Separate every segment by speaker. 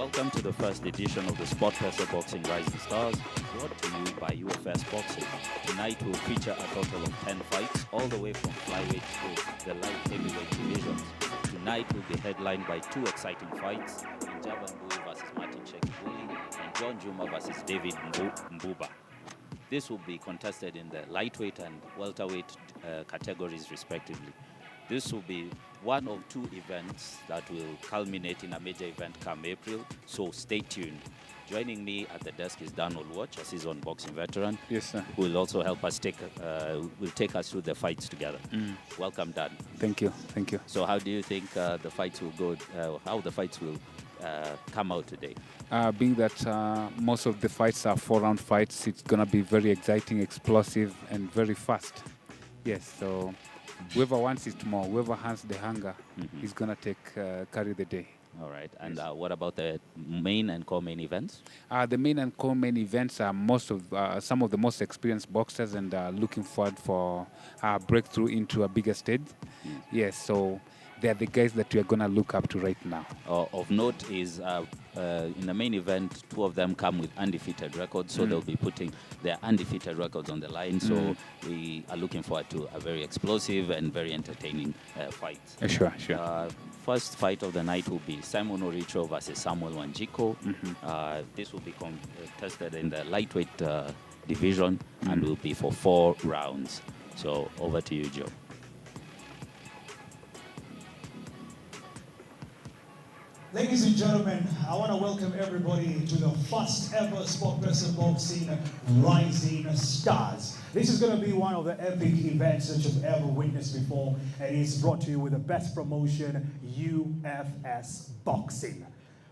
Speaker 1: Welcome to the first edition of the SportPesa Boxing Rising Stars, brought to you by UFS Boxing. Tonight we'll feature a total of 10 fights, all the way from flyweight to the light heavyweight divisions. Tonight will be headlined by two exciting fights, Javan Bui versus Martin Shekibuli and John Juma versus David Mbuba. This will be contested in the lightweight and welterweight categories respectively. This will be one of two events that will culminate in a major event come April, so stay tuned. Joining me at the desk is Dan Olwatch, a seasoned boxing veteran.
Speaker 2: Yes, sir.
Speaker 1: Who will also help us take us through the fights together. Welcome, Dan.
Speaker 2: Thank you. Thank you.
Speaker 1: So how do you think the fights will go, how the fights will come out today?
Speaker 2: Being that most of the fights are 4-round fights, it's going to be very exciting, explosive, and very fast. Yes, so whoever wants it more, whoever has the hunger, is going to carry the day.
Speaker 1: All right. And what about the main and co-main events?
Speaker 2: The main and co-main events are some of the most experienced boxers and looking forward for a breakthrough into a bigger stage. Yes, so they're the guys that we are going to look up to right now.
Speaker 1: Of note is in the main event, two of them come with undefeated records, so they'll be putting their undefeated records on the line. So we are looking forward to a very explosive and very entertaining fight.
Speaker 2: Sure.
Speaker 1: First fight of the night will be Simon Oricho versus Samuel Wanjiko. This will be contested in the lightweight division and will be for 4 rounds. So over to you, Joe.
Speaker 3: Ladies and gentlemen, I want to welcome everybody to the first ever SportPesa Boxing Rising Stars. This is going to be one of the epic events that you've ever witnessed before, and it's brought to you with the best promotion, UFS Boxing.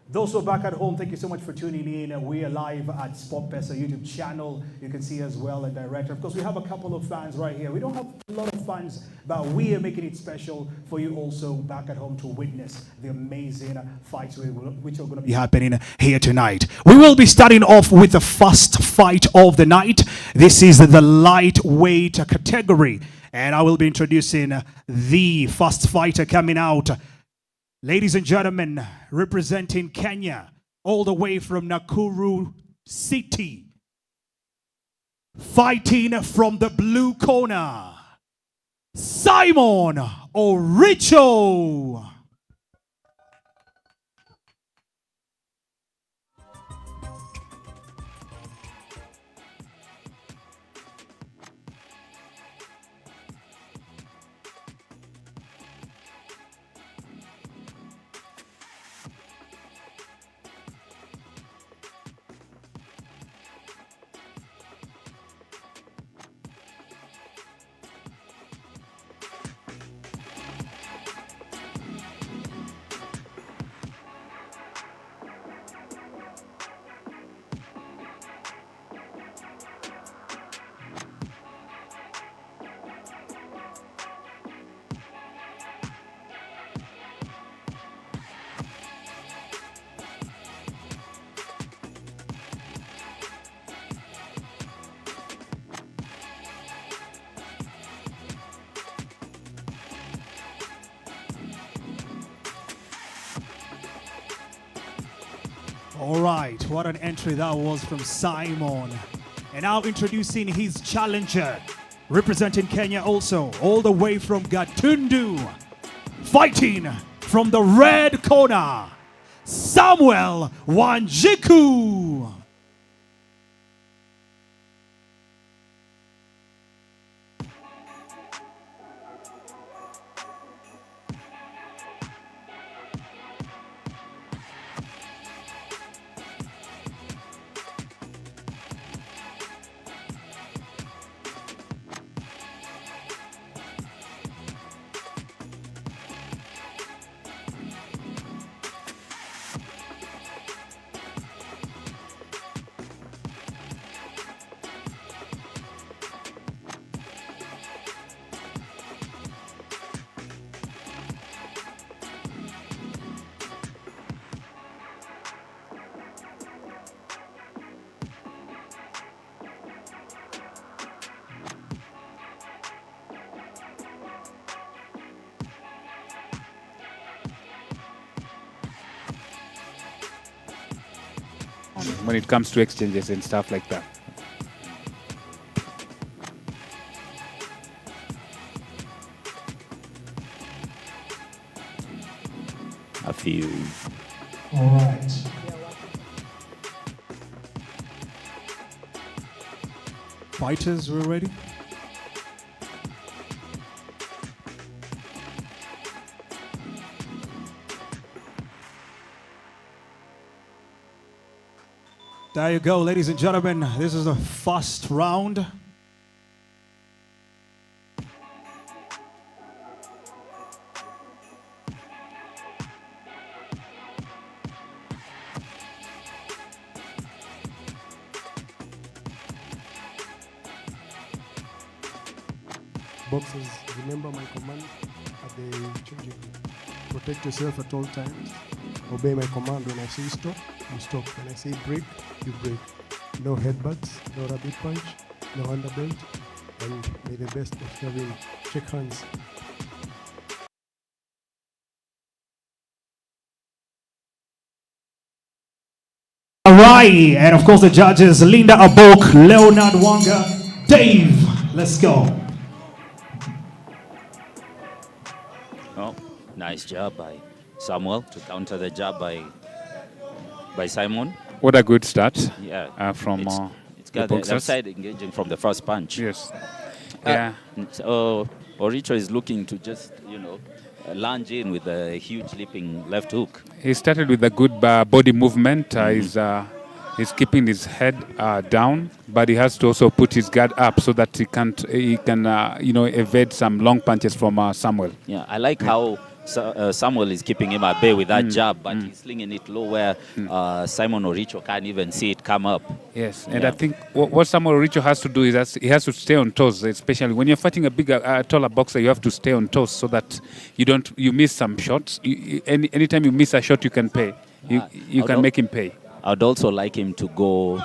Speaker 3: Those who are back at home, thank you so much for tuning in. We are live at SportPesa YouTube channel. You can see as well and direct. Of course, we have a couple of fans right here. We don't have a lot of fans, but we are making it special for you also back at home to witness the amazing fights which are going to be happening here tonight. We will be starting off with the first fight of the night. This is the lightweight category, and I will be introducing the first fighter coming out. Ladies and gentlemen, representing Kenya, all the way from Nakuru City, fighting from the blue corner, Simon Oricho. All right, what an entry that was from Simon. And now introducing his challenger, representing Kenya also, all the way from Gatundu, fighting from the red corner, Samuel Wanjiku.
Speaker 2: when it comes to exchanges and stuff like that.
Speaker 1: A few.
Speaker 3: All right. Fighters, we're ready? There you go, ladies and gentlemen. This is the first round.
Speaker 4: Boxers, remember my command at the changing room. Protect yourself at all times. Obey my command. When I say stop, you stop. When I say break, you break. No headbutts, no rabbit punch, no underbelt, and may the best of the win. Shake hands.
Speaker 3: All right, and of course the judges, Linda Abok, Leonard Wanga, Dave. Let's go.
Speaker 1: Oh, nice job by Samuel to counter the jab by Simon.
Speaker 2: What a good start.
Speaker 1: Yeah,
Speaker 2: from
Speaker 1: it's
Speaker 2: the
Speaker 1: got the
Speaker 2: boxers.
Speaker 1: side engaging from the first punch.
Speaker 2: Yes.
Speaker 1: So Oricho is looking to just lunge in with a huge leaping left hook.
Speaker 2: He started with a good body movement. He's keeping his head down, but he has to also put his guard up so that he can evade some long punches from Samuel.
Speaker 1: Yeah, I like how Samuel is keeping him at bay with that jab, but he's slinging it low where Simon Oricho can't even see it come up.
Speaker 2: Yes, and I think what Samuel Oricho has to do is he has to stay on toes, especially when you're fighting a bigger, taller boxer. You have to stay on toes so that you miss some shots. Anytime you miss a shot, you can pay. You can make him pay.
Speaker 1: I'd also like him to go,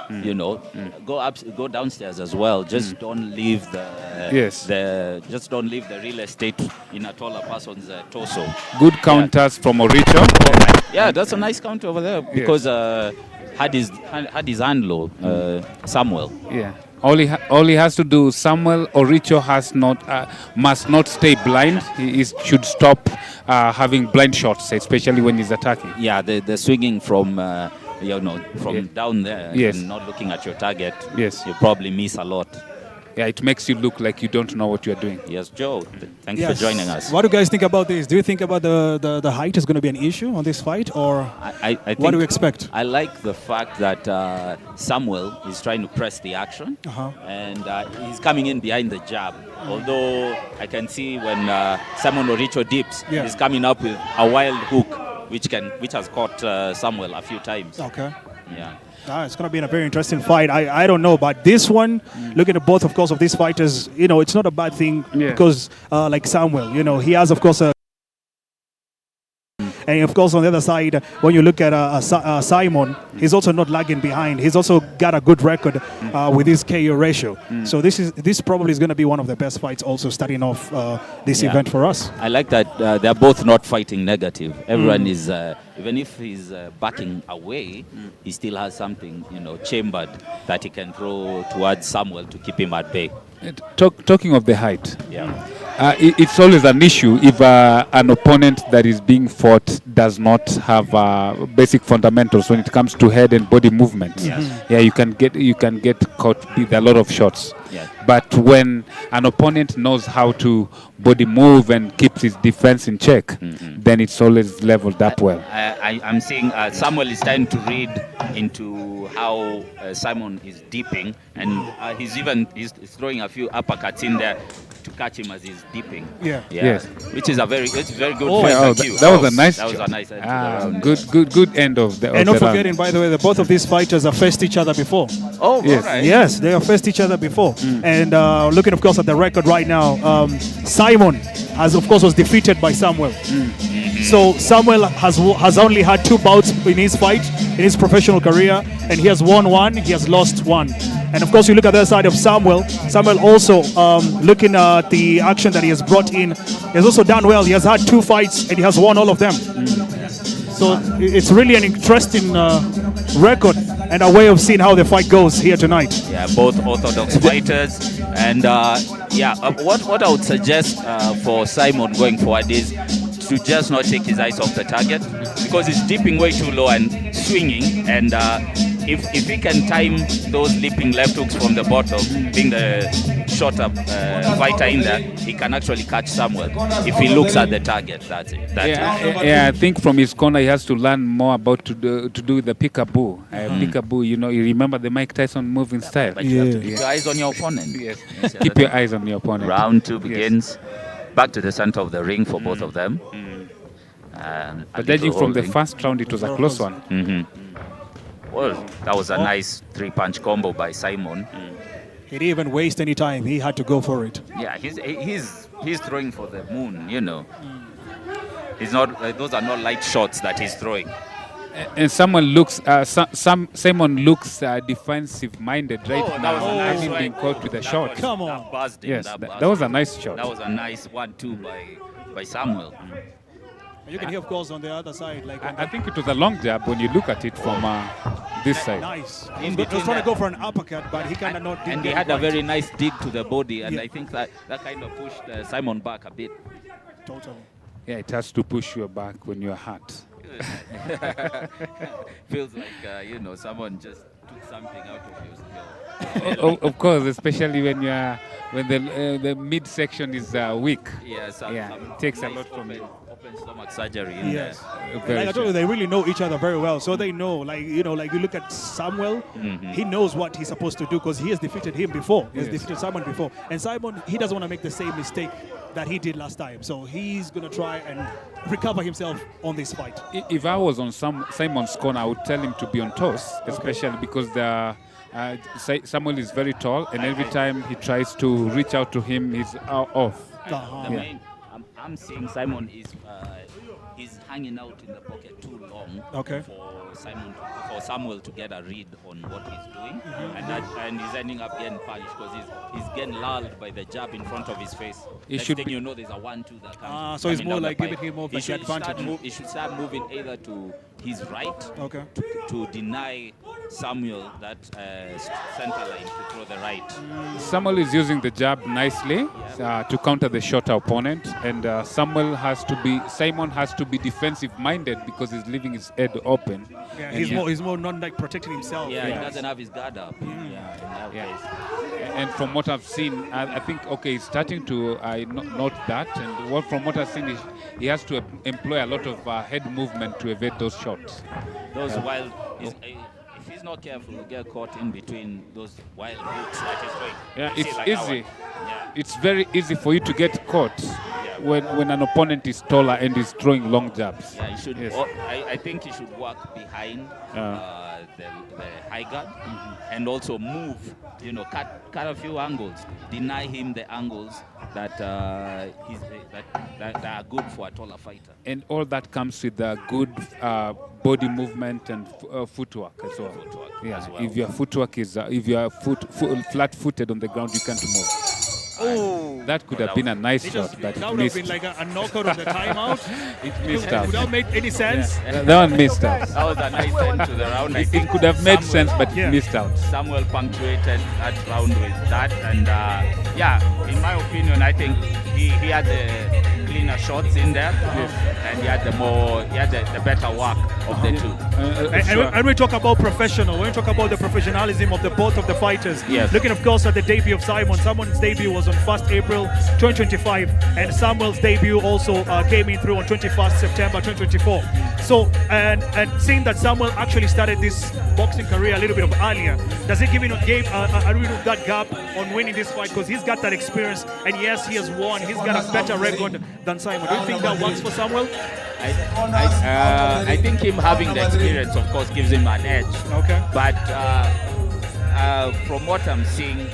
Speaker 1: go downstairs as well. Just don't leave just don't leave the real estate in a taller person's torso.
Speaker 2: Good counters from Oricho.
Speaker 1: Yeah, that's a nice counter over there because had his hand low, Samuel.
Speaker 2: Yeah. All he has to do, Samuel Oricho must not stay blind. He should stop having blind shots, especially when he's attacking.
Speaker 1: Yeah, the swinging from down there and not looking at your target.
Speaker 2: Yes,
Speaker 1: you probably miss a lot.
Speaker 2: Yeah, it makes you look like you don't know what you're doing.
Speaker 1: Yes, Joe. Thanks for joining us.
Speaker 3: What do you guys think about this? Do you think about the height is going to be an issue on this fight, or
Speaker 1: I think
Speaker 3: what do you expect?
Speaker 1: I like the fact that Samuel is trying to press the action, and he's coming in behind the jab. Although I can see when Simon Oricho dips, he's coming up with a wild hook, which has caught Samuel a few times.
Speaker 3: Okay.
Speaker 1: Yeah.
Speaker 3: It's going to be a very interesting fight. I don't know, but this one, looking at both, of course, of these fighters, it's not a bad thing because, like Samuel, he has, of course, and of course, on the other side, when you look at Simon, he's also not lagging behind. He's also got a good record with his KO ratio. So this probably is going to be one of the best fights also starting off this event for us.
Speaker 1: I like that they're both not fighting negative. Everyone is, even if he's backing away, he still has something, chambered that he can throw towards Samuel to keep him at bay.
Speaker 2: Talking of the height, it's always an issue if an opponent that is being fought does not have basic fundamentals when it comes to head and body movement. Yeah, you can get caught with a lot of shots. But when an opponent knows how to body move and keeps his defense in check, then it's always leveled up well.
Speaker 1: I'm seeing Samuel is trying to read into how Simon is dipping, and he's throwing a few uppercuts in there to catch him as he's dipping.
Speaker 2: Yes.
Speaker 1: Which is very good.
Speaker 2: That was a nice.
Speaker 1: That was a nice end.
Speaker 2: Good end of the.
Speaker 3: And not forgetting, by the way, that both of these fighters have faced each other before.
Speaker 1: Oh,
Speaker 2: yes.
Speaker 1: Right.
Speaker 3: Yes, they have faced each other before. And looking, of course, at the record right now, Simon was defeated by Samuel. So Samuel has only had 2 bouts in his fight, in his professional career, and he has won 1, he has lost 1. And of course, you look at the other side of Samuel also, looking at the action that he has brought in, he has also done well. He has had 2 fights and he has won all of them. So it's really an interesting record and a way of seeing how the fight goes here tonight.
Speaker 1: Yeah, both orthodox fighters, and what I would suggest for Simon going forward is to just not take his eyes off the target, because he's dipping way too low and swinging, and if he can time those leaping left hooks from the bottom, being the shorter fighter in there, he can actually catch Samuel if he looks at the target. That's it.
Speaker 2: I think from his corner he has to learn more about to do the peekaboo. Peekaboo, you remember the Mike Tyson moving style.
Speaker 1: But you have to keep your eyes on your opponent.
Speaker 2: Yes. Keep your eyes on your opponent.
Speaker 1: Round 2 begins. Back to the center of the ring for both of them.
Speaker 2: But judging from the first round, it was a close one.
Speaker 1: Well, that was a nice 3-punch combo by Simon.
Speaker 3: He didn't even waste any time. He had to go for it.
Speaker 1: Yeah, he's throwing for the moon, He's not. Those are not light shots that he's throwing.
Speaker 2: And Simon looks defensive-minded right now.
Speaker 1: Nice
Speaker 2: Having been caught with a shot.
Speaker 3: Come on.
Speaker 1: That buzzed him.
Speaker 2: Yes,
Speaker 1: That
Speaker 2: that was a nice shot.
Speaker 1: That was a nice 1-2 by Samuel.
Speaker 3: You can hear, of course, on the other side.
Speaker 2: I think it was a long jab when you look at it from this side.
Speaker 3: Nice.
Speaker 1: In
Speaker 3: He was
Speaker 1: between
Speaker 3: trying to
Speaker 1: that.
Speaker 3: go for an uppercut, but he kind of not.
Speaker 1: And he had a very nice dig to the body, and I think that kind of pushed Simon back a bit.
Speaker 3: Totally.
Speaker 2: Yeah, it has to push you back when you're hurt.
Speaker 1: Feels like someone just took something out of your
Speaker 2: Of course, especially when the midsection is weak.
Speaker 1: It
Speaker 2: takes a lot from you.
Speaker 1: Open stomach surgery in
Speaker 3: Yes.
Speaker 1: there.
Speaker 3: Like I told you, they really know each other very well. So they know, like you look at Samuel, he knows what he's supposed to do because he has defeated him before. He has defeated Simon before. And Simon, he doesn't want to make the same mistake that he did last time. So he's going to try and recover himself on this fight.
Speaker 2: If I was on Simon's corner, I would tell him to be on toes, especially because Samuel is very tall, and every time he tries to reach out to him, he's off.
Speaker 1: I'm seeing Simon is hanging out in the pocket too long for Samuel to get a read on what he's doing, and he's ending up getting punished because he's getting lulled by the jab in front of his face. Next thing you know, there's a 1-2 that comes.
Speaker 3: So it's more like giving him more of the advantage.
Speaker 1: He should start moving either to his right to deny Samuel that center line to throw the right.
Speaker 2: Samuel is using the jab nicely to counter the shorter opponent, and Simon has to be defensive-minded because he's leaving his head open.
Speaker 3: Yeah, he's more not like protecting himself.
Speaker 1: Yeah, he doesn't have his guard up.
Speaker 2: And from what I've seen, I think he's starting to note that, and from what I've seen, he has to employ a lot of head movement to evade those shots.
Speaker 1: Those wild. If he's not careful, he'll get caught in between those wild hooks that he's throwing.
Speaker 2: Yeah, it's easy. It's very easy for you to get caught when an opponent is taller and is throwing long jabs.
Speaker 1: Yeah, he should. I think he should work behind the high guard and also move. Cut a few angles. Deny him the angles that that are good for a taller fighter.
Speaker 2: And all that comes with a good body movement and footwork as well. If your footwork is if you are flat-footed on the ground, you can't move. That could have been a nice shot, but
Speaker 3: that
Speaker 2: it
Speaker 3: would have
Speaker 2: missed.
Speaker 3: been like a knockout on the timeout.
Speaker 2: It missed out.
Speaker 3: Would that make any sense?
Speaker 2: That one missed out.
Speaker 1: That was a nice end to the round. I
Speaker 2: It
Speaker 1: think
Speaker 2: could have made sense, but it missed out.
Speaker 1: Samuel punctuated that round with that, and in my opinion, I think he had the cleaner shots in there, and he had the better work of the two.
Speaker 3: And we talk about professional. When we talk about the professionalism of both of the fighters, looking of course at the debut of Simon. Simon's debut was on 1st April 2025, and Samuel's debut also came in through on 21st September 2024. So and seeing that Samuel actually started this boxing career a little bit earlier, does it give him a little bit of that gap on winning this fight? Because he's got that experience, and yes, he has won. He's got a better record than Simon. Do you think that works for Samuel?
Speaker 1: I think him having the experience, of course, gives him an edge.
Speaker 3: Okay.
Speaker 1: But from what I'm seeing,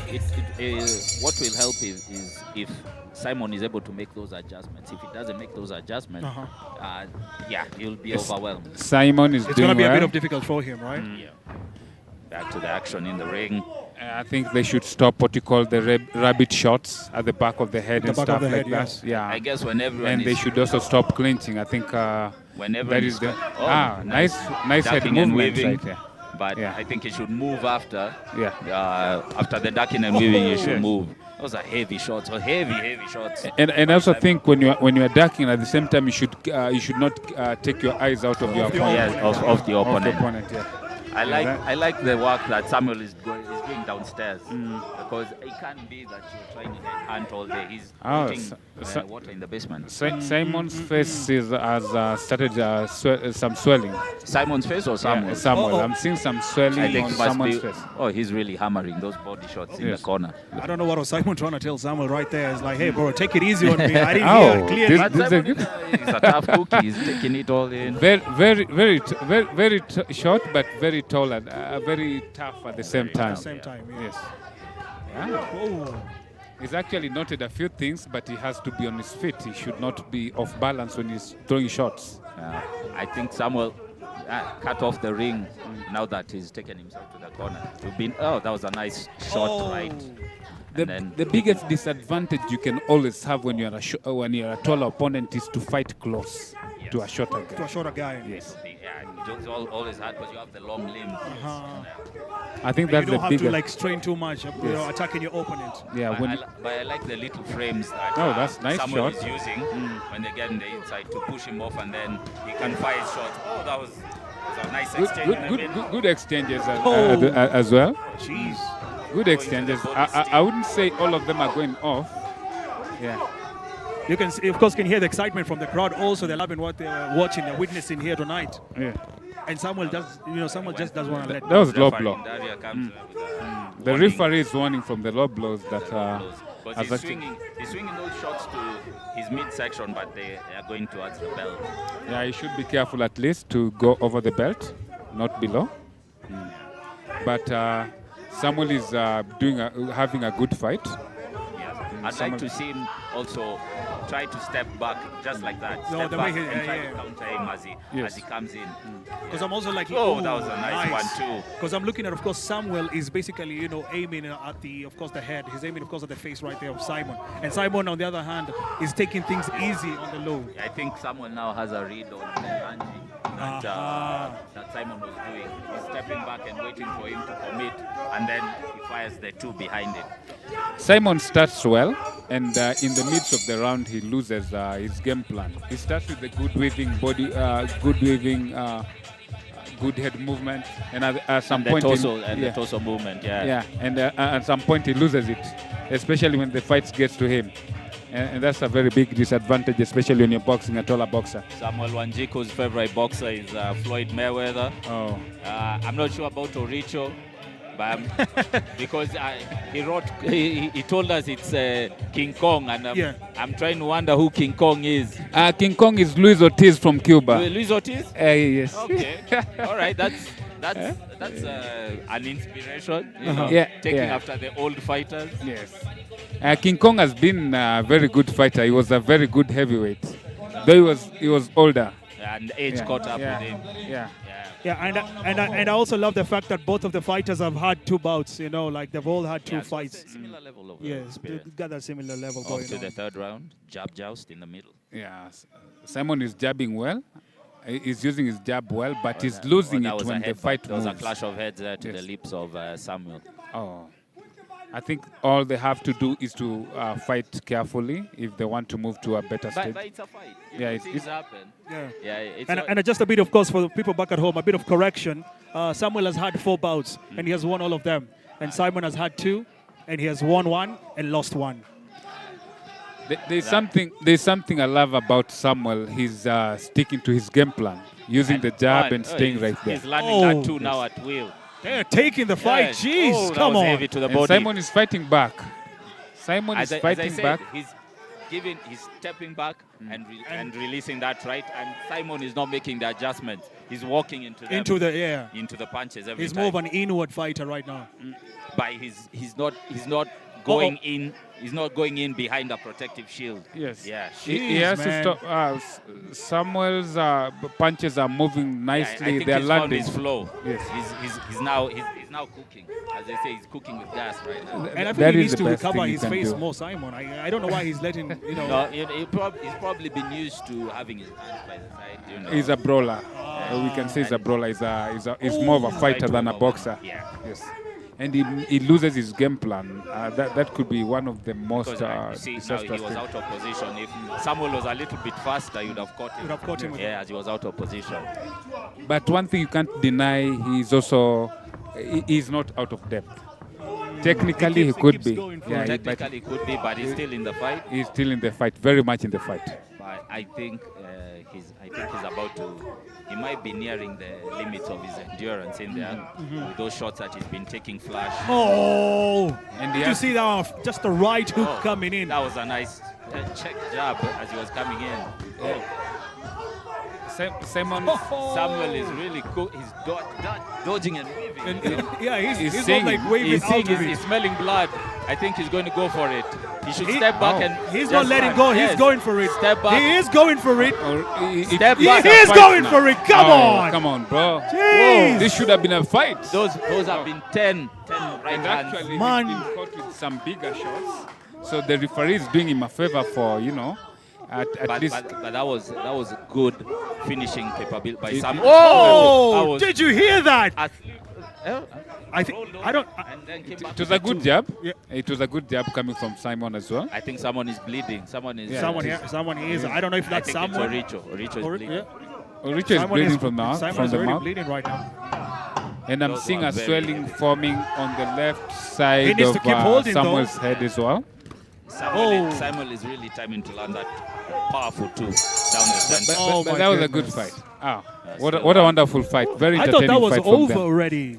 Speaker 1: what will help is if Simon is able to make those adjustments. If he doesn't make those adjustments, he'll be overwhelmed.
Speaker 2: Simon is
Speaker 3: It's
Speaker 2: doing
Speaker 3: going to be
Speaker 2: well.
Speaker 3: a bit of difficult for him, right?
Speaker 1: Back to the action in the ring.
Speaker 2: I think they should stop what you call the rabbit shots at the back of the head and stuff like that. Yeah.
Speaker 1: I guess when everyone
Speaker 2: And they should also stop clinching. I think
Speaker 1: whenever
Speaker 2: that is the nice head
Speaker 1: ducking and
Speaker 2: movement
Speaker 1: weaving.
Speaker 2: right there.
Speaker 1: but
Speaker 2: Yeah.
Speaker 1: I think he should move after.
Speaker 2: Yeah.
Speaker 1: After the ducking and weaving, he should
Speaker 2: Yes.
Speaker 1: move. Those are heavy shots, or heavy shots.
Speaker 2: And I also think when you are ducking at the same time, you should not take your eyes out of your opponent.
Speaker 1: Yes, of the opponent.
Speaker 2: Yeah.
Speaker 1: I like the work that Samuel is doing downstairs, because it can't be that you're trying to hunt all day. He's putting water in the basement.
Speaker 2: Simon's face has started some swelling.
Speaker 1: Simon's face or Samuel?
Speaker 2: Yeah, Samuel. I'm seeing some swelling
Speaker 1: I think
Speaker 2: on
Speaker 1: it must
Speaker 2: Simon's
Speaker 1: be.
Speaker 2: face.
Speaker 1: Oh, he's really hammering those body shots in the corner.
Speaker 3: I don't know what was Simon trying to tell Samuel right there. It's like, hey, bro, take it easy on me. I didn't
Speaker 2: Oh,
Speaker 3: hear clearly.
Speaker 1: But Simon, he's a tough cookie. He's taking it all in.
Speaker 2: Very short, but very tall and very tough at the same time.
Speaker 3: At the same time, yeah.
Speaker 2: Yes. Yeah.
Speaker 3: Oh.
Speaker 2: He's actually noted a few things, but he has to be on his feet. He should not be off balance when he's throwing shots.
Speaker 1: I think Samuel cut off the ring now that he's taken himself to the corner. That was a nice shot, right?
Speaker 2: The biggest disadvantage you can always have when you're a taller opponent is to fight close to a shorter guy.
Speaker 3: To a shorter guy.
Speaker 2: Yes.
Speaker 1: It's always hard because you have the long limbs.
Speaker 2: I think
Speaker 3: And
Speaker 2: that's
Speaker 3: you
Speaker 2: the
Speaker 3: don't have
Speaker 2: biggest.
Speaker 3: to like strain too much, attacking your opponent.
Speaker 2: Yeah.
Speaker 1: But I like the little frames that
Speaker 2: that's nice
Speaker 1: Samuel
Speaker 2: shot.
Speaker 1: is using when they get in the inside to push him off, and then he can fire his shots. Oh, that was a nice exchange.
Speaker 2: Good exchanges as well.
Speaker 3: Jeez.
Speaker 2: Good exchanges. I wouldn't say all of them are going off. Yeah.
Speaker 3: You can, of course, can hear the excitement from the crowd. Also, they're loving what they're watching, they're witnessing here tonight.
Speaker 2: Yeah.
Speaker 3: And Samuel just doesn't want to let
Speaker 2: That was low
Speaker 1: Referee
Speaker 2: blow.
Speaker 1: Daria comes with
Speaker 2: The referee is warning from the low blows that
Speaker 1: but he's swinging those shots to his midsection, but they are going towards the belt.
Speaker 2: yeah, you should be careful at least to go over the belt, not below. But Samuel is having a good fight.
Speaker 1: Yes. I'd like to see him also try to step back just like that.
Speaker 3: No,
Speaker 1: Step
Speaker 3: the
Speaker 1: back
Speaker 3: way he-
Speaker 1: and try
Speaker 3: yeah.
Speaker 1: to counter him as he comes in.
Speaker 3: Because I'm also like,
Speaker 1: Oh, that was a nice one too.
Speaker 3: Because I'm looking at, of course, Samuel is basically, aiming at the head. He's aiming, of course, at the face right there of Simon. And Simon, on the other hand, is taking things easy on the low.
Speaker 1: I think Samuel now has a read on the lunge that Simon was doing. He's stepping back and waiting for him to commit, and then he fires the two behind it.
Speaker 2: Simon starts well, and in the midst of the round, he loses his game plan. He starts with the good weaving body, good head movement, and at some point,
Speaker 1: The torso movement,
Speaker 2: yeah, and at some point he loses it, especially when the fight gets to him, and that's a very big disadvantage, especially when you're boxing a taller boxer.
Speaker 1: Samuel Wanjiku's favorite boxer is Floyd Mayweather.
Speaker 2: Oh,
Speaker 1: I'm not sure about Oricho, but because he told us it's King Kong, and I'm trying to wonder who King Kong is.
Speaker 2: King Kong is Luis Ortiz from Cuba.
Speaker 1: Luis Ortiz?
Speaker 2: Yes.
Speaker 1: Okay. All right. That's an inspiration. Taking after the old fighters.
Speaker 2: Yes. King Kong has been a very good fighter. He was a very good heavyweight, though he was older.
Speaker 1: And age caught up with him.
Speaker 3: And I also love the fact that both of the fighters have had two bouts. Like they've all had two fights.
Speaker 1: Similar level of
Speaker 3: Yes,
Speaker 1: experience.
Speaker 3: they've got that similar level
Speaker 1: Off
Speaker 3: going
Speaker 1: to
Speaker 3: on.
Speaker 1: the third round, jab joust in the middle.
Speaker 2: Yeah, Simon is jabbing well. He's using his jab well, but he's losing
Speaker 1: that
Speaker 2: it
Speaker 1: was
Speaker 2: when
Speaker 1: a
Speaker 2: the fight
Speaker 1: There was
Speaker 2: moves.
Speaker 1: a clash of heads there to
Speaker 2: Yes.
Speaker 1: the lips of Samuel.
Speaker 2: Oh, I think all they have to do is to fight carefully if they want to move to a better stage.
Speaker 1: But it's a fight.
Speaker 2: Yeah,
Speaker 1: Things happen.
Speaker 3: Yeah.
Speaker 1: It's
Speaker 3: And just a bit, of course, for the people back at home, a bit of correction. Samuel has had 4 bouts, and he has won all of them. And Simon has had 2, and he has won 1 and lost 1.
Speaker 2: There's something I love about Samuel. He's sticking to his game plan, using the jab and staying right there.
Speaker 1: He's landing that too now at will.
Speaker 3: They're taking the fight.
Speaker 1: Yes.
Speaker 3: Jeez,
Speaker 1: Oh, that
Speaker 3: come
Speaker 1: was
Speaker 3: on.
Speaker 1: heavy to the
Speaker 2: And
Speaker 1: body.
Speaker 2: Simon is fighting back. Simon is
Speaker 1: As I
Speaker 2: fighting
Speaker 1: said,
Speaker 2: back.
Speaker 1: he's stepping back and releasing that right, and Simon is not making the adjustments. He's walking into the punches every
Speaker 3: He's
Speaker 1: time.
Speaker 3: more of an inward fighter right now.
Speaker 1: But he's not going in. He's not going in behind a protective shield.
Speaker 2: Yes.
Speaker 1: Yeah.
Speaker 2: He has
Speaker 3: man.
Speaker 2: to stop. Samuel's punches are moving
Speaker 1: Yeah, I
Speaker 2: nicely.
Speaker 1: think
Speaker 2: They're
Speaker 1: he's found
Speaker 2: landing.
Speaker 1: his flow.
Speaker 2: Yes.
Speaker 1: He's now cooking. As they say, he's cooking with gas right now.
Speaker 3: And I
Speaker 2: That
Speaker 3: think he
Speaker 2: is
Speaker 3: needs
Speaker 2: the
Speaker 3: to
Speaker 2: best
Speaker 3: recover
Speaker 2: thing he
Speaker 3: his
Speaker 2: can
Speaker 3: face
Speaker 2: do.
Speaker 3: more, Simon. I don't know why he's letting,
Speaker 1: No, he's probably been used to having his hands by the side. You know.
Speaker 2: He's a brawler. We can say he's a brawler. He's more of a fighter than a boxer.
Speaker 1: Yeah.
Speaker 2: Yes. And he loses his game plan. That could be one of the most
Speaker 1: Because see, now he
Speaker 2: disastrous
Speaker 1: was
Speaker 2: things.
Speaker 1: out of position. If Samuel was a little bit faster, you'd have caught him.
Speaker 3: You'd have caught him with
Speaker 1: Yeah, as he was out of position.
Speaker 2: But one thing you can't deny, he's not out of depth. Technically, he
Speaker 3: keeps
Speaker 2: could be.
Speaker 3: going for
Speaker 2: Yeah,
Speaker 3: it.
Speaker 2: but
Speaker 1: Technically, could be, but he's still in the fight.
Speaker 2: he's still in the fight, very much in the fight.
Speaker 1: But I think he's about to. He might be nearing the limits of his endurance in there with those shots that he's been taking flash.
Speaker 3: Oh,
Speaker 2: And
Speaker 3: did you see that? Just the right hook
Speaker 1: Oh,
Speaker 3: coming in.
Speaker 1: That was a nice check jab as he was coming in. Oh,
Speaker 2: Simon,
Speaker 1: Samuel is really cool. He's dodging and weaving.
Speaker 3: Yeah, he's not
Speaker 2: singing.
Speaker 3: like waving
Speaker 1: He's
Speaker 3: out
Speaker 1: seeing,
Speaker 3: of
Speaker 1: he's
Speaker 3: it.
Speaker 1: smelling blood. I think he's going to go for it. He should step back and
Speaker 3: He's
Speaker 1: just
Speaker 3: not letting
Speaker 1: run.
Speaker 3: go.
Speaker 1: Yes.
Speaker 3: He's going for it.
Speaker 1: Step back.
Speaker 3: He is going for it.
Speaker 1: Step
Speaker 3: He
Speaker 1: back.
Speaker 3: is going for it. Come on.
Speaker 2: Come on, bro.
Speaker 3: Jeez.
Speaker 2: This should have been a fight.
Speaker 1: Those have been 10 right
Speaker 2: And
Speaker 1: hands.
Speaker 2: actually,
Speaker 3: Man.
Speaker 2: he's been caught with some bigger shots. So the referee is doing him a favor for, at
Speaker 1: But
Speaker 2: least.
Speaker 1: that was good finishing capability by Sam.
Speaker 3: Oh, did you hear that? I think I don't.
Speaker 2: It was a good jab.
Speaker 3: Yeah.
Speaker 2: It was a good jab coming from Simon as well.
Speaker 1: I think someone is bleeding. Someone is.
Speaker 3: Someone is. I don't know if
Speaker 1: I
Speaker 3: that's
Speaker 1: think it's
Speaker 3: someone.
Speaker 1: Oricho is bleeding.
Speaker 2: Richard is
Speaker 3: Simon
Speaker 2: bleeding from the
Speaker 3: Simon
Speaker 2: from
Speaker 3: is
Speaker 2: the
Speaker 3: already
Speaker 2: mouth.
Speaker 3: bleeding right now.
Speaker 2: And I'm
Speaker 1: Those
Speaker 2: seeing
Speaker 1: were
Speaker 2: a
Speaker 1: very
Speaker 2: swelling
Speaker 1: good.
Speaker 2: forming on the left side
Speaker 3: needs
Speaker 2: of
Speaker 3: to keep holding, though.
Speaker 2: Samuel's head as well.
Speaker 1: Samuel is really timing to land that powerful two down the center.
Speaker 3: Oh
Speaker 2: But
Speaker 3: my
Speaker 2: that was a good
Speaker 3: goodness.
Speaker 2: fight. What a wonderful fight. Very
Speaker 3: I
Speaker 2: entertaining
Speaker 3: thought that was
Speaker 2: fight from
Speaker 3: over
Speaker 2: them.
Speaker 3: already.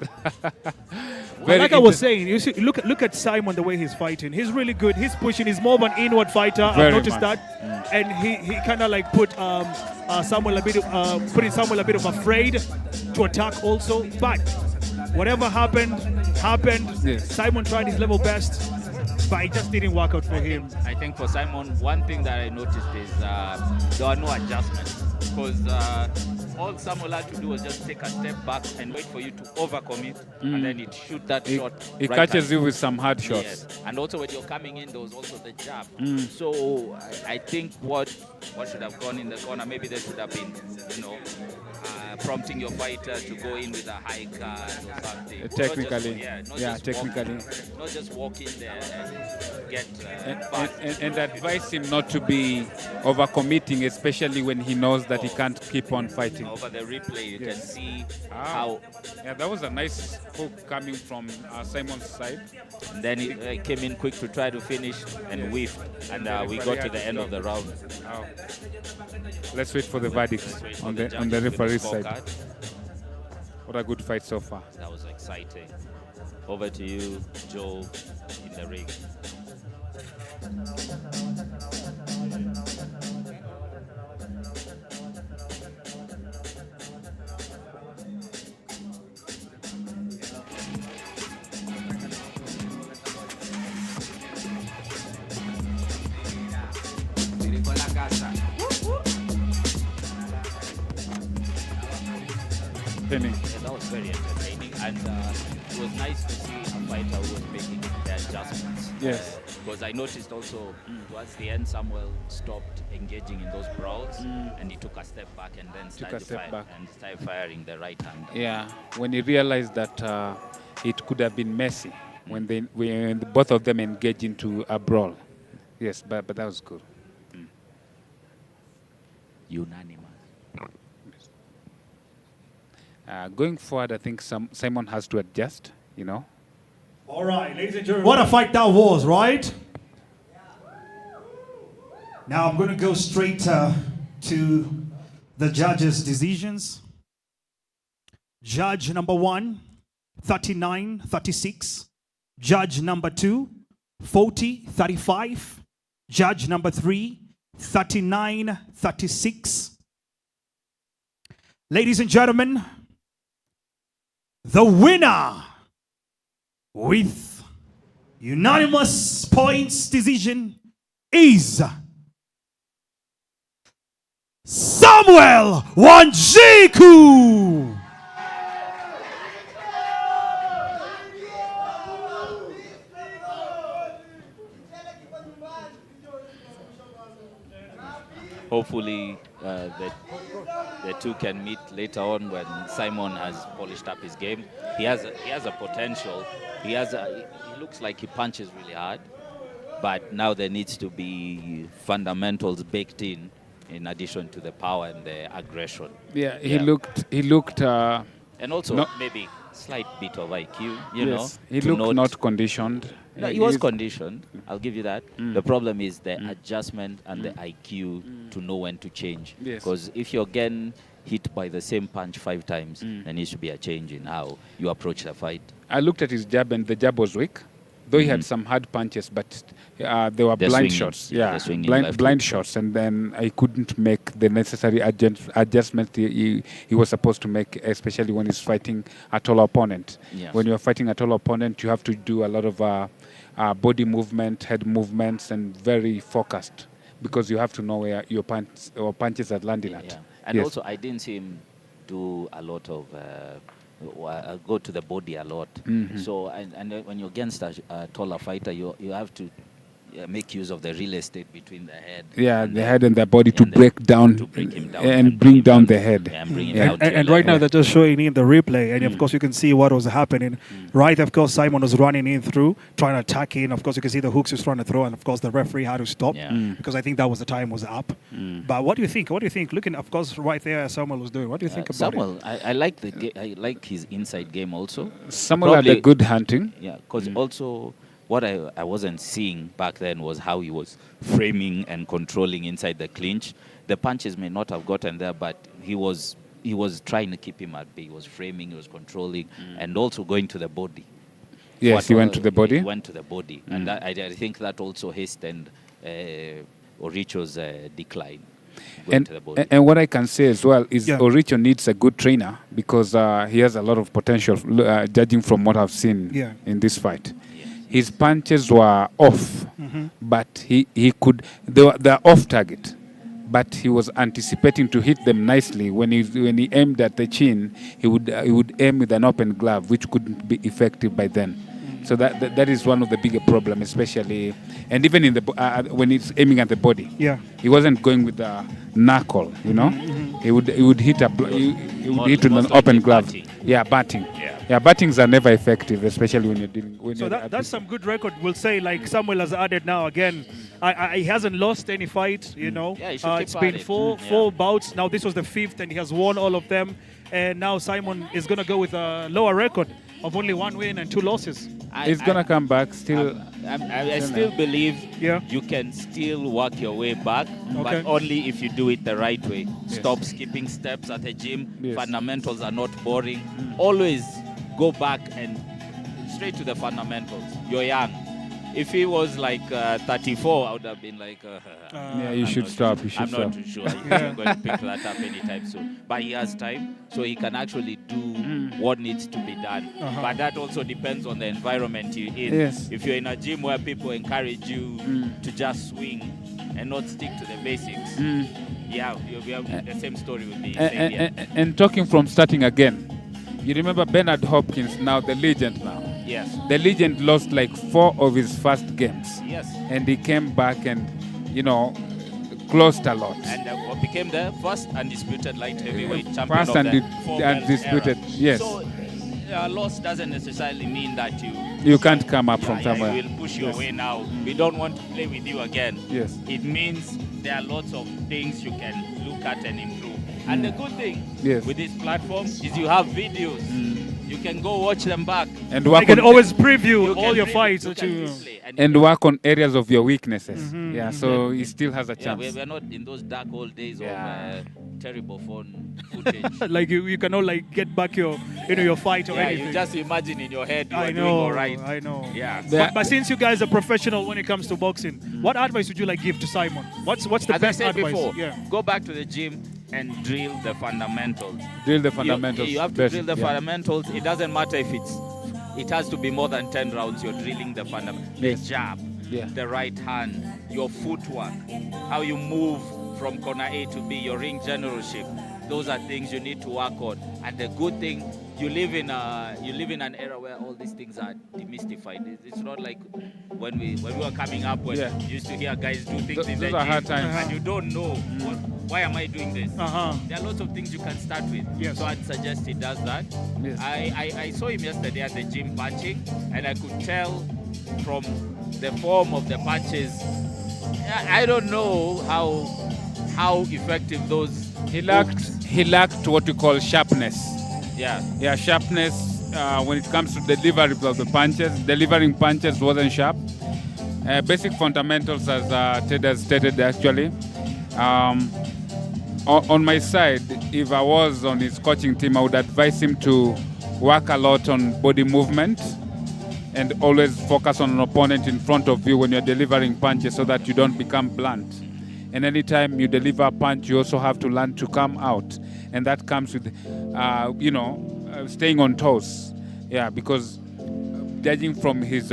Speaker 2: Very
Speaker 3: Like I was
Speaker 2: inter-
Speaker 3: saying, you see, look at Simon the way he's fighting. He's really good. He's pushing. He's more of an inward fighter. I've
Speaker 2: Very
Speaker 3: noticed
Speaker 2: much.
Speaker 3: that, and he kind of like put Samuel putting Samuel a bit of afraid to attack also. But whatever happened.
Speaker 2: Yes.
Speaker 3: Simon tried his level best, but it just didn't work out for him.
Speaker 1: I think for Simon, one thing that I noticed is there are no adjustments because all Samuel had to do was just take a step back and wait for you to overcommit, and then it shoot that shot.
Speaker 2: It
Speaker 1: right
Speaker 2: catches
Speaker 1: hand.
Speaker 2: you with some hard shots.
Speaker 1: Yes, and also when you're coming in, there was also the jab. So I think what should have gone in the corner, maybe there should have been, prompting your fighter to go in with a high guard or something.
Speaker 2: Technically,
Speaker 1: Not just
Speaker 2: technically.
Speaker 1: not just walk in there and get
Speaker 2: And advise him not to be overcommitting, especially when he knows that he can't keep on fighting.
Speaker 1: over the replay. You can
Speaker 2: Yes.
Speaker 1: see
Speaker 2: Ah. Yeah, that was a nice hook coming from Simon's side.
Speaker 1: and then he came in quick to try to finish and whiffed, and we got to the end of the round.
Speaker 2: Wow. Let's wait for the verdict
Speaker 1: Wait for
Speaker 2: on
Speaker 1: the
Speaker 2: the
Speaker 1: judges with
Speaker 2: referee's side.
Speaker 1: scorecard.
Speaker 2: What a good fight so far.
Speaker 1: That was exciting. Over to you, Joe, in the ring.
Speaker 2: Penny.
Speaker 1: Yeah, that was very entertaining, and it was nice to see a fighter who was making the adjustments.
Speaker 2: Yes.
Speaker 1: Because I noticed also towards the end, Samuel stopped engaging in those brawls, and he took a step back and then started firing the right hand.
Speaker 2: Yeah. When he realized that it could have been messy when both of them engage into a brawl. Yes, but that was good.
Speaker 1: Unanimous.
Speaker 2: Going forward, I think Simon has to adjust,
Speaker 3: All right, ladies and gentlemen. What a fight that was, right? Now I'm going to go straight to the judges' decisions. Judge number 1, 39-36. Judge number 2, 40-35. Judge number 3, 39-36. Ladies and gentlemen, the winner with Unanimous points decision is Samuel Wanjiku.
Speaker 1: Hopefully, the two can meet later on when Simon has polished up his game. He has a potential. He looks like he punches really hard, but now there needs to be fundamentals baked in addition to the power and the aggression.
Speaker 2: Yeah, he looked.
Speaker 1: And also maybe slight bit of IQ, you know.
Speaker 2: He looked not conditioned.
Speaker 1: No, he was conditioned. I'll give you that. The problem is the adjustment and the IQ to know when to change. Because if you're getting hit by the same punch 5 times, there needs to be a change in how you approach the fight.
Speaker 2: I looked at his jab, and the jab was weak. Though he had some hard punches, but they were blind shots. Yeah, blind shots, and then I couldn't make the necessary adjustments he was supposed to make, especially when he's fighting a tall opponent.
Speaker 1: Yes.
Speaker 2: When you're fighting a tall opponent, you have to do a lot of body movement, head movements, and very focused, because you have to know where your punches are landing at.
Speaker 1: Yeah. And also, I didn't see him do a lot of go to the body a lot. So, and when you're against a taller fighter, you have to make use of the real estate between the head.
Speaker 2: Yeah, the head and the body to break down,
Speaker 1: to break him down
Speaker 2: and bring down the head.
Speaker 1: Yeah, and bring him down.
Speaker 3: And right now they're just showing in the replay, and of course you can see what was happening. Right, of course Simon was running in through, trying to attack in. Of course you can see the hooks he was trying to throw, and of course the referee had to stop because I think that was the time was up. But what do you think? What do you think? Looking, of course, right there, Samuel was doing. What do you think about
Speaker 1: Samuel, I like I like his inside game also.
Speaker 2: Samuel had a good hunting.
Speaker 1: Yeah, because also what I wasn't seeing back then was how he was framing and controlling inside the clinch. The punches may not have gotten there, but he was trying to keep him at bay. He was framing, he was controlling, and also going to the body.
Speaker 2: Yes, he went to the body.
Speaker 1: He went to the body, and I think that also hastened Oricho's decline.
Speaker 2: And what I can say as well is Oricho needs a good trainer, because he has a lot of potential, judging from what I've seen in this fight. His punches were off, but he could. They're off target, but he was anticipating to hit them nicely. When he aimed at the chin, he would aim with an open glove, which couldn't be effective by then. So that is one of the bigger problems, especially, and even in the when he's aiming at the body. Yeah, he wasn't going with the knuckle. You know, he would hit with an open glove. Yeah, batting. Yeah, battings are never effective, especially when you're dealing.
Speaker 3: So that's some good record. We'll say, like Samuel has added now again. He hasn't lost any fight. You know, it's been four bouts. Now this was the 5th, and he has won all of them. And now Simon is gonna go with a lower record of only 1 win and 2 losses.
Speaker 2: He's gonna come back still.
Speaker 1: I still believe you can still work your way back, but only if you do it the right way. Stop skipping steps at the gym. Fundamentals are not boring. Always go back and straight to the fundamentals. You're young. If he was like 34, I would have been like,
Speaker 2: you should stop.
Speaker 1: I'm not too sure. He's not going to pick that up anytime soon. But he has time, so he can actually do what needs to be done. But that also depends on the environment you're in.
Speaker 2: Yes.
Speaker 1: If you're in a gym where people encourage you to just swing and not stick to the basics, you'll be able to, the same story will be same here.
Speaker 2: And talking from starting again, you remember Bernard Hopkins, now the legend now.
Speaker 1: Yes.
Speaker 2: The legend lost like 4 of his first games.
Speaker 1: Yes.
Speaker 2: And he came back and, closed a lot.
Speaker 1: And became the first undisputed light heavyweight champion
Speaker 2: first
Speaker 1: of the
Speaker 2: undisputed,
Speaker 1: era.
Speaker 2: Yes.
Speaker 1: So a loss doesn't necessarily mean that
Speaker 2: you can't come up from somewhere.
Speaker 1: You will push your way now. We don't want to play with you again.
Speaker 2: Yes.
Speaker 1: It means there are lots of things you can look at and improve. And the good thing with this platform is you have videos. You can go watch them back.
Speaker 3: And you can always preview all your fights.
Speaker 2: And work on areas of your weaknesses. So he still has a chance.
Speaker 1: We're not in those dark old days of terrible phone footage.
Speaker 3: Like you cannot get back your fight or anything.
Speaker 1: You just imagine in your head you are doing all right.
Speaker 3: I know.
Speaker 1: Yeah.
Speaker 3: But since you guys are professional when it comes to boxing, what advice would you give to Simon? What's the
Speaker 1: As
Speaker 3: best
Speaker 1: I said
Speaker 3: advice?
Speaker 1: Before, go back to the gym and drill the fundamentals.
Speaker 2: Drill the fundamentals.
Speaker 1: You have to drill the fundamentals. It doesn't matter if it's it has to be more than 10 rounds. You're drilling the the jab, the right hand, your footwork, how you move from corner A to B, your ring generalship. Those are things you need to work on. And the good thing, you live in an era where all these things are demystified. It's not like when we were coming up, when you used to hear guys do things in the
Speaker 2: those are
Speaker 1: gym,
Speaker 2: hard times.
Speaker 1: and you don't know why am I doing this. There are lots of things you can start with.
Speaker 3: Yes.
Speaker 1: So I'd suggest he does that.
Speaker 2: Yes.
Speaker 1: I saw him yesterday at the gym punching, and I could tell from the form of the punches. I don't know how effective those.
Speaker 2: He lacked what we call sharpness.
Speaker 1: Yeah,
Speaker 2: Sharpness when it comes to delivery of the punches. Delivering punches wasn't sharp. Basic fundamentals, as Ted has stated, actually. On my side, if I was on his coaching team, I would advise him to work a lot on body movement and always focus on an opponent in front of you when you're delivering punches so that you don't become blunt. And anytime you deliver a punch, you also have to learn to come out. And that comes with, staying on toes. Yeah, because judging from his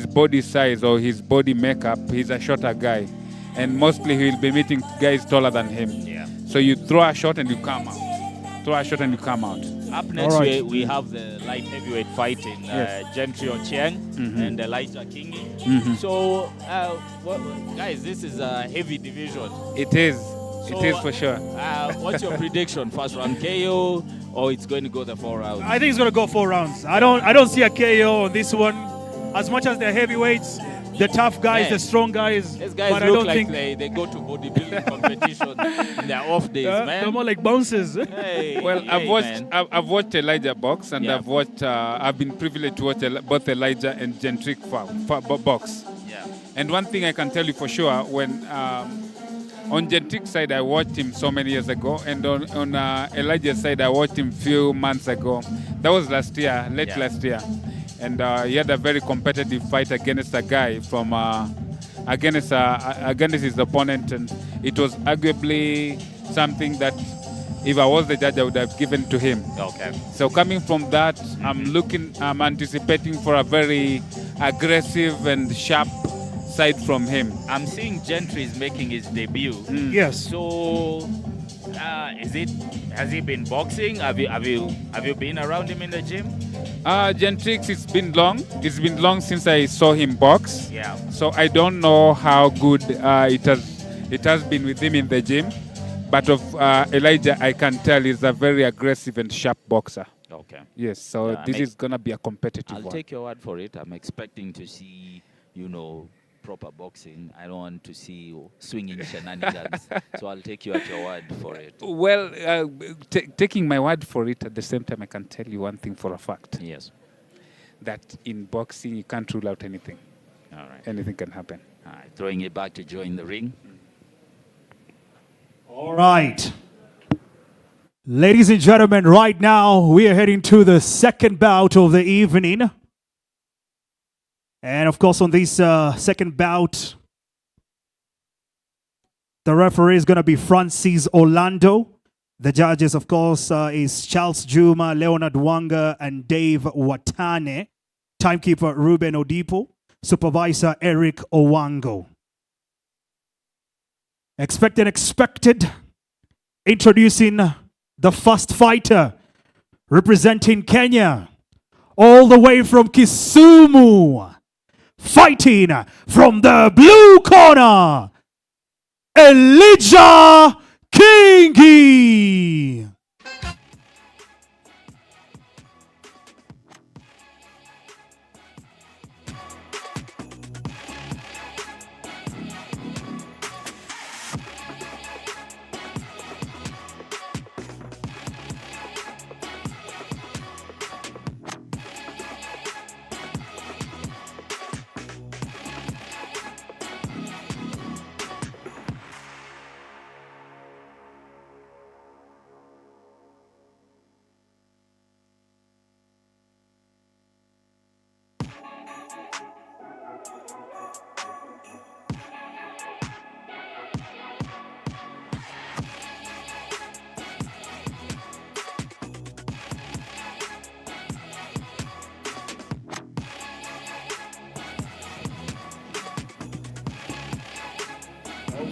Speaker 2: body size or his body makeup, he's a shorter guy. And mostly he'll be meeting guys taller than him.
Speaker 1: Yeah.
Speaker 2: So you throw a shot and you come out. Throw a shot and you come out.
Speaker 1: Up next,
Speaker 3: right.
Speaker 1: we have the light heavyweight fight in Gentry Ochieng and Elijah Kingi. So, guys, this is a heavy division.
Speaker 2: It is.
Speaker 1: So,
Speaker 2: it is for sure.
Speaker 1: What's your prediction? First round KO, or it's going to go the 4 rounds?
Speaker 3: I think it's going to go 4 rounds. I don't see a KO on this one. As much as they're heavyweights, the tough guys, the strong guys.
Speaker 1: These guys
Speaker 3: but
Speaker 1: look
Speaker 3: I don't
Speaker 1: like
Speaker 3: think
Speaker 1: they go to bodybuilding competition in their off days, man.
Speaker 3: they're more like bounces.
Speaker 1: Hey,
Speaker 2: Well, I've watched Elijah box, and
Speaker 1: Yeah.
Speaker 2: I've been privileged to watch both Elijah and Gentrick box.
Speaker 1: Yeah.
Speaker 2: And one thing I can tell you for sure, when on Gentrick's side I watched him so many years ago, and on Elijah's side I watched him few months ago. That was last year, last year, and he had a very competitive fight against a guy from against his opponent, and it was arguably something that if I was the judge I would have given to him.
Speaker 1: Okay.
Speaker 2: So coming from that, I'm anticipating for a very aggressive and sharp side from him.
Speaker 1: I'm seeing Gentry is making his debut.
Speaker 3: Yes.
Speaker 1: So, has he been boxing? Have you been around him in the gym?
Speaker 2: Gentrix, it's been long. It's been long since I saw him box.
Speaker 1: Yeah.
Speaker 2: So I don't know how good it has been with him in the gym. But of Elijah, I can tell he's a very aggressive and sharp boxer.
Speaker 1: Okay.
Speaker 2: Yes, so this is going to be a competitive
Speaker 1: I'll
Speaker 2: one.
Speaker 1: take your word for it. I'm expecting to see, proper boxing. I don't want to see swinging shenanigans. So I'll take you at your word for it.
Speaker 2: Well, taking my word for it, at the same time, I can tell you one thing for a fact.
Speaker 1: Yes.
Speaker 2: That in boxing, you can't rule out anything.
Speaker 1: All right.
Speaker 2: Anything can happen.
Speaker 1: All right. Throwing it back to Joe in the ring.
Speaker 3: All right. Ladies and gentlemen, right now we are heading to the second bout of the evening. And of course, on this second bout, the referee is going to be Francis Orlando. The judges, of course, is Charles Juma, Leonard Wanga, and Dave Watane. Timekeeper Ruben Odipo. Supervisor Eric Owango. Expected. Introducing the first fighter representing Kenya, all the way from Kisumu, fighting from the blue corner, Elijah Kingi.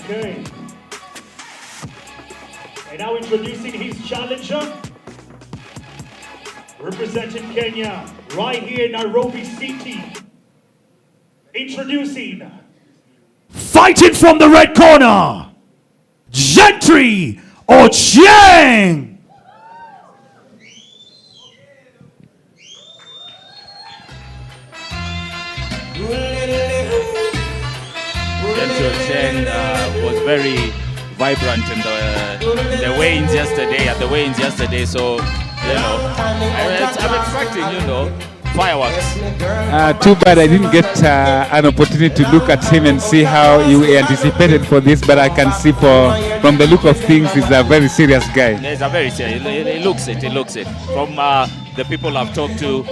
Speaker 3: Okay. And now introducing his challenger, representing Kenya, right here in Nairobi City. Introducing, fighting from the red corner, Gentry Ochieng.
Speaker 1: Chen was very vibrant in the weigh-ins yesterday, at the weigh-ins yesterday, so, you know, I'm expecting, you know, fireworks.
Speaker 2: Too bad I didn't get an opportunity to look at him and see how he anticipated for this, but I can see from the look of things, he's a very serious guy.
Speaker 1: He's a very serious, he looks it. From the people I've talked to,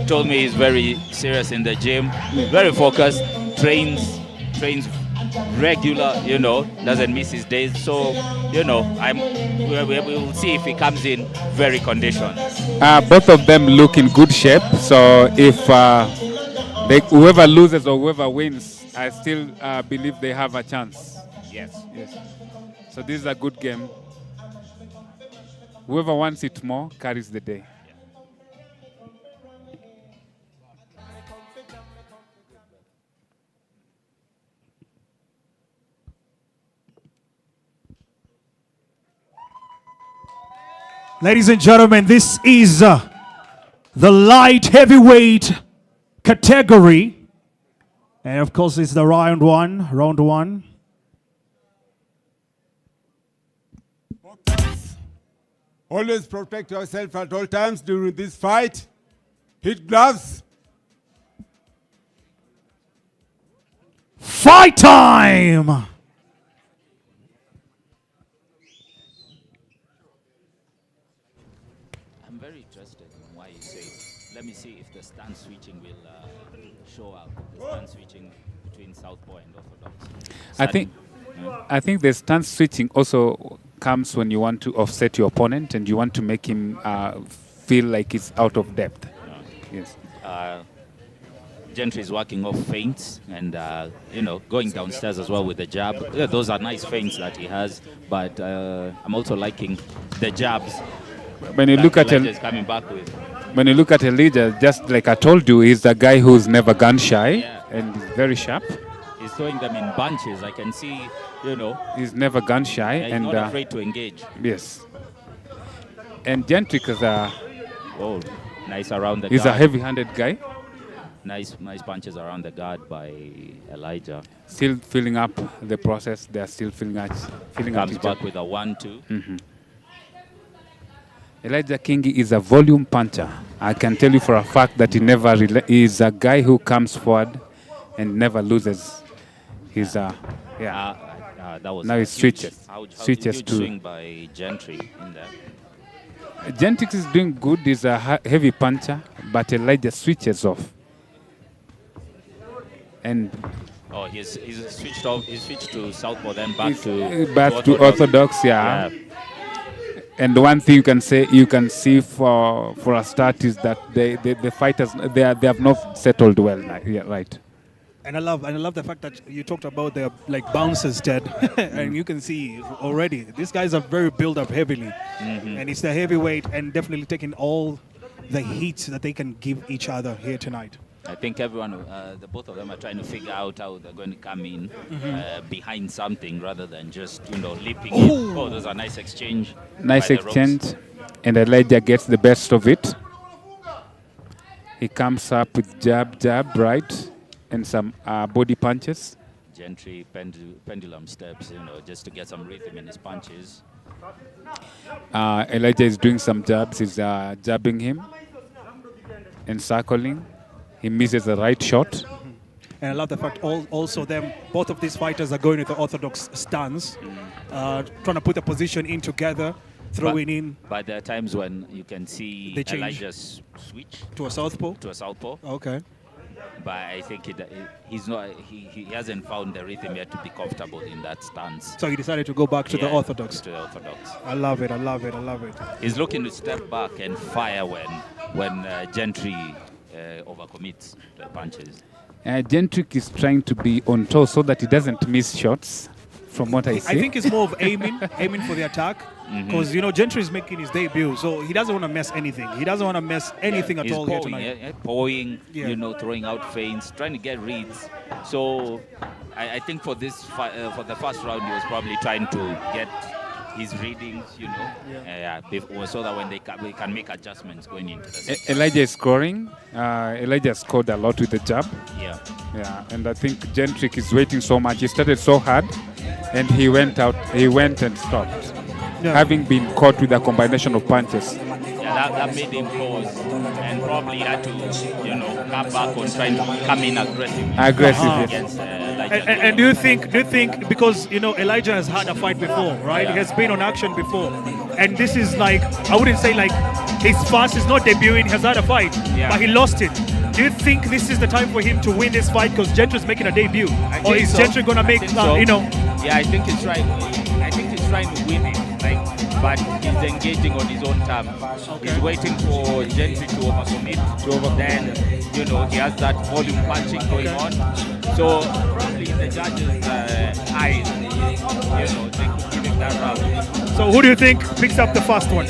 Speaker 1: told me he's very serious in the gym, very focused, trains regular, you know, doesn't miss his days. So, you know, we will see if he comes in very conditioned.
Speaker 2: Both of them look in good shape. So if whoever loses or whoever wins, I still believe they have a chance.
Speaker 1: Yes.
Speaker 2: So this is a good game. Whoever wants it more carries the day.
Speaker 3: Ladies and gentlemen, this is the light heavyweight category. And of course, it's the round one.
Speaker 5: Always protect yourself at all times during this fight. Hit gloves.
Speaker 3: Fight time!
Speaker 1: Let me see if the stance switching will show up. The stance switching between southpaw and orthodox.
Speaker 2: I think the stance switching also comes when you want to offset your opponent and you want to make him feel like he's out of depth. Yes.
Speaker 1: Gentry is working off feints and you know, going downstairs as well with the jab. Yeah, those are nice feints that he has, but I'm also liking the jabs.
Speaker 2: When you look at
Speaker 1: coming back with.
Speaker 2: When you look at Elijah, just like I told you, he's a guy who's never gun shy and he's very sharp.
Speaker 1: He's throwing them in bunches. I can see, you know.
Speaker 2: He's never gun shy
Speaker 1: and not afraid to engage.
Speaker 2: Yes. And Gentry is
Speaker 1: nice around the guard.
Speaker 2: He's a heavy-handed guy.
Speaker 1: Nice punches around the guard by Elijah.
Speaker 2: Still filling up the process. They are still filling up.
Speaker 1: Comes back with a 1-2.
Speaker 2: Mm-hmm. Elijah Kingi is a volume puncher. I can tell you for a fact that he is a guy who comes forward and never loses. He's that was now he switches. Switches to
Speaker 1: swing by Gentry in there.
Speaker 2: Gentry is doing good. He's a heavy puncher, but Elijah switches off. And
Speaker 1: he's switched off. He switched to southpaw, then back
Speaker 2: to orthodox. Yeah. And one thing you can see for a start is that the fighters they have not settled well. Right.
Speaker 3: And I love the fact that you talked about their bounces, Ted, and you can see already these guys are very built up heavily, and it's the heavyweight and definitely taking all the heat that they can give each other here tonight.
Speaker 1: I think everyone, both of them are trying to figure out how they're going to come in behind something rather than just, leaping in. Oh, those are nice exchange.
Speaker 2: Nice exchange. And Elijah gets the best of it. He comes up with jab, right, and some body punches.
Speaker 1: Gentry pendulum steps, just to get some rhythm in his punches.
Speaker 2: Elijah is doing some jabs. He's jabbing him and circling. He misses the right shot.
Speaker 3: And I love the fact both of these fighters are going with the orthodox stance, trying to put the position in together, throwing in.
Speaker 1: But there are times when you can see Elijah switch
Speaker 3: to a southpaw.
Speaker 1: Okay. But I think he hasn't found the rhythm yet to be comfortable in that stance.
Speaker 3: So he decided to go back to the orthodox.
Speaker 1: To the orthodox.
Speaker 3: I love it.
Speaker 1: He's looking to step back and fire when Gentry overcommits the punches.
Speaker 2: Gentry is trying to be on toes so that he doesn't miss shots from what I see.
Speaker 3: I think it's more of aiming for the attack. Because, Gentry is making his debut, so he doesn't want to mess anything. He doesn't want to mess anything at
Speaker 1: He's
Speaker 3: all here tonight.
Speaker 1: Powing, throwing out feints, trying to get reads. So I think for this for the first round, he was probably trying to get his readings, so that when they can make adjustments going into the second.
Speaker 2: Elijah is scoring. Elijah scored a lot with the jab.
Speaker 1: Yeah.
Speaker 2: And I think Gentrick is waiting so much. He started so hard, and he went and stopped.
Speaker 3: Yeah.
Speaker 2: Having been caught with a combination of punches.
Speaker 1: Yeah, that made him pause and probably had to, come back on trying to come in aggressive against Elijah.
Speaker 3: And do you think because Elijah has had a fight before, right?
Speaker 1: Yeah.
Speaker 3: He has been on action before, and this is like, I wouldn't say like his first is not debuting. He has had a fight, but he lost it. Do you think this is the time for him to win this fight because Gentry is making a debut, or is Gentry gonna make
Speaker 1: Yeah, I think he's trying. I think he's trying to win it, but he's engaging on his own terms. He's waiting for Gentry to overcommit. Then, he has that volume punching going on. So probably in the judges' eyes, they could give him that round.
Speaker 3: So who do you think picks up the first one?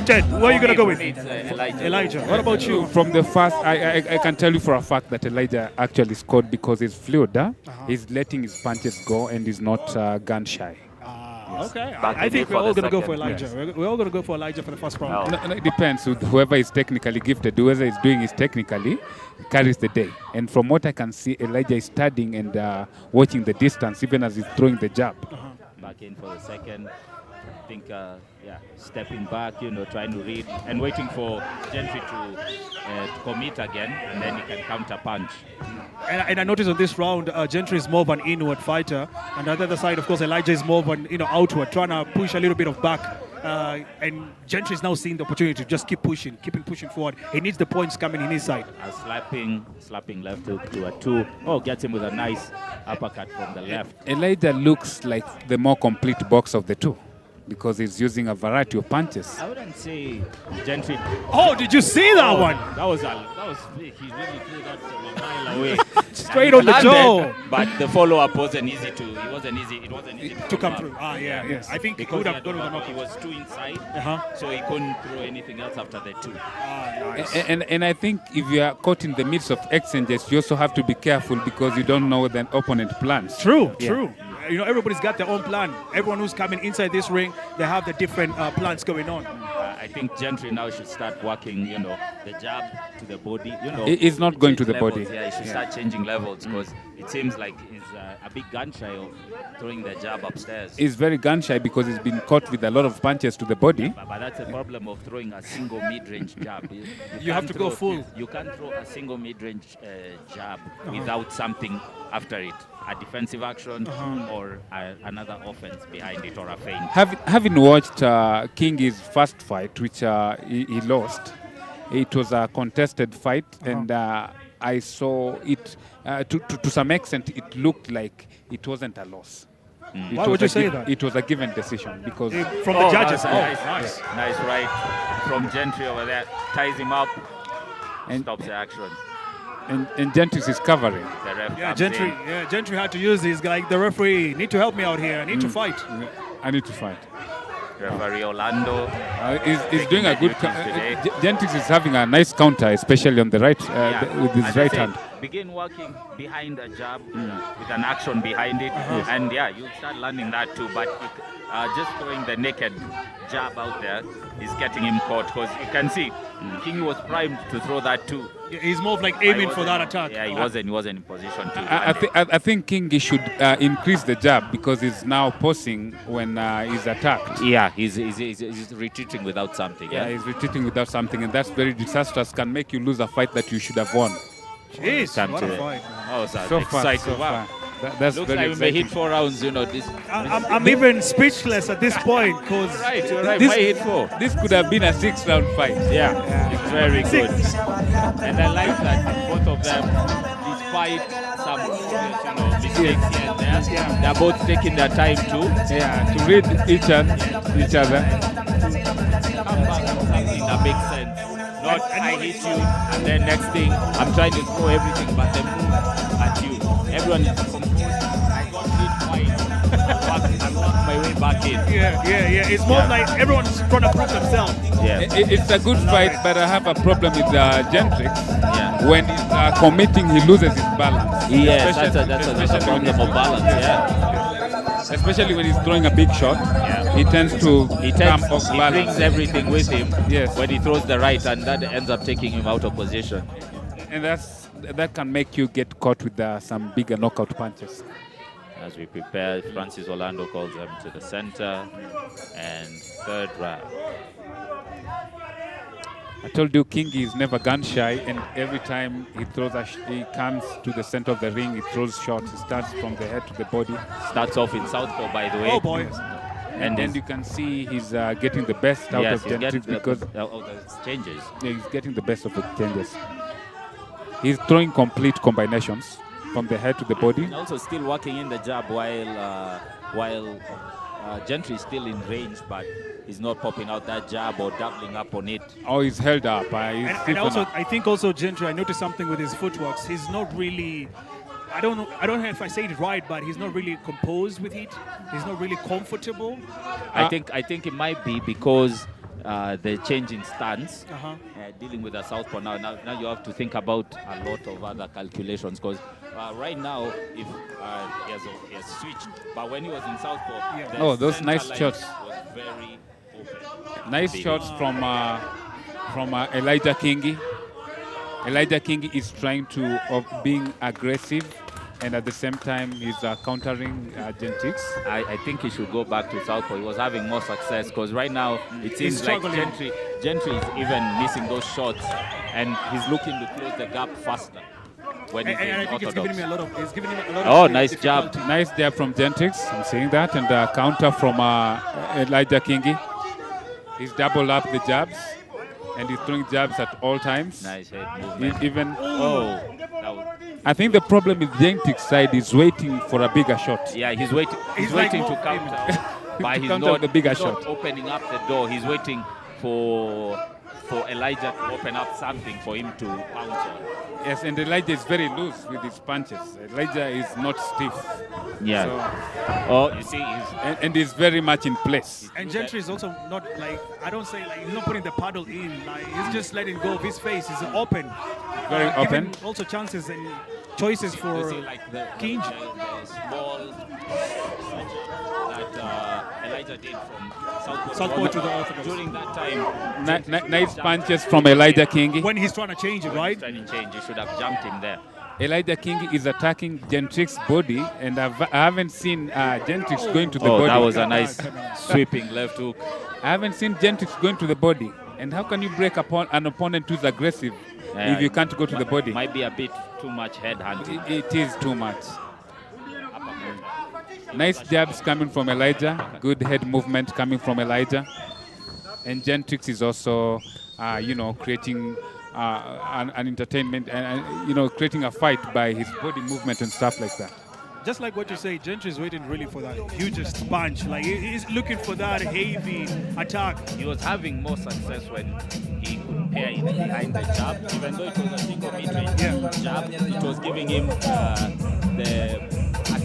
Speaker 3: Ted, where are you going to go with?
Speaker 1: Elijah.
Speaker 3: What about you?
Speaker 2: From the first, I can tell you for a fact that Elijah actually scored because he's fluid. He's letting his punches go and he's not gun shy.
Speaker 3: Okay, I think we're all going to go for Elijah. Yes. We're all going to go for Elijah for the first round.
Speaker 2: No, it depends. With whoever is technically gifted, whoever is doing it technically, carries the day. And from what I can see, Elijah is studying and watching the distance, even as he's throwing the jab.
Speaker 1: Back in for the second. I think, stepping back, trying to read and waiting for Gentry to commit again, and then he can counter punch.
Speaker 3: And I noticed on this round, Gentry is more of an inward fighter, and on the other side, of course, Elijah is more of an outward, trying to push a little bit of back. And Gentry is now seeing the opportunity to just keep pushing forward. He needs the points coming in his side.
Speaker 1: Slapping left hook to a 2. Oh, gets him with a nice uppercut from the left.
Speaker 2: Elijah looks like the more complete box of the two, because he's using a variety of punches.
Speaker 1: I wouldn't say Gentry.
Speaker 3: Oh, did you see that one?
Speaker 1: That was big. He really threw that from a mile away.
Speaker 3: Straight on the jaw.
Speaker 1: But the follow-up wasn't easy to. It wasn't easy
Speaker 3: to come through. Yes. I think
Speaker 1: because
Speaker 3: he would have gone with the knockout.
Speaker 1: He was 2 inside, so he couldn't throw anything else after the 2.
Speaker 3: Nice.
Speaker 2: And I think if you are caught in the midst of exchanges, you also have to be careful because you don't know the opponent plans.
Speaker 3: True. Everybody's got their own plan. Everyone who's coming inside this ring, they have the different plans going on.
Speaker 1: I think Gentry now should start working, the jab to the body.
Speaker 2: He's not going to the
Speaker 1: levels.
Speaker 2: body.
Speaker 1: Yeah, he should start changing levels because it seems like he's a big gun shy of throwing the jab upstairs.
Speaker 2: He's very gun shy because he's been caught with a lot of punches to the body.
Speaker 1: But that's the problem of throwing a single mid-range jab.
Speaker 3: You have to go full.
Speaker 1: You can't throw a single mid-range jab without something after it. A defensive action or another offense behind it or a feint.
Speaker 2: Having watched Kingi's first fight, which he lost, it was a contested fight, and I saw it, to some extent, it looked like it wasn't a loss.
Speaker 3: Why would you say that?
Speaker 2: It was a given decision because
Speaker 3: from the judges.
Speaker 1: Nice right from Gentry over there, ties him up and stops the action.
Speaker 2: And Gentry is covering.
Speaker 3: Gentry had to use this guy. The referee need to help me out here. I need to fight.
Speaker 2: I need to fight.
Speaker 1: Referee Orlando
Speaker 2: is doing a good. Gentry is having a nice counter, especially on the right with his right hand.
Speaker 1: Begin working behind a jab with an action behind it, and you'll start learning that too. But just throwing the naked jab out there is getting him caught because you can see King was primed to throw that too.
Speaker 3: He's more of like aiming for that attack.
Speaker 1: Yeah, he wasn't in position to.
Speaker 2: I think King should increase the jab because he's now posing when he's attacked.
Speaker 1: Yeah, he's retreating without something.
Speaker 2: Yeah, he's retreating without something, and that's very disastrous. Can make you lose a fight that you should have won.
Speaker 3: Jeez, what a fight.
Speaker 1: Oh, so exciting.
Speaker 2: So
Speaker 1: wow.
Speaker 2: That's
Speaker 1: looks
Speaker 2: very
Speaker 1: like we may hit 4 rounds, this.
Speaker 3: I'm even speechless at this point because
Speaker 1: you're right. Why hit 4?
Speaker 2: This could have been a 6-round fight.
Speaker 1: Yeah, it's very good. And I like that both of them, despite some mistakes here and there, they're both taking their time too.
Speaker 2: Yeah, to read each other.
Speaker 1: Come back to something that makes sense. Not I hit you, and then next thing I'm trying to throw everything but they move at you. Everyone is composed. I got hit twice. kid.
Speaker 3: Yeah. It's more like everyone's trying to prove themselves.
Speaker 1: Yeah.
Speaker 2: It's a good fight, but I have a problem with Gentrix.
Speaker 1: Yeah.
Speaker 2: When he's committing, he loses his balance.
Speaker 1: Yes, that's a problem of balance. Yeah.
Speaker 2: Especially when he's throwing a big shot,
Speaker 1: Yeah.
Speaker 2: he tends to come off
Speaker 1: He
Speaker 2: balance.
Speaker 1: brings everything with him.
Speaker 2: Yes.
Speaker 1: When he throws the right, and that ends up taking him out of position.
Speaker 2: And that can make you get caught with some bigger knockout punches.
Speaker 1: As we prepare, Francis Orlando calls them to the center, and third round.
Speaker 2: I told you King is never gun shy, and every time he throws, he comes to the center of the ring, he throws shots. He starts from the head to the body.
Speaker 1: Starts off in southpaw, by the way.
Speaker 3: Oh boy.
Speaker 2: And then you can see he's getting the best out of Gentrix because
Speaker 1: the changes.
Speaker 2: yeah, he's getting the best of the changes. He's throwing complete combinations from the head to the body.
Speaker 1: And also still working in the jab while Gentry is still in range, but he's not popping out that jab or doubling up on it.
Speaker 2: Oh, he's held up. He's
Speaker 3: And
Speaker 2: stiff
Speaker 3: also,
Speaker 2: enough.
Speaker 3: I think also Gentry, I noticed something with his footworks. He's not really, I don't know if I say it right, but he's not really composed with it. He's not really comfortable.
Speaker 1: I think it might be because the change in stance, dealing with a southpaw now you have to think about a lot of other calculations because right now if he has switched, but when he was in southpaw, the
Speaker 2: Oh, those
Speaker 1: center
Speaker 2: nice
Speaker 1: line
Speaker 2: shots.
Speaker 1: was very open.
Speaker 2: Nice
Speaker 1: Big.
Speaker 2: shots from Elijah Kingi. Elijah Kingi is trying to being aggressive, and at the same time he's countering Gentrix.
Speaker 1: I think he should go back to southpaw. He was having more success because right now it seems like
Speaker 3: struggling.
Speaker 1: Gentry is even missing those shots, and he's looking to close the gap faster when he's
Speaker 3: And I
Speaker 1: in
Speaker 3: think it's
Speaker 1: orthodox.
Speaker 3: giving him a lot of
Speaker 1: Oh, nice jab.
Speaker 3: difficulty.
Speaker 2: Nice jab from Gentrix. I'm seeing that, and counter from Elijah Kingi. He's doubled up the jabs, and he's throwing jabs at all times.
Speaker 1: Nice head movement.
Speaker 2: Even
Speaker 1: That was,
Speaker 2: I think the problem with Gentrix side is waiting for a bigger shot.
Speaker 1: yeah, he's waiting. He's
Speaker 3: He's like
Speaker 1: waiting to
Speaker 3: more-
Speaker 1: counter, but
Speaker 2: To
Speaker 1: he's
Speaker 2: counter
Speaker 1: not
Speaker 2: the bigger
Speaker 1: he's not
Speaker 2: shot.
Speaker 1: opening up the door. He's waiting for Elijah to open up something for him to pounce on.
Speaker 2: Yes, and Elijah is very loose with his punches. Elijah is not stiff.
Speaker 1: Yeah.
Speaker 2: So,
Speaker 1: Oh, you see, he's
Speaker 2: and he's very much in place.
Speaker 3: And Gentry is also not like, I don't say like, he's not putting the paddle in. Like, he's just letting go of his face. He's open.
Speaker 2: Very
Speaker 3: giving
Speaker 2: open.
Speaker 3: Also chances and choices
Speaker 1: you
Speaker 3: for
Speaker 1: see like the
Speaker 3: King.
Speaker 1: small switch that Elijah did from
Speaker 3: Southpaw to the orthodox.
Speaker 1: During that time,
Speaker 2: Nice punches from Elijah Kingi.
Speaker 3: When he's trying to change it, right?
Speaker 1: trying to change, you should have jumped him there.
Speaker 2: Elijah Kingi is attacking Gentrix's body, and I haven't seen Gentrix going to the
Speaker 1: Oh,
Speaker 2: body.
Speaker 1: that was a nice sweeping left hook.
Speaker 2: I haven't seen Gentrix going to the body. And how can you break upon an opponent who's aggressive if you can't go to the body?
Speaker 1: Might be a bit too much head hunting.
Speaker 2: It is too much. Nice jabs coming from Elijah. Good head movement coming from Elijah. And Gentrix is also, creating an entertainment and, creating a fight by his body movement and stuff like that.
Speaker 3: Just like what you say, Gentry is waiting really for that hugest punch. Like, he's looking for that heavy attack.
Speaker 1: He was having more success when he could pair it behind the jab, even though it was a single mid-range jab. It was giving him a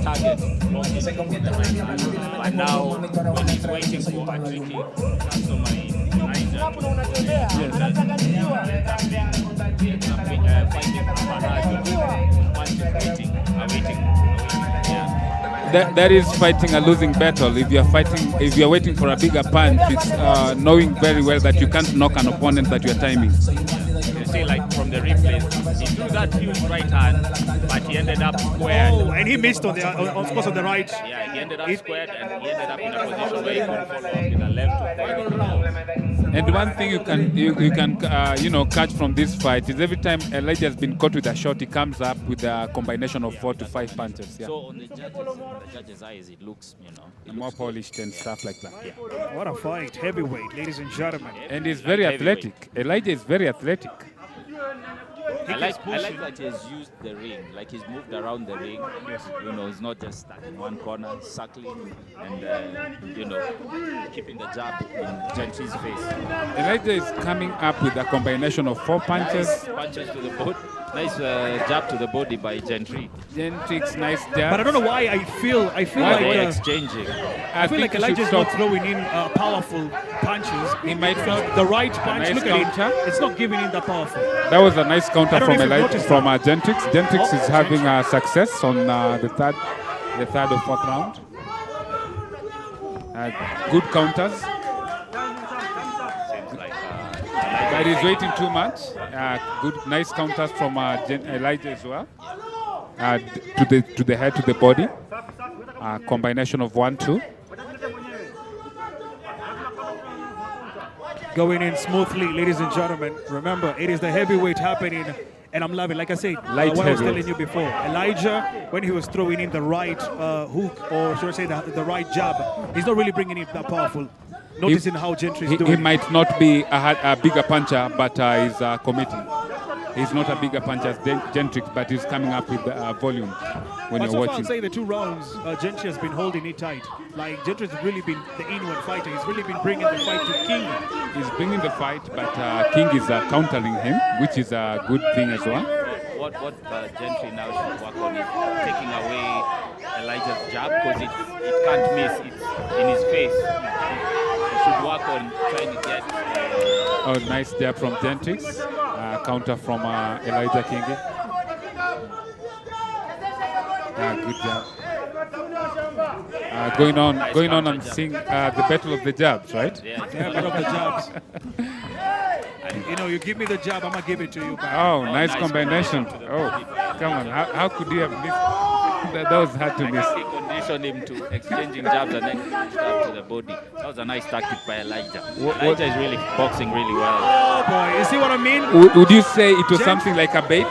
Speaker 1: target blocking from the right hand. But now, when he's waiting for a tricky customer behind that,
Speaker 2: That is fighting a losing battle. If you're waiting for a bigger punch, it's knowing very well that you can't knock an opponent that you're timing.
Speaker 1: You see, like from the replays, he threw that huge right hand, but he ended up squared.
Speaker 3: Oh, and he missed on the right.
Speaker 1: Yeah, he ended up squared, and he ended up in a position where he could follow up with a left hook.
Speaker 2: And one thing you can catch from this fight is every time Elijah has been caught with a shot, he comes up with a combination of 4 to 5 punches. Yeah.
Speaker 1: So on the judge's eyes, it looks,
Speaker 2: More polished and stuff like that.
Speaker 1: Yeah.
Speaker 3: What a fight, heavyweight, ladies and gentlemen.
Speaker 2: And he's very athletic. Elijah is very athletic.
Speaker 1: I like that he's used the ring, like he's moved around the ring.
Speaker 3: Yes.
Speaker 1: He's not just stuck in one corner, circling and keeping the jab in Gentry's face.
Speaker 2: Elijah is coming up with a combination of 4 punches.
Speaker 1: Nice punches to the body. Nice jab to the body by Gentry.
Speaker 2: Gentrix, nice jab.
Speaker 3: But I don't know why I feel
Speaker 1: Why
Speaker 3: like
Speaker 1: they're exchanging.
Speaker 3: I feel like
Speaker 2: think he should
Speaker 3: Elijah's not
Speaker 2: stop.
Speaker 3: throwing in powerful punches.
Speaker 2: He might not.
Speaker 3: The right punch,
Speaker 2: nice
Speaker 3: look at
Speaker 2: counter.
Speaker 3: it. It's not giving in that powerful.
Speaker 2: That was a nice counter
Speaker 3: I don't
Speaker 2: from
Speaker 3: know if you've
Speaker 2: Elijah,
Speaker 3: noticed
Speaker 2: from
Speaker 3: that.
Speaker 2: Gentrix. Gentrix
Speaker 3: Oh,
Speaker 2: is having success on the third or fourth round. Good counters,
Speaker 1: Seems like
Speaker 2: but he's waiting too much. Good, nice counters from Elijah as well. To the head, to the body. Combination of 1-2.
Speaker 3: Going in smoothly, ladies and gentlemen. Remember, it is the heavyweight happening, and I'm loving. Like I said,
Speaker 2: Light
Speaker 3: what I was
Speaker 2: heavyweight.
Speaker 3: telling you before, Elijah, when he was throwing in the right hook, or should I say the right jab, he's not really bringing it that powerful. Noticing how Gentry is
Speaker 2: He
Speaker 3: doing.
Speaker 2: might not be a bigger puncher, but he's committing. He's not a bigger puncher as Gentrix, but he's coming up with volume when
Speaker 3: But
Speaker 2: you're
Speaker 3: so far,
Speaker 2: watching.
Speaker 3: I'd say the 2 rounds, Gentry has been holding it tight. Like, Gentry has really been the inward fighter. He's really been bringing the fight to King.
Speaker 2: He's bringing the fight, but King is countering him, which is a good thing as well.
Speaker 1: what Gentry now should work on is taking away Elijah's jab, because it can't miss. It's in his face. He should work on trying to get.
Speaker 2: Oh, nice jab from Gentrix. Counter from Elijah King. Good job. Going on and seeing the battle of the jabs, right?
Speaker 1: Yeah,
Speaker 3: Yeah, but of the jabs. You give me the jab, I'm going to give it to you back.
Speaker 2: Oh, nice
Speaker 1: nice
Speaker 2: combination.
Speaker 1: combination to the
Speaker 2: Oh,
Speaker 1: body.
Speaker 2: come on. How could you have missed? That was hard to
Speaker 1: I
Speaker 2: miss.
Speaker 1: think he conditioned him to exchanging jabs and then jab to the body. That was a nice tactic by Elijah. Elijah is really boxing really well.
Speaker 3: Oh, boy. You see what I mean?
Speaker 2: Would you say it was something like a bait?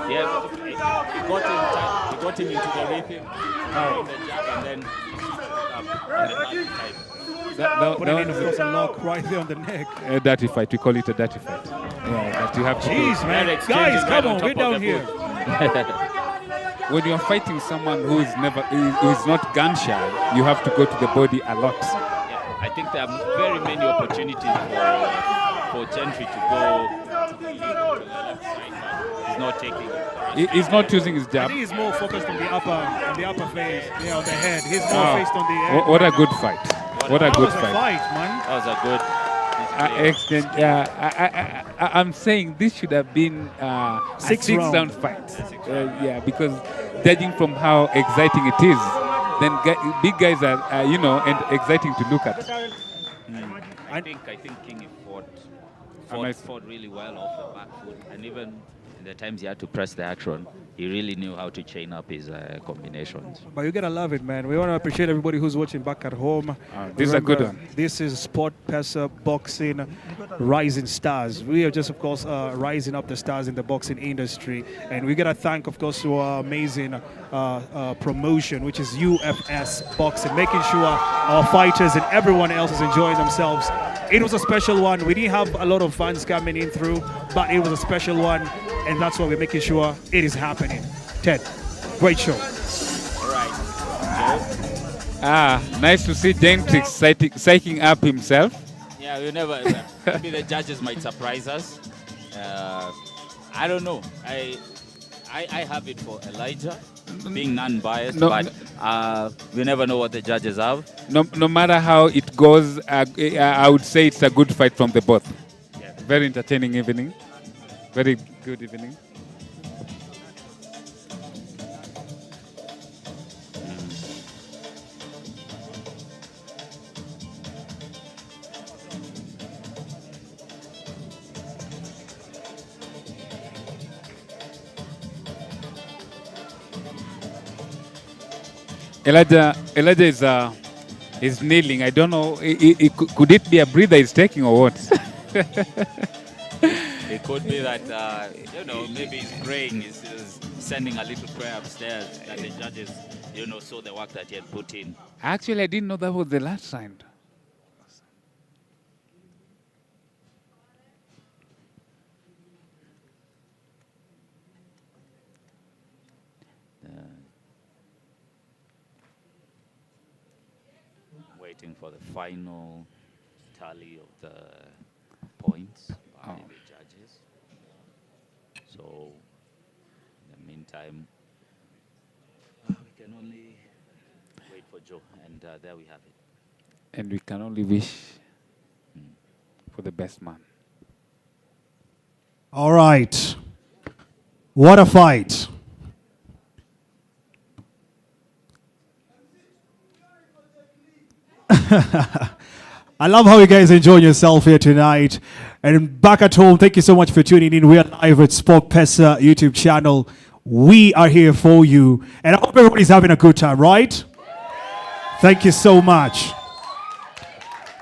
Speaker 1: Yeah, he got him into the rhythm, throwing the jab, and then up in the third time.
Speaker 3: Putting in, of course, a lock right there on the neck.
Speaker 2: A dirty fight. We call it a dirty fight. Yeah, that you have to do.
Speaker 3: Jeez, man.
Speaker 1: They're exchanging
Speaker 3: Guys,
Speaker 1: right
Speaker 3: come
Speaker 1: on
Speaker 3: on.
Speaker 1: top
Speaker 3: Get
Speaker 1: of
Speaker 3: down
Speaker 1: the
Speaker 3: here.
Speaker 2: When you are fighting someone who is not gun shy, you have to go to the body a lot.
Speaker 1: Yeah, I think there are very many opportunities for Gentry to go to the left side, but he's not taking it.
Speaker 2: He's not using his
Speaker 3: I
Speaker 2: jab.
Speaker 3: think he's more focused on the upper face, on the head. He's more faced on the head.
Speaker 2: What a good fight. What a
Speaker 3: That
Speaker 2: good
Speaker 3: was a
Speaker 2: fight.
Speaker 3: fight, man.
Speaker 1: That was a good display.
Speaker 2: Excellent. Yeah, I'm saying this should have been a 6-round fight. Yeah, because judging from how exciting it is, then big guys are, and exciting to look at.
Speaker 1: I think King fought really well off the back foot, and even in the times he had to press the action, he really knew how to chain up his combinations.
Speaker 3: But you gotta love it, man. We want to appreciate everybody who's watching back at home.
Speaker 2: This is a good
Speaker 3: Remember,
Speaker 2: one.
Speaker 3: This is SportPesa Boxing Rising Stars. We are just, of course, rising up the stars in the boxing industry. And we gotta thank, of course, to our amazing promotion, which is UFS Boxing, making sure our fighters and everyone else is enjoying themselves. It was a special one. We didn't have a lot of fans coming in through, but it was a special one. And that's why we're making sure it is happening. Ted, great show.
Speaker 1: All right, Joe.
Speaker 2: Nice to see Gentrix psyching up himself.
Speaker 1: Yeah, we never. Maybe the judges might surprise us. I don't know. I have it for Elijah, being non-biased, but we never know what the judges have.
Speaker 2: No matter how it goes, I would say it's a good fight from the both.
Speaker 1: Yeah.
Speaker 2: Very entertaining evening. Very good evening. Elijah is kneeling. I don't know. Could it be a breather he's taking or what?
Speaker 1: It could be that, maybe he's praying, he's sending a little prayer upstairs that the judges, saw the work that he had put in.
Speaker 2: Actually, I didn't know that was the last round.
Speaker 1: waiting for the final tally of the points by the judges. So, in the meantime, we can only wait for Joe, and there we have it.
Speaker 2: And we can only wish for the best man.
Speaker 3: All right. What a fight. I love how you guys enjoying yourself here tonight. And back at home, thank you so much for tuning in. We are live at SportPesa YouTube channel. We are here for you. And I hope everybody's having a good time, right? Thank you so much.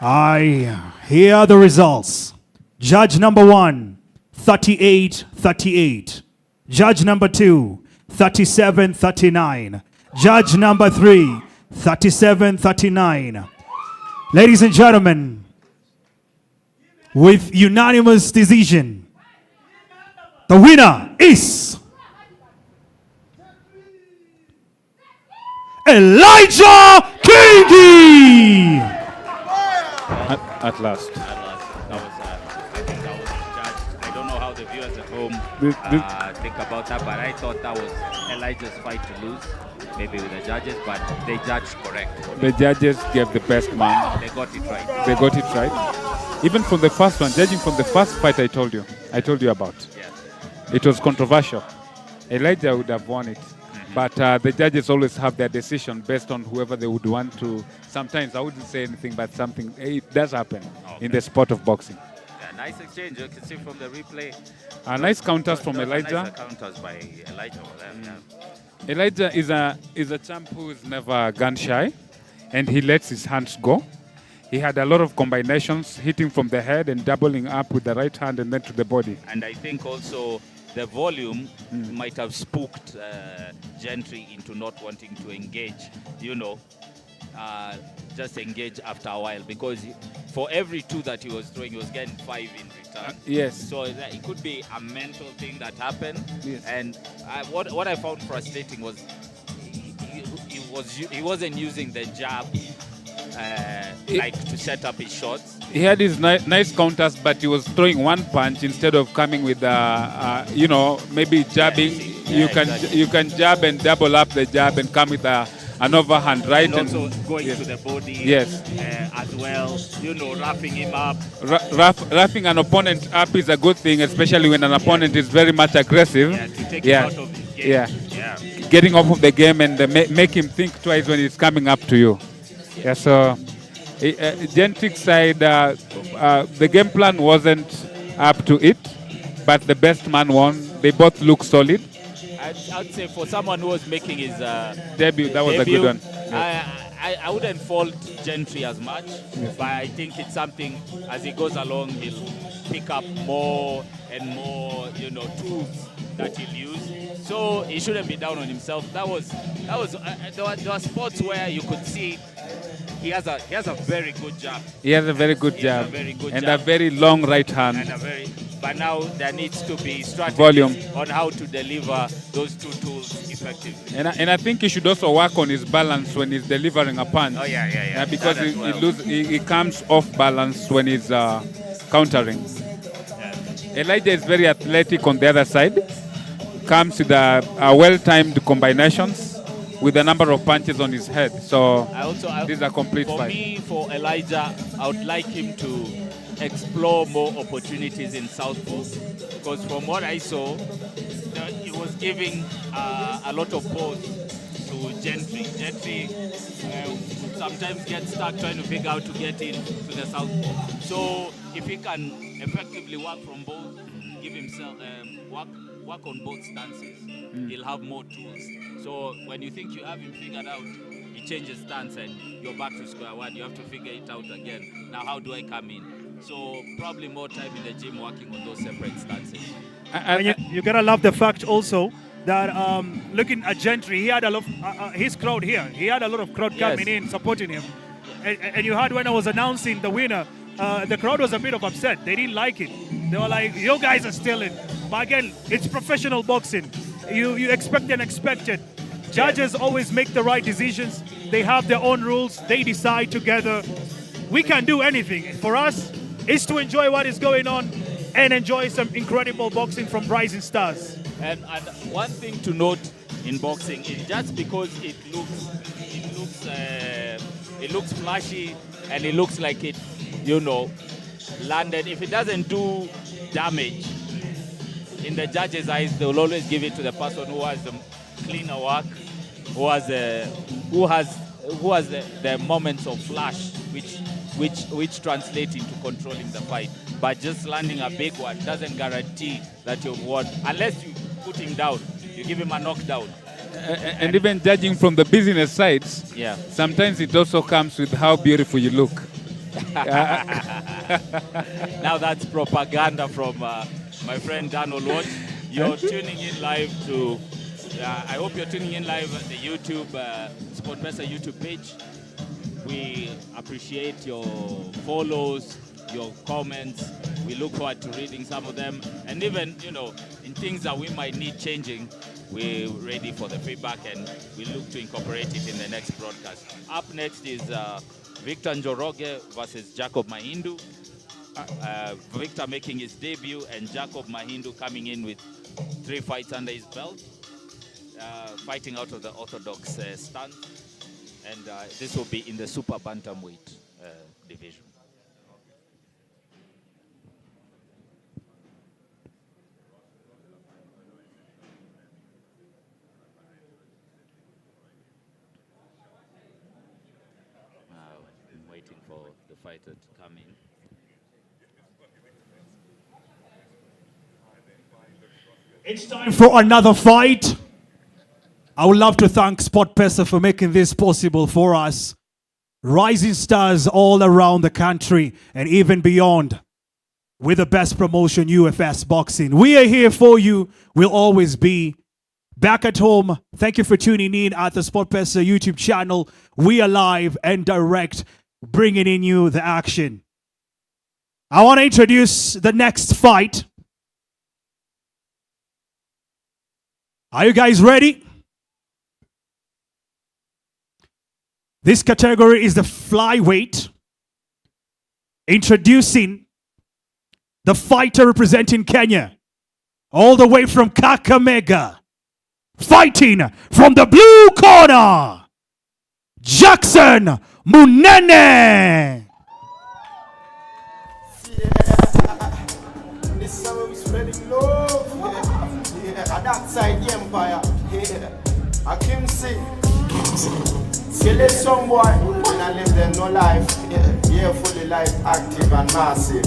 Speaker 3: Here are the results. Judge number 1, 38-38. Judge number 2, 37-39. Judge number 3, 37-39. Ladies and gentlemen, with unanimous decision, the winner is Elijah Kingi!
Speaker 2: At last.
Speaker 1: I think that was judged. I don't know how the viewers at home think about that, but I thought that was Elijah's fight to lose, maybe with the judges, but they judged correct.
Speaker 2: The judges gave the best man.
Speaker 1: They got it right.
Speaker 2: They got it right. Even from the first one, judging from the first fight I told you about.
Speaker 1: Yes.
Speaker 2: It was controversial. Elijah would have won it. But the judges always have their decision based on whoever they would want to. Sometimes I wouldn't say anything, but something, it does happen in the sport of boxing.
Speaker 1: Yeah, nice exchange. You can see from the replay.
Speaker 2: Nice counters from Elijah.
Speaker 1: Nice counters by Elijah over there. Yeah.
Speaker 2: Elijah is a champ who is never gun shy, and he lets his hands go. He had a lot of combinations, hitting from the head and doubling up with the right hand and then to the body.
Speaker 1: And I think also the volume might have spooked Gentry into not wanting to engage, just engage after a while, because for every 2 that he was throwing, he was getting 5 in return.
Speaker 2: Yes.
Speaker 1: So it could be a mental thing that happened.
Speaker 2: Yes.
Speaker 1: And what I found frustrating was he wasn't using the jab like to set up his shots.
Speaker 2: He had his nice counters, but he was throwing one punch instead of coming with maybe jabbing. You can jab and double up the jab and come with an overhand, right?
Speaker 1: And also going to the body.
Speaker 2: Yes.
Speaker 1: As well, roughing him up.
Speaker 2: Roughing an opponent up is a good thing, especially when an opponent is very much aggressive.
Speaker 1: Yeah, to take him out of his game.
Speaker 2: Yeah. Getting off of the game and make him think twice when he's coming up to you. Yeah, so Gentric's side, the game plan wasn't up to it, but the best man won. They both look solid.
Speaker 1: I'd say for someone who was making his
Speaker 2: debut, that was a good one.
Speaker 1: I wouldn't fault Gentry as much, but I think it's something as he goes along, he'll pick up more and more, tools that he'll use. So he shouldn't be down on himself. There were spots where you could see he has a very good jab.
Speaker 2: He has a very good jab. A very long right hand.
Speaker 1: But now there needs to be strategy
Speaker 2: Volume
Speaker 1: on how to deliver those 2 tools effectively.
Speaker 2: And I think he should also work on his balance when he's delivering a punch.
Speaker 1: Oh yeah.
Speaker 2: Because he comes off balance when he's countering. Yeah. Elijah is very athletic on the other side. Comes with a well-timed combinations with a number of punches on his head. So this is a complete fight.
Speaker 1: For Elijah, I would like him to explore more opportunities in southpaw, because from what I saw, he was giving a lot of pause to Gentry. Gentry sometimes gets stuck trying to figure out to get into the southpaw. So if he can effectively work from both, give himself work on both stances, he'll have more tools. So when you think you have him figured out, he changes stance and you're back to square one. You have to figure it out again. Now how do I come in? So probably more time in the gym working on those separate stances.
Speaker 3: And you gotta love the fact also that looking at Gentry, he had a lot of his crowd here. He had a lot of crowd coming in supporting him. And you heard when I was announcing the winner, the crowd was a bit of upset. They didn't like it. They were like, "You guys are stealing." But again, it's professional boxing. You expect the unexpected. Judges always make the right decisions. They have their own rules. They decide together. We can do anything. For us, it's to enjoy what is going on and enjoy some incredible boxing from Rising Stars.
Speaker 1: And one thing to note in boxing is just because it looks flashy and it looks like it, landed. If it doesn't do damage in the judge's eyes, they will always give it to the person who has the cleaner work, who has the moments of flash, which translate into controlling the fight. But just landing a big one doesn't guarantee that you've won, unless you put him down, you give him a knockdown.
Speaker 2: And even judging from the business sides,
Speaker 1: yeah,
Speaker 2: sometimes it also comes with how beautiful you look.
Speaker 1: Now that's propaganda from my friend Donald Watch. You're tuning in live to, I hope you're tuning in live at the YouTube, SportPesa YouTube page. We appreciate your follows, your comments. We look forward to reading some of them. And even, in things that we might need changing, we're ready for the feedback and we look to incorporate it in the next broadcast. Up next is Victor Njoroge versus Jacob Mahindu. Victor making his debut and Jacob Mahindu coming in with 3 fights under his belt, fighting out of the orthodox stance. And this will be in the super bantamweight division. I'm waiting for the fighter to come in.
Speaker 3: It's time for another fight. I would love to thank SportPesa for making this possible for us. Rising Stars all around the country and even beyond with the best promotion, UFS Boxing. We are here for you. We'll always be. Back at home, thank you for tuning in at the SportPesa YouTube channel. We are live and direct, bringing in you the action. I want to introduce the next fight. Are you guys ready? This category is the flyweight. Introducing the fighter representing Kenya, all the way from Kakamega. Fighting from the blue corner, Jackson Munene.
Speaker 6: This is how we spreading love. That side the empire. I can see. See let some boy when I live there no life. Yeah, fully life active and massive.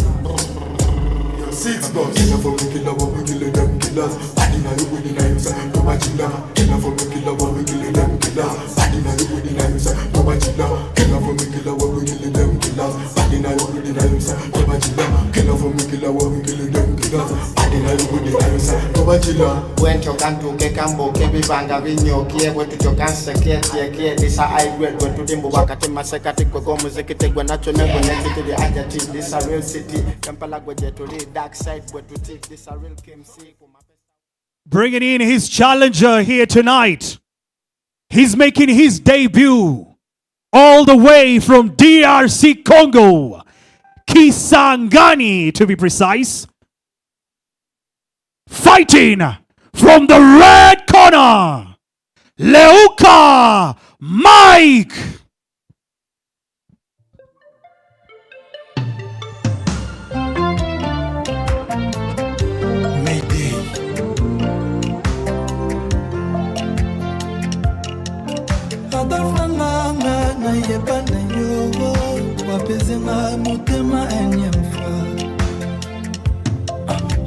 Speaker 6: 6 boss. Killer for me, killer what we kill them killers. Body now you with the knives, no machina. Killer for me, killer what we kill them killers. Body now you with the knives, no machina. Killer for me, killer what we kill them killers. Body now you with the knives, no machina. Killer for me, killer what we kill them killers. Body now you with the knives, no machina. When you can do Kekambo, Kebi Banga, Vinyo, Kie, what you can say, Kie, this I read, when to Dimbo Wakati, Masakati, Kogomu, Zekite, when not to never connected to the adjective, this a real city. Kampala, to read that.
Speaker 3: Bringing in his challenger here tonight. He's making his debut all the way from DRC Congo, Kisangani to be precise. Fighting from the red corner, Leuka Mike.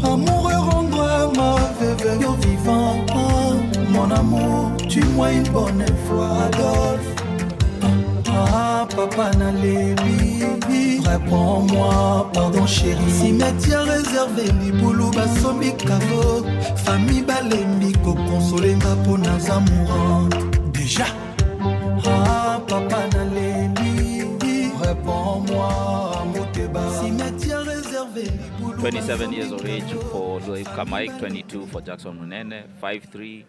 Speaker 7: Amoureux, rends-moi merveilleux vivant. Mon amour, tue-moi une bonne fois, Adolphe. Ah, papa Nalébi, réponds-moi, pardon chérie. Cimetière réservé, Liboulou, Basombi, Kavo. Famille Balembi, consoler ma peau, amourante. Déjà. Ah, papa Nalébi, réponds-moi, Moteba. Cimetière réservé, Liboulou.
Speaker 1: 27 years of age for Leuka Mike, 22 for Jackson Munene, 5'3",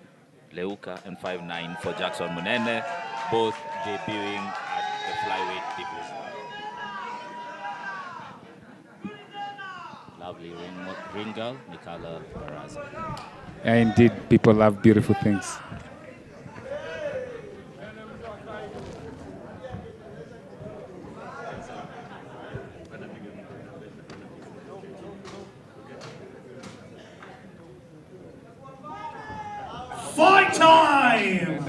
Speaker 1: Leuka, and 5'9" for Jackson Munene. Both debuting at the flyweight division. Lovely ring girl, Nicola Barraza.
Speaker 2: Yeah, indeed, people love beautiful things.
Speaker 3: Fight time!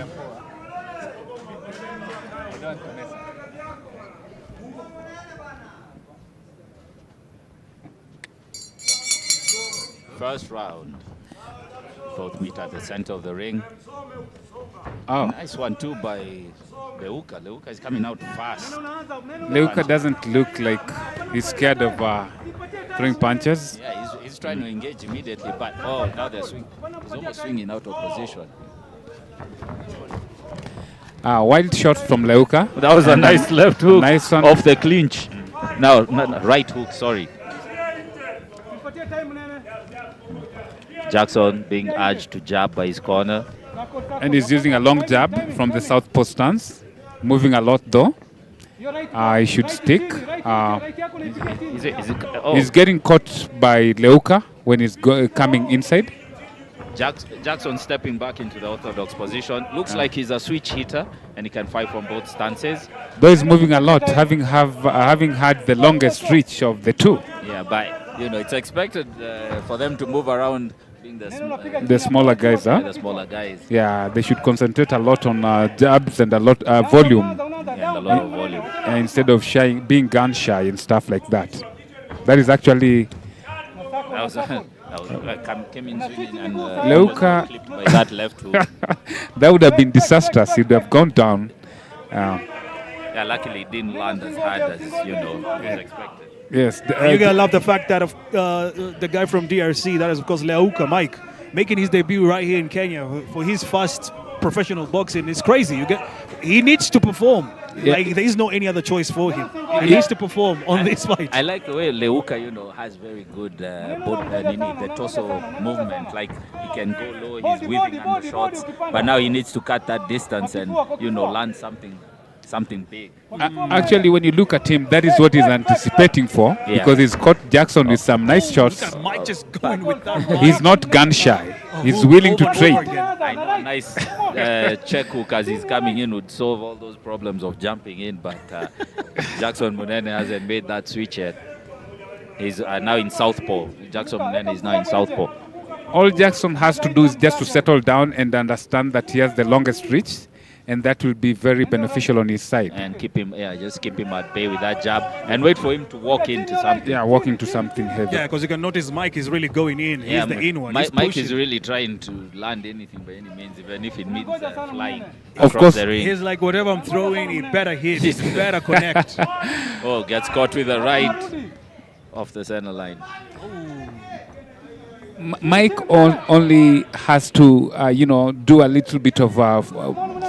Speaker 1: First round. Both meet at the center of the ring.
Speaker 2: Oh,
Speaker 1: Nice one too by Leuka. Leuka is coming out fast.
Speaker 2: Leuka doesn't look like he's scared of throwing punches.
Speaker 1: Yeah, he's trying to engage immediately, but now they're swinging. He's almost swinging out of position.
Speaker 2: Wild shot from Leuka.
Speaker 1: That was a nice left hook
Speaker 2: Nice one.
Speaker 1: off the clinch. Now, right hook, sorry. Jackson being urged to jab by his corner.
Speaker 2: And he's using a long jab from the southpaw stance. Moving a lot though. He should stick. He's getting caught by Leuka when he's coming inside.
Speaker 1: Jackson stepping back into the orthodox position. Looks like he's a switch hitter and he can fight from both stances.
Speaker 2: Though he's moving a lot, having had the longest reach of the two.
Speaker 1: Yeah, but it's expected for them to move around, being
Speaker 2: The smaller guys, huh?
Speaker 1: the smaller guys.
Speaker 2: Yeah, they should concentrate a lot on jabs and a lot volume
Speaker 1: And a lot of volume.
Speaker 2: instead of being gun shy and stuff like that. That is actually
Speaker 1: Came in swinging and
Speaker 2: Leuka.
Speaker 1: clipped by that left hook.
Speaker 2: that would have been disastrous. He'd have gone down.
Speaker 1: Yeah, luckily it didn't land as hard as was expected.
Speaker 2: Yes.
Speaker 3: You're gonna love the fact that the guy from DRC, that is of course Leuka, Mike, making his debut right here in Kenya for his first professional boxing. It's crazy. He needs to perform.
Speaker 2: Yeah.
Speaker 3: Like there is no any other choice for him. He needs to perform on this fight.
Speaker 1: I like the way Leuka, has very good the torso movement. Like he can go low, he's weaving under shots, but now he needs to cut that distance and land something big.
Speaker 2: Actually, when you look at him, that is what he's anticipating for, because he's caught Jackson with some nice shots.
Speaker 3: Mike just going with that.
Speaker 2: He's not gun shy. He's willing to trade.
Speaker 1: I know a nice check hook as he's coming in would solve all those problems of jumping in, but Jackson Munene hasn't made that switch yet. He's now in southpaw. Jackson Munene is now in southpaw.
Speaker 2: All Jackson has to do is just to settle down and understand that he has the longest reach, and that will be very beneficial on his side.
Speaker 1: And keep him at bay with that jab and wait for him to walk into something.
Speaker 2: Yeah, walking to something heavy.
Speaker 3: Yeah, because you can notice Mike is really going in. He's the in one.
Speaker 1: Mike is really trying to land anything by any means, even if it means flying
Speaker 2: Of
Speaker 1: across
Speaker 2: course.
Speaker 1: the ring.
Speaker 3: He's like, whatever I'm throwing, it better hit. It better connect.
Speaker 1: Gets caught with the right off the center line.
Speaker 2: Mike only has to, do a little bit of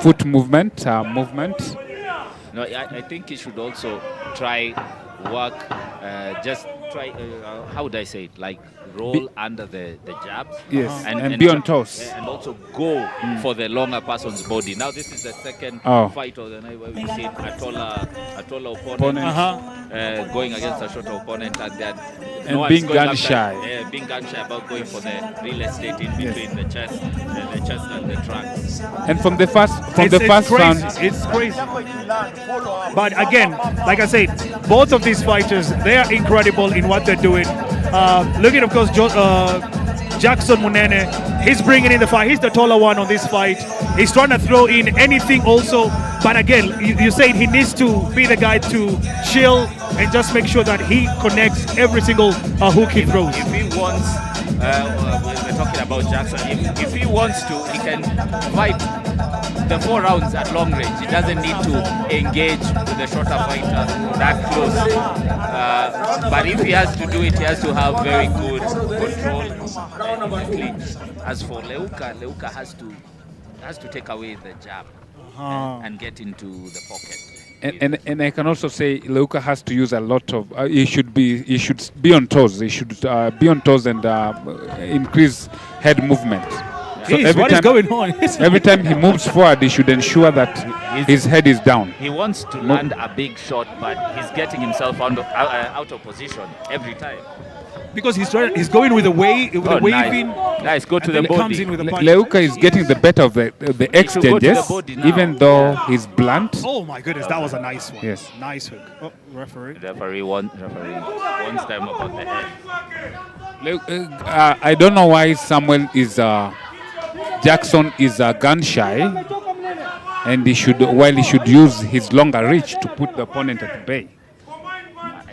Speaker 2: foot movement.
Speaker 1: No, I think he should also try work. How would I say it? Like roll under the jabs.
Speaker 2: Yes, and be on toes.
Speaker 1: And also go for the longer person's body. Now this is the second fight of the night where we've seen a taller opponent going against a shorter opponent, and
Speaker 2: being gun shy.
Speaker 1: Being gun shy about going for the real estate in between the chest and the trunks.
Speaker 2: And from the first
Speaker 3: crazy.
Speaker 2: round,
Speaker 3: It's crazy. But again, like I said, both of these fighters, they are incredible in what they're doing. Look at, of course, Jackson Munene. He's bringing in the fight. He's the taller one on this fight. He's trying to throw in anything also. But again, you say he needs to be the guy to chill and just make sure that he connects every single hook he throws.
Speaker 1: If he wants, we're talking about Jackson. If he wants to, he can fight the 4 rounds at long range. He doesn't need to engage with the shorter fighter that close. But if he has to do it, he has to have very good control in the clinch. As for Leuka has to take away the jab and get into the pocket.
Speaker 2: and I can also say Leuka has to use a lot of. He should be on toes. He should be on toes and increase head movement.
Speaker 3: Jeez, what is going on?
Speaker 2: Every time he moves forward, he should ensure that his head is down.
Speaker 1: He wants to land a big shot, but he's getting himself out of position every time.
Speaker 3: Because he's going with the waving.
Speaker 1: Nice, go to
Speaker 3: and
Speaker 1: the
Speaker 3: then
Speaker 1: body.
Speaker 3: comes in with the punch.
Speaker 2: Leuka is getting the better of the exchanges,
Speaker 1: body now.
Speaker 2: even though he's blunt.
Speaker 3: Oh my goodness, that was a nice one.
Speaker 2: Yes.
Speaker 3: Nice hook. Oh, referee.
Speaker 1: Referee warns them about the head.
Speaker 2: I don't know why Jackson is gun shy, and he should use his longer reach to put the opponent at bay.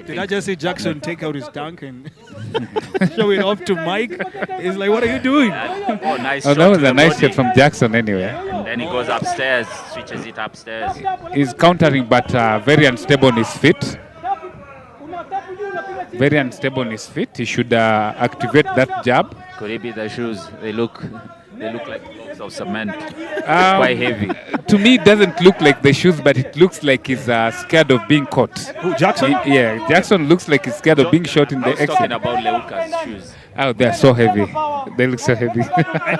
Speaker 3: Did I just see Jackson take out his tank and show it off to Mike? He's like, what are you doing?
Speaker 1: Oh, nice
Speaker 2: Oh,
Speaker 1: shot
Speaker 2: that was
Speaker 1: to
Speaker 2: a
Speaker 1: the
Speaker 2: nice
Speaker 1: body.
Speaker 2: shot from Jackson anyway.
Speaker 1: And then he goes upstairs, switches it upstairs.
Speaker 2: He's countering, but very unstable on his feet. Very unstable on his feet. He should activate that jab.
Speaker 1: Could it be the shoes? They look like blocks of cement. Quite heavy.
Speaker 2: To me, it doesn't look like the shoes, but it looks like he's scared of being caught.
Speaker 3: Who, Jackson?
Speaker 2: Yeah, Jackson looks like he's scared of being shot in
Speaker 1: I
Speaker 2: the
Speaker 1: was talking
Speaker 2: exit.
Speaker 1: about Leuka's shoes.
Speaker 2: Oh, they're so heavy. They look so heavy.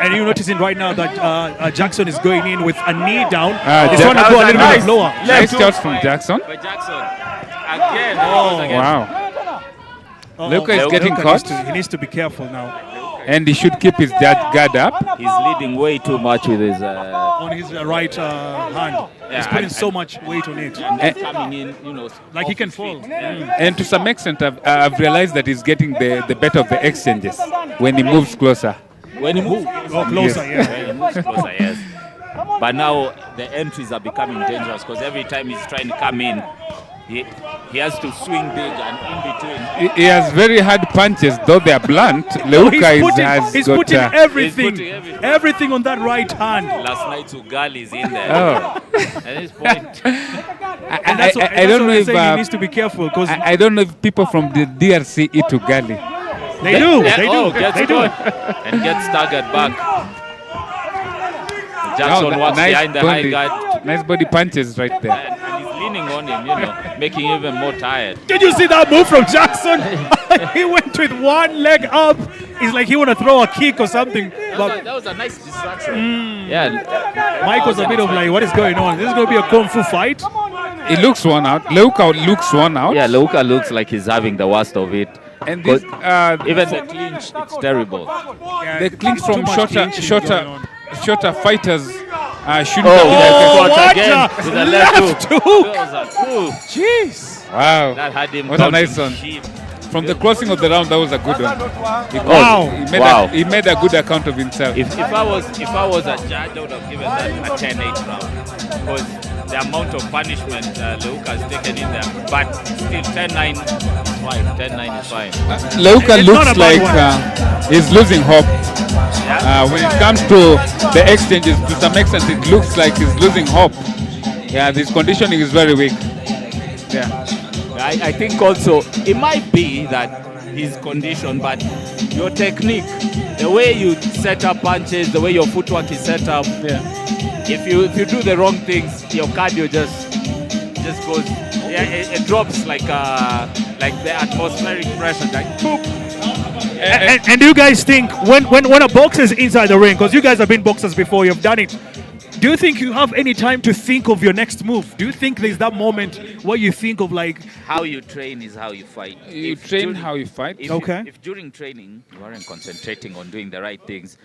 Speaker 3: And you're noticing right now that Jackson is going in with a knee down. He's
Speaker 2: Jack-
Speaker 3: trying to go a little
Speaker 1: nice.
Speaker 3: bit lower.
Speaker 2: Nice shots from Jackson.
Speaker 1: But Jackson, again.
Speaker 2: Wow. Leuka is getting caught,
Speaker 3: He needs to be careful now.
Speaker 2: and he should keep his guard up.
Speaker 1: He's leading way too much with his...
Speaker 3: On his right hand. He's putting so much weight on it.
Speaker 1: and coming in,
Speaker 3: Like he can fall.
Speaker 2: And to some extent, I've realized that he's getting the better of the exchanges when he moves closer.
Speaker 1: When he moves
Speaker 3: Closer,
Speaker 2: Yes.
Speaker 3: yeah.
Speaker 1: when he moves closer, yes. But now the entries are becoming dangerous because every time he's trying to come in, he has to swing big and in between.
Speaker 2: He has very hard punches, though they are blunt. Leuka
Speaker 3: He's putting everything,
Speaker 1: He's putting everything.
Speaker 3: everything on that right hand.
Speaker 1: Last night's Ugali is in there.
Speaker 2: Oh.
Speaker 1: At this point,
Speaker 3: And that's what,
Speaker 2: I don't know if
Speaker 3: he needs to be careful because
Speaker 2: I don't know if people from the DRC eat ugali.
Speaker 3: they do.
Speaker 1: Yeah,
Speaker 3: They
Speaker 1: oh,
Speaker 3: do.
Speaker 1: gets
Speaker 3: They do.
Speaker 1: going and gets staggered back. Jackson walks behind the high guard
Speaker 2: nice body punches right there.
Speaker 1: and he's leaning on him, making him even more tired.
Speaker 3: Did you see that move from Jackson? He went with one leg up. It's like he want to throw a kick or something. But
Speaker 1: That was a nice distraction. Yeah,
Speaker 3: Mike was a bit of like, what is going on? This is going to be a kung fu fight.
Speaker 2: He looks one out. Leuka looks one out.
Speaker 1: yeah. Leuka looks like he's having the worst of it.
Speaker 2: And this,
Speaker 1: Even the clinch, it's terrible.
Speaker 2: the clinch from
Speaker 3: Too much clinching going on.
Speaker 2: shorter fighters shouldn't
Speaker 1: Oh,
Speaker 2: have
Speaker 3: what
Speaker 1: again
Speaker 3: a
Speaker 1: with the left hook.
Speaker 3: hook.
Speaker 1: That was a hook.
Speaker 3: Jeez.
Speaker 2: Wow.
Speaker 1: That had him
Speaker 2: What a
Speaker 1: counting
Speaker 2: nice one.
Speaker 1: sheep.
Speaker 2: From the closing of the round, that was a good one.
Speaker 3: Wow.
Speaker 2: He made a good account of himself.
Speaker 1: If I was a judge, I would have given that a 10-8 round because the amount of punishment Leuka has taken in there. But still, 10-9 is fine. 10-9 is fine.
Speaker 2: Leuka
Speaker 3: It's not
Speaker 2: looks
Speaker 3: a bad
Speaker 2: like
Speaker 3: one.
Speaker 2: he's losing hope.
Speaker 1: Yeah.
Speaker 2: When it comes to the exchanges, to some extent, it looks like he's losing hope. Yeah, his conditioning is very weak. Yeah.
Speaker 1: I think also it might be that his condition, but your technique, the way you set up punches, the way your footwork is set up.
Speaker 2: Yeah.
Speaker 1: If you do the wrong things, your cardio just goes. Yeah, it drops like the atmospheric pressure. Like, boop.
Speaker 3: And do you guys think when a boxer is inside the ring, because you guys have been boxers before, you've done it, do you think you have any time to think of your next move? Do you think there's that moment where you think of like...
Speaker 1: How you train is how you fight.
Speaker 2: You
Speaker 1: If
Speaker 2: train
Speaker 1: during-
Speaker 2: how you fight.
Speaker 3: Okay.
Speaker 1: If during training you aren't concentrating on doing the right things,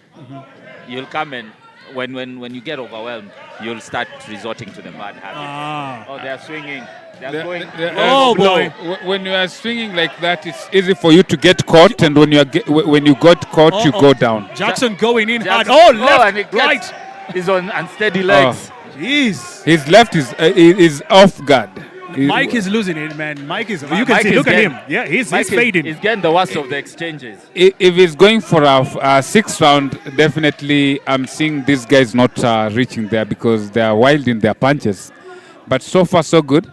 Speaker 1: you'll come and when you get overwhelmed, you'll start resorting to the bad habits. Oh, they're swinging. They're going.
Speaker 3: Oh, boy.
Speaker 2: When you are swinging like that, it's easy for you to get caught, and when you got caught, you go down.
Speaker 3: Jackson going in hard.
Speaker 1: Jackson-
Speaker 3: Oh,
Speaker 1: and
Speaker 3: left,
Speaker 1: it
Speaker 3: right.
Speaker 1: gets- He's on unsteady legs.
Speaker 3: Jeez.
Speaker 2: His left is off guard.
Speaker 3: Mike is losing it, man. Mike is... You can
Speaker 1: Mike
Speaker 3: see,
Speaker 1: is
Speaker 3: look at
Speaker 1: getting-
Speaker 3: him. Yeah, he's
Speaker 1: Mike
Speaker 3: fading.
Speaker 1: He's getting the worst of the exchanges.
Speaker 2: If he's going for a sixth round, definitely I'm seeing these guys not reaching there because they are wild in their punches. But so far, so good.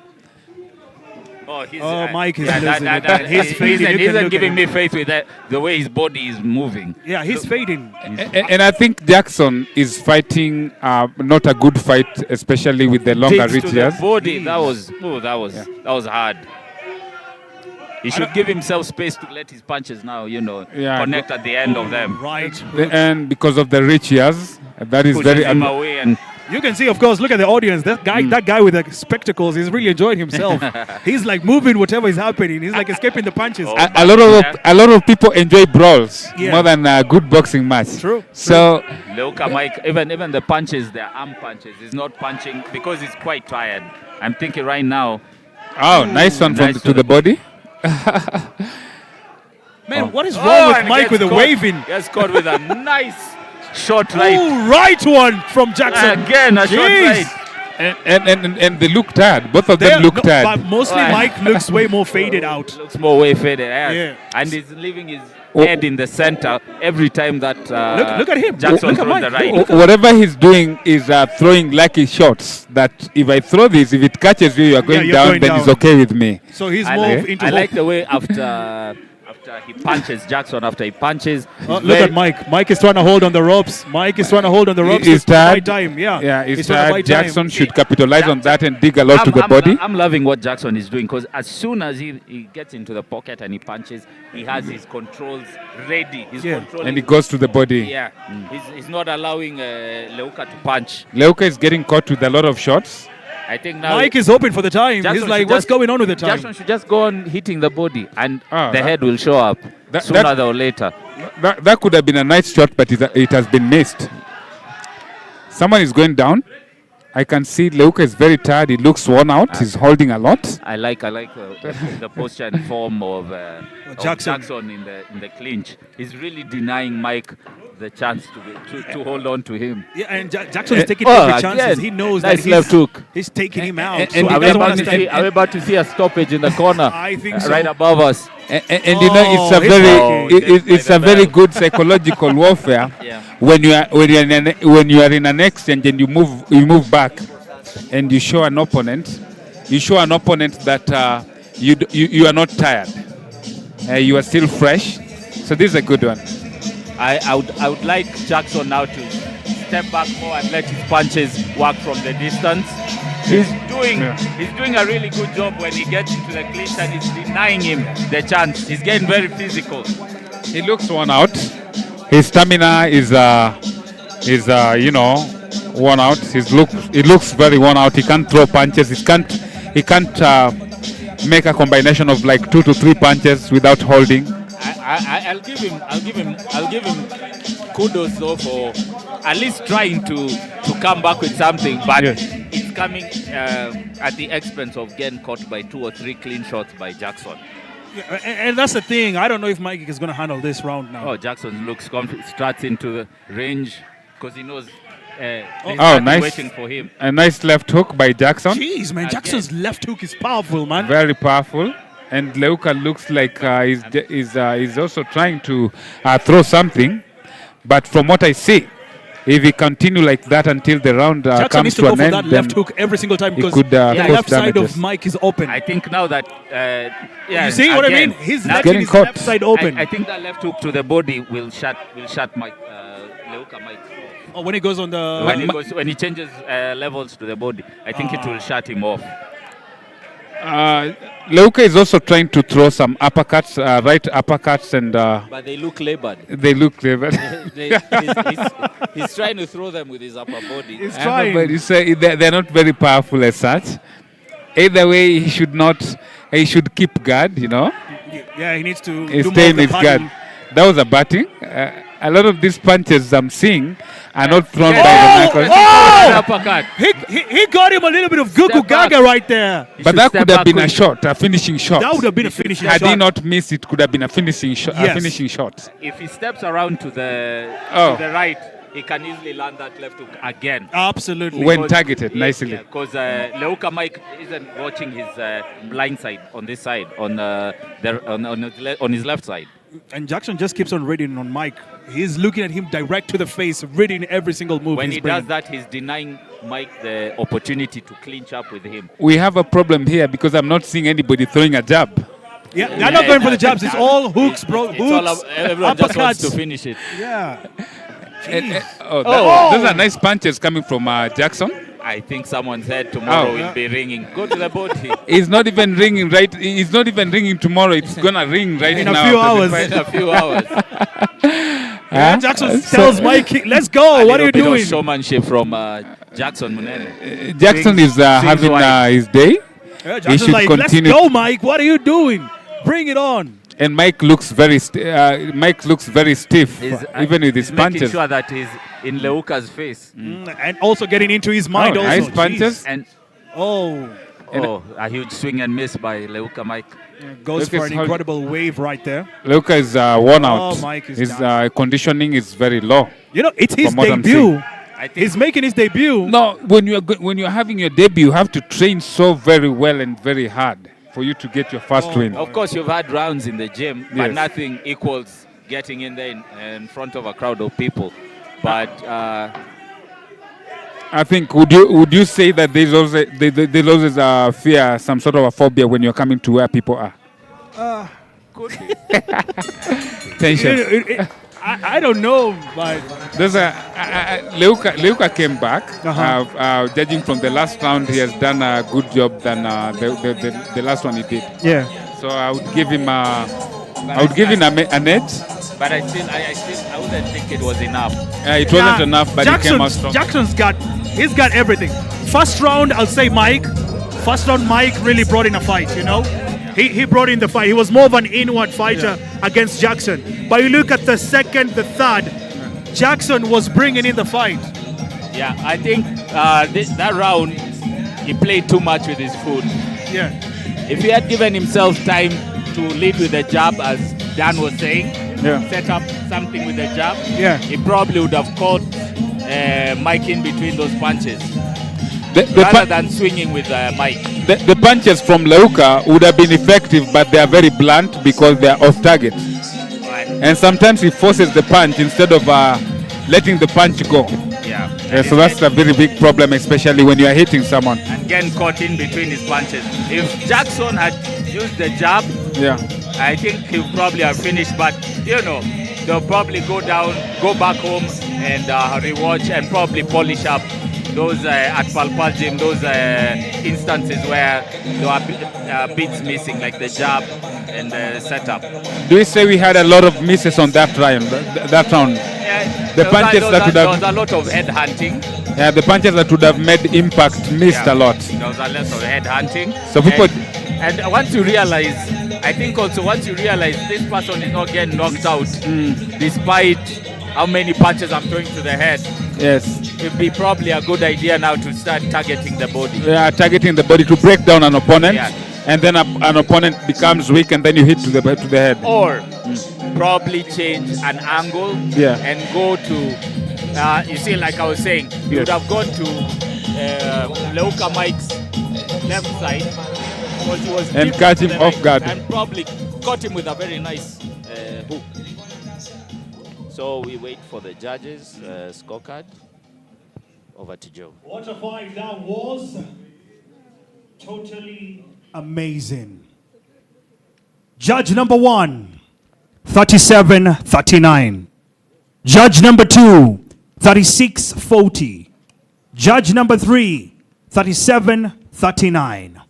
Speaker 3: Mike is losing it. He's fading. You
Speaker 1: He
Speaker 3: can
Speaker 1: isn't
Speaker 3: look
Speaker 1: giving
Speaker 3: at
Speaker 1: me
Speaker 3: him.
Speaker 1: faith with that, the way his body is moving.
Speaker 3: Yeah, he's fading.
Speaker 2: And I think Jackson is fighting not a good fight, especially with the longer
Speaker 1: Digs to the
Speaker 2: reaches.
Speaker 1: body. That was hard. He should give himself space to let his punches now, connect at the end of them.
Speaker 3: Right.
Speaker 2: And because of the reach he has, that is
Speaker 1: Pushes
Speaker 2: very...
Speaker 1: him away and
Speaker 3: You can see, of course, look at the audience. That guy with the spectacles is really enjoying himself. He's like moving whatever is happening. He's like escaping the punches.
Speaker 2: a lot of people enjoy brawls more than a good boxing match.
Speaker 3: True.
Speaker 2: So
Speaker 1: Leuka Mike, even the punches, the arm punches, he's not punching because he's quite tired. I'm thinking right now.
Speaker 2: Oh, nice one to the body.
Speaker 3: Man, what is wrong with Mike with the waving?
Speaker 1: He gets caught with a nice short right.
Speaker 3: Oh, right one from Jackson.
Speaker 1: Again, a short right.
Speaker 2: And they look tired. Both of them look tired.
Speaker 3: But mostly Mike looks way more faded out.
Speaker 1: Looks more way faded out.
Speaker 3: Yeah.
Speaker 1: And he's leaving his head in the center every time that
Speaker 3: look at him.
Speaker 1: Jackson
Speaker 3: Look at
Speaker 1: throws
Speaker 3: Mike.
Speaker 1: the right.
Speaker 2: Whatever he's doing is throwing lucky shots that if I throw this, if it catches you, you're going
Speaker 3: you're
Speaker 2: down,
Speaker 3: going
Speaker 2: then
Speaker 3: down.
Speaker 2: it's okay with me.
Speaker 3: So he's more into
Speaker 1: I like the way after he punches Jackson, after he punches.
Speaker 3: look at Mike. Mike is trying to hold on the ropes. It's
Speaker 2: He's
Speaker 3: to buy
Speaker 2: tired.
Speaker 3: time.
Speaker 2: Yeah,
Speaker 3: he's
Speaker 2: it's
Speaker 3: trying to buy
Speaker 2: tired.
Speaker 3: time.
Speaker 2: Jackson should capitalize on that and dig a lot to the body.
Speaker 1: I'm loving what Jackson is doing because as soon as he gets into the pocket and he punches, he has his controls ready. He's controlling.
Speaker 2: And he goes to the body.
Speaker 1: Yeah, he's not allowing Leuka to punch.
Speaker 2: Leuka is getting caught with a lot of shots.
Speaker 1: I think now
Speaker 3: Mike is hoping for the time.
Speaker 1: Jackson
Speaker 3: He's like,
Speaker 1: should
Speaker 3: what's
Speaker 1: just-
Speaker 3: going on with the time?
Speaker 1: Jackson should just go on hitting the body and
Speaker 2: Ah,
Speaker 1: the
Speaker 2: that-
Speaker 1: head will show up sooner or later.
Speaker 2: That could have been a nice shot, but it has been missed. Someone is going down. I can see Leuka is very tired. He looks worn out. He's holding a lot.
Speaker 1: I like the posture and form of
Speaker 3: Jackson.
Speaker 1: Jackson in the clinch. He's really denying Mike the chance to hold on to him.
Speaker 3: Yeah, and Jackson is taking every chances.
Speaker 1: again,
Speaker 3: He knows
Speaker 1: nice
Speaker 3: that
Speaker 1: left hook.
Speaker 3: he's taking him out.
Speaker 2: and
Speaker 3: So he
Speaker 1: Are we,
Speaker 3: doesn't
Speaker 1: about
Speaker 3: want
Speaker 1: to
Speaker 3: to
Speaker 1: see,
Speaker 3: stand.
Speaker 1: are we about to see a stoppage in the corner?
Speaker 3: I think so.
Speaker 1: Right above us.
Speaker 2: And you know it's a
Speaker 3: he's
Speaker 2: very
Speaker 3: lucky.
Speaker 2: it's a very good psychological warfare
Speaker 1: Yeah.
Speaker 2: when you are in an exchange and you move back and you show an opponent that you are not tired. You are still fresh. So this is a good one.
Speaker 1: I would like Jackson now to step back more and let his punches work from the distance. He's doing a really good job when he gets into the clinch and he's denying him the chance. He's getting very physical.
Speaker 2: He looks worn out. His stamina is worn out. He looks very worn out. He can't throw punches. He can't make a combination of like 2 to 3 punches without holding.
Speaker 1: I'll give him kudos though for at least trying to come back with something, but it's coming at the expense of getting caught by 2 or 3 clean shots by Jackson.
Speaker 3: Yeah, and that's the thing. I don't know if Mike is going to handle this round now.
Speaker 1: Oh, Jackson looks confident, starts into the range because he knows there's
Speaker 2: Oh,
Speaker 1: nothing
Speaker 2: nice.
Speaker 1: waiting for him.
Speaker 2: A nice left hook by Jackson.
Speaker 3: Jeez, man. Jackson's left hook is powerful, man.
Speaker 2: Very powerful. And Leuka looks like he's also trying to throw something. But from what I see, if he continue like that until the round
Speaker 3: Jackson
Speaker 2: comes
Speaker 3: needs to
Speaker 2: to
Speaker 3: go
Speaker 2: an
Speaker 3: for
Speaker 2: end,
Speaker 3: that
Speaker 2: then
Speaker 3: left hook every single time
Speaker 2: he
Speaker 3: because
Speaker 2: could
Speaker 3: the
Speaker 2: cause
Speaker 3: left side
Speaker 2: damages.
Speaker 3: of Mike is open.
Speaker 1: I think now that
Speaker 3: You see what I
Speaker 1: again,
Speaker 3: mean? His
Speaker 1: now-
Speaker 3: left
Speaker 2: getting
Speaker 3: his
Speaker 2: caught.
Speaker 3: left side open.
Speaker 1: I think that left hook to the body will shut Mike Leuka Mike.
Speaker 3: Oh, when he goes on the
Speaker 1: When he changes levels to the body, I think it will shut him off.
Speaker 2: Leuka is also trying to throw some uppercuts, right uppercuts, and
Speaker 1: But they look labored.
Speaker 2: they look clever.
Speaker 1: He's trying to throw them with his upper body.
Speaker 3: He's
Speaker 2: I know,
Speaker 3: trying.
Speaker 2: but you say they're not very powerful as such. Either way, he should keep guard,
Speaker 3: Yeah, he needs to
Speaker 2: He's
Speaker 3: do more
Speaker 2: staying
Speaker 3: of the
Speaker 2: his
Speaker 3: padding.
Speaker 2: guard. That was a batting. A lot of these punches I'm seeing are not thrown by the knuckles.
Speaker 1: Uppercut.
Speaker 3: He got him a little bit of Gugu
Speaker 1: Step back.
Speaker 3: Gaga right there.
Speaker 2: But that could have been a shot, a finishing shot.
Speaker 3: That would have been a finishing
Speaker 2: Had
Speaker 3: shot.
Speaker 2: he not missed, it could have been a finishing shot.
Speaker 3: Yes.
Speaker 2: A finishing shot.
Speaker 1: If he steps around to the right, he can easily land that left hook again.
Speaker 3: Absolutely.
Speaker 2: When targeted nicely.
Speaker 1: Because Leuka Mike isn't watching his blind side on this side, on his left side.
Speaker 3: And Jackson just keeps on reading on Mike. He's looking at him direct to the face, reading every single move.
Speaker 1: When
Speaker 3: he's
Speaker 1: he
Speaker 3: bringing.
Speaker 1: does that, he's denying Mike the opportunity to clinch up with him.
Speaker 2: We have a problem here because I'm not seeing anybody throwing a jab.
Speaker 3: Yeah, they're not going for the jabs. It's all hooks, bro.
Speaker 1: It's all
Speaker 3: Hooks,
Speaker 1: everyone just wants to
Speaker 3: uppercuts.
Speaker 1: finish it.
Speaker 3: Yeah.
Speaker 2: Those are nice punches coming from Jackson.
Speaker 1: I think someone said tomorrow will be ringing. Go to the body.
Speaker 2: It's not even ringing right. It's not even ringing tomorrow. It's gonna ring right
Speaker 3: In
Speaker 2: now.
Speaker 3: a few hours.
Speaker 1: In a few hours.
Speaker 3: Yeah, Jackson tells Mike, let's go. What are you doing?
Speaker 1: Showmanship from Jackson Munene.
Speaker 2: Jackson is having his day.
Speaker 3: Yeah,
Speaker 2: He
Speaker 3: Jackson's
Speaker 2: should
Speaker 3: like,
Speaker 2: continue.
Speaker 3: let's go, Mike. What are you doing? Bring it on.
Speaker 2: And Mike looks very stiff, even with his
Speaker 1: making
Speaker 2: punches.
Speaker 1: sure that he's in Leuka's face.
Speaker 3: And also getting into his mind. Also,
Speaker 2: nice punches.
Speaker 1: And
Speaker 3: Oh,
Speaker 1: a huge swing and miss by Leuka Mike.
Speaker 3: goes
Speaker 2: Look,
Speaker 3: for an
Speaker 2: it's
Speaker 3: incredible wave right there.
Speaker 2: Leuka is worn out.
Speaker 3: Mike is
Speaker 2: His
Speaker 3: done.
Speaker 2: conditioning is very low.
Speaker 3: You know, it's his
Speaker 2: From what I'm
Speaker 3: debut.
Speaker 1: I think
Speaker 3: He's making his debut.
Speaker 2: No, when you're having your debut, you have to train so very well and very hard for you to get your first win.
Speaker 1: of course, you've had rounds in the gym, but
Speaker 2: Yes.
Speaker 1: nothing equals getting in there in front of a crowd of people. But
Speaker 2: I think would you say that there's always a fear, some sort of a phobia when you're coming to where people are?
Speaker 1: could be.
Speaker 2: Tension.
Speaker 3: I don't know, but
Speaker 2: There's Leuka came back.
Speaker 3: Uh-huh.
Speaker 2: Judging from the last round, he has done a good job than the last one he did.
Speaker 3: yeah.
Speaker 2: So I would give him an edge.
Speaker 1: But I wouldn't think it was enough.
Speaker 2: It wasn't enough, but he came out strong.
Speaker 3: Jackson's got everything. First round, I'll say Mike. First round, Mike really brought in a fight, you know? He brought in the fight. He was more of an inward fighter against Jackson. But you look at the second, the third, Jackson was bringing in the fight.
Speaker 1: Yeah, I think that round, he played too much with his foot.
Speaker 3: Yeah.
Speaker 1: If he had given himself time to lead with the jab, as Dan was saying, set up something with the jab, he probably would have caught Mike in between those punches. Rather than swinging with Mike.
Speaker 2: The punches from Leuka would have been effective, but they are very blunt because they are off target.
Speaker 1: Right.
Speaker 2: And sometimes he forces the punch instead of letting the punch go.
Speaker 1: Yeah.
Speaker 2: So that's a very big problem, especially when you are hitting someone.
Speaker 1: And getting caught in between his punches. If Jackson had used the jab, I think he'll probably have finished. But, you know, they'll probably go back home and rewatch and probably polish up those at Palpal Gym, those instances where there were bits missing, like the jab and the setup.
Speaker 2: Do we say we had a lot of misses on that round?
Speaker 1: Yeah,
Speaker 2: The punches that would
Speaker 1: there
Speaker 2: have...
Speaker 1: was a lot of head hunting.
Speaker 2: Yeah, the punches that would have made impact missed a lot.
Speaker 1: There was a lot of head hunting.
Speaker 2: So people...
Speaker 1: And once you realize, I think also once you realize this person is not getting knocked out, despite how many punches I'm throwing to the head, it'd be probably a good idea now to start targeting the body.
Speaker 2: Yeah, targeting the body to break down an opponent,
Speaker 1: Yeah.
Speaker 2: and then an opponent becomes weak, and then you hit to the head.
Speaker 1: Or probably change an angle and go to, you see, like I was saying, you would have gone to Leuka Mike's left side, because he was
Speaker 2: And
Speaker 1: deep
Speaker 2: catch
Speaker 1: to
Speaker 2: him
Speaker 1: the
Speaker 2: off
Speaker 1: right,
Speaker 2: guard.
Speaker 1: and probably caught him with a very nice hook. So we wait for the judges' scorecard. Over to Joe.
Speaker 3: What a fight that was. Totally amazing. Judge number 1, 37-39. Judge number 2, 36-40. Judge number 3, 37-39.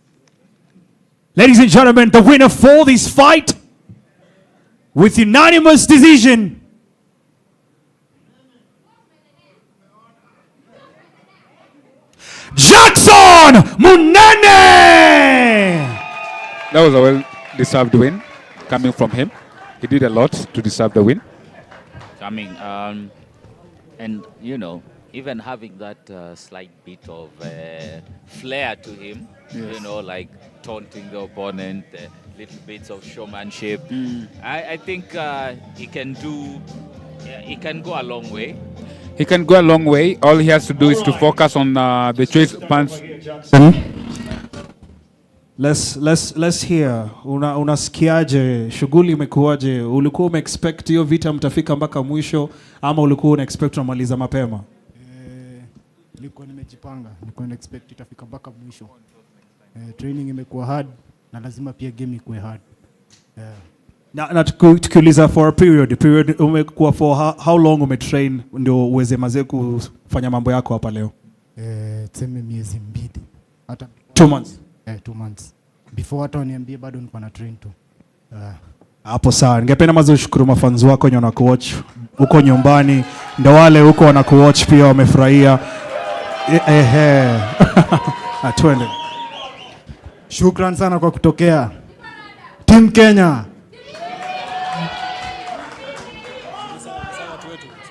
Speaker 3: Ladies and gentlemen, the winner for this fight with unanimous decision, Jackson Munene!
Speaker 2: That was a well-deserved win coming from him. He did a lot to deserve the win.
Speaker 1: Coming, and you know, even having that slight bit of flair to him, you know, like taunting the opponent, little bits of showmanship. I think he can go a long way.
Speaker 2: He can go a long way. All he has to do is to focus on the choice punch.
Speaker 3: Let's hear. Unasikiaje? Shughuli imekuwaje? Ulikuwa umeexpect hiyo vita mtafika mpaka mwisho ama ulikuwa unaexpect unamaliza mapema?
Speaker 8: Nilikuwa nimejipanga, nilikuwa na expect itafika mpaka mwisho. Training imekuwa hard na lazima pia game ikuwe hard.
Speaker 3: Na tukiuliza for a period umekuwa for how long umetrain ndio uweze mazee kufanya mambo yako hapa leo?
Speaker 8: tuseme miezi mbili. Hata 2 months. 2 months. Before hata waniambie bado niko na train tu.
Speaker 3: Hapo sawa. Ningependa mazo ushukuru mafanzi wako wenye wanakuwatch huko nyumbani. Ndio wale huko wanakuwatch pia wamefurahia. Twende.
Speaker 8: Shukran sana kwa kutokea. Team Kenya.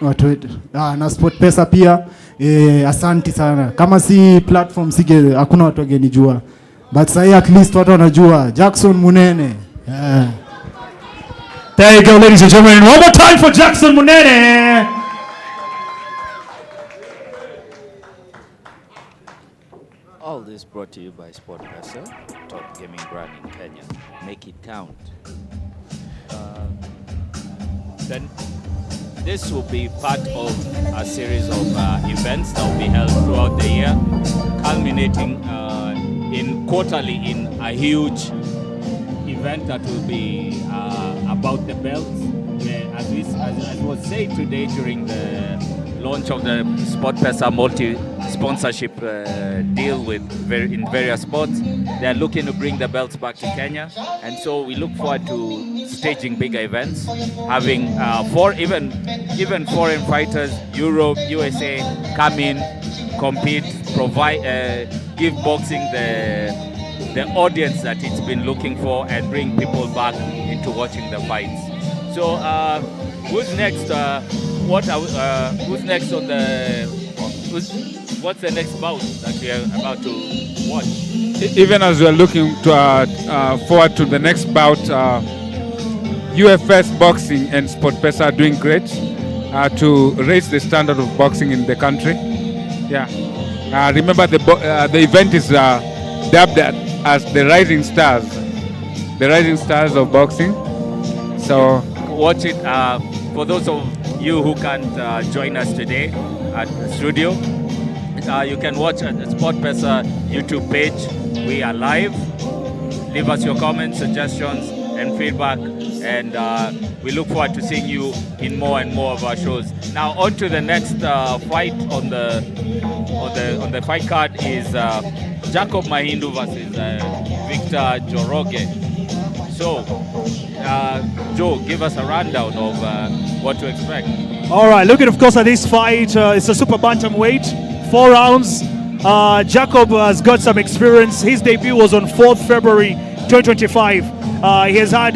Speaker 8: Watu wetu. Na SportPesa pia. Asanti sana. Kama si platform sige hakuna watu wangenijua. But sasa at least watu wanajua. Jackson Munene.
Speaker 3: There you go, ladies and gentlemen. One more time for Jackson Munene.
Speaker 1: All this brought to you by SportPesa, top gaming brand in Kenya. Make it count. Then this will be part of a series of events that will be held throughout the year, culminating in quarterly in a huge event that will be about the belts. As was said today during the launch of the SportPesa multi-sponsorship deal with in various sports, they are looking to bring the belts back to Kenya, and so we look forward to staging bigger events, having even foreign fighters, Europe, USA, come in, compete, provide, give boxing the audience that it's been looking for, and bring people back into watching the fights. So who's next? Who's next on the? What's the next bout that we are about to watch?
Speaker 2: Even as we are looking to forward to the next bout, UFS Boxing and SportPesa are doing great to raise the standard of boxing in the country. Yeah. Remember the event is dubbed as the Rising Stars, of boxing. So
Speaker 1: watch it. For those of you who can't join us today at the studio, you can watch at the SportPesa YouTube page. We are live. Leave us your comments, suggestions, and feedback, and we look forward to seeing you in more and more of our shows. Now, on to the next fight on the fight card is Jacob Mahindu versus Victor Joroge. So, Joe, give us a rundown of what to expect.
Speaker 3: All right, looking of course at this fight, it's a super bantamweight, 4 rounds. Jacob has got some experience. His debut was on 4th February 2025. He has had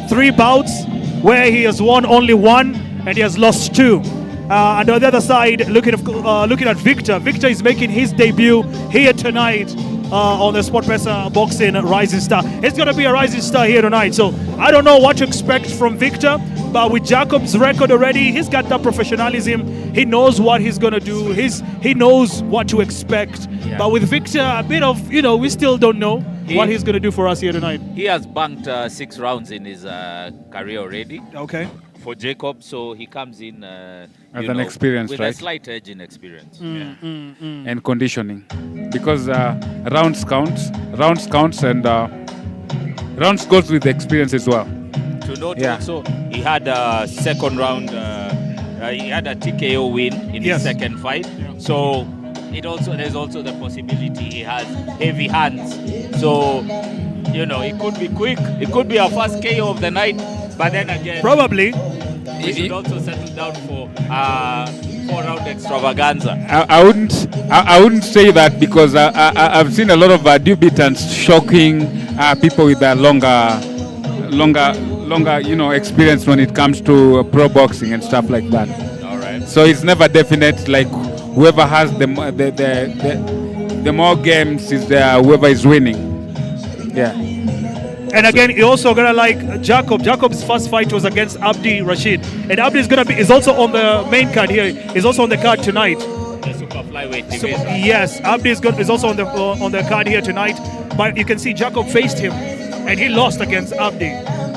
Speaker 3: 3 bouts where he has won only 1 and he has lost 2. And on the other side, looking at Victor. Victor is making his debut here tonight on the SportPesa Boxing Rising Star. It's going to be a Rising Star here tonight. So I don't know what to expect from Victor, but with Jacob's record already, he's got that professionalism. He knows what he's going to do. He knows what to expect. Yeah. But with Victor, a bit of, we still don't know what he's going to do for us here tonight.
Speaker 1: He has banked 6 rounds in his career already.
Speaker 3: Okay.
Speaker 1: For Jacob, so he comes in
Speaker 2: as an experience,
Speaker 1: with
Speaker 2: right?
Speaker 1: a slight edge in experience.
Speaker 2: And conditioning, because rounds counts, and rounds goes with experience as well.
Speaker 1: To note also, he had a second round, he had a TKO win in his second fight. Yeah. So there's also the possibility he has heavy hands. So it could be quick. It could be our first KO of the night. But then again,
Speaker 3: probably
Speaker 1: we should also settle down for 4-round extravaganza.
Speaker 2: I wouldn't say that, because I've seen a lot of debutants shocking people with a longer experience when it comes to pro boxing and stuff like that.
Speaker 1: All right.
Speaker 2: So it's never definite. Like whoever has the more games is whoever is winning. Yeah.
Speaker 3: And again, you're also gonna like Jacob. Jacob's first fight was against Abdi Rashid, and Abdi is also on the main card here. He's also on the card tonight.
Speaker 1: The super flyweight division.
Speaker 3: Yes, Abdi is also on the card here tonight. But you can see Jacob faced him, and he lost against Abdi.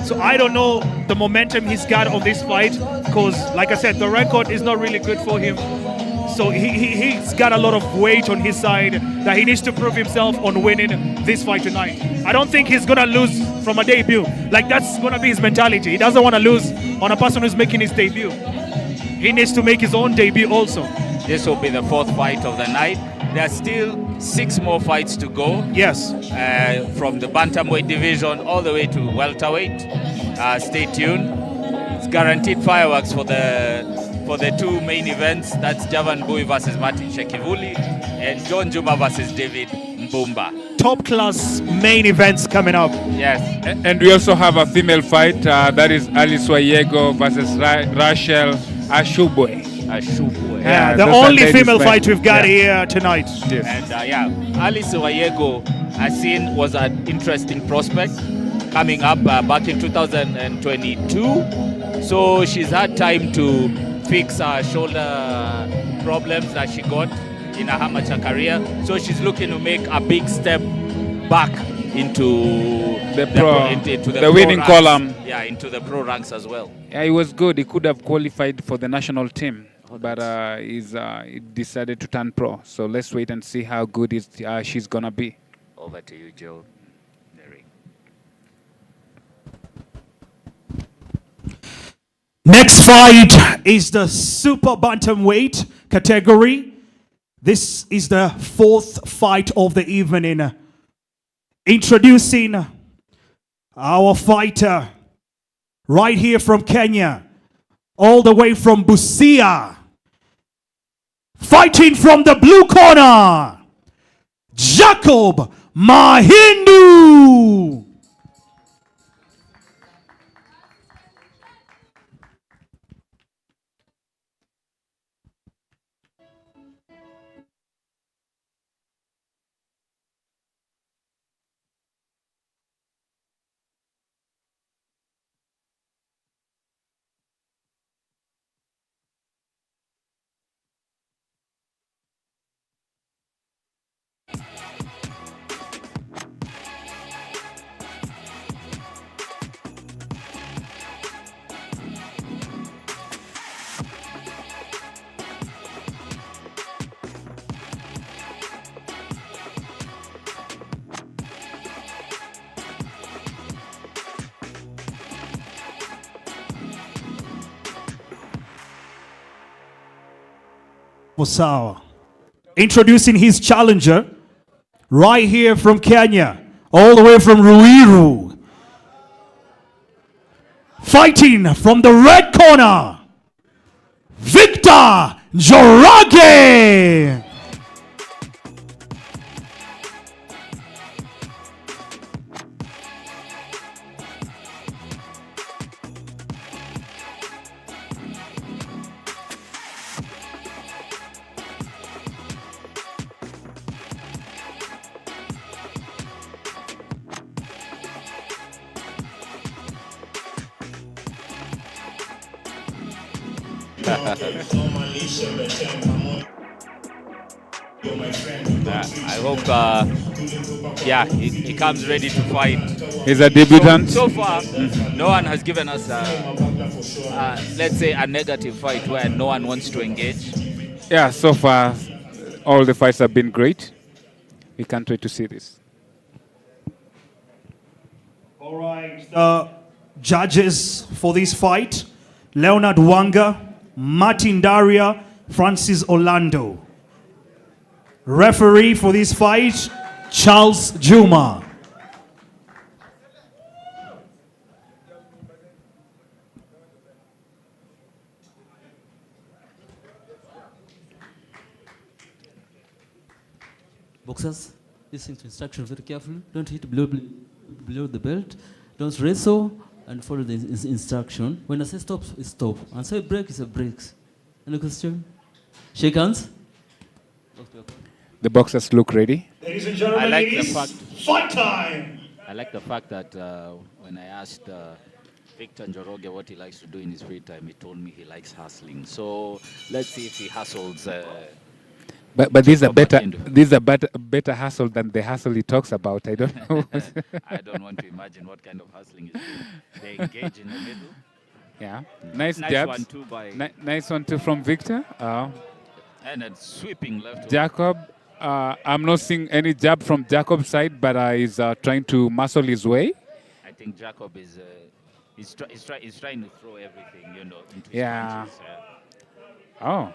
Speaker 3: So I don't know the momentum he's got on this fight, because, like I said, the record is not really good for him. So he's got a lot of weight on his side that he needs to prove himself on winning this fight tonight. I don't think he's going to lose from a debut. Like, that's going to be his mentality. He doesn't want to lose on a person who's making his debut. He needs to make his own debut also.
Speaker 9: This will be the 4th fight of the night. There are still 6 more fights to go.
Speaker 3: Yes.
Speaker 9: From the bantamweight division all the way to welterweight. Stay tuned. It's guaranteed fireworks for the 2 main events. That's Javan Bui versus Martin Shekivuli and John Juma versus David Mbumba.
Speaker 3: Top class main events coming up.
Speaker 9: Yes.
Speaker 2: And we also have a female fight. That is Alice Wayego versus Rachel Ashubwe.
Speaker 3: Yeah, the only female fight we've got here tonight.
Speaker 2: Yes.
Speaker 9: And Alice Wayego, as seen, was an interesting prospect coming up back in 2022. So she's had time to fix her shoulder problems that she got in her amateur career. So she's looking to make a big step back into
Speaker 2: the winning
Speaker 9: ranks.
Speaker 2: column.
Speaker 9: Yeah, into the pro ranks as well.
Speaker 2: Yeah, it was good. He could have qualified for the national team, but he decided to turn pro. So let's wait and see how good she's gonna be.
Speaker 9: Over to you, Joe.
Speaker 3: Next fight is the super bantamweight category. This is the 4th fight of the evening. Introducing our fighter right here from Kenya, all the way from Busia. Fighting from the blue corner, Jacob Mahindu. Sawa. Introducing his challenger right here from Kenya, all the way from Ruiru. Fighting from the red corner, Victor Njoroge.
Speaker 9: I hope, he comes ready to fight.
Speaker 2: He's a debutant.
Speaker 9: So far, no one has given us, let's say, a negative fight where no one wants to engage.
Speaker 2: Yeah, so far, all the fights have been great. We can't wait to see this.
Speaker 3: All right, the judges for this fight, Leonard Wanga, Martin Daria, Francis Orlando. Referee for this fight, Charles Juma.
Speaker 10: Boxers, listen to instruction very carefully. Don't hit below the belt. Don't wrestle and follow the instruction. When I say stop, it's stop. And say break, it's a break. Any question? Shake hands.
Speaker 2: The boxers look ready.
Speaker 3: Ladies and gentlemen, it is fight time.
Speaker 1: I like the fact that when I asked Victor Njoroge what he likes to do in his free time, he told me he likes hustling. So let's see if he hustles.
Speaker 2: But these are better hustle than the hustle he talks about. I don't know.
Speaker 1: I don't want to imagine what kind of hustling is doing. They engage in the middle.
Speaker 2: Yeah, nice
Speaker 1: Nice
Speaker 2: jabs.
Speaker 1: one too by
Speaker 2: Nice one too from Victor.
Speaker 1: and a sweeping left hook.
Speaker 2: Jacob, I'm not seeing any jab from Jacob's side, but he's trying to muscle his way.
Speaker 1: I think Jacob is he's trying to throw everything, into his
Speaker 2: Yeah.
Speaker 1: punches.
Speaker 2: Oh,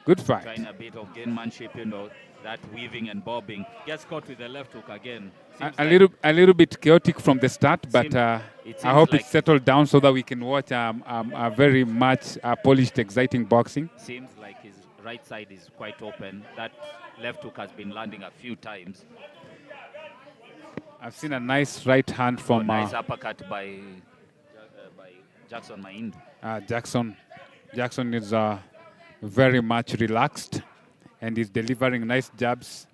Speaker 2: Good fight.
Speaker 9: Trying a bit of gamemanship, that weaving and bobbing. Gets caught with the left hook again.
Speaker 2: A little bit chaotic from the start, but I hope
Speaker 9: like
Speaker 2: it's settled down so that we can watch a very much polished, exciting boxing.
Speaker 9: Seems like his right side is quite open. That left hook has been landing a few times.
Speaker 2: I've seen a nice right hand from
Speaker 9: nice uppercut by Jackson Mahindu.
Speaker 2: Jackson is very much relaxed and is delivering nice jabs.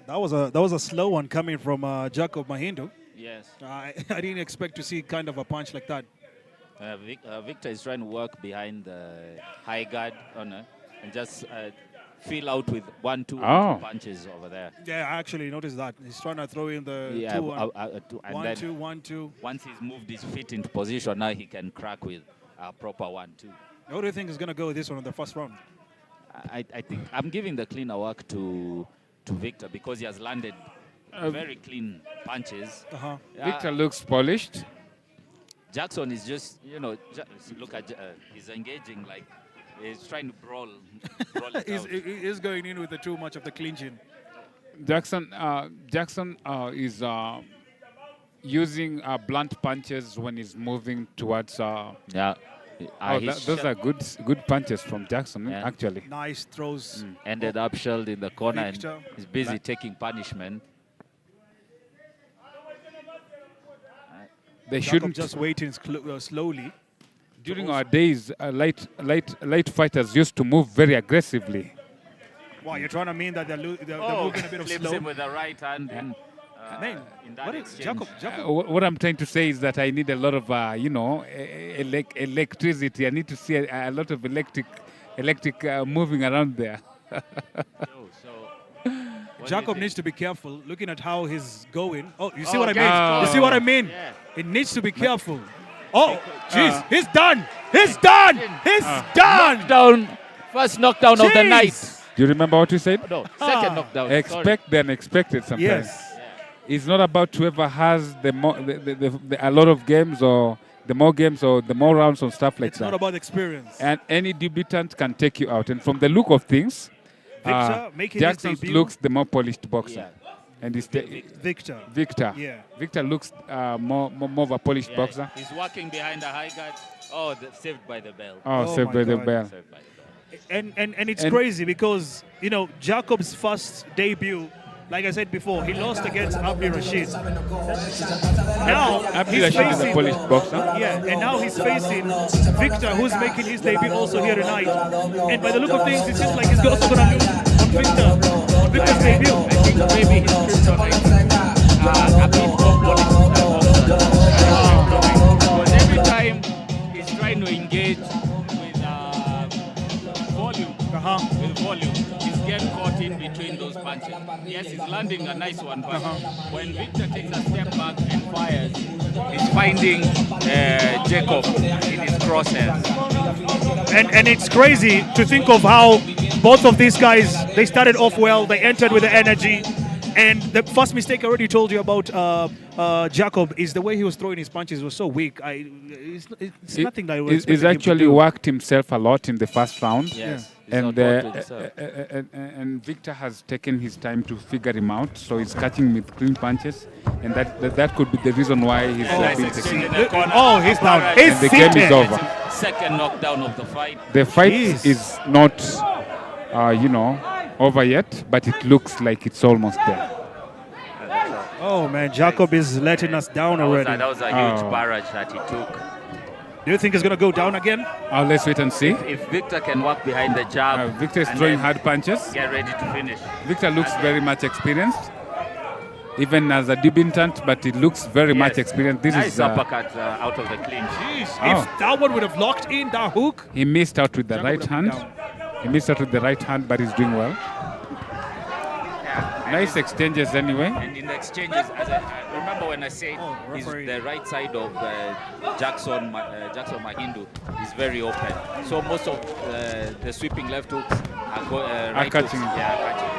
Speaker 3: That was a slow one coming from Jacob Mahindu.
Speaker 9: Yes.
Speaker 3: I didn't expect to see kind of a punch like that.
Speaker 9: Victor is trying to work behind the high guard and just feel out with 1-2 two punches over there.
Speaker 3: Yeah, I actually noticed that. He's trying to throw in the 1-2, 1-2.
Speaker 9: Once he's moved his feet into position, now he can crack with a proper 1-2.
Speaker 3: How do you think is going to go this one in the first round?
Speaker 9: I think I'm giving the cleaner work to Victor because he has landed very clean punches.
Speaker 2: Victor looks polished.
Speaker 9: Jackson is just, look at, he's engaging like he's trying to brawl
Speaker 3: He's going in with too much of the clinching.
Speaker 2: Jackson is using blunt punches when he's moving towards. Those are good punches from Jackson, actually.
Speaker 3: Nice throws.
Speaker 9: Ended up shelled in the corner
Speaker 3: Victor.
Speaker 9: and he's busy taking punishment.
Speaker 2: They
Speaker 3: Jacob
Speaker 2: shouldn't
Speaker 3: just waiting slowly.
Speaker 2: During our days, light fighters used to move very aggressively.
Speaker 3: Wow, you're trying to mean that they're moving a bit of
Speaker 9: Flips
Speaker 3: slow?
Speaker 9: him with the right hand.
Speaker 3: Man,
Speaker 9: in that
Speaker 3: what is
Speaker 9: exchange.
Speaker 3: Jacob?
Speaker 2: What I'm trying to say is that I need a lot of, electricity. I need to see a lot of electric moving around there.
Speaker 3: Jacob needs to be careful, looking at how he's going. Oh, you see what I mean? You see what I mean?
Speaker 9: Yeah.
Speaker 3: He needs to be careful. Oh, jeez, he's done. He's done. He's done.
Speaker 9: First knockdown of the night.
Speaker 2: Do you remember what you said?
Speaker 9: No, second knockdown.
Speaker 2: Expect the unexpected sometimes.
Speaker 3: Yes.
Speaker 2: It's not about whoever has a lot of games or the more games or the more rounds or stuff like
Speaker 3: It's
Speaker 2: that.
Speaker 3: not about experience.
Speaker 2: And any debutant can take you out. And from the look of things,
Speaker 3: Victor making his
Speaker 2: Jackson
Speaker 3: debut.
Speaker 2: looks the more polished boxer.
Speaker 9: Yeah.
Speaker 2: And he's
Speaker 3: Victor.
Speaker 2: Victor.
Speaker 3: Yeah.
Speaker 2: Victor looks more of a polished boxer.
Speaker 9: He's walking behind the high guard. Oh, saved by the bell.
Speaker 2: Oh, saved by the bell.
Speaker 9: Saved by the bell.
Speaker 3: And it's crazy because, Jacob's first debut, like I said before, he lost against Abdi Rashid. Now,
Speaker 2: Abdi Rashid is a polished boxer.
Speaker 3: Yeah, and now he's facing Victor, who's making his debut also here tonight. And by the look of things, it seems like he's also going to lose on Victor's debut.
Speaker 9: I think maybe his kryptonite a bit more polished. Because every time he's trying to engage with volume, he's getting caught in between those punches. Yes, he's landing a nice one, but when Victor takes a step back and fires, he's finding Jacob in his crosshairs.
Speaker 3: And it's crazy to think of how both of these guys, they started off well, they entered with the energy. And the first mistake I already told you about Jacob is the way he was throwing his punches was so weak. It's nothing that I would expect
Speaker 2: He's
Speaker 3: him to
Speaker 2: actually
Speaker 3: do.
Speaker 2: worked himself a lot in the first round.
Speaker 9: Yes.
Speaker 2: And Victor has taken his time to figure him out, so he's catching with clean punches, and that could be the reason why he's been succeeding.
Speaker 3: Oh, he's down. He's
Speaker 2: And the game is over.
Speaker 9: Second knockdown of the fight.
Speaker 2: The fight is not, over yet, but it looks like it's almost there.
Speaker 3: Oh man, Jacob is letting us down already.
Speaker 9: That was a huge barrage that he took.
Speaker 3: Do you think he's going to go down again?
Speaker 2: Let's wait and see.
Speaker 9: If Victor can walk behind the jab,
Speaker 2: Victor is
Speaker 9: and
Speaker 2: throwing
Speaker 9: then
Speaker 2: hard punches.
Speaker 9: Get ready to finish.
Speaker 2: Victor looks very much experienced, even as a debutant, but he looks very much experienced. This
Speaker 9: Nice
Speaker 2: is
Speaker 9: uppercut out of the clinch.
Speaker 3: Jeez, if that one would have locked in that hook.
Speaker 2: He missed out with the
Speaker 3: Jacob
Speaker 2: right
Speaker 3: would have been
Speaker 2: hand. He missed out with the right hand, but he's doing well. Nice exchanges anyway.
Speaker 9: And in the exchanges, as I remember when I said he's the right side of Jackson Mahindu is very open. So most of the sweeping left hooks are right
Speaker 2: catching.
Speaker 9: hooks. Yeah, catching.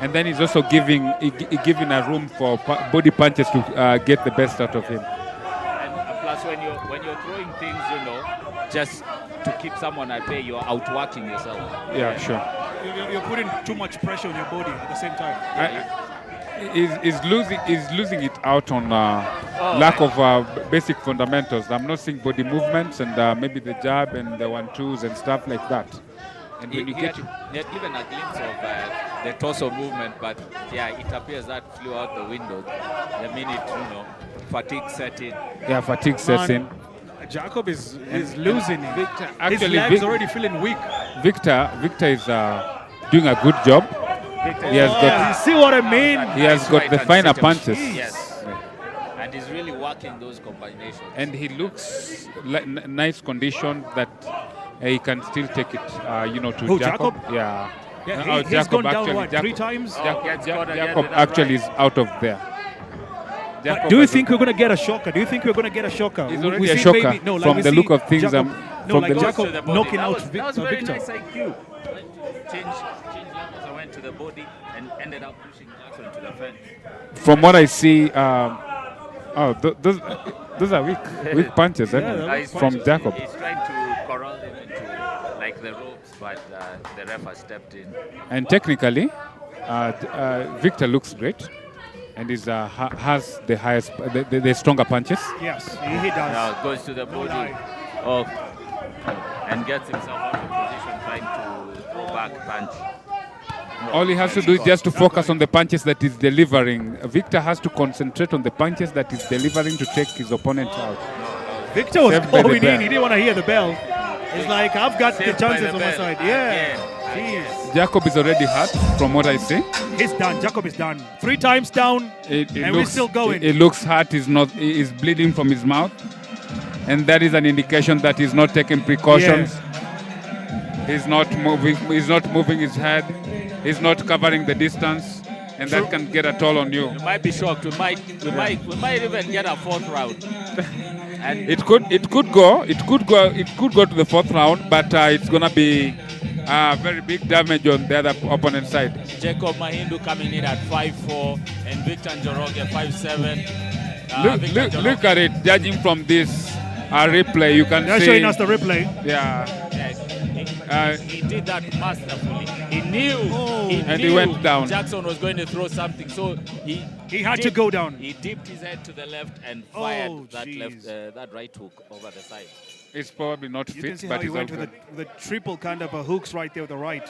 Speaker 2: And then he's also giving a room for body punches to get the best out of him.
Speaker 9: And plus course, when you're throwing things, just to keep someone at bay, you're outworking yourself.
Speaker 2: Yeah, sure.
Speaker 3: You're putting too much pressure on your body at the same time.
Speaker 2: Is losing it out on lack of basic fundamentals. I'm not seeing body movements and maybe the jab and the 1-2s and stuff like that. And when you get
Speaker 9: even a glimpse of the torso movement, but it appears that flew out the window the minute fatigue set in.
Speaker 2: Yeah, fatigue sets in.
Speaker 3: Jacob is losing it.
Speaker 2: Victor,
Speaker 3: His
Speaker 2: actually,
Speaker 3: legs already feeling weak.
Speaker 2: Victor is doing a good job. He has got.
Speaker 3: You see what I mean?
Speaker 2: He has got the finer punches.
Speaker 9: Yes. And he's really working those combinations.
Speaker 2: And he looks nice condition that he can still take it, to
Speaker 3: Jacob?
Speaker 2: Yeah.
Speaker 3: He's gone down, what, 3 times?
Speaker 2: Jacob actually is out of there.
Speaker 3: Do you think we're going to get a shocker? He's
Speaker 2: already a shocker from the look of things.
Speaker 3: Jacob
Speaker 9: Jacob
Speaker 3: knocking out
Speaker 9: that was very
Speaker 3: Victor.
Speaker 9: nice IQ. Change levels. I went to the body and ended up pushing Jackson to the fence.
Speaker 2: From what I see, those are weak punches from Jacob.
Speaker 9: He's trying to corral him into the ropes, but the ref has stepped in.
Speaker 2: And technically, Victor looks great, and has the highest, the stronger punches.
Speaker 3: Yes, he does.
Speaker 9: Now goes to the body and gets himself out of position, trying to throw back punch.
Speaker 2: All he has to do is just to focus on the punches that he's delivering. Victor has to concentrate on the punches that he's delivering to take his opponent out.
Speaker 3: Victor was going in. He didn't want to hear the bell. He's like, I've got the chances on my side. Jeez.
Speaker 2: Jacob is already hurt, from what I see.
Speaker 3: He's done. Jacob is done. 3 times down, we're still going.
Speaker 2: It looks hurt. He's bleeding from his mouth. And that is an indication that he's not taking precautions. He's not moving his head. He's not covering the distance, and that can get a toll on you.
Speaker 9: You might be shocked. We might even get a 4th round. And
Speaker 2: it could go to the 4th round, but it's gonna be very big damage on the other opponent's side.
Speaker 9: Jacob Mahindu coming in at 5'4", and Victor Njoroge 5'7".
Speaker 2: Look at it. Judging from this replay, you can see.
Speaker 3: They're showing us the replay.
Speaker 2: Yeah.
Speaker 9: He did that masterfully. He knew
Speaker 2: he went down.
Speaker 9: Jackson was going to throw something, so he
Speaker 3: had to go down.
Speaker 9: He dipped his head to the left and fired that right hook over the side.
Speaker 2: It's probably not
Speaker 3: You
Speaker 2: fit,
Speaker 3: can see
Speaker 2: but
Speaker 3: how he went with the triple kind of hooks right there with the right.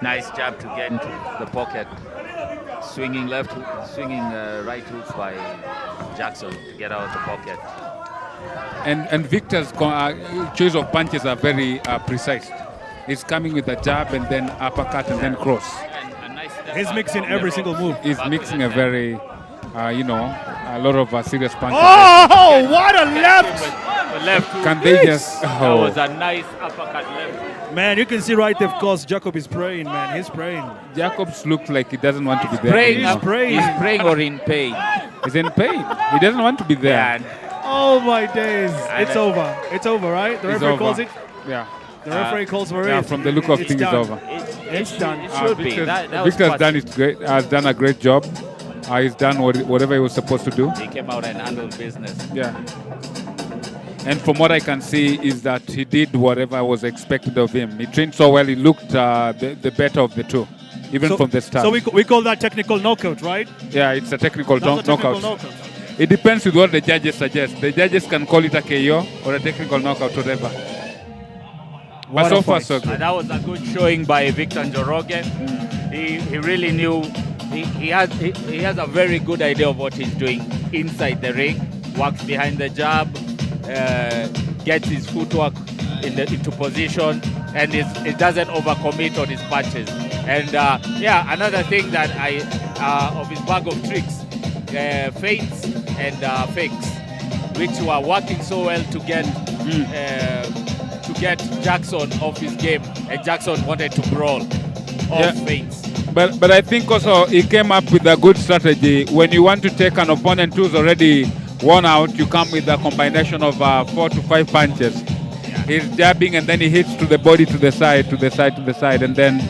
Speaker 9: Nice jab to get into the pocket. Swinging right hooks by Jackson to get out of the pocket.
Speaker 2: And Victor's choice of punches are very precise. He's coming with a jab and then uppercut and then cross.
Speaker 3: He's mixing every single move.
Speaker 2: He's mixing a very, a lot of serious punches.
Speaker 3: Oh, what a left!
Speaker 2: Can they just?
Speaker 9: That was a nice uppercut left.
Speaker 3: Man, you can see right there, of course, Jacob is praying, man. He's praying.
Speaker 2: Jacobs looks like he doesn't want to be there.
Speaker 3: He's praying.
Speaker 9: He's praying or in pain.
Speaker 2: He's in pain. He doesn't want to be there.
Speaker 3: Oh my days! It's over. It's over, right? The referee calls it.
Speaker 2: Yeah.
Speaker 3: The referee calls for it.
Speaker 2: Yeah, from the look of things, it's over.
Speaker 3: It's done.
Speaker 9: It should be.
Speaker 2: Victor's done it great. Has done a great job. He's done whatever he was supposed to do.
Speaker 9: He came out and handled business.
Speaker 2: Yeah. And from what I can see is that he did whatever was expected of him. He trained so well. He looked the better of the two, even from the start.
Speaker 3: So we call that technical knockout, right?
Speaker 2: Yeah, it's a technical knockout.
Speaker 3: knockout.
Speaker 2: It depends with what the judges suggest. The judges can call it a KO or a technical knockout, whatever. But so far, so good.
Speaker 9: That was a good showing by Victor Njoroge. He really knew. He has a very good idea of what he's doing inside the ring. Works behind the jab, gets his footwork into position, and it doesn't overcommit on his punches. And another thing that of his bag of tricks, feints and fakes, which were working so well to get Jackson off his game, and Jackson wanted to brawl off feints.
Speaker 2: But I think also he came up with a good strategy. When you want to take an opponent who's already worn out, you come with a combination of 4 to 5 punches. Yeah. He's jabbing and then he hits to the body, to the side, and then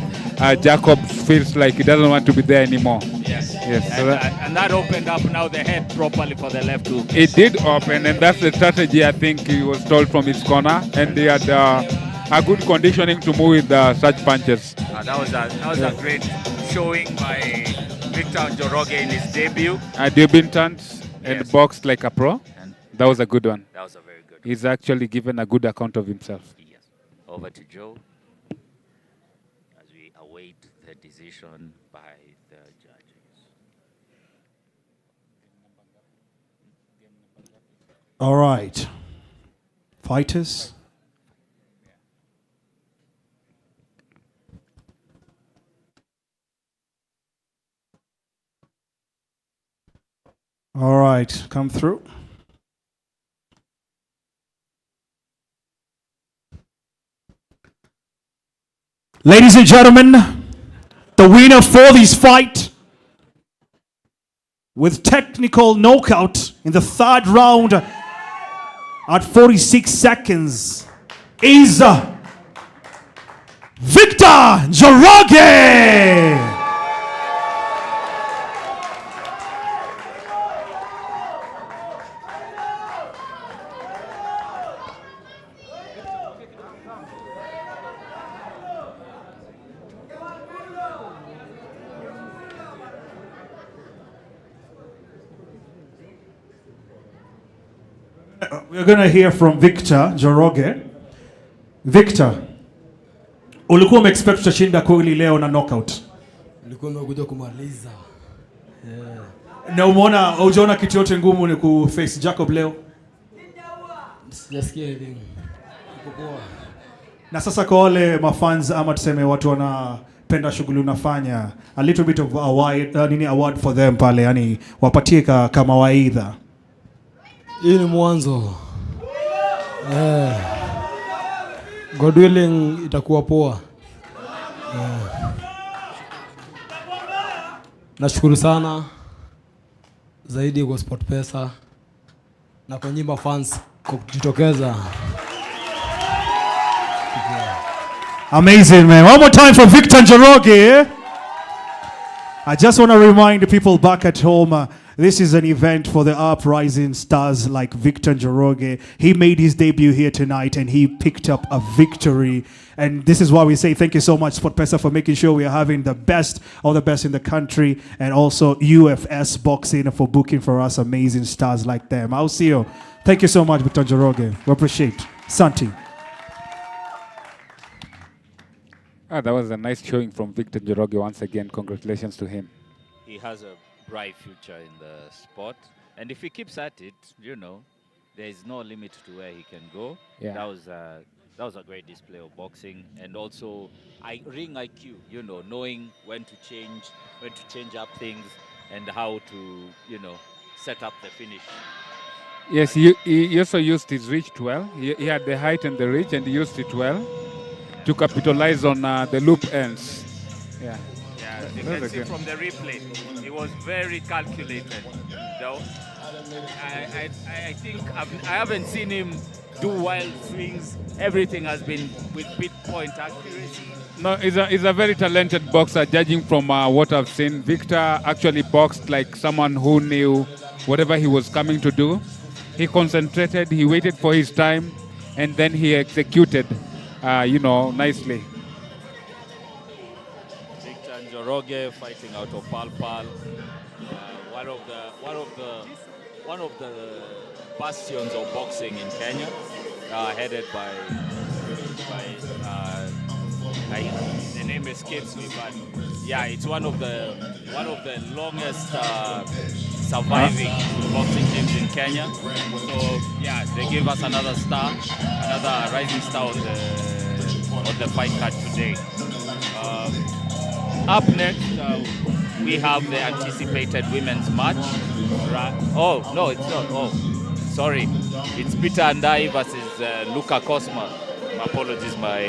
Speaker 2: Jacobs feels like he doesn't want to be there anymore.
Speaker 9: Yeah. Yes.
Speaker 2: Yes, so
Speaker 9: And that opened up now the head properly for the left hook.
Speaker 2: it did open, and that's the strategy I think he was told from his corner, and they had a good conditioning to move with such punches.
Speaker 9: That was a great showing by Victor Njoroge in his debut.
Speaker 2: Debutant and
Speaker 9: Yes.
Speaker 2: boxed like a pro.
Speaker 9: And
Speaker 2: That was a good one.
Speaker 9: that was a very good one.
Speaker 2: He's actually given a good account of himself.
Speaker 9: Yes. Over to Joe as we await the decision by the judges.
Speaker 3: All right. Fighters. All right, come through. Ladies and gentlemen, the winner for this fight with technical knockout in the third round at 46 seconds is Victor Njoroge. We're going to hear from Victor Njoroge. Victor, ulikuwa umeexpect utashinda kweli leo na knockout?
Speaker 11: Nilikuwa nimekuja kumaliza.
Speaker 3: Na hujaona kitu yote ngumu ni kuface Jacob leo?
Speaker 11: Sijasikia anything. Poa.
Speaker 3: Na sasa kwa wale mafans ama tuseme watu wanapenda shughuli unafanya, a little bit of award for them pale, yani wapatie kama waidha.
Speaker 11: Hii ni mwanzo. God willing itakuwa poa. Nashukuru sana zaidi kwa SportPesa na kwa nyimba fans kwa kujitokeza.
Speaker 3: Amazing, man. One more time for Victor Njoroge. I just want to remind the people back at home, this is an event for the uprising stars like Victor Njoroge. He made his debut here tonight and he picked up a victory. And this is why we say thank you so much, SportPesa, for making sure we are having the best of the best in the country, and also UFS Boxing for booking for us amazing stars like them. I'll see you. Thank you so much, Victor Njoroge. We appreciate. Santi.
Speaker 2: That was a nice showing from Victor Njoroge once again. Congratulations to him.
Speaker 9: He has a bright future in the sport, and if he keeps at it, there is no limit to where he can go.
Speaker 2: Yeah.
Speaker 9: That was a great display of boxing, and also ring IQ, knowing when to change up things and how to, set up the finish.
Speaker 2: Yes, he also used his reach well. He had the height and the reach, and he used it well to capitalize on the loop ends. Yeah.
Speaker 9: Yeah, you can see from the replay, he was very calculated, though. I think I haven't seen him do wild swings. Everything has been with pinpoint accuracy.
Speaker 2: No, he's a very talented boxer, judging from what I've seen. Victor actually boxed like someone who knew whatever he was coming to do. He concentrated, he waited for his time, and then he executed, nicely.
Speaker 9: Victor Njoroge fighting out of Pal Pal, one of the bastions of boxing in Kenya, headed by the name escapes me, but yeah, it's one of the longest surviving boxing teams in Kenya. So yeah, they gave us another star, another rising star on the fight card today. Up next, we have the anticipated women's match. Oh, no, it's not. Oh, sorry. It's Peter Andai versus Luca Cosma. My apologies, my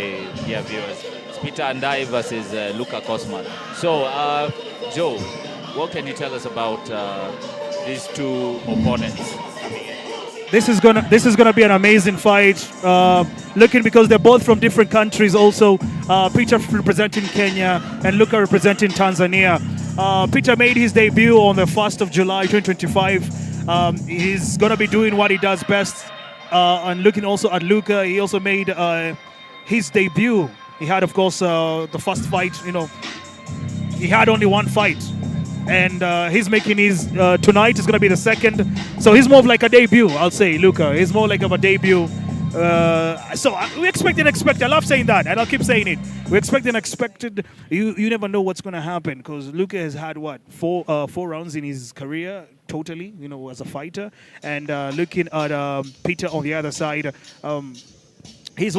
Speaker 9: dear viewers. It's Peter Andai versus Luca Cosma. So, Joe, what can you tell us about these two opponents?
Speaker 3: This is gonna be an amazing fight. Looking because they're both from different countries. Also, Peter representing Kenya and Luca representing Tanzania. Peter made his debut on the 1st of July 2025. He's going to be doing what he does best. And looking also at Luca, he also made his debut. He had, of course, the first fight, he had only one fight. And he's making his, tonight is going to be the second. So he's more of like a debut, I'll say, Luca. He's more like of a debut. So we expect and expect. I love saying that, and I'll keep saying it. We expect and expected. You never know what's going to happen, because Luca has had, four rounds in his career totally, as a fighter. And looking at Peter on the other side, he's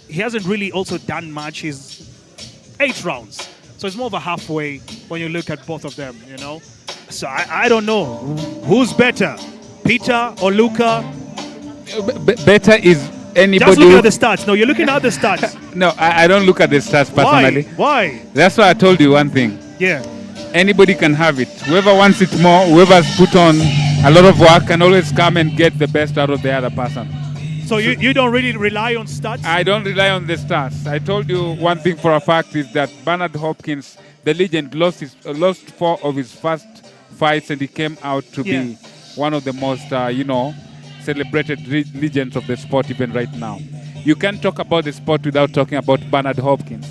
Speaker 3: he hasn't really also done much. He's 8 rounds. So it's more of a halfway when you look at both of them, So I don't know. Who's better, Peter or Luca?
Speaker 2: Better is anybody.
Speaker 3: Just looking at the stats. No, you're looking at the stats.
Speaker 2: No, I don't look at the stats personally.
Speaker 3: Why?
Speaker 2: That's why I told you one thing.
Speaker 3: Yeah.
Speaker 2: Anybody can have it. Whoever wants it more, whoever's put on a lot of work, can always come and get the best out of the other person.
Speaker 3: So you don't really rely on stats?
Speaker 2: I don't rely on the stats. I told you one thing for a fact is that Bernard Hopkins, the legend, lost 4 of his first fights, and he came out to be one of the most, celebrated legends of the sport even right now. You can't talk about the sport without talking about Bernard Hopkins.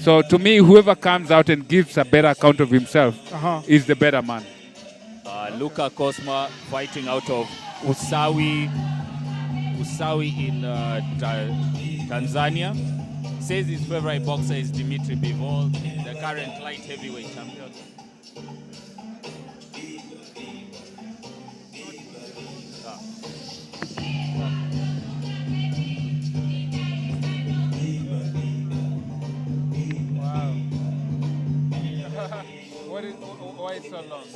Speaker 2: So to me, whoever comes out and gives a better account of himself is the better man.
Speaker 9: Luca Cosma fighting out of Usawi in Tanzania. Says his favorite boxer is Dimitri Bivol, the current light heavyweight champion.
Speaker 2: Wow. Why is so long?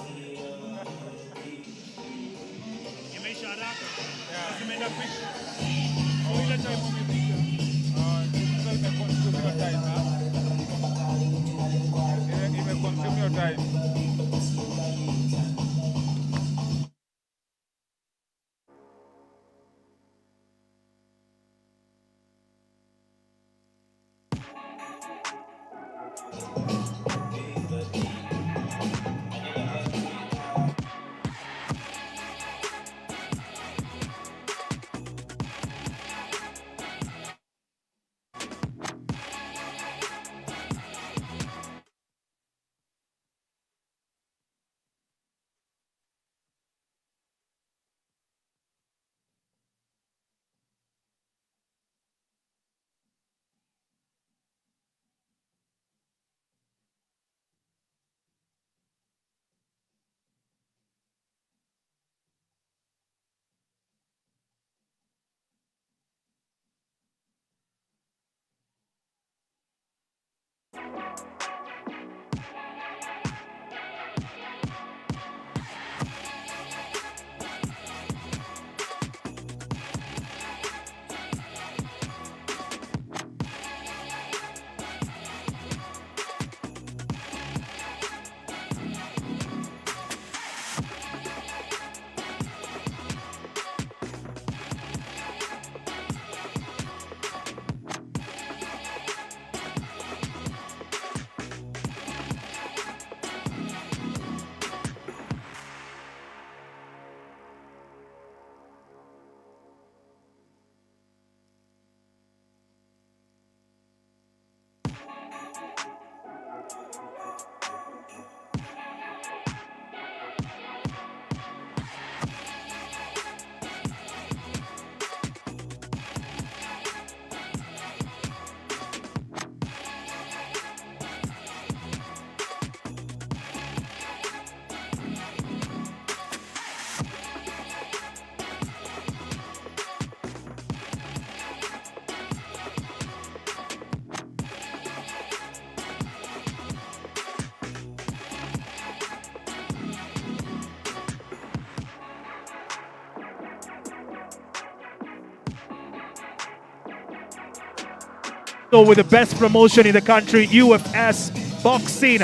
Speaker 3: With the best promotion in the country, UFS Boxing.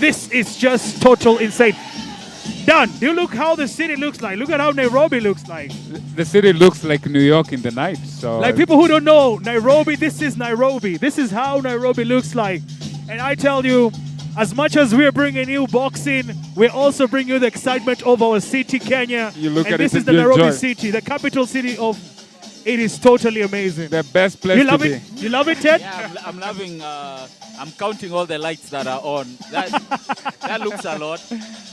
Speaker 3: This is just total insane. Dan, do you look how the city looks like? Look at how Nairobi looks like.
Speaker 2: The city looks like New York in the night. So
Speaker 3: like people who don't know Nairobi, this is Nairobi. This is how Nairobi looks like. And I tell you, As much as we're bringing you boxing, we're also bringing you the excitement of our city, Kenya.
Speaker 2: You look
Speaker 3: and
Speaker 2: at
Speaker 3: this
Speaker 2: it
Speaker 3: is
Speaker 2: and
Speaker 3: the
Speaker 2: you
Speaker 3: Nairobi
Speaker 2: enjoy.
Speaker 3: city, the capital city of. It is totally amazing.
Speaker 2: The best place
Speaker 3: You
Speaker 2: to
Speaker 3: love
Speaker 2: be.
Speaker 3: it? You love it, Ted?
Speaker 9: Yeah, I'm loving. I'm counting all the lights that are on. That looks a lot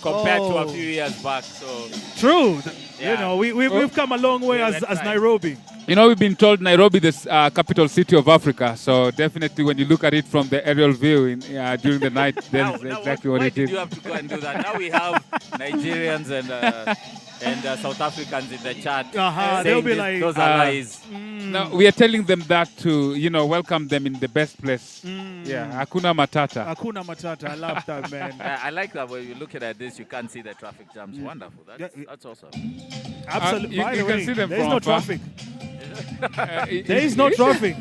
Speaker 9: compared to a few years back. So
Speaker 3: true.
Speaker 9: Yeah.
Speaker 3: You know, we've come a long way as Nairobi.
Speaker 2: You know, we've been told Nairobi is the capital city of Africa. So definitely, when you look at it from the aerial view during the night, that is exactly what
Speaker 9: why
Speaker 2: it
Speaker 9: did
Speaker 2: is.
Speaker 9: you have to go and do that? Now we have Nigerians and South Africans in the chat.
Speaker 3: They'll be like,
Speaker 9: those are lies.
Speaker 2: No, we are telling them that to, welcome them in the best place. Yeah, Hakuna Matata.
Speaker 3: Hakuna Matata. I love that, man.
Speaker 9: I like that when you're looking at this, you can't see the traffic jams. Wonderful. That's awesome.
Speaker 3: Absolutely.
Speaker 2: You
Speaker 3: By the
Speaker 2: can
Speaker 3: way,
Speaker 2: see them
Speaker 3: there's
Speaker 2: from
Speaker 3: no
Speaker 2: afar.
Speaker 3: traffic. There is no traffic.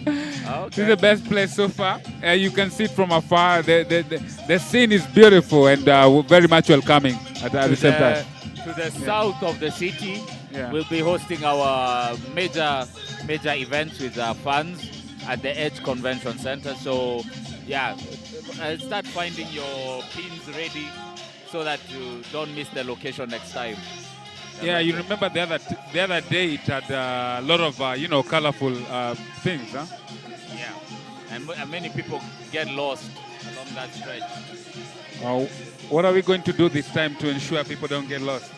Speaker 2: This is the best place so far. You can see it from afar. The scene is beautiful and very much welcoming at the same time.
Speaker 9: To the south of the city,
Speaker 2: Yeah.
Speaker 9: we'll be hosting our major events with our fans at the Edge Convention Center. So, yeah, start finding your pins ready so that you don't miss the location next time.
Speaker 2: Yeah, you remember the other day it had a lot of colorful things, huh?
Speaker 9: Yeah, and many people get lost along that stretch.
Speaker 2: What are we going to do this time to ensure people don't get lost?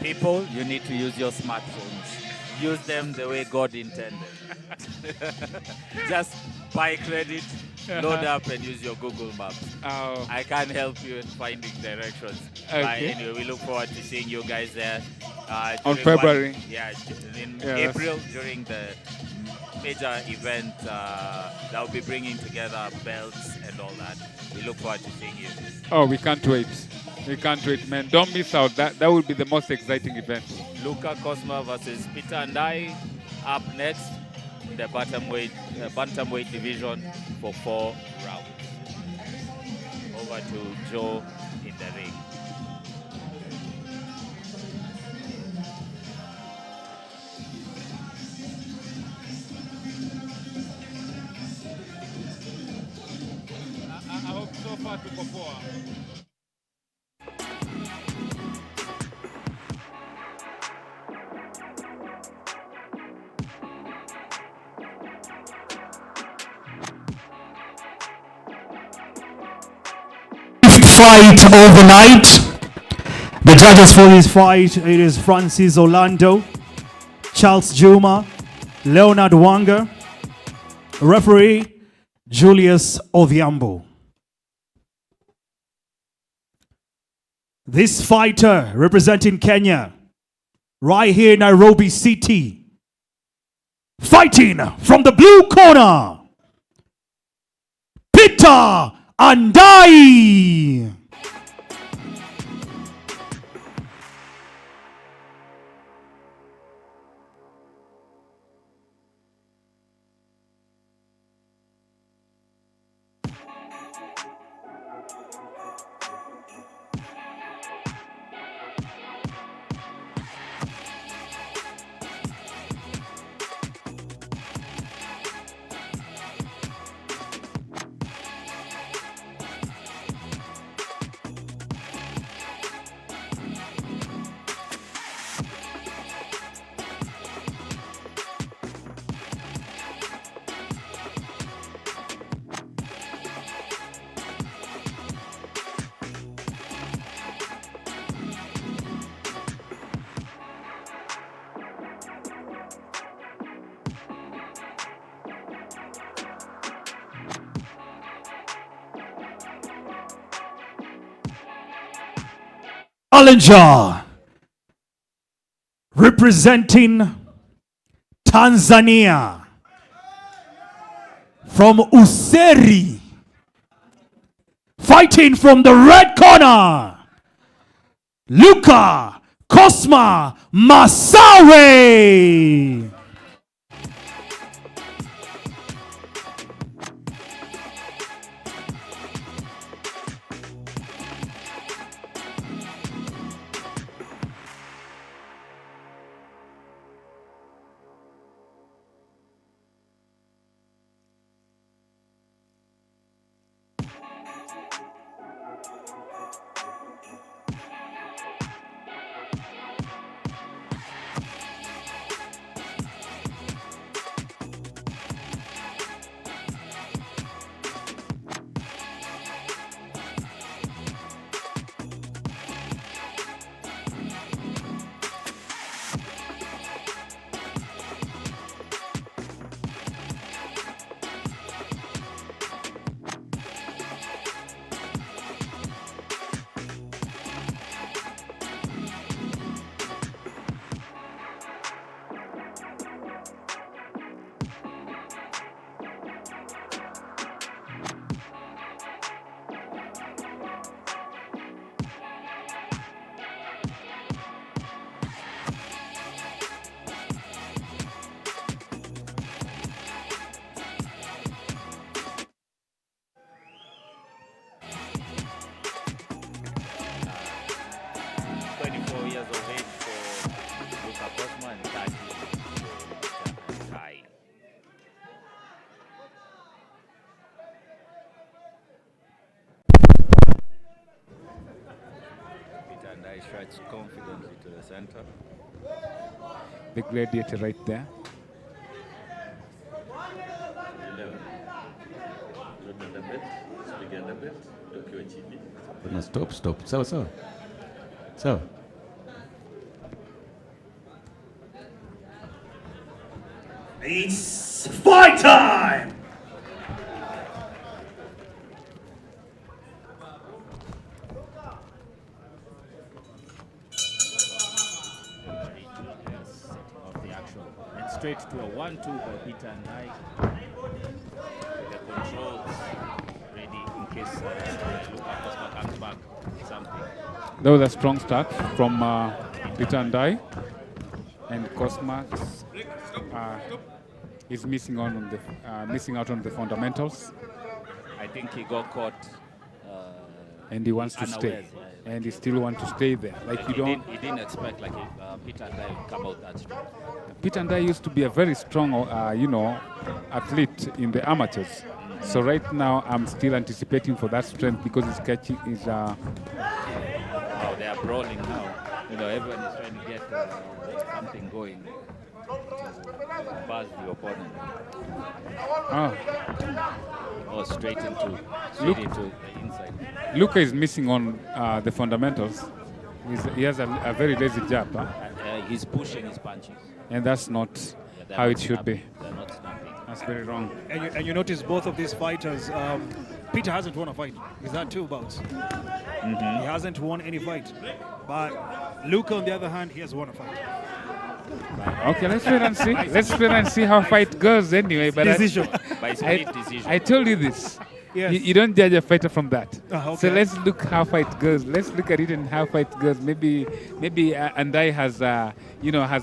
Speaker 9: People, you need to use your smartphones. Use them the way God intended. Just buy credit, load up, and use your Google Maps.
Speaker 2: Oh.
Speaker 9: I can't help you in finding directions.
Speaker 2: Okay.
Speaker 9: Anyway, we look forward to seeing you guys there.
Speaker 2: On
Speaker 9: during
Speaker 2: February.
Speaker 9: In
Speaker 2: Yeah,
Speaker 9: April, during the major event that will be bringing together belts and all that. We look forward to seeing you.
Speaker 2: Oh, we can't wait. We can't wait, man. Don't miss out. That will be the most exciting event.
Speaker 9: Luca Cosma versus Peter and I up next in the bantamweight division for 4 rounds. Over to Joe in the ring.
Speaker 2: I hope so far to perform.
Speaker 3: Fight overnight. The judges for this fight, it is Francis Orlando, Charles Juma, Leonard Wanga, referee Julius Odhiambo. This fighter representing Kenya, right here in Nairobi City, fighting from the blue corner, Peter Andai. Challenger representing Tanzania from Useri, fighting from the red corner, Luca Cosma Masawe.
Speaker 9: years of age for Luka Kosma and 30 for Kai. Peter and I strides confidently to the center.
Speaker 2: The gladiator right there.
Speaker 12: No, stop. So.
Speaker 3: It's fight time!
Speaker 1: Of the action. And straight to a 1-2 by Peter and I. The controls ready in case Luka Kosma comes back with something.
Speaker 2: That was a strong start from Peter and I. And Kosma is missing out on the fundamentals.
Speaker 1: I think he got caught.
Speaker 2: And he wants to stay.
Speaker 1: unawares, yeah.
Speaker 2: And he still wants to stay there. Like
Speaker 1: He didn't expect like Peter and I would come out that strong.
Speaker 2: Peter and I used to be a very strong, athlete in the amateurs. So right now, I'm still anticipating for that strength because his catching is.
Speaker 1: Oh, they are brawling now. Everyone is trying to get something going to buzz the opponent. Straight into the inside.
Speaker 2: Luka is missing on the fundamentals. He has a very lazy jab.
Speaker 1: He's pushing his punches.
Speaker 2: And that's not how it should be.
Speaker 1: They're not snapping.
Speaker 2: That's very wrong.
Speaker 3: And you notice both of these fighters, Peter hasn't won a fight. He's had 2 bouts. He hasn't won any fight. But Luka, on the other hand, he has won a fight.
Speaker 2: Okay, let's wait and see. Let's wait and see how fight goes anyway. But
Speaker 3: Decision.
Speaker 1: By split decision.
Speaker 2: I told you this.
Speaker 3: Yes.
Speaker 2: You don't judge a fighter from that.
Speaker 3: Okay.
Speaker 2: So let's look how fight goes. Let's look at it and how fight goes. Maybe Andai has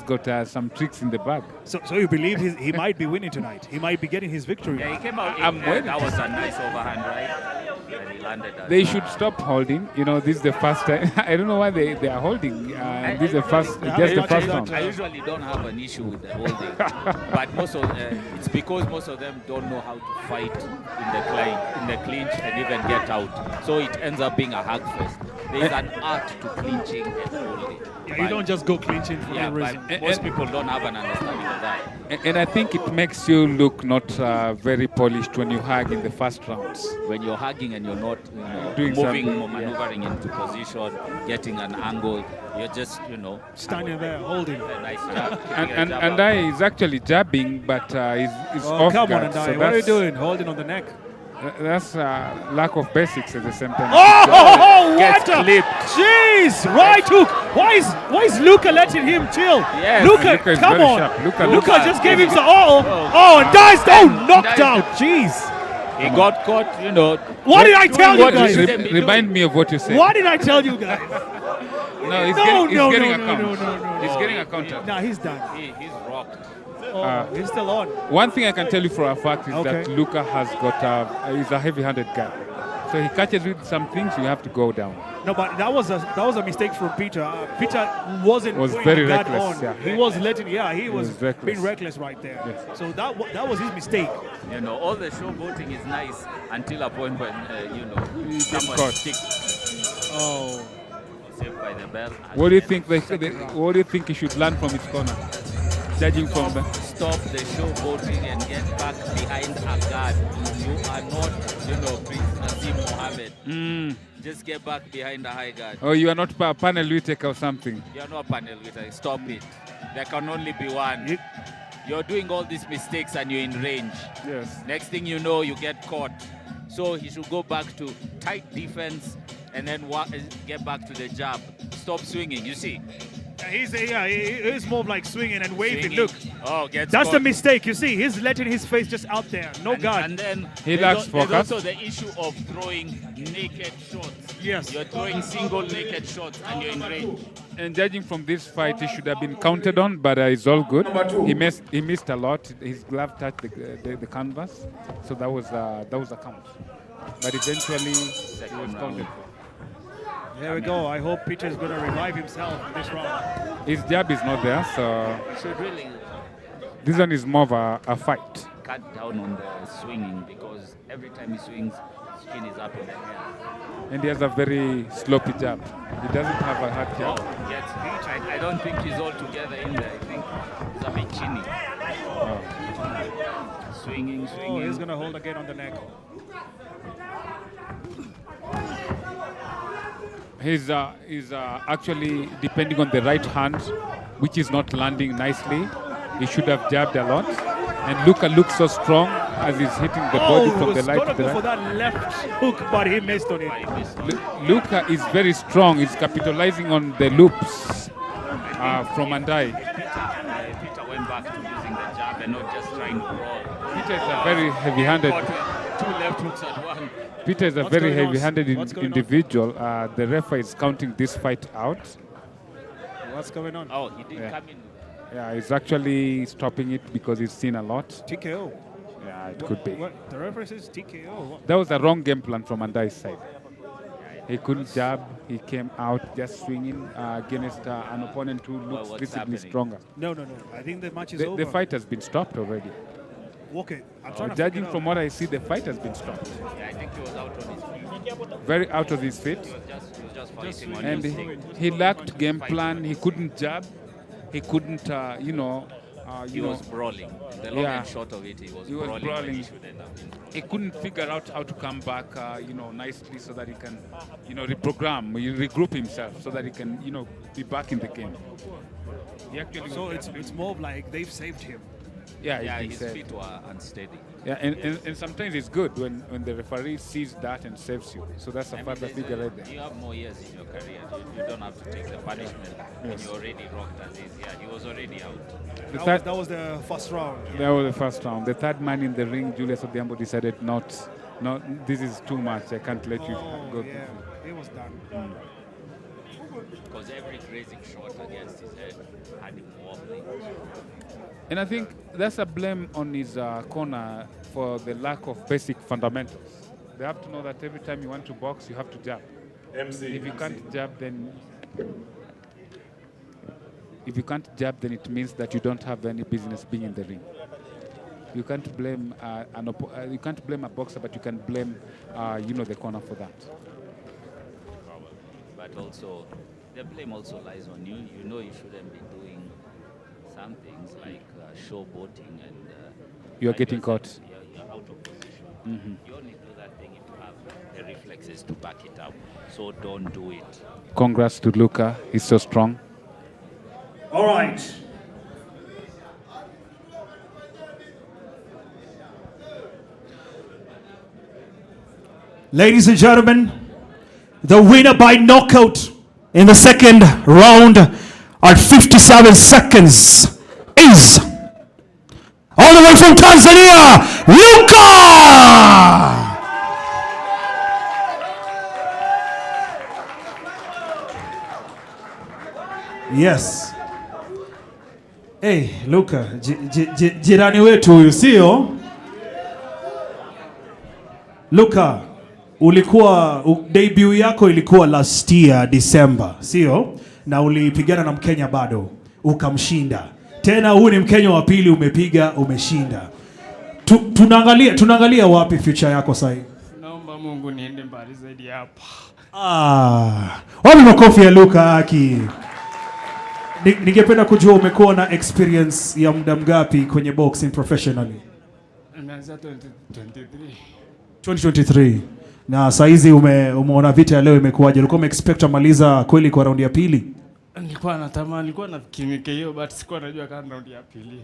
Speaker 2: got some tricks in the bag.
Speaker 3: So you believe he might be winning tonight? He might be getting his victory?
Speaker 1: Yeah, he came out. That was a nice overhand, right? And he landed.
Speaker 2: They should stop holding. This is the first time. I don't know why they are holding. This is the first. Just the first round.
Speaker 1: I usually don't have an issue with the holding, but it's because most of them don't know how to fight in the clinch and even get out. So it ends up being a hug fest. There is an art to clinching and holding.
Speaker 3: Yeah, you don't just go clinching for no reason.
Speaker 1: But most people don't have an understanding of that.
Speaker 2: And I think it makes you look not very polished when you hug in the first rounds.
Speaker 1: When you're hugging and you're not
Speaker 2: Doing
Speaker 1: moving,
Speaker 2: something,
Speaker 1: maneuvering into position, getting an angle, you're just,
Speaker 3: standing there, holding.
Speaker 1: A nice jab.
Speaker 2: And Andai is actually jabbing, but he's off
Speaker 3: Come
Speaker 2: guard.
Speaker 3: on, Andai.
Speaker 2: So
Speaker 3: What are you doing? Holding on the neck.
Speaker 2: That's lack of basics at the same time.
Speaker 3: Oh,
Speaker 2: Gets
Speaker 3: what a
Speaker 2: clipped.
Speaker 3: Jeez, right hook. Why is Luka letting him chill?
Speaker 1: Yes.
Speaker 3: Luka,
Speaker 2: is
Speaker 3: come
Speaker 2: very
Speaker 3: on.
Speaker 2: sharp.
Speaker 3: Luka just gave him some. And dies down, knocked out. Jeez.
Speaker 1: He got caught,
Speaker 3: What did I tell you guys?
Speaker 2: Remind me of what you said.
Speaker 3: What did I tell you guys?
Speaker 2: No, he's getting a count. He's getting a counter.
Speaker 3: Nah, he's done.
Speaker 1: He's rocked.
Speaker 3: He's still on.
Speaker 2: One thing I can tell you for a fact is
Speaker 3: Okay.
Speaker 2: that Luka has got he's a heavy-handed guy. So he catches with some things, you have to go down.
Speaker 3: No, but that was a mistake from Peter. Peter was
Speaker 2: very
Speaker 3: putting that
Speaker 2: reckless,
Speaker 3: on.
Speaker 2: yeah.
Speaker 3: He was letting. Yeah, he was
Speaker 2: reckless.
Speaker 3: being reckless right there.
Speaker 2: Yes.
Speaker 3: So that was his mistake.
Speaker 1: All the showboating is nice until a point when someone
Speaker 2: caught.
Speaker 1: sticks.
Speaker 3: Oh.
Speaker 1: Saved by the bell.
Speaker 2: What do you think? What do you think he should learn from his corner? Judging from the
Speaker 1: Stop the showboating and get back behind a guard. You are not, Prince Nassim Mohammed. Just get back behind a high guard.
Speaker 2: Oh, you are not a panel taker or something.
Speaker 1: You're not a panel with Stop it. There can only be one. You're doing all these mistakes and you're in range.
Speaker 2: Yes.
Speaker 1: Next thing you know, you get caught. So he should go back to tight defense and then get back to the jab. Stop swinging, you see.
Speaker 3: He's more like swinging and waving.
Speaker 1: Swinging.
Speaker 3: Look.
Speaker 1: Oh, gets
Speaker 3: That's
Speaker 1: caught.
Speaker 3: the mistake. You see, he's letting his face just out there. No guard.
Speaker 1: And then
Speaker 2: He
Speaker 1: there's
Speaker 2: lacks focus.
Speaker 1: There's also the issue of throwing naked shots.
Speaker 3: Yes.
Speaker 1: You're throwing single naked shots and you're in range.
Speaker 2: And judging from this fight, he should have been counted on, but it's all good. He missed a lot. His glove touched the canvas, so that was a count. But eventually, he was counted for.
Speaker 3: There we go. I hope Peter is going to revive himself in this round.
Speaker 2: His jab is not there, so
Speaker 1: should really
Speaker 2: this one is more of a fight.
Speaker 1: cut down on the swinging, because every time he swings, his chin is up in the air.
Speaker 2: And he has a very sloppy jab. He doesn't have a hard jab.
Speaker 1: Oh, yes. I don't think he's all together in there. I think he's a bit chinny. Swinging.
Speaker 3: Oh, he's going to hold again on the neck.
Speaker 2: He's actually depending on the right hand, which is not landing nicely. He should have jabbed a lot. And Luka looks so strong as he's hitting the body from the right to the right.
Speaker 3: For that left hook, but he missed on it.
Speaker 2: Luka is very strong. He's capitalizing on the loops from Andai.
Speaker 1: Peter went back to using the jab and not just trying to roll.
Speaker 2: Peter is a very heavy-handed.
Speaker 1: Two left hooks at one.
Speaker 2: Peter is a very heavy-handed individual. The referee is counting this fight out.
Speaker 3: What's going on?
Speaker 1: Oh, he did come in.
Speaker 2: Yeah, he's actually stopping it because he's seen a lot.
Speaker 3: TKO.
Speaker 2: Yeah, it could be.
Speaker 3: What? The referee says TKO. What?
Speaker 2: That was a wrong game plan from Andai's side. He couldn't jab. He came out just swinging against an opponent who looks visibly stronger.
Speaker 3: No. I think the match is over.
Speaker 2: The fight has been stopped already.
Speaker 3: Okay, I'm trying to
Speaker 2: judging from what I see, the fight has been stopped.
Speaker 1: Yeah, I think he was out on his feet.
Speaker 2: Very out of his feet.
Speaker 1: He was just fighting on
Speaker 2: And
Speaker 1: his
Speaker 2: he lacked game plan. He couldn't jab. He couldn't,
Speaker 1: he was brawling. The long and short of it, he was brawling. He should end up in brawling.
Speaker 2: He couldn't figure out how to come back, nicely so that he can, reprogram, regroup himself so that he can, be back in the game.
Speaker 3: So it's more of like they've saved him.
Speaker 2: Yeah,
Speaker 1: his feet were unsteady.
Speaker 2: Yeah, and sometimes it's good when the referee sees that and saves you. So that's a further figure right there.
Speaker 1: You have more years in your career. You don't have to take the punishment. Yes. You're already rocked as is. Yeah, he was already out.
Speaker 3: That was the first round.
Speaker 2: That was the first round. The third man in the ring, Julius Odhiambo, decided not, this is too much. I can't let you go.
Speaker 3: Yeah, it was done.
Speaker 1: Because every grazing shot against his head had him wobbling.
Speaker 2: And I think that's a blame on his corner for the lack of basic fundamentals. They have to know that every time you want to box, you have to jab. If you can't jab, then it means that you don't have any business being in the ring. You can't blame you can't blame a boxer, but you can blame the corner for that.
Speaker 1: But also, the blame also lies on you. You know you shouldn't be doing some things like showboating and
Speaker 2: you're getting caught.
Speaker 1: You're out of position. You only do that thing if you have the reflexes to back it up. So don't do it.
Speaker 2: Congrats to Luka. He's so strong.
Speaker 3: All right. Ladies and gentlemen, the winner by knockout in the second round at 57 seconds is, all the way from Tanzania, Luka! Yes. Hey, Luka, jirani wetu huyu, sio? Luka, debut yako ilikuwa last year December, sio? Na ulipigana na Mkenya bado, ukamshinda. Tena huu ni Mkenya wa pili umeshinda. Tunaangalia wapi future yako sasa?
Speaker 12: Naomba Mungu niende mbali zaidi hapa.
Speaker 3: Wapi makofi ya Luka aki? Ningependa kujua umekuwa na experience ya muda mgapi kwenye boxing professionally?
Speaker 12: Nimeanza
Speaker 3: 2023. Na saizi umeona vita ya leo imekuwaje? Ulikuwa umeexpect amaliza kweli kwa raundi ya pili?
Speaker 12: Nilikuwa natamani, nilikuwa nafikiri hiyo, but sikuwa najua kama raundi ya pili.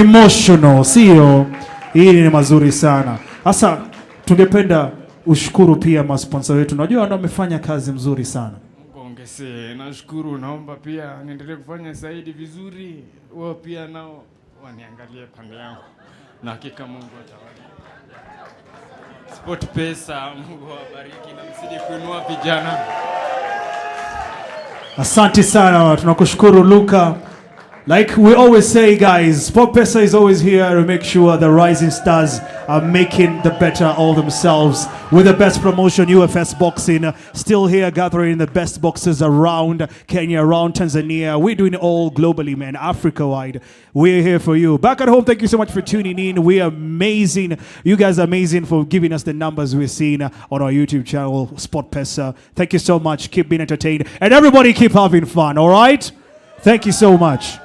Speaker 3: Emotional, sio? Hii ni mazuri sana. Sasa tungependa ushukuru pia masponsor wetu. Unajua ndio wamefanya kazi mzuri sana.
Speaker 12: Ongeze, nashukuru, naomba pia niendelee kufanya zaidi vizuri. Wao pia nao waniangalie pande yangu. Na hakika Mungu atawabariki. SportPesa, Mungu awabariki na msije kuinua vijana.
Speaker 3: Asante sana, tunakushukuru Luka. Like we always say, guys, SportPesa is always here to make sure the rising stars are making the better all themselves. With the best promotion, UFS Boxing, still here gathering the best boxers around Kenya, around Tanzania. We're doing it all globally, man, Africa-wide. We're here for you. Back at home, thank you so much for tuning in. We are amazing. You guys are amazing for giving us the numbers we're seeing on our YouTube channel, SportPesa. Thank you so much. Keep being entertained. And everybody keep having fun, all right? Thank you so much.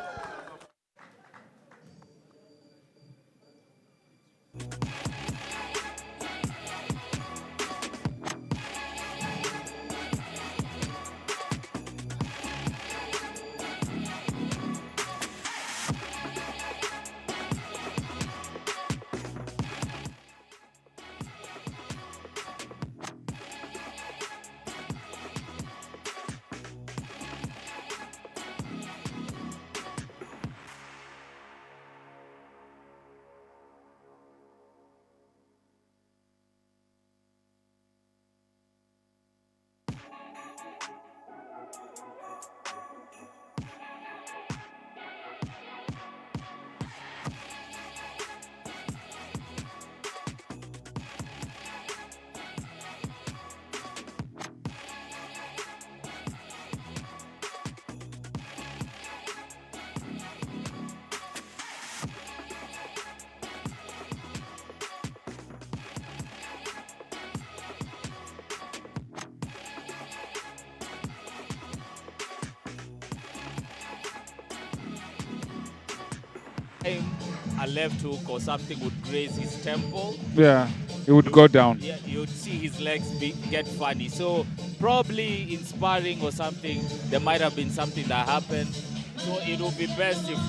Speaker 9: A left hook or something would graze his temple.
Speaker 2: Yeah, it would go down.
Speaker 9: Yeah, you would see his legs get funny. So probably in sparring or something, there might have been something that happened. So it would be best if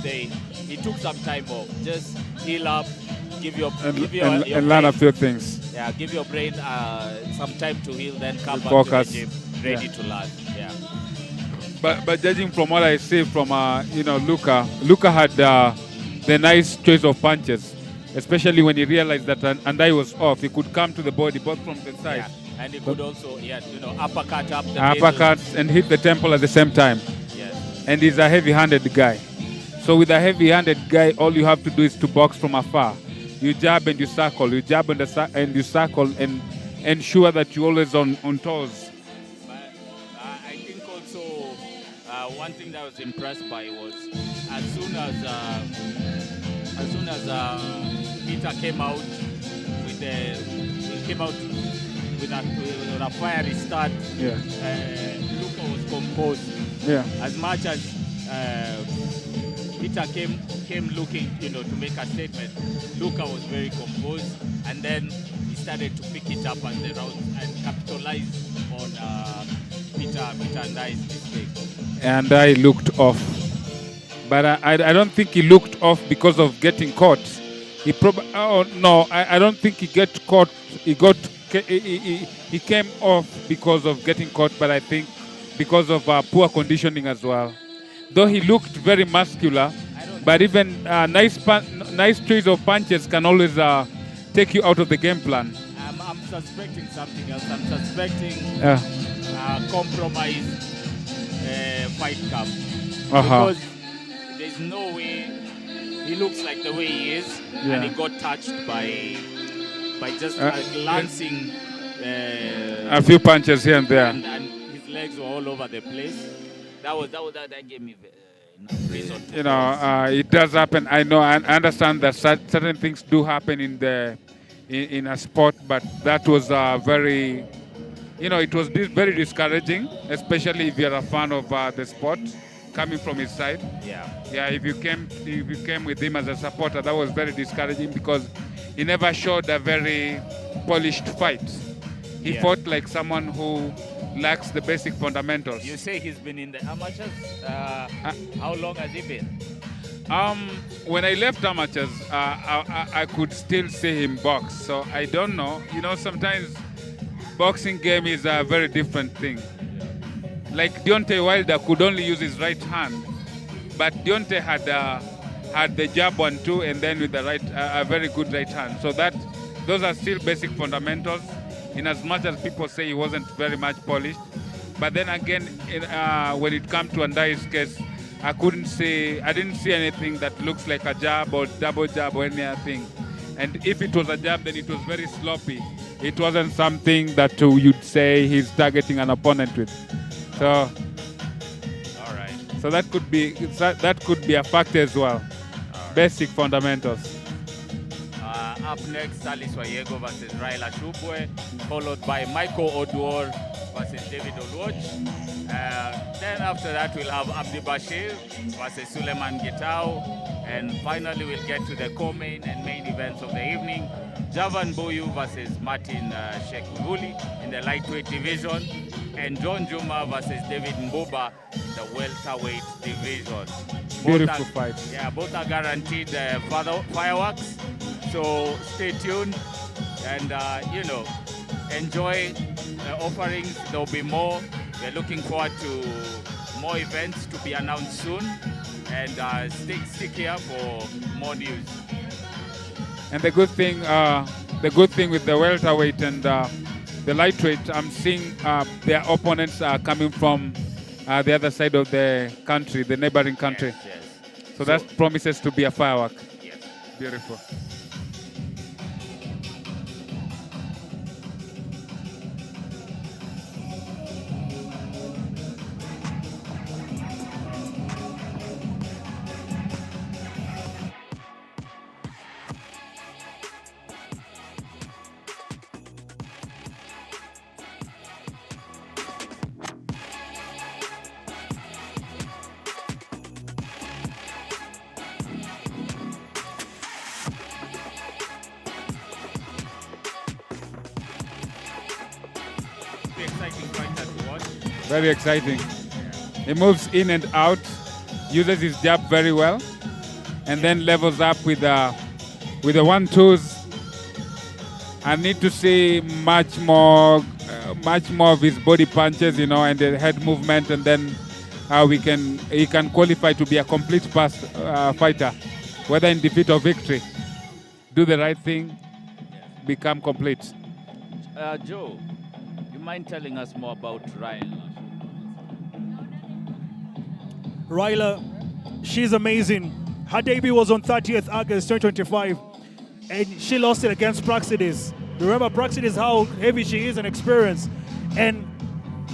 Speaker 9: he took some time off. Just heal up, give your
Speaker 2: learn a few things.
Speaker 9: Yeah, give your brain some time to heal, then come back
Speaker 2: Focus.
Speaker 9: to the gym, ready to learn. Yeah.
Speaker 2: But judging from what I see from Luka had the nice choice of punches, especially when he realized that Andai was off. He could come to the body both from the side.
Speaker 9: Yeah. And he could also, uppercut up the
Speaker 2: uppercuts and hit the temple at the same time.
Speaker 9: Yes.
Speaker 2: And he's a heavy-handed guy. So with a heavy-handed guy, all you have to do is to box from afar. You jab and you circle. You jab and you circle and ensure that you're always on toes.
Speaker 9: But I think also one thing that I was impressed by was as soon as Peter came out with a fiery start, Luka was composed.
Speaker 2: Yeah.
Speaker 9: As much as Peter came looking, to make a statement, Luka was very composed, and then he started to pick it up at the rounds and capitalize on Peter and I's mistake.
Speaker 2: And I looked off. But I don't think he looked off because of getting caught. I don't think he got caught. He came off because of getting caught, but I think because of poor conditioning as well. Though he looked very muscular, but even nice choice of punches can always take you out of the game plan.
Speaker 9: I'm suspecting something else. I'm suspecting compromised fight camp. Because there's no way he looks like the way he is, and he got touched by just glancing
Speaker 2: a few punches here and there,
Speaker 9: and his legs were all over the place. That gave me reason.
Speaker 2: It does happen. I know. I understand that certain things do happen in a sport, but that was very, it was very discouraging, especially if you're a fan of the sport. Coming from his side, if you came with him as a supporter, that was very discouraging because he never showed a very polished fight. He fought like someone who lacks the basic fundamentals.
Speaker 9: You say he's been in the amateurs. How long has he been?
Speaker 2: When I left amateurs, I could still see him box. So I don't know. Sometimes boxing game is a very different thing. Like Deontay Wilder could only use his right hand, but Deontay had the jab 1-2 and then with the right, a very good right hand. So those are still basic fundamentals. In as much as people say he wasn't very much polished, but then again, when it comes to Andai's case, I didn't see anything that looks like a jab or double jab or anything. And if it was a jab, then it was very sloppy. It wasn't something that you'd say he's targeting an opponent with. So,
Speaker 9: All right.
Speaker 2: so that could be a factor as well. Basic fundamentals.
Speaker 9: Up next, Ali Swayego versus Raila Shubwe, followed by Michael Oduor versus David Oluoch. Then after that, we'll have Abdi Bashir versus Suleiman Gitao. And finally, we'll get to the co-main and main events of the evening. Javan Boyu versus Martin Sheikh Nguli in the lightweight division. And John Juma versus David Mbuba in the welterweight division.
Speaker 2: Beautiful fight.
Speaker 9: Yeah, both are guaranteed fireworks. So stay tuned and, enjoy the offerings. There'll be more. We're looking forward to more events to be announced soon. And stick here for more news.
Speaker 2: And the good thing with the welterweight and the lightweight, I'm seeing their opponents are coming from the other side of the country, the neighboring country.
Speaker 9: Yes.
Speaker 2: So that promises to be a firework.
Speaker 9: Yes.
Speaker 2: Beautiful.
Speaker 9: Exciting fighter to watch.
Speaker 2: Very exciting. He moves in and out, uses his jab very well, and then levels up with the 1-2s. I need to see much more of his body punches, and the head movement, and then he can qualify to be a complete fighter, whether in defeat or victory. Do the right thing, become complete.
Speaker 1: Joe, you mind telling us more about Ryan?
Speaker 3: Ryla, she's amazing. Her debut was on 30th August 2025, and she lost it against Praxidis. Remember Praxidis, how heavy she is and experienced. And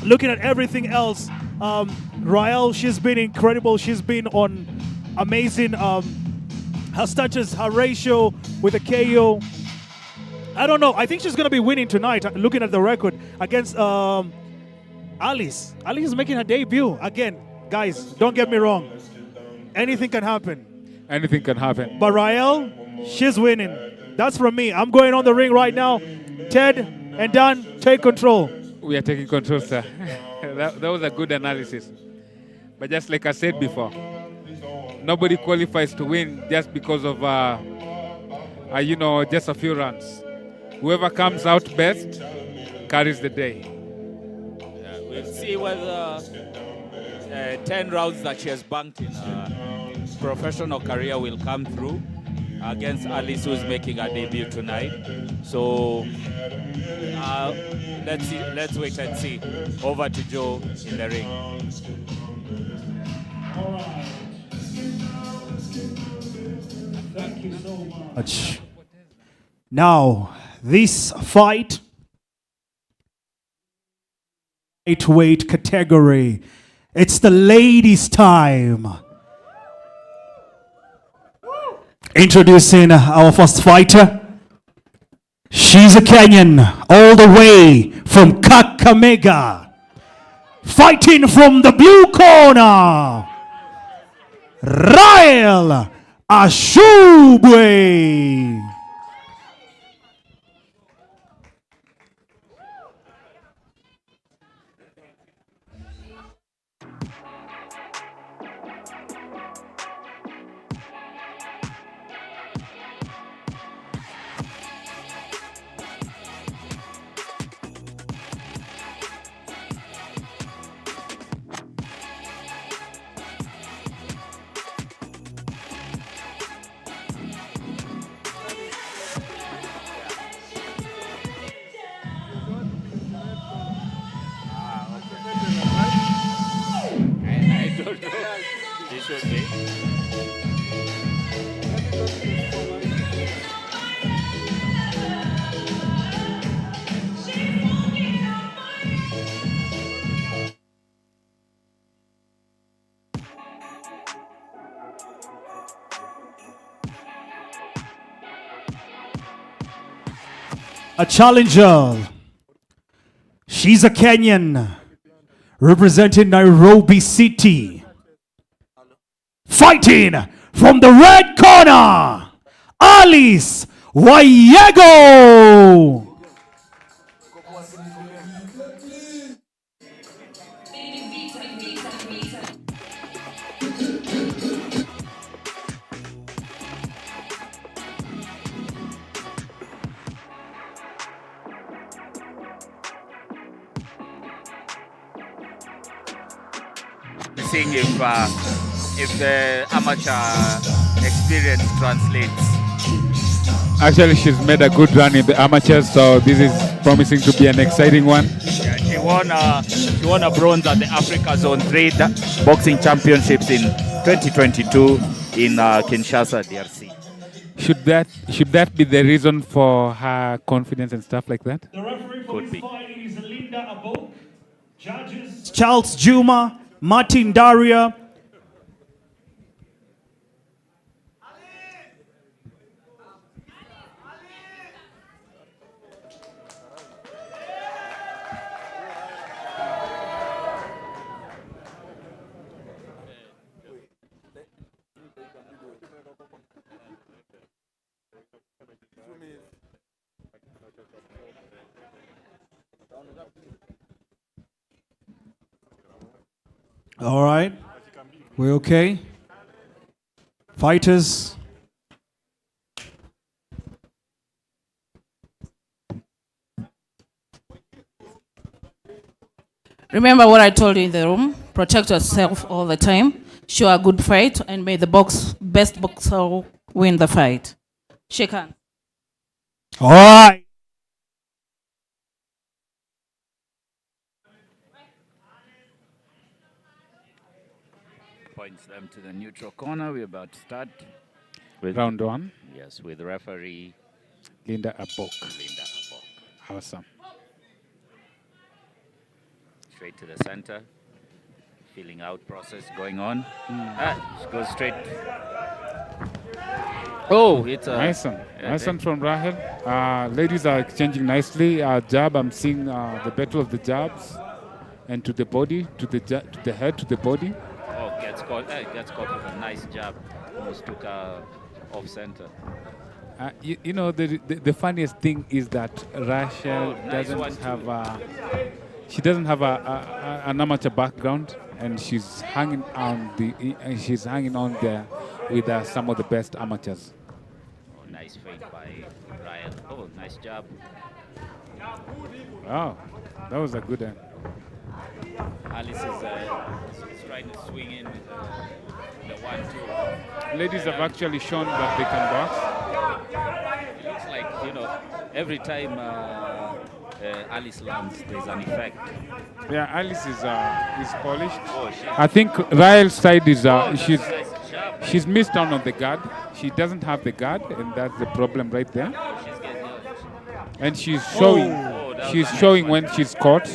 Speaker 3: looking at everything else, Rael, she's been incredible. She's been on amazing. Her stats, her ratio with a KO. I don't know. I think she's going to be winning tonight, looking at the record, against Alice. Alice is making her debut. Again, guys, don't get me wrong. Anything can happen.
Speaker 2: Anything can happen.
Speaker 3: But Rael, she's winning. That's from me. I'm going on the ring right now. Ted and Dan, take control.
Speaker 2: We are taking control, sir. that was a good analysis. But just like I said before, nobody qualifies to win just because of, just a few runs. Whoever comes out best carries the day.
Speaker 1: Yeah, we'll see whether 10 rounds that she has banked in her professional career will come through against Alice, who's making her debut tonight. So let's wait and see. Over to Joe in the ring.
Speaker 3: All right. Thank you so much. Now, this fight, lightweight category. It's the ladies' time. Introducing our first fighter. She's a Kenyan, all the way from Kakamega. Fighting from the blue corner, Rael Ashubwe.
Speaker 9: She should be.
Speaker 3: A challenger. She's a Kenyan, representing Nairobi City. Fighting from the red corner, Alice Wayego.
Speaker 9: Seeing if the amateur experience translates.
Speaker 2: Actually, she's made a good run in the amateurs, so this is promising to be an exciting one.
Speaker 9: Yeah, she won a bronze at the Africa Zone 3 Boxing Championships in 2022 in Kinshasa, DRC.
Speaker 2: Should that be the reason for her confidence and stuff like that?
Speaker 9: Could be.
Speaker 3: Charles Juma, Martin Daria. All right. We're okay. Fighters.
Speaker 13: Remember what I told you in the room. Protect yourself all the time. Show a good fight, and may the best boxer win the fight. Shake hands.
Speaker 3: All right.
Speaker 1: Points them to the neutral corner. We're about to start with
Speaker 2: Round one.
Speaker 1: Yes, with referee
Speaker 2: Linda Abok.
Speaker 1: Linda Abok.
Speaker 2: Awesome.
Speaker 1: Straight to the center. Feeling out process going on. She goes straight. Oh, it's a
Speaker 2: Nice one. Nice one from Rahel. Ladies are exchanging nicely. Jab, I'm seeing the battle of the jabs. And to the body, to the head, to the body.
Speaker 1: Oh, gets caught with a nice jab. Almost took her off center.
Speaker 2: You know, the funniest thing is that Rachel doesn't have she doesn't have an amateur background, and she's hanging on there with some of the best amateurs.
Speaker 1: Oh, nice feint by Ryan. Oh, nice jab.
Speaker 2: Wow, that was a good one.
Speaker 1: Alice is trying to swing in with the 1-2.
Speaker 2: Ladies have actually shown that they can box.
Speaker 1: It looks like, every time Alice lands, there's an effect.
Speaker 2: Yeah, Alice is polished.
Speaker 1: Oh,
Speaker 2: I think Rael's side is she's missed down on the guard. She doesn't have the guard, and that's the problem right there. And she's showing. She's showing when she's caught.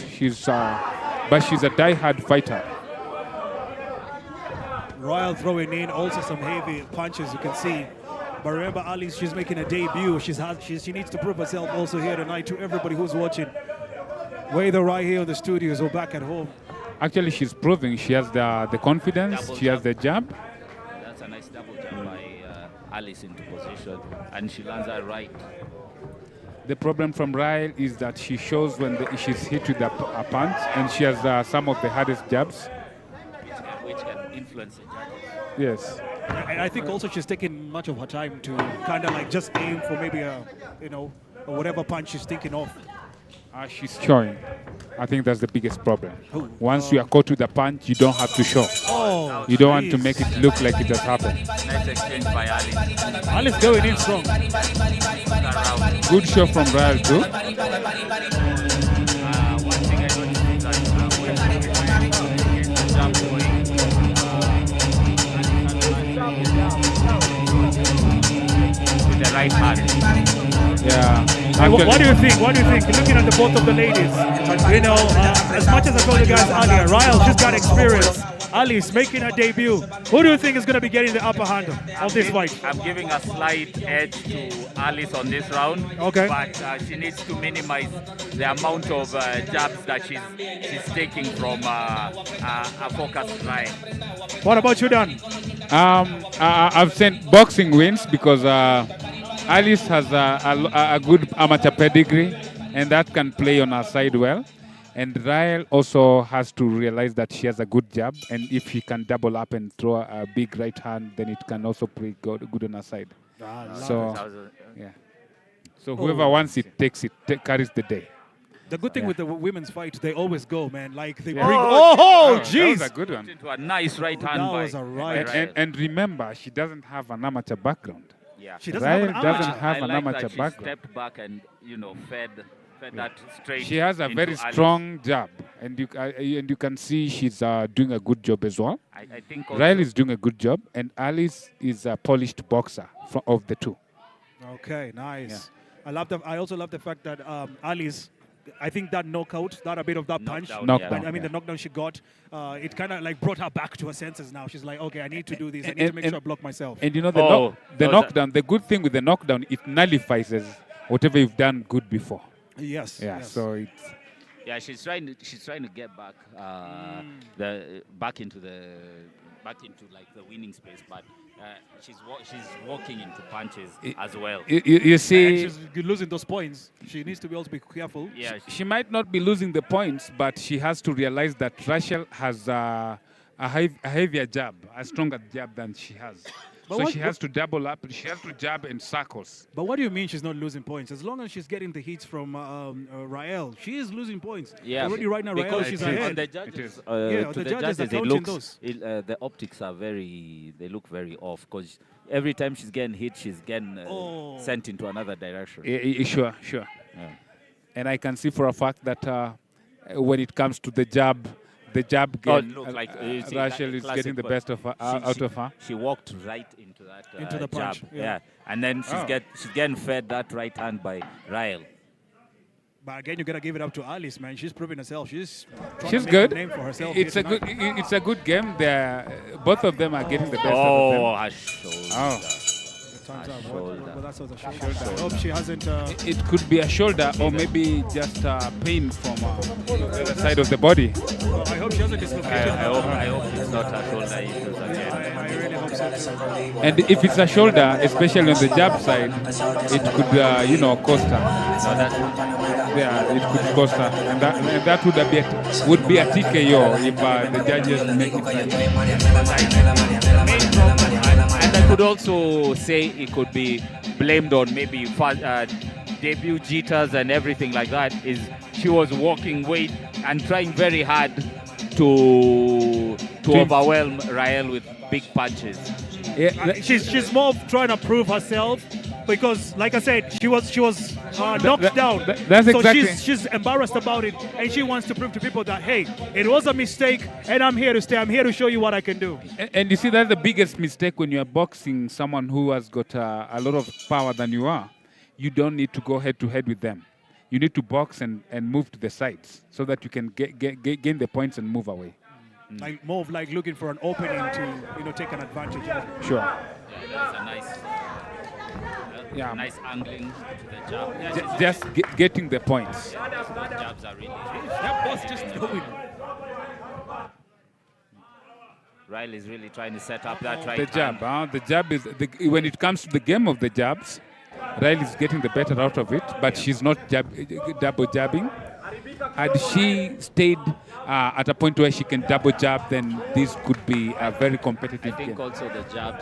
Speaker 2: But she's a die-hard fighter.
Speaker 3: Royal throwing in also some heavy punches, you can see. But remember, Alice, she's making a debut. She needs to prove herself also here tonight to everybody who's watching, whether right here in the studios or back at home.
Speaker 2: Actually, she's proving she has the confidence. She has the jab.
Speaker 1: That's a nice double jab by Alice into position, and she lands her right.
Speaker 2: The problem from Rael is that she shows when she's hit with a punch, and she has some of the hardest jabs.
Speaker 1: Which can influence the judges.
Speaker 2: Yes.
Speaker 3: And I think also she's taking much of her time to kind of like just aim for maybe or whatever punch she's thinking of.
Speaker 2: She's showing. I think that's the biggest problem. Once you are caught with a punch, you don't have to show.
Speaker 3: Oh,
Speaker 2: you don't want to make it look like it has happened.
Speaker 1: Nice exchange by Alice.
Speaker 3: Alice going in strong.
Speaker 2: Good show from Rael too.
Speaker 1: One thing I noticed is that when the jump going,
Speaker 9: right hand.
Speaker 3: Yeah. Hey, what do you think? What do you think? Looking at the both of the ladies, you know, as much as I told you guys earlier, Ryle just got experience. Alice making her debut. Who do you think is going to be getting the upper hand of this fight?
Speaker 9: I'm giving a slight edge to Alice on this round.
Speaker 3: Okay.
Speaker 9: But she needs to minimize the amount of jabs that she's taking from a focused line.
Speaker 3: What about you, Dan?
Speaker 2: I've said boxing wins because Alice has a good amateur pedigree, and that can play on her side well. And Ryle also has to realize that she has a good jab, and if she can double up and throw a big right hand, then it can also play good on her side. So whoever wants it takes it, carries the day.
Speaker 3: The good thing with the women's fight, they always go, man. Like they
Speaker 2: Yeah.
Speaker 3: bring.
Speaker 2: Oh,
Speaker 3: jeez!
Speaker 2: that was a good one.
Speaker 9: Into a nice right hand
Speaker 3: That
Speaker 9: by,
Speaker 3: was a right.
Speaker 2: And remember, she doesn't have an amateur background.
Speaker 9: Yeah.
Speaker 3: She doesn't have an
Speaker 2: Ryle doesn't
Speaker 3: amateur.
Speaker 2: have
Speaker 9: I
Speaker 2: an
Speaker 9: like
Speaker 2: amateur
Speaker 9: that she
Speaker 2: background.
Speaker 9: stepped back and fed that straight.
Speaker 2: She has a
Speaker 9: into
Speaker 2: very
Speaker 9: Alice.
Speaker 2: strong jab, and you can see she's doing a good job as well.
Speaker 9: I think
Speaker 2: Ryle is doing a good job, and Alice is a polished boxer of the two.
Speaker 3: Okay, nice. I also love the fact that Alice, I think that knockout, that a bit of that punch,
Speaker 2: Knockdown,
Speaker 3: I mean the knockdown she got, it kind of like brought her back to her senses. Now she's like, okay, I need to do this. I need to make sure I block myself.
Speaker 2: And you know the knockdown. The good thing with the knockdown, it nullifies whatever you've done good before.
Speaker 3: Yes.
Speaker 2: Yeah.
Speaker 3: Yes.
Speaker 2: So it's.
Speaker 9: Yeah, she's trying to get back back into like the winning space, but she's walking into punches as well.
Speaker 2: You see,
Speaker 3: and she's losing those points. She needs to be also be careful.
Speaker 9: Yeah,
Speaker 2: she might not be losing the points, but she has to realize that Rachel has a heavier jab, a stronger jab than she has. So she has to double up. She has to jab in circles.
Speaker 3: But what do you mean she's not losing points? As long as she's getting the hits from Ryle, she is losing points.
Speaker 9: Yeah,
Speaker 3: already right now, Ryle, she's ahead.
Speaker 9: On the judges,
Speaker 3: the judges are counting those.
Speaker 1: The optics are they look very off because every time she's getting hit, she's getting sent into another direction.
Speaker 2: Sure.
Speaker 1: Yeah.
Speaker 2: And I can see for a fact that when it comes to the jab Rachel is getting the best of her, out of her.
Speaker 1: She walked right into that
Speaker 3: into the punch.
Speaker 1: jab. Yeah. And then she's getting fed that right hand by Ryle.
Speaker 3: But again, you gotta give it up to Alice, man. She's proving herself. She's
Speaker 2: good.
Speaker 3: A name for herself.
Speaker 2: It's a good game. Both of them are getting the best of them.
Speaker 1: Her shoulder.
Speaker 3: But that's a shoulder. I hope she hasn't.
Speaker 2: It could be a shoulder or maybe just pain from the other side of the body.
Speaker 3: I hope she hasn't dislocated.
Speaker 1: I hope it's not her shoulder issues again.
Speaker 3: I really hope so.
Speaker 2: And if it's a shoulder, especially on the jab side, it could cost her. Yeah, it could cost her, and that would be a TKO if the judges make it right.
Speaker 9: And I could also say it could be blamed on maybe debut jitters and everything like that. Is she was walking weight and trying very hard to overwhelm Ryle with big punches.
Speaker 3: Yeah, she's more trying to prove herself. Because, like I said, she was knocked down.
Speaker 2: That's
Speaker 3: so
Speaker 2: exactly.
Speaker 3: She's embarrassed about it, and she wants to prove to people that, hey, it was a mistake, and I'm here to stay. I'm here to show you what I can do.
Speaker 2: And you see, that's the biggest mistake when you're boxing someone who has got a lot of power than you are. You don't need to go head-to-head with them. You need to box and move to the sides so that you can gain the points and move away.
Speaker 3: Like more of like looking for an opening to take an advantage of.
Speaker 2: Sure.
Speaker 9: Yeah, that's a nice angling to the jab. Yeah,
Speaker 2: just getting the points.
Speaker 9: Yeah, those jabs are really.
Speaker 3: That boss just going.
Speaker 9: Ryle is really trying to set up that right
Speaker 2: The jab. The jab is when it comes to the game of the jabs, Ryle is getting the better out of it, but she's not double jabbing. Had she stayed at a point where she can double jab, then this could be a very competitive game.
Speaker 1: I think also the jab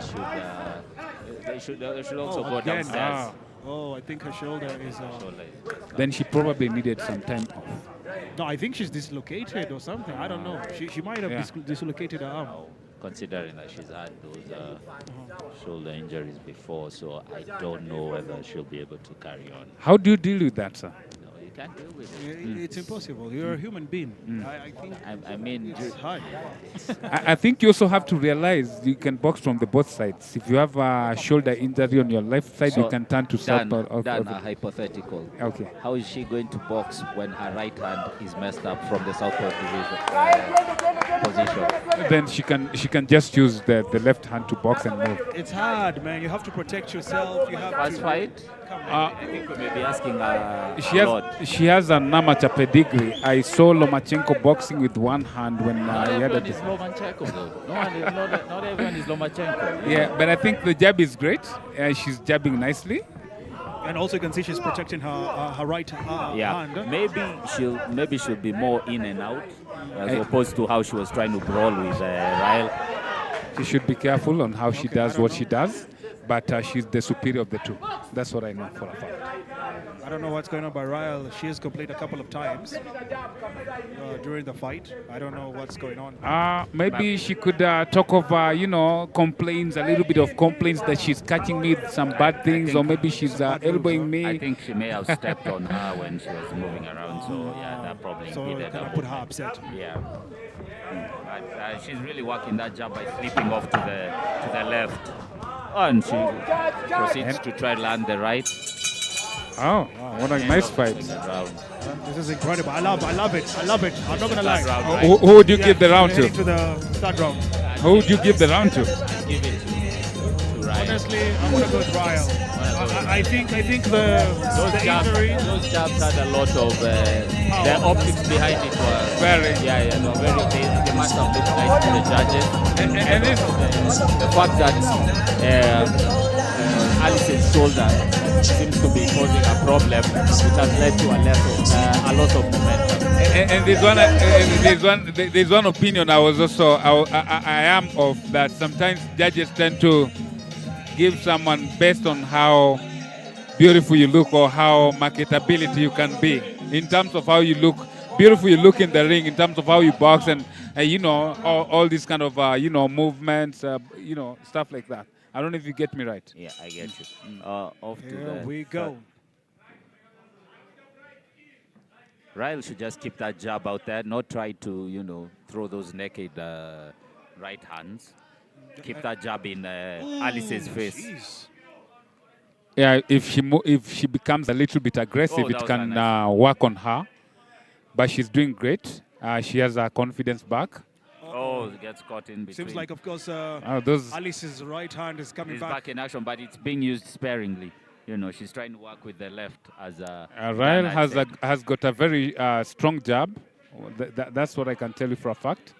Speaker 1: should also go downstairs.
Speaker 3: I think her shoulder is.
Speaker 2: Then she probably needed some time off.
Speaker 3: No, I think she's dislocated or something. I don't know. She might have dislocated her arm.
Speaker 1: Considering that she's had those shoulder injuries before, so I don't know whether she'll be able to carry on.
Speaker 2: How do you deal with that, sir?
Speaker 1: can't deal with it.
Speaker 3: It's impossible. You're a human being. I think
Speaker 1: I mean,
Speaker 3: it's hard.
Speaker 2: I think you also have to realize you can box from the both sides. If you have a shoulder injury on your left side, you can turn to south or
Speaker 1: Dan, a hypothetical.
Speaker 2: Okay.
Speaker 1: How is she going to box when her right hand is messed up from the southpaw position?
Speaker 2: Then she can just use the left hand to box and move.
Speaker 3: It's hard, man. You have to protect yourself. You have
Speaker 1: First
Speaker 3: to
Speaker 1: fight? I think we may be asking
Speaker 2: she has an amateur pedigree. I saw Lomachenko boxing with one hand when
Speaker 1: Not
Speaker 2: he had
Speaker 1: everyone
Speaker 2: a
Speaker 1: is Lomachenko, though. Not everyone is Lomachenko.
Speaker 2: Yeah, but I think the jab is great. She's jabbing nicely.
Speaker 3: And also you can see she's protecting her right hand.
Speaker 1: Maybe she'll be more in and out as opposed to how she was trying to brawl with Ryle.
Speaker 2: She should be careful on how she does what she does, but she's the superior of the two. That's what I know for a fact.
Speaker 3: I don't know what's going on by Ryle. She has complained a couple of times during the fight. I don't know what's going on.
Speaker 2: Maybe she could talk of, complaints, a little bit of complaints that she's catching me with some bad things, or maybe she's elbowing me.
Speaker 1: I think she may have stepped on her when she was moving around, so yeah, that probably impeded her.
Speaker 3: Put her upset.
Speaker 1: Yeah. But she's really working that jab by slipping off to the left. And she proceeds to try to land the right.
Speaker 2: Oh, what a nice fight.
Speaker 3: This is incredible. I love it. I'm not going to lie.
Speaker 2: Who would you give the round to?
Speaker 3: To the third round.
Speaker 2: Who would you give the round to?
Speaker 1: Give it to Ryan.
Speaker 3: Honestly, I'm going to go with Ryle. I think the injury.
Speaker 1: Those jabs had a lot of the optics behind it were
Speaker 2: very.
Speaker 1: They must have looked nice to the judges.
Speaker 2: And
Speaker 1: the fact that Alice's shoulder seems to be causing a problem, which has led to a lot of momentum.
Speaker 2: And there's one opinion I am of that sometimes judges tend to give someone based on how beautiful you look or how marketability you can be in terms of how you look, beautiful you look in the ring, in terms of how you box and all these kind of movements, stuff like that. I don't know if you get me right.
Speaker 1: Yeah, I get you. Off to
Speaker 3: Here we go.
Speaker 1: Ryle should just keep that jab out there, not try to, throw those naked right hands. Keep that jab in Alice's face.
Speaker 3: Geez.
Speaker 2: Yeah, if she becomes a little bit aggressive, it can work on her. But she's doing great. She has her confidence back.
Speaker 1: Oh, gets caught in between.
Speaker 3: Seems like, of course, Alice's right hand is coming
Speaker 1: back in action, but it's being used sparingly. She's trying to work with the left as a.
Speaker 2: Ryle has got a very strong jab. That's what I can tell you for a fact.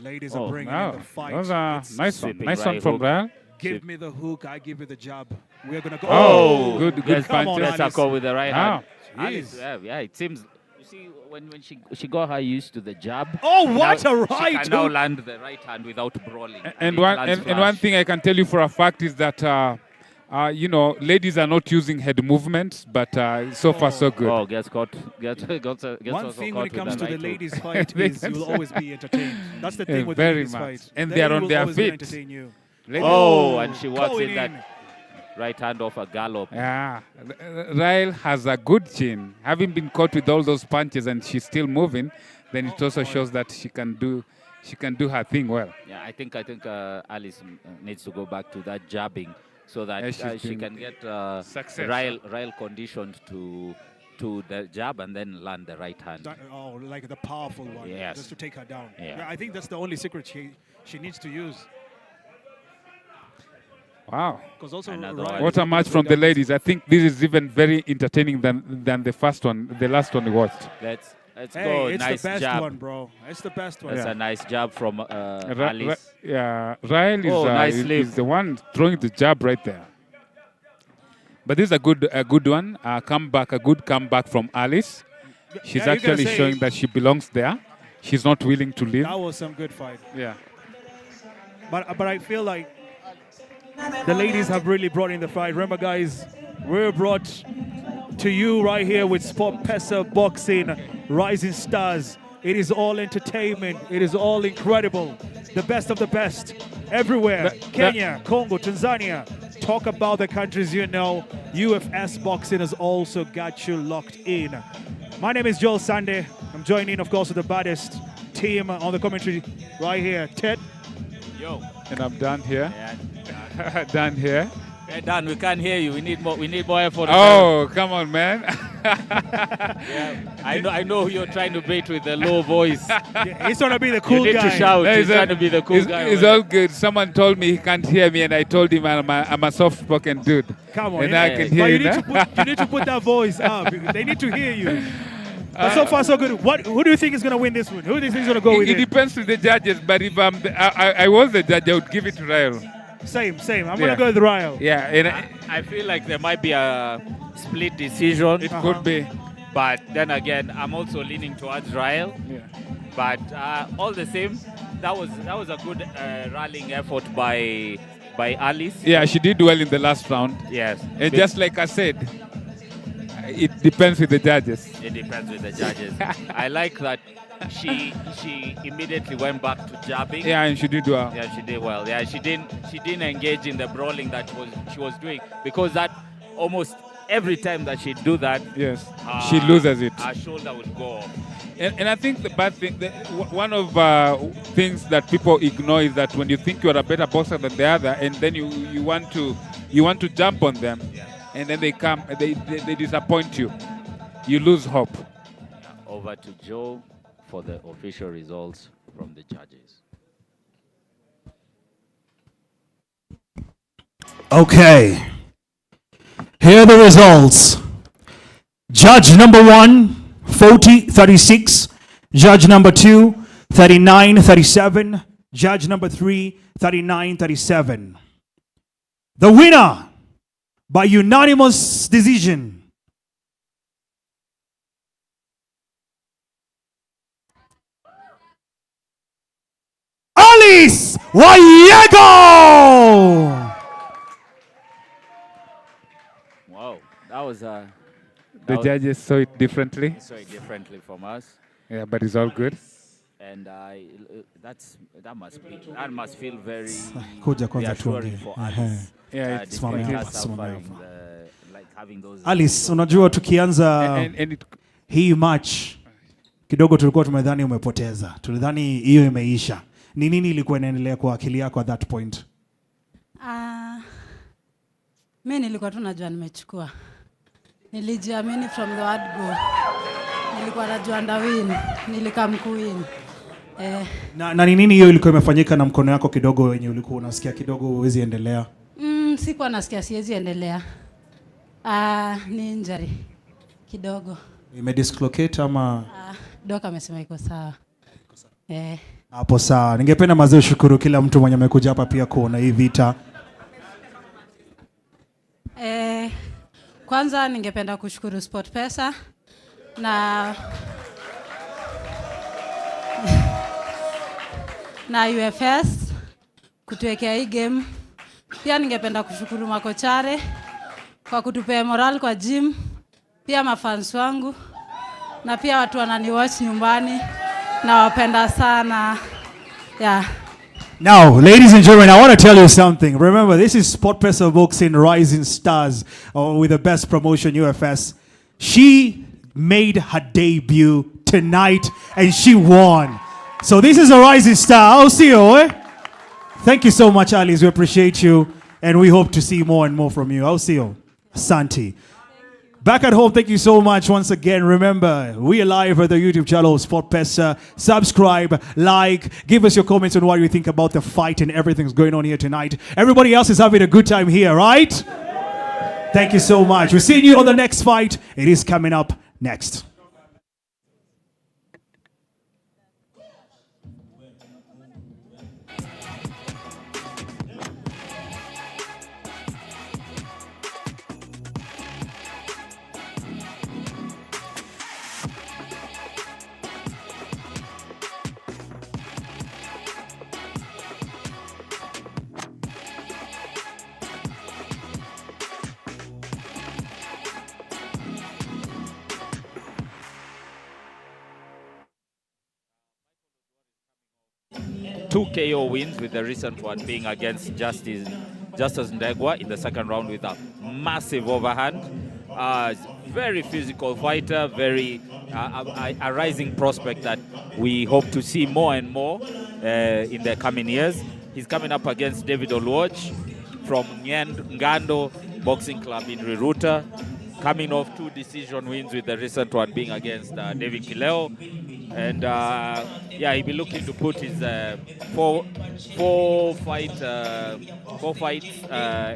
Speaker 3: Ladies are bringing in the fight.
Speaker 2: That was a nice one from Ryle.
Speaker 3: Give me the hook, I give you the jab. We're going to go.
Speaker 2: Oh, good
Speaker 3: punch.
Speaker 1: Let's tackle with the right hand.
Speaker 3: Alice,
Speaker 1: yeah, it seems. You see, when she got her used to the jab.
Speaker 3: Oh, what a right!
Speaker 1: She can now land the right hand without brawling.
Speaker 2: And one thing I can tell you for a fact is that ladies are not using head movements, but so far so good.
Speaker 1: Oh, gets caught.
Speaker 3: One thing when it comes to the ladies' fight is you'll always be entertained. That's the thing with
Speaker 2: very
Speaker 3: the ladies'
Speaker 2: much.
Speaker 3: fight.
Speaker 2: And they are on their feet.
Speaker 1: Oh, and she works in that right hand off a gallop.
Speaker 2: Yeah, Ryle has a good chin. Having been caught with all those punches and she's still moving, then it also shows that she can do her thing well.
Speaker 1: Yeah, I think Alice needs to go back to that jabbing so that she can get Ryle conditioned to the jab and then land the right hand.
Speaker 3: Like the powerful one,
Speaker 1: yes.
Speaker 3: Just to take her down.
Speaker 1: Yeah.
Speaker 3: I think that's the only secret she needs to use.
Speaker 2: Wow.
Speaker 3: Also
Speaker 2: what a match from the ladies. I think this is even very entertaining than the first one, the last one we watched.
Speaker 1: Let's go.
Speaker 3: It's
Speaker 1: nice
Speaker 3: the best
Speaker 1: jab.
Speaker 3: one, bro. It's the best one.
Speaker 1: That's a nice jab from Alice.
Speaker 2: Ryle is the one throwing the jab right there. But this is a good one. A good comeback from Alice. She's actually showing that she belongs there. She's not willing to leave.
Speaker 3: That was some good fight.
Speaker 2: Yeah.
Speaker 3: But I feel like the ladies have really brought in the fight. Remember, guys, we're brought to you right here with SportPesa Boxing Rising Stars. It is all entertainment. It is all incredible. The best of the best everywhere. Kenya, Congo, Tanzania, talk about the countries you know, UFS Boxing has also got you locked in. My name is Joel Sunday. I'm joining, of course, with the baddest team on the commentary right here. Ted.
Speaker 9: Yo.
Speaker 2: And I'm done here.
Speaker 9: Yeah.
Speaker 2: Done here.
Speaker 9: Yeah, Dan, we can't hear you. We need more effort.
Speaker 2: Oh, come on, man.
Speaker 9: Yeah, I know you're trying to bait with the low voice.
Speaker 3: Yeah, he's trying to be the cool guy.
Speaker 9: You need to shout. He's trying to be the cool guy.
Speaker 2: It's all good. Someone told me he can't hear me, and I told him I'm a soft-spoken dude.
Speaker 3: Come on,
Speaker 2: and I can hear you now.
Speaker 3: You need to put that voice up. They need to hear you. But so far, so good. Who do you think is going to win this one? Who do you think is going to go with it?
Speaker 2: It depends with the judges, but if I was the judge, I would give it to Ryle.
Speaker 3: Same. I'm going to go with Ryle.
Speaker 2: Yeah, and
Speaker 9: I feel like there might be a split decision.
Speaker 2: It could be.
Speaker 9: But then again, I'm also leaning towards Ryle.
Speaker 2: Yeah.
Speaker 9: But all the same, that was a good rallying effort by Alice.
Speaker 2: Yeah, she did well in the last round.
Speaker 9: Yes.
Speaker 2: And just like I said, it depends with the judges.
Speaker 9: It depends with the judges. I like that she immediately went back to jabbing.
Speaker 2: Yeah, and she did well.
Speaker 9: Yeah, she did well. Yeah, she didn't engage in the brawling that she was doing, because that almost every time that she'd do that,
Speaker 2: yes, she loses it.
Speaker 9: Her shoulder would go off.
Speaker 2: And I think the bad thing, one of things that people ignore is that when you think you are a better boxer than the other, and then you want to jump on them, and then they disappoint you. You lose hope.
Speaker 1: Over to Joe for the official results from the judges.
Speaker 3: Okay. Here are the results. Judge number 1, 40-36. Judge number 2, 39-37. Judge number 3, 39-37. The winner by unanimous decision, Alice Wayego!
Speaker 1: Wow, that was
Speaker 2: the judges saw it differently.
Speaker 1: Saw it differently from us.
Speaker 2: Yeah, but it's all good.
Speaker 1: And that must feel very
Speaker 3: Kuja kwanza
Speaker 1: reassuring
Speaker 3: tuongee.
Speaker 1: for Alice.
Speaker 2: Yeah, it's
Speaker 1: despite her
Speaker 3: hapa,
Speaker 1: suffering
Speaker 3: hapa.
Speaker 1: like having those.
Speaker 3: Alice, unajua tukianza hii match kidogo tulikuwa tumedhani umepoteza. Tulidhani hiyo imeisha. Ni nini ilikuwa inaendelea kwa akili yako at that point?
Speaker 14: Mimi nilikuwa tu najua nimechukua. Nilijiamini from the word go. Nilikuwa najua ndawin, nilikamkuin.
Speaker 3: Na ni nini hiyo ilikuwa imefanyika na mkono yako kidogo wenye ulikuwa unasikia kidogo huwezi endelea?
Speaker 14: Sikuwa nasikia siwezi endelea. Ni injury kidogo.
Speaker 3: Imedislocate ama?
Speaker 14: Doka amesema iko sawa.
Speaker 3: Hapo sawa. Ningependa mazee shukuru kila mtu mwenye amekuja hapa pia kuona hii vita.
Speaker 14: Kwanza ningependa kushukuru SportPesa na UFS kutuwekea hii game. Pia ningependa kushukuru makochare kwa kutupea moral kwa gym. Pia mafans wangu na pia watu wananiwatch nyumbani na wapenda sana. Yeah.
Speaker 3: Now, ladies and gentlemen, I want to tell you something. Remember, this is SportPesa Boxing Rising Stars with the best promotion, UFS. She made her debut tonight and she won. So this is a rising star. I'll see you. Thank you so much, Alice. We appreciate you and we hope to see more and more from you. I'll see you. Asante. Back at home, thank you so much once again. Remember, we are live at the YouTube channel SportPesa. Subscribe, like, give us your comments on what you think about the fight and everything's going on here tonight. Everybody else is having a good time here, right? Thank you so much. We're seeing you on the next fight. It is coming up next.
Speaker 9: 2 KO wins, with the recent one being against Justice Justus Ndegwa in the second round with a massive overhand. Very physical fighter, very a rising prospect that we hope to see more and more in the coming years. He's coming up against David Oluoch from Ngando Boxing Club in Riruta, coming off 2 decision wins, with the recent one being against David Kileo. And yeah, he'll be looking to put his four fight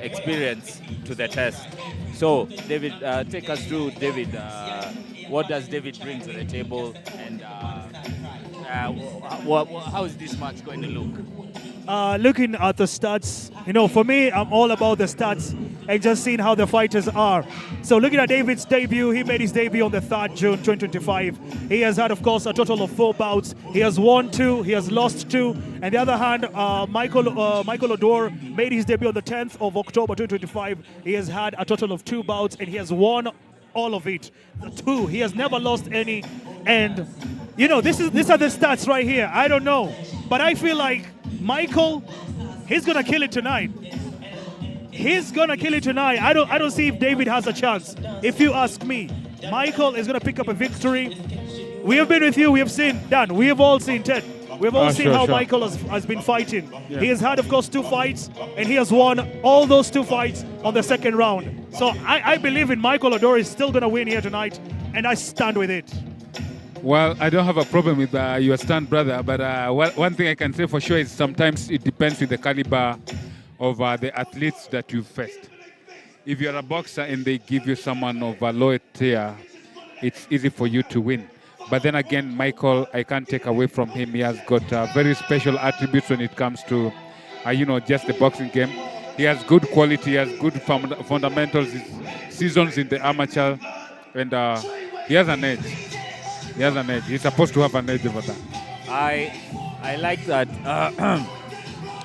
Speaker 9: experience to the test. So, David, take us through, David. What does David bring to the table, and how is this match going to look?
Speaker 3: Looking at the stats, for me, I'm all about the stats and just seeing how the fighters are. So looking at David's debut, he made his debut on the 3rd June 2025. He has had, of course, a total of 4 bouts. He has won 2, he has lost 2. On the other hand, Michael Odor made his debut on the 10th of October 2025. He has had a total of 2 bouts and he has won all of it. The 2, he has never lost any. And, these are the stats right here. I don't know, but I feel like Michael, he's gonna kill it tonight. He's gonna kill it tonight. I don't see if David has a chance. If you ask me, Michael is gonna pick up a victory. We have been with you. We have seen Dan. We have all seen Ted. We have all seen how Michael has been fighting. Yeah. He has had, of course, 2 fights, and he has won all those 2 fights on the second round. So I believe in Michael Odor is still gonna win here tonight, and I stand with it.
Speaker 2: Well, I don't have a problem with your stand, brother, but one thing I can say for sure is sometimes it depends with the caliber of the athletes that you faced. If you're a boxer and they give you someone of a lower tier, it's easy for you to win. But then again, Michael, I can't take away from him. He has got very special attributes when it comes to, just the boxing game. He has good quality, he has good fundamentals, seasons in the amateur, and he has an edge. He has an edge. He's supposed to have an edge over that.
Speaker 9: I like that.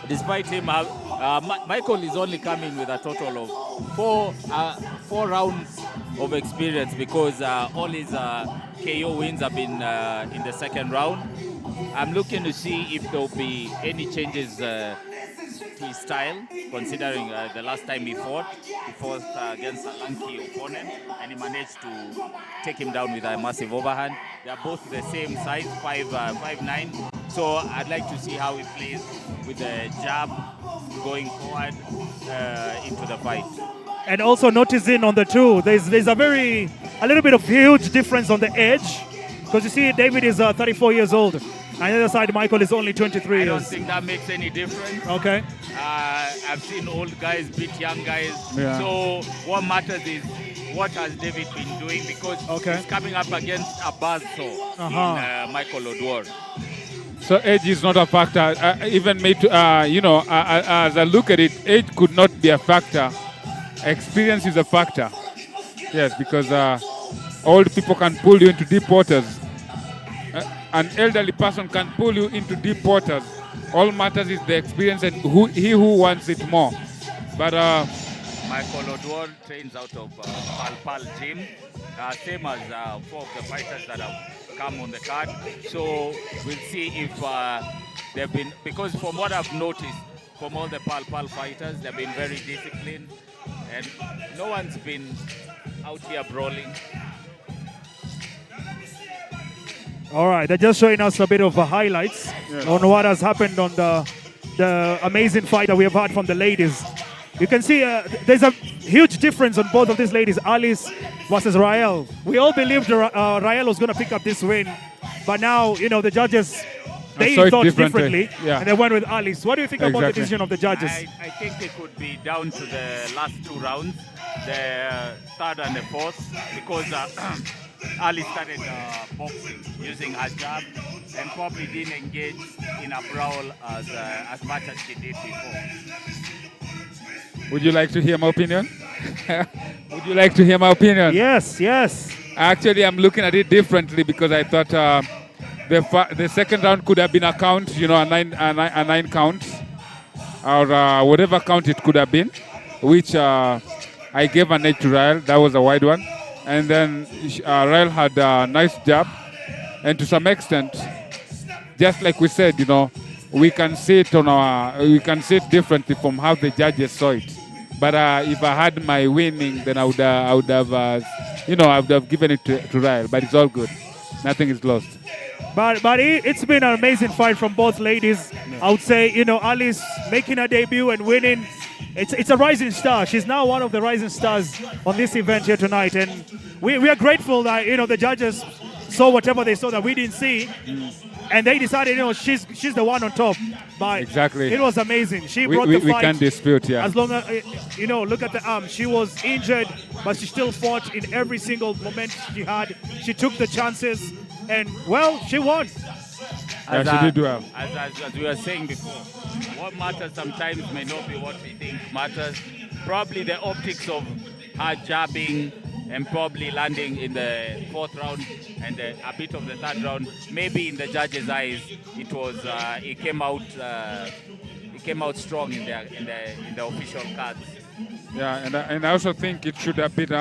Speaker 9: Despite him, Michael is only coming with a total of 4 rounds of experience, because all his KO wins have been in the second round. I'm looking to see if there will be any changes to his style, considering the last time he fought against a lanky opponent, and he managed to take him down with a massive overhand. They're both the same size, 5'9". So I'd like to see how he plays with the jab going forward into the fight.
Speaker 3: And also noticing on the 2, there's a little bit of huge difference on the edge, because you see David is 34 years old. On the other side, Michael is only 23 years.
Speaker 9: I don't think that makes any difference.
Speaker 3: Okay.
Speaker 9: I've seen old guys beat young guys.
Speaker 2: Yeah.
Speaker 9: So what matters is what has David been doing, because he's coming up against a buzzsaw in Michael Odor.
Speaker 2: So age is not a factor. Even made to, as I look at it, age could not be a factor. Experience is a factor. Yes, because old people can pull you into deep waters. An elderly person can pull you into deep waters. All matters is the experience and who wants it more. But
Speaker 9: Michael Odor trains out of Pal Gym, same as 4 of the fighters that have come on the card. So we'll see if they've been, because from what I've noticed from all the Pal fighters, they've been very disciplined, and no one's been out here brawling.
Speaker 3: All right, they're just showing us a bit of highlights on what has happened on the amazing fight that we have had from the ladies. You can see there's a huge difference on both of these ladies, Alice versus Rael. We all believed Rael was going to pick up this win, but now, the judges, they thought differently, and they went with Alice. What do you think about the decision of the judges?
Speaker 9: I think it could be down to the last 2 rounds, the 3rd and the 4th, because Ali started boxing using her jab and probably didn't engage in a brawl as much as she did before.
Speaker 2: Would you like to hear my opinion? Would you like to hear my opinion?
Speaker 3: Yes, yes.
Speaker 2: Actually, I'm looking at it differently, because I thought the second round could have been a count, a 9 count, or whatever count it could have been, which I gave an edge to Rael. That was a wide one. And then Rael had a nice jab. And to some extent, just like we said, we can see it differently from how the judges saw it. But if I had my winning, then I would have, I would have given it to Ryle. But it's all good. Nothing is lost.
Speaker 3: But it's been an amazing fight from both ladies. I would say, Alice making her debut and winning. It's a rising star. She's now one of the rising stars on this event here tonight. And we are grateful that, the judges saw whatever they saw that we didn't see. And they decided, she's the one on top. But
Speaker 2: exactly.
Speaker 3: It was amazing. She brought the fight.
Speaker 2: We can't dispute, yeah.
Speaker 3: As long as, look at the arm. She was injured, but she still fought in every single moment she had. She took the chances, and, well, she won.
Speaker 2: Yeah, she did well.
Speaker 9: As we were saying before, what matters sometimes may not be what we think matters. Probably the optics of her jabbing and probably landing in the fourth round and a bit of the third round. Maybe in the judges' eyes, it came out strong in the official cards.
Speaker 2: Yeah, and I also think it should have been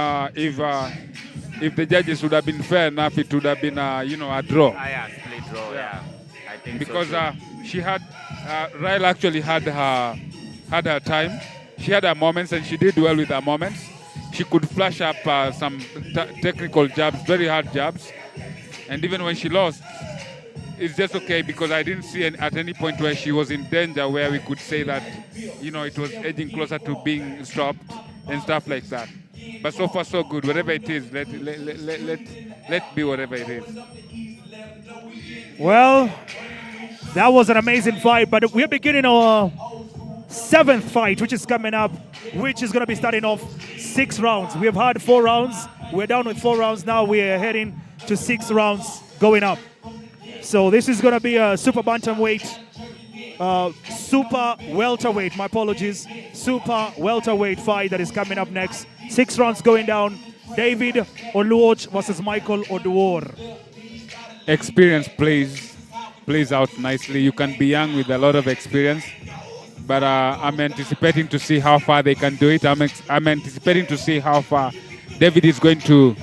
Speaker 2: if the judges would have been fair enough, it would have been a draw.
Speaker 9: Yeah, split draw. Yeah, I think
Speaker 2: because
Speaker 9: so
Speaker 2: she had Ryle actually had her time. She had her moments, and she did well with her moments. She could flash up some technical jabs, very hard jabs. And even when she lost, it's just okay because I didn't see at any point where she was in danger where we could say that, it was edging closer to being stopped and stuff like that. But so far, so good. Whatever it is, let be whatever it is.
Speaker 3: Well, that was an amazing fight, but we're beginning our seventh fight, which is coming up, which is going to be starting off 6 rounds. We have had 4 rounds. We're down with 4 rounds now. We're heading to 6 rounds going up. So this is going to be a super bantamweight, super welterweight, my apologies, super welterweight fight that is coming up next. 6 rounds going down. David Oluoch versus Michael Oduor.
Speaker 2: Experience plays out nicely. You can be young with a lot of experience. But I'm anticipating to see how far they can do it. I'm anticipating to see how far David is going to,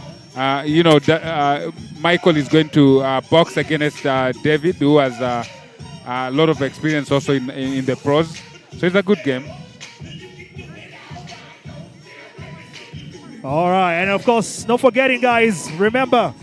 Speaker 2: Michael is going to box against David, who has a lot of experience also in the pros. So it's a good game.
Speaker 3: All right, and of course, not forgetting, guys, remember,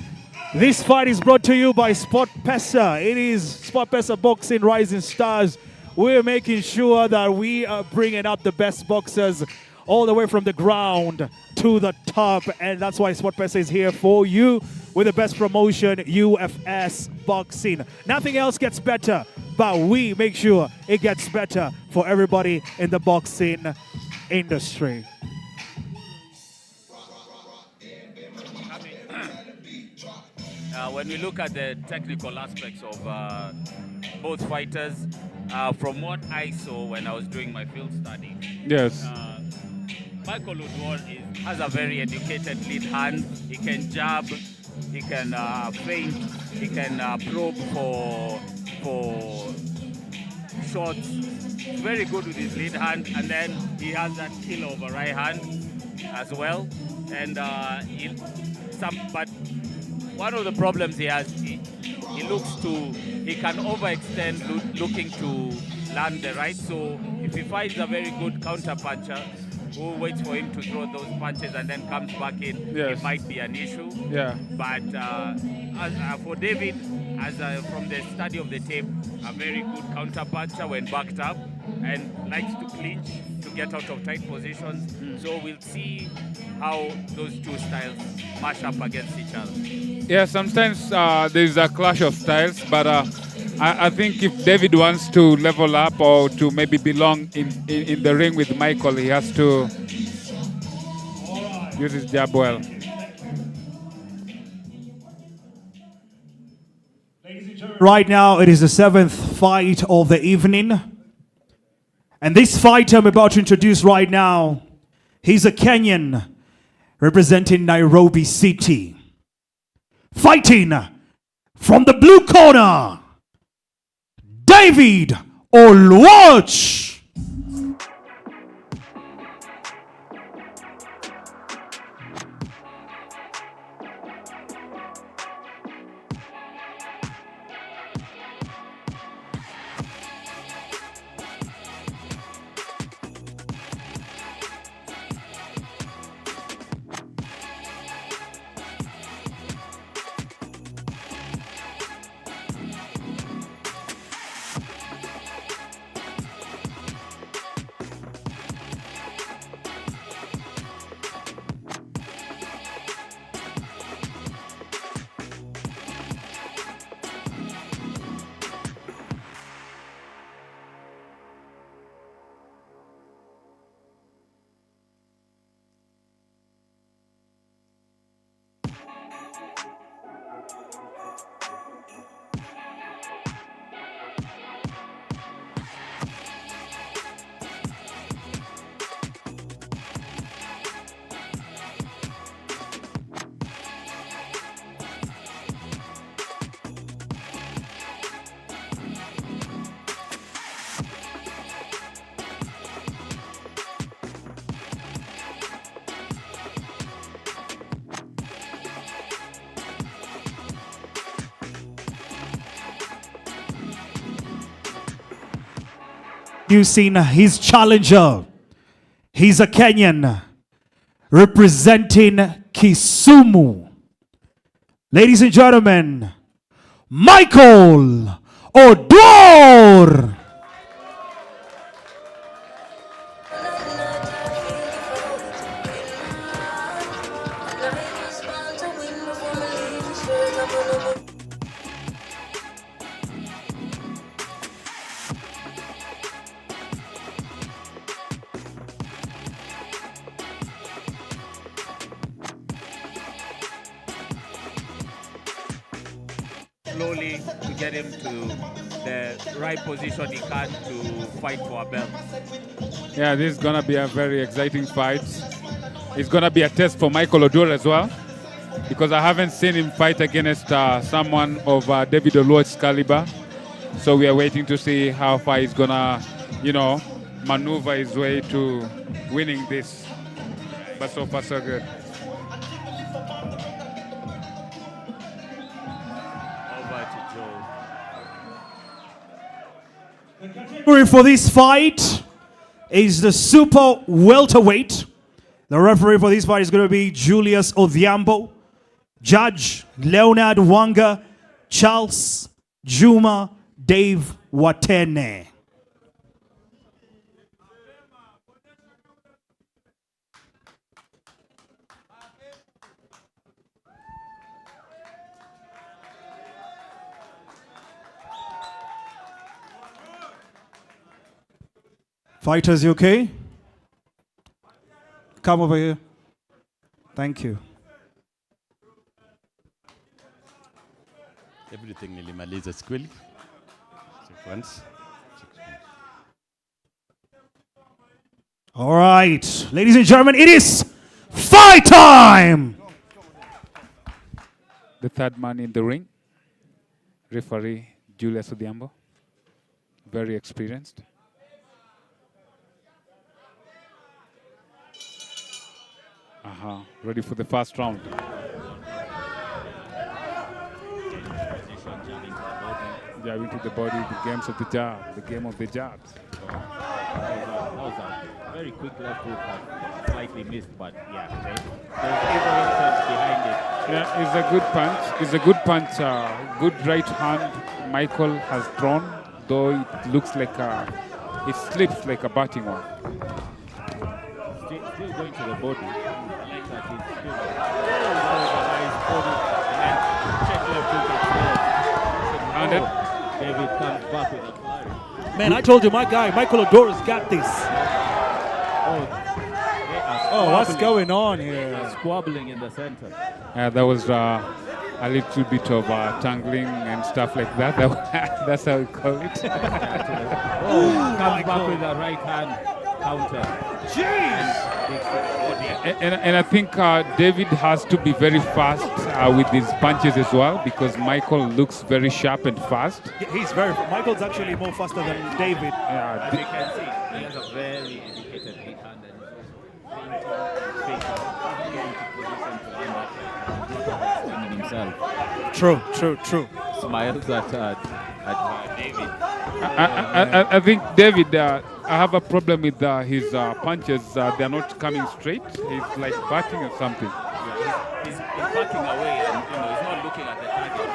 Speaker 3: this fight is brought to you by SportPesa. It is SportPesa Boxing Rising Stars. We're making sure that we are bringing up the best boxers all the way from the ground to the top. And that's why SportPesa is here for you with the best promotion, UFS Boxing. Nothing else gets better, but we make sure it gets better for everybody in the boxing industry.
Speaker 9: When we look at the technical aspects of both fighters, from what I saw when I was doing my field study,
Speaker 2: yes,
Speaker 9: Michael Oduor has a very educated lead hand. He can jab, he can feint, he can probe for shots. Very good with his lead hand, and then he has that killer of a right hand as well. And but one of the problems he has, he can overextend looking to land the right. So if he finds a very good counter puncher who waits for him to throw those punches and then comes back in,
Speaker 2: yes,
Speaker 9: it might be an issue.
Speaker 2: Yeah.
Speaker 9: But for David, from the study of the tape, a very good counter puncher when backed up and likes to clinch to get out of tight positions. So we'll see how those two styles mash up against each other.
Speaker 2: Yeah, sometimes there's a clash of styles, but I think if David wants to level up or to maybe belong in the ring with Michael, he has to use his jab well.
Speaker 3: Right now, it is the 7th fight of the evening. And this fight I'm about to introduce right now, he's a Kenyan representing Nairobi City. Fighting from the blue corner, David Oluoch. Introducing his challenger. He's a Kenyan representing Kisumu. Ladies and gentlemen, Michael Odor.
Speaker 9: Slowly to get him to the right position he can to fight for a belt.
Speaker 2: Yeah, this is going to be a very exciting fight. It's going to be a test for Michael Odor as well, because I haven't seen him fight against someone of David Oluoch's caliber. So we are waiting to see how far he's going to, maneuver his way to winning this. But so far, so good.
Speaker 3: Referee for this fight is the super welterweight. The referee for this fight is going to be Julius Odhiambo. Judge Leonard Wanga, Charles Juma, Dave Watene. Fighters, you okay? Come over here. Thank you.
Speaker 15: Everything nilimaliza squealy. Sequence.
Speaker 3: All right, ladies and gentlemen, it is fight time!
Speaker 2: The third man in the ring, referee Julius Odhiambo, very experienced. Ready for the first round. Jabbing to the body, the games of the jab, the game of the jabs.
Speaker 1: That was a very quick left hook that slightly missed, but yeah, there's evolution behind it.
Speaker 2: Yeah, it's a good punch. It's a good punch. Good right hand Michael has thrown, though it looks like it slips like a batting one.
Speaker 1: Still going to the body. I like that he's still. That was a nice body. And check left hook at first. David comes back with a flurry.
Speaker 3: Man, I told you, my guy, Michael Odor has got this.
Speaker 1: Oh,
Speaker 3: what's going on here?
Speaker 1: Squabbling in the center.
Speaker 2: Yeah, that was a little bit of tangling and stuff like that. That's how we call it.
Speaker 1: Comes back with a right hand counter.
Speaker 3: Jeez!
Speaker 2: And I think David has to be very fast with his punches as well, because Michael looks very sharp and fast.
Speaker 3: He's Michael's actually more faster than David.
Speaker 1: As you can see, he has a very educated right hand and he's also
Speaker 3: True.
Speaker 1: Smiles at David.
Speaker 2: I think David, I have a problem with his punches. They're not coming straight. He's like batting or something.
Speaker 1: Yeah, he's backing away and he's not looking at the target.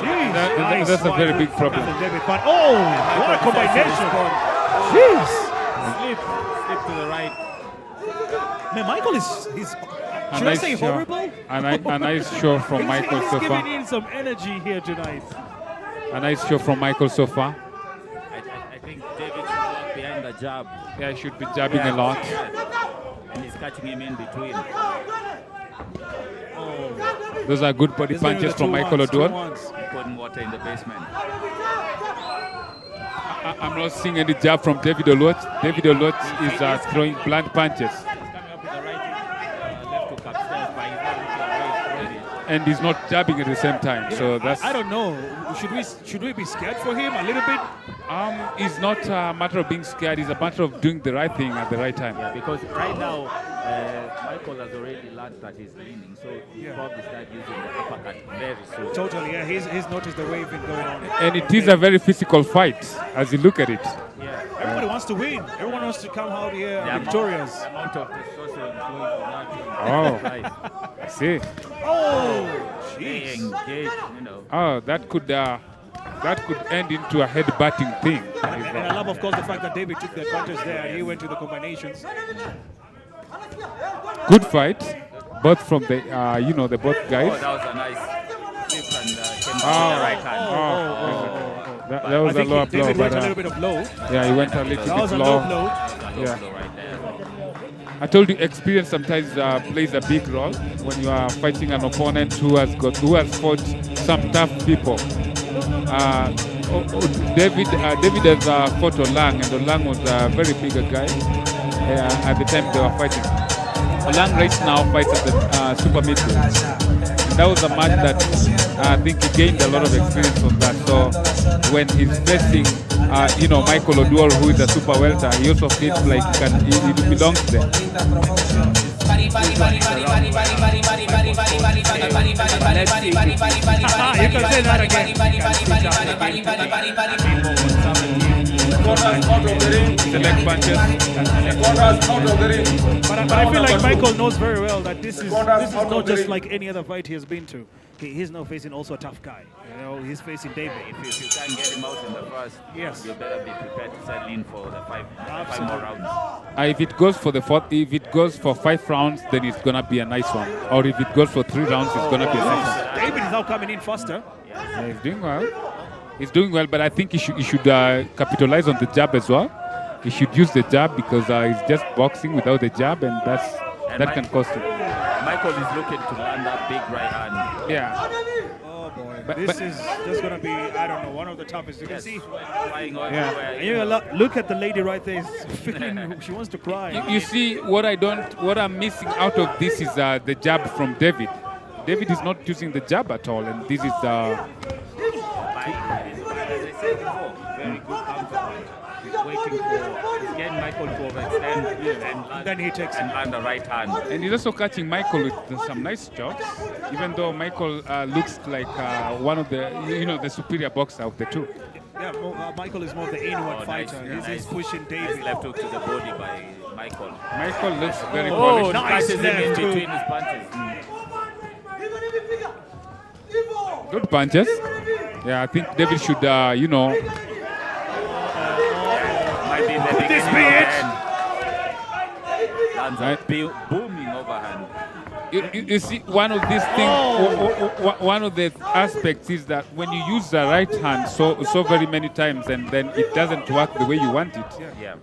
Speaker 3: Jeez,
Speaker 2: that's a very big problem.
Speaker 3: David, but what a combination! Jeez!
Speaker 1: Slip to the right.
Speaker 3: Man, Michael is should I say horrible?
Speaker 2: A nice show from Michael so far.
Speaker 3: He's giving in some energy here tonight.
Speaker 2: A nice show from Michael so far.
Speaker 1: I think David should walk behind the jab.
Speaker 2: Yeah, he should be jabbing a lot.
Speaker 1: And he's catching him in between.
Speaker 2: Those are good body
Speaker 3: He's going
Speaker 2: punches
Speaker 3: with the
Speaker 2: from
Speaker 3: two
Speaker 2: Michael
Speaker 3: ones, two
Speaker 2: Oduor.
Speaker 3: ones.
Speaker 9: Putting water in the basement.
Speaker 2: I'm not seeing any jab from David Olot. David Olot is throwing blunt punches. And he's not jabbing at the same time, so that's.
Speaker 3: I don't know. Should we be scared for him a little bit?
Speaker 2: It's not a matter of being scared. It's a matter of doing the right thing at the right time.
Speaker 1: Yeah, because right now Michael has already learned that he's leaning, so he'll probably start using the uppercut very soon.
Speaker 3: Totally, yeah. He's noticed the waving going on.
Speaker 2: And it is a very physical fight, as you look at it.
Speaker 3: Yeah. Everybody wants to win. Everyone wants to come out here victorious.
Speaker 1: The amount of testosterone flowing from that.
Speaker 2: Oh, I see.
Speaker 3: Oh,
Speaker 1: jeez. Engaged, you know.
Speaker 2: Oh, that could end into a head-butting thing.
Speaker 3: And I love, of course, the fact that David took the advantage there and he went to the combinations.
Speaker 2: Good fight, both from the the both guys.
Speaker 9: Oh, that was a nice flip and came with the right hand.
Speaker 2: That was a low blow.
Speaker 3: David went a little bit of low.
Speaker 2: Yeah, he went a little
Speaker 3: That was
Speaker 2: bit
Speaker 3: a
Speaker 2: low.
Speaker 3: low blow.
Speaker 2: Yeah. I told you, experience sometimes plays a big role when you are fighting an opponent who has fought some tough people. David has fought Olang, and Olang was a very big guy at the time they were fighting. Olang right now fights at the super middleweight. That was a match that I think he gained a lot of experience from that. So when he's facing, Michael Oduor, who is a super welter, he also feels like he belongs there.
Speaker 3: You can say that again.
Speaker 2: Select punches.
Speaker 3: But I feel like Michael knows very well that this is not just like any other fight he has been to. He's now facing also a tough guy. He's facing David.
Speaker 1: If you can't get him out in the first, you better be prepared to settle in for the five more rounds.
Speaker 2: If it goes for if it goes for 5 rounds, then it's gonna be a nice one. Or if it goes for 3 rounds, it's gonna be a nice one.
Speaker 3: David is now coming in faster.
Speaker 2: Yeah, he's doing well. He's doing well, but I think he should capitalize on the jab as well. He should use the jab because he's just boxing without the jab, and that can cost him.
Speaker 1: Michael is looking to land that big right hand.
Speaker 2: Yeah.
Speaker 3: Oh boy, this is just gonna be, I don't know, one of the toughest. You can see. And you look at the lady right there. She wants to cry.
Speaker 2: You see, what I'm missing out of this is the jab from David. David is not using the jab at all, and this is
Speaker 1: As I said before, very good counter. He's waiting he's getting Michael to overextend and
Speaker 3: then he takes
Speaker 1: and land the right hand.
Speaker 2: And he's also catching Michael with some nice chops, even though Michael looks like one of the, the superior boxer of the two.
Speaker 3: Yeah, Michael is more of the inward fighter. He's pushing David.
Speaker 1: Nice left hook to the body by Michael.
Speaker 2: Michael looks very
Speaker 1: polished.
Speaker 3: Nice
Speaker 1: Catches him in between his punches.
Speaker 2: Good punches. Yeah, I think David should,
Speaker 1: Might be the
Speaker 3: Could this be
Speaker 1: it?
Speaker 3: it?
Speaker 1: Lands a booming overhand.
Speaker 2: You see, one of these things, one of the aspects is that when you use the right hand so very many times and then it doesn't work the way you want it,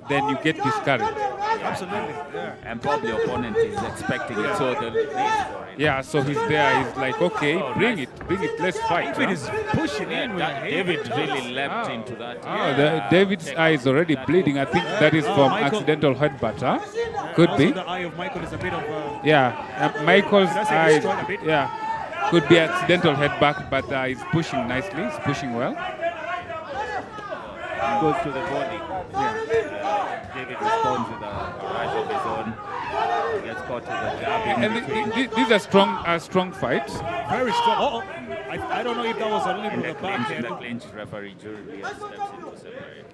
Speaker 2: then you get discouraged.
Speaker 3: Absolutely, yeah.
Speaker 1: And probably opponent is expecting it, so they'll wait for it.
Speaker 2: Yeah, so he's there. He's like, okay, bring it, let's fight.
Speaker 3: David is pushing in with
Speaker 1: David really leapt into that.
Speaker 2: David's eye is already bleeding. I think that is from accidental headbutt, huh? Could
Speaker 3: also
Speaker 2: be.
Speaker 3: The eye of Michael is a bit of
Speaker 2: Michael's eye,
Speaker 3: destroyed a bit?
Speaker 2: could be accidental headbutt, but he's pushing nicely. He's pushing well.
Speaker 1: Goes to the body. David responds with a rush of his own. He gets caught with a jab.
Speaker 2: And these are strong fights.
Speaker 3: Very strong. I don't know if that was a little bit of a backhand.
Speaker 1: The clinch referee Julie steps in to separate.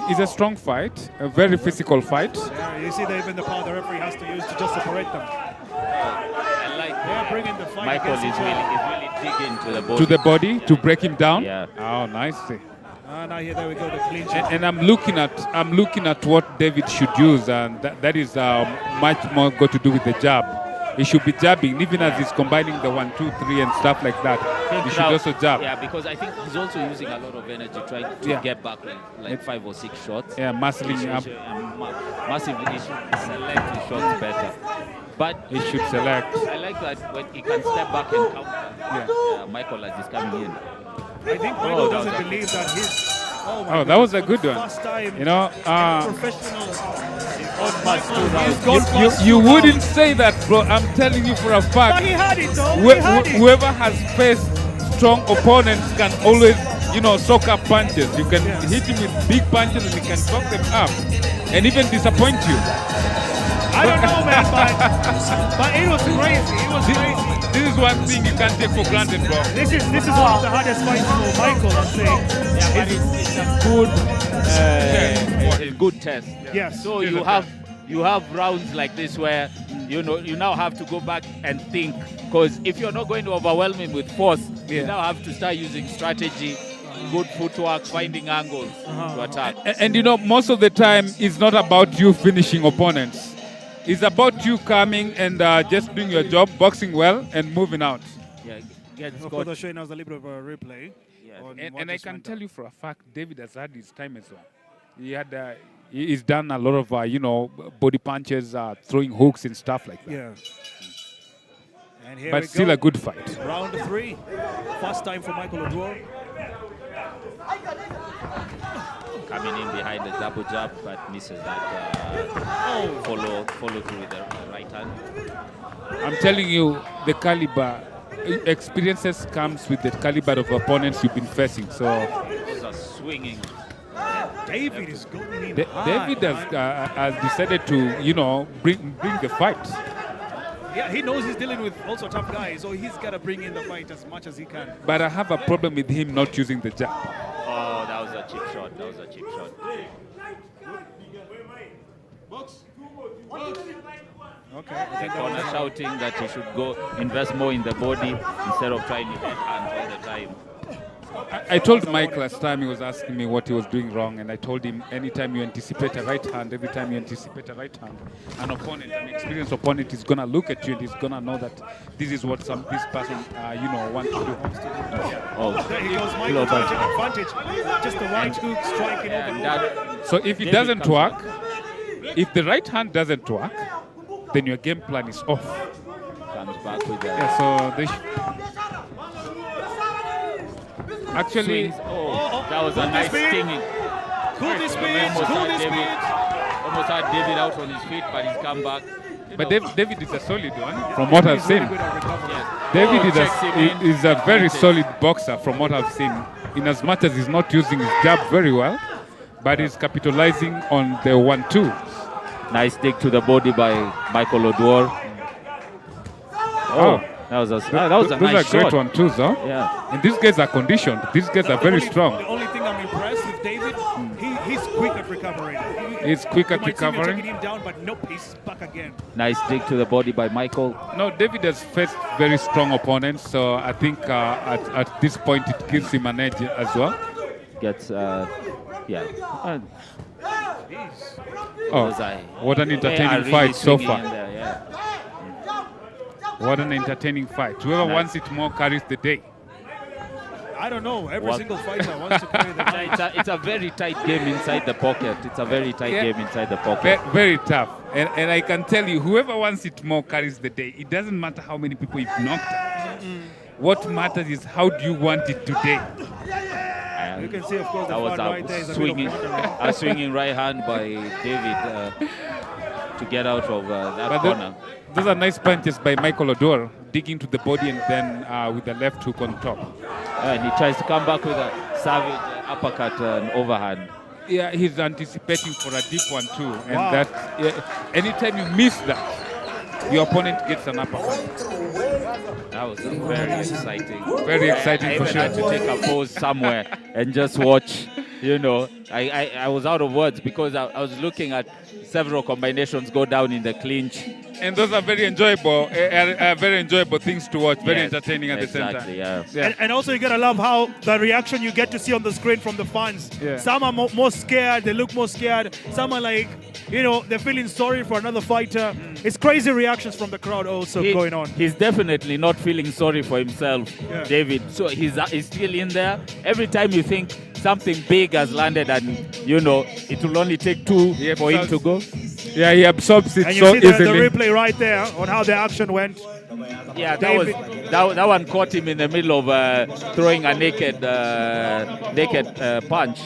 Speaker 2: It's a strong fight, a very physical fight.
Speaker 3: Yeah, you see that even the power the referee has to use to just separate them.
Speaker 1: I like
Speaker 3: they're bringing the fight.
Speaker 1: Michael is really digging to the body.
Speaker 2: To the body to break him down.
Speaker 1: Yeah.
Speaker 2: Oh, nice.
Speaker 3: Now here, there we go, the clinch.
Speaker 2: And I'm looking at what David should use, and that is much more got to do with the jab. He should be jabbing, even as he's combining the 1, 2, 3 and stuff like that. He should also jab.
Speaker 1: Yeah, because I think he's also using a lot of energy trying to get back like 5 or 6 shots.
Speaker 2: Yeah, muscling up.
Speaker 1: Massively, he should select his shots better.
Speaker 9: But
Speaker 2: he should select.
Speaker 9: I like that when he can step back and counter Michael as he's coming in.
Speaker 3: I think Michael doesn't believe that he's...
Speaker 2: Oh, that was a good one. You know, you wouldn't say that, bro. I'm telling you for a fact.
Speaker 3: But he had it, though.
Speaker 2: Whoever has faced strong opponents can always, soak up punches. You can hit him with big punches and he can soak them up and even disappoint you.
Speaker 3: I don't know, man, but it was crazy. It was crazy.
Speaker 2: This is one thing you can't take for granted, bro.
Speaker 3: This is one of the hardest fights for Michael, I'm saying.
Speaker 9: Yeah, but it's a good test.
Speaker 3: Yes.
Speaker 9: So you have rounds like this where you now have to go back and think, because if you're not going to overwhelm him with force, you now have to start using strategy, good footwork, finding angles to attack.
Speaker 2: And most of the time it's not about you finishing opponents. It's about you coming and just doing your job, boxing well, and moving out.
Speaker 3: Yeah, of course, they're showing us a little bit of a replay.
Speaker 2: Yeah. And I can tell you for a fact, David has had his time as well. He's done a lot of, body punches, throwing hooks and stuff like that.
Speaker 3: Yeah. And here
Speaker 2: but still a good fight.
Speaker 3: Round 3. First time for Michael Odwar.
Speaker 1: Coming in behind the double jab, but misses that follow through with the right hand.
Speaker 2: I'm telling you, the caliber, experiences comes with the caliber of opponents you've been facing. So
Speaker 1: those are swinging.
Speaker 3: David is going in
Speaker 2: David has decided to, bring the fight.
Speaker 3: Yeah, he knows he's dealing with also tough guys, so he's got to bring in the fight as much as he can.
Speaker 2: But I have a problem with him not using the jab.
Speaker 1: Oh, that was a cheap shot.
Speaker 3: Okay.
Speaker 1: The corner shouting that he should go invest more in the body instead of trying to hit hand all the time.
Speaker 2: I told Mike last time, he was asking me what he was doing wrong, and I told him anytime you anticipate a right hand, every time you anticipate a right hand, an experienced opponent is going to look at you and he's going to know that this is what this person, wants to do.
Speaker 3: Oh, there he goes, Michael taking advantage. Just the right hook striking over.
Speaker 2: So if it doesn't work, if the right hand doesn't work, then your game plan is off.
Speaker 1: Comes back with that.
Speaker 2: Yeah, so they actually,
Speaker 1: that was a nice stinging.
Speaker 3: Cool this speed.
Speaker 1: Almost had David out on his feet, but he's come back.
Speaker 2: But David is a solid one, from what I've seen. David is a very solid boxer, from what I've seen. In as much as he's not using his jab very well, but he's capitalizing on the 1-2.
Speaker 1: Nice dig to the body by Michael Odwar. That was a nice shot.
Speaker 2: Those are great one too, though.
Speaker 1: Yeah.
Speaker 2: And these guys are conditioned. These guys are very strong.
Speaker 3: The only thing I'm impressed with David, he's quick at recovering.
Speaker 2: He's quick at recovering.
Speaker 3: Taking him down, but nope, he's back again.
Speaker 1: Nice dig to the body by Michael.
Speaker 2: No, David has faced very strong opponents, so I think at this point it gives him an edge as well.
Speaker 1: Gets,
Speaker 2: what an entertaining fight so far. What an entertaining fight. Whoever wants it more carries the day.
Speaker 3: I don't know. Every single fighter wants to carry the day.
Speaker 1: It's a very tight game inside the pocket. It's a very tight game inside the pocket.
Speaker 2: Very tough. And I can tell you, whoever wants it more carries the day. It doesn't matter how many people you've knocked out. What matters is how do you want it today.
Speaker 3: You can see, of course,
Speaker 1: that was
Speaker 3: right there is
Speaker 1: a swinging right hand by David to get out of that corner.
Speaker 2: Those are nice punches by Michael Odwar, digging to the body and then with the left hook on top.
Speaker 1: And he tries to come back with a savage uppercut and overhand.
Speaker 2: Yeah, he's anticipating for a deep one too. And anytime you miss that, your opponent gets an uppercut.
Speaker 1: That was very exciting.
Speaker 2: Very exciting for sure.
Speaker 1: I had to take a pause somewhere and just watch. I was out of words because I was looking at several combinations go down in the clinch.
Speaker 2: And those are very enjoyable things to watch, very entertaining at the same time.
Speaker 1: Yeah.
Speaker 3: And also you gotta love how the reaction you get to see on the screen from the fans.
Speaker 2: Yeah.
Speaker 3: Some are more scared, they look more scared. Some are like, they're feeling sorry for another fighter. It's crazy reactions from the crowd also going on.
Speaker 1: He's definitely not feeling sorry for himself, David. So he's still in there. Every time you think something big has landed and, it will only take two for him to go.
Speaker 2: Yeah, he absorbs it
Speaker 3: And you
Speaker 2: so
Speaker 3: see the
Speaker 2: easily.
Speaker 3: replay right there on how the action went.
Speaker 9: Yeah, that one caught him in the middle of throwing a naked punch.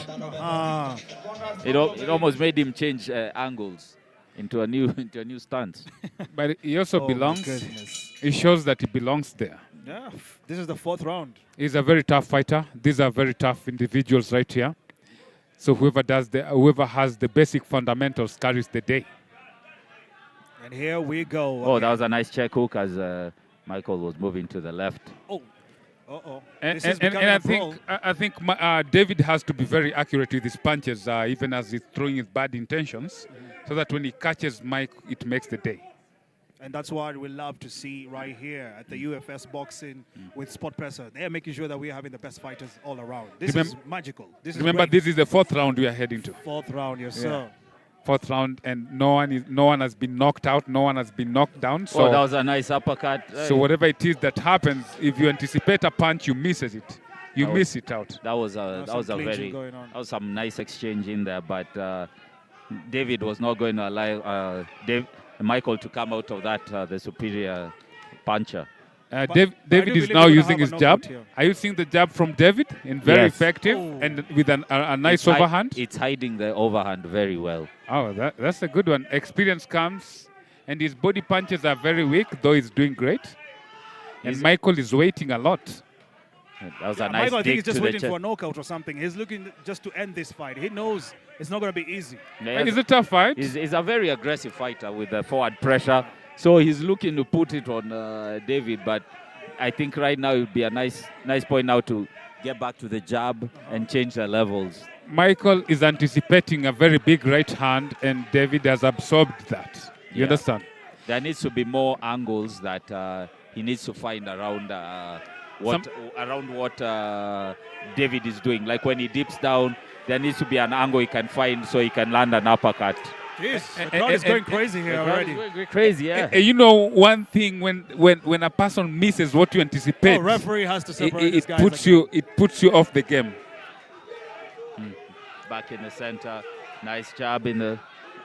Speaker 9: It almost made him change angles into a new stance.
Speaker 2: But he also
Speaker 3: Oh, my
Speaker 2: belongs.
Speaker 3: goodness.
Speaker 2: It shows that he belongs there.
Speaker 3: Yeah, this is the 4th round.
Speaker 2: He's a very tough fighter. These are very tough individuals right here. So whoever has the basic fundamentals carries the day.
Speaker 3: And here we go.
Speaker 9: Oh, that was a nice check hook as Michael was moving to the left.
Speaker 3: Oh, uh-oh.
Speaker 2: And
Speaker 3: This is
Speaker 2: I
Speaker 3: becoming a brawl.
Speaker 2: think David has to be very accurate with his punches, even as he's throwing his bad intentions, so that when he catches Mike, it makes the day.
Speaker 3: And that's what we love to see right here at the UFS Boxing with SportPesa. They are making sure that we are having the best fighters all around. This is magical. This is
Speaker 2: Remember,
Speaker 3: great.
Speaker 2: this is the 4th round we are heading to.
Speaker 3: 4th round, yes, sir.
Speaker 2: 4th round, and no one has been knocked out, no one has been knocked down. So
Speaker 9: Oh, that was a nice uppercut.
Speaker 2: So whatever it is that happens, if you anticipate a punch, you misses it. You miss it out.
Speaker 9: That was some nice exchange in there, but David was not going to allow Michael to come out of that the superior puncher.
Speaker 2: David is now using his jab. Are you seeing the jab from David? And very effective and with a nice overhand.
Speaker 9: It's hiding the overhand very well.
Speaker 2: Oh, that's a good one. Experience comes, and his body punches are very weak, though he's doing great. And Michael is waiting a lot.
Speaker 9: That was a nice
Speaker 3: Michael, I think he's
Speaker 9: dig
Speaker 3: just
Speaker 9: to
Speaker 3: waiting
Speaker 9: the
Speaker 3: for a
Speaker 9: chest.
Speaker 3: knockout or something. He's looking just to end this fight. He knows it's not going to be easy.
Speaker 9: Yeah,
Speaker 2: It's a tough fight.
Speaker 9: He's a very aggressive fighter with the forward pressure. So he's looking to put it on David, but I think right now it would be a nice point now to get back to the jab and change the levels.
Speaker 2: Michael is anticipating a very big right hand, and David has absorbed that. You understand?
Speaker 9: There needs to be more angles that he needs to find around what David is doing. Like when he dips down, there needs to be an angle he can find so he can land an uppercut.
Speaker 3: Jeez, the crowd is going crazy here already.
Speaker 9: Going crazy, yeah.
Speaker 2: You know, one thing when a person misses what you anticipate,
Speaker 3: referee has to separate these guys
Speaker 2: it puts you off the game.
Speaker 9: Back in the center, nice jab in the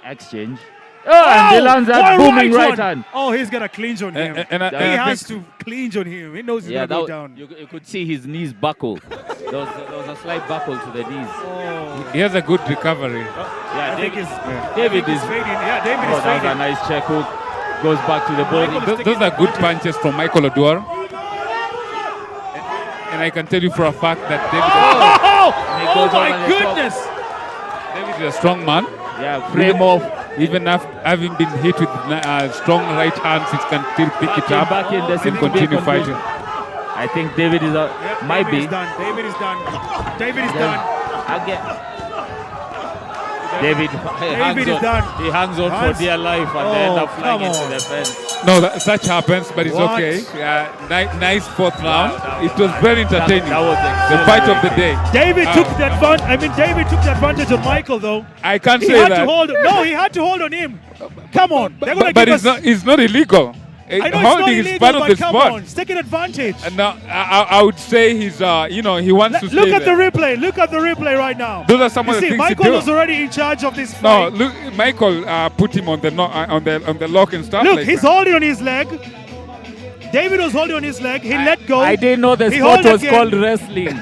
Speaker 9: exchange. And he lands that booming right hand.
Speaker 3: Oh, he's going to clinch on him. He has to clinch on him. He knows he's going to go down.
Speaker 9: You could see his knees buckle. there was a slight buckle to the knees.
Speaker 3: Oh.
Speaker 2: He has a good recovery.
Speaker 9: Yeah,
Speaker 3: David is
Speaker 9: fading.
Speaker 3: Yeah, David is
Speaker 9: That was
Speaker 3: fading.
Speaker 9: a nice check hook. Goes back to the body.
Speaker 2: Those are good punches from Michael Oduor. And I can tell you for a fact that David...
Speaker 3: Oh my goodness!
Speaker 2: David is a strong man.
Speaker 9: Yeah, frame off.
Speaker 2: Even after having been hit with strong right hands, he can still pick it up and continue fighting.
Speaker 9: I think David is might be.
Speaker 3: David is done. David is done. David is done.
Speaker 9: David
Speaker 3: is done.
Speaker 9: He hangs on for dear life and they end up flying into the fence.
Speaker 2: No, such happens, but it's okay. Nice 4th round. It was very entertaining.
Speaker 9: That was
Speaker 2: the fight of the day.
Speaker 3: David took the advantage. I mean, David took the advantage of Michael, though.
Speaker 2: I can't
Speaker 3: he
Speaker 2: say
Speaker 3: had
Speaker 2: that.
Speaker 3: To hold, no, he had to hold on him. Come on. They're gonna
Speaker 2: But
Speaker 3: give us,
Speaker 2: it's not illegal.
Speaker 3: I know
Speaker 2: Holding
Speaker 3: it's
Speaker 2: is
Speaker 3: not
Speaker 2: part
Speaker 3: illegal,
Speaker 2: of the
Speaker 3: but come
Speaker 2: sport.
Speaker 3: on. He's taking advantage.
Speaker 2: And now I would say he's, he wants to
Speaker 3: Look
Speaker 2: stay
Speaker 3: at
Speaker 2: there.
Speaker 3: the replay. Look at the replay right now.
Speaker 2: Those are some of the
Speaker 3: see,
Speaker 2: things
Speaker 3: Michael
Speaker 2: he do.
Speaker 3: was already in charge of this
Speaker 2: No,
Speaker 3: fight.
Speaker 2: look, Michael put him on the lock and stuff.
Speaker 3: Look,
Speaker 2: like
Speaker 3: he's
Speaker 2: that.
Speaker 3: holding on his leg. David was holding on his leg. He let go.
Speaker 9: I didn't know the
Speaker 3: He
Speaker 9: sport
Speaker 3: held
Speaker 9: was
Speaker 3: again.
Speaker 9: called wrestling.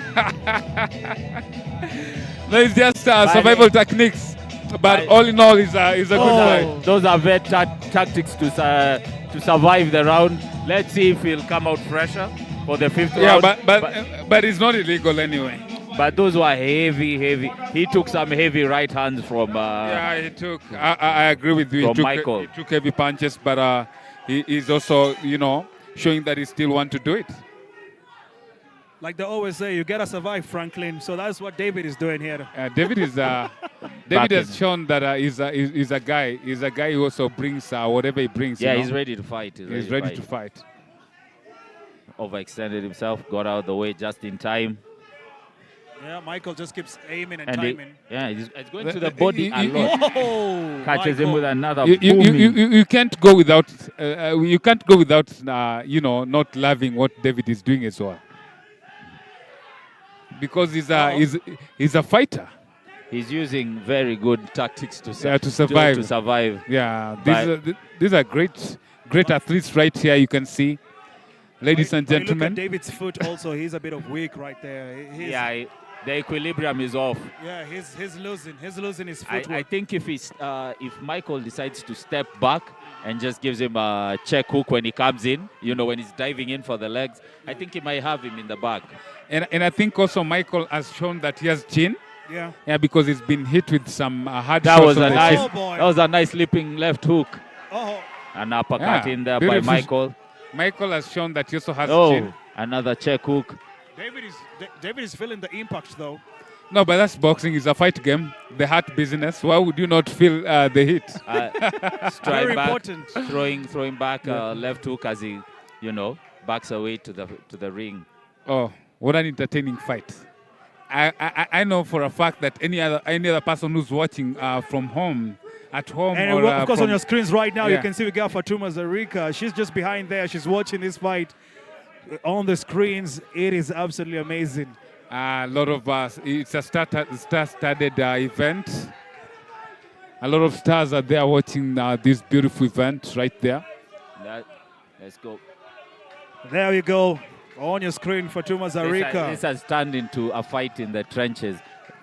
Speaker 2: No, it's just survival techniques. But all in all, it's a good fight.
Speaker 9: Those are vet tactics to survive the round. Let's see if he'll come out fresher for the 5th round.
Speaker 2: But it's not illegal anyway.
Speaker 9: But those were heavy. He took some heavy right hands from.
Speaker 2: He took. I agree with you.
Speaker 9: From Michael.
Speaker 2: He took heavy punches, but he's also, showing that he still wants to do it.
Speaker 3: Like they always say, you gotta survive, Franklin. So that's what David is doing here.
Speaker 2: David is. David has shown that he's a guy. He's a guy who also brings whatever he brings.
Speaker 9: Yeah, he's ready to fight.
Speaker 2: He's ready to fight.
Speaker 9: Overextended himself, got out of the way just in time.
Speaker 3: Yeah, Michael just keeps aiming and timing.
Speaker 9: He's going to the body a lot.
Speaker 3: Whoa,
Speaker 9: Catches him with another
Speaker 2: you can't go without. You can't go without. Not loving what David is doing as well. Because he's a fighter.
Speaker 9: He's using very good tactics to
Speaker 2: survive.
Speaker 9: To survive.
Speaker 2: Yeah, these are great athletes right here. You can see, ladies and
Speaker 3: Look
Speaker 2: gentlemen.
Speaker 3: at David's foot also. He's a bit of weak right there.
Speaker 9: The equilibrium is off.
Speaker 3: Yeah, he's losing his footwork.
Speaker 9: I think if Michael decides to step back and just gives him a check hook when he comes in, when he's diving in for the legs, I think he might have him in the back.
Speaker 2: And I think also Michael has shown that he has chin.
Speaker 3: Yeah.
Speaker 2: Yeah, because he's been hit with some hard
Speaker 9: That
Speaker 2: shots.
Speaker 9: was that was a nice leaping left hook.
Speaker 3: Oh.
Speaker 9: An uppercut in there
Speaker 2: beautiful.
Speaker 9: by Michael.
Speaker 2: Michael has shown that he also has chin.
Speaker 9: Another check hook.
Speaker 3: David is feeling the impact though.
Speaker 2: No, but that's boxing. It's a fight game. The heart business. Why would you not feel the hit?
Speaker 9: Strike
Speaker 3: Very
Speaker 9: back,
Speaker 3: important.
Speaker 9: throwing back left hook as he, backs away to the ring.
Speaker 2: Oh, what an entertaining fight! I know for a fact that any other person who's watching from home, at home,
Speaker 3: And
Speaker 2: or
Speaker 3: of course on
Speaker 2: from-
Speaker 3: your screens right now, you
Speaker 2: Yeah.
Speaker 3: can see we got Fatuma Zarika. She's just behind there. She's watching this fight on the screens. It is absolutely amazing.
Speaker 2: A lot of us. It's a star-studded event. A lot of stars are there watching this beautiful event right there.
Speaker 9: Let's go.
Speaker 3: There you go. On your screen, Fatuma Zarika.
Speaker 9: This has turned into a fight in the trenches.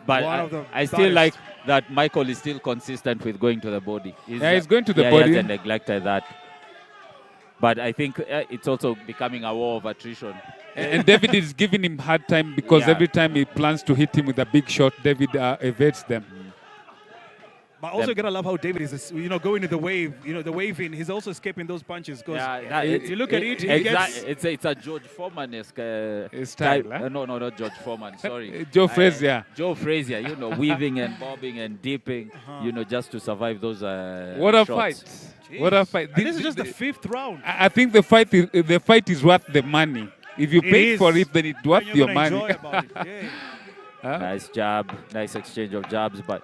Speaker 9: But
Speaker 3: One of the
Speaker 9: I still
Speaker 3: baddest.
Speaker 9: like that Michael is still consistent with going to the body.
Speaker 2: He's going to the
Speaker 9: He
Speaker 2: body.
Speaker 9: hasn't neglected that. But I think it's also becoming a war of attrition.
Speaker 2: And David is giving him hard time because
Speaker 9: Yeah.
Speaker 2: every time he plans to hit him with a big shot, David evades them.
Speaker 3: But also, you're going to love how David is, going to the wave, the waving. He's also escaping those punches. If you look at it, he gets...
Speaker 9: It's a George Foreman-esque
Speaker 2: style,
Speaker 9: type. No, not George Foreman, sorry.
Speaker 2: Joe Frazier.
Speaker 9: Joe Frazier, weaving and bobbing and dipping, just to survive those
Speaker 2: What a
Speaker 9: shots.
Speaker 2: fight. What a fight.
Speaker 3: And this is just the fifth round.
Speaker 2: I think the fight is worth the money. If you
Speaker 3: It
Speaker 2: pay
Speaker 3: is.
Speaker 2: for it, then it's worth
Speaker 3: And
Speaker 2: your
Speaker 3: you're gonna
Speaker 2: money.
Speaker 3: enjoy about it. Yeah.
Speaker 9: Nice jab, nice exchange of jabs, but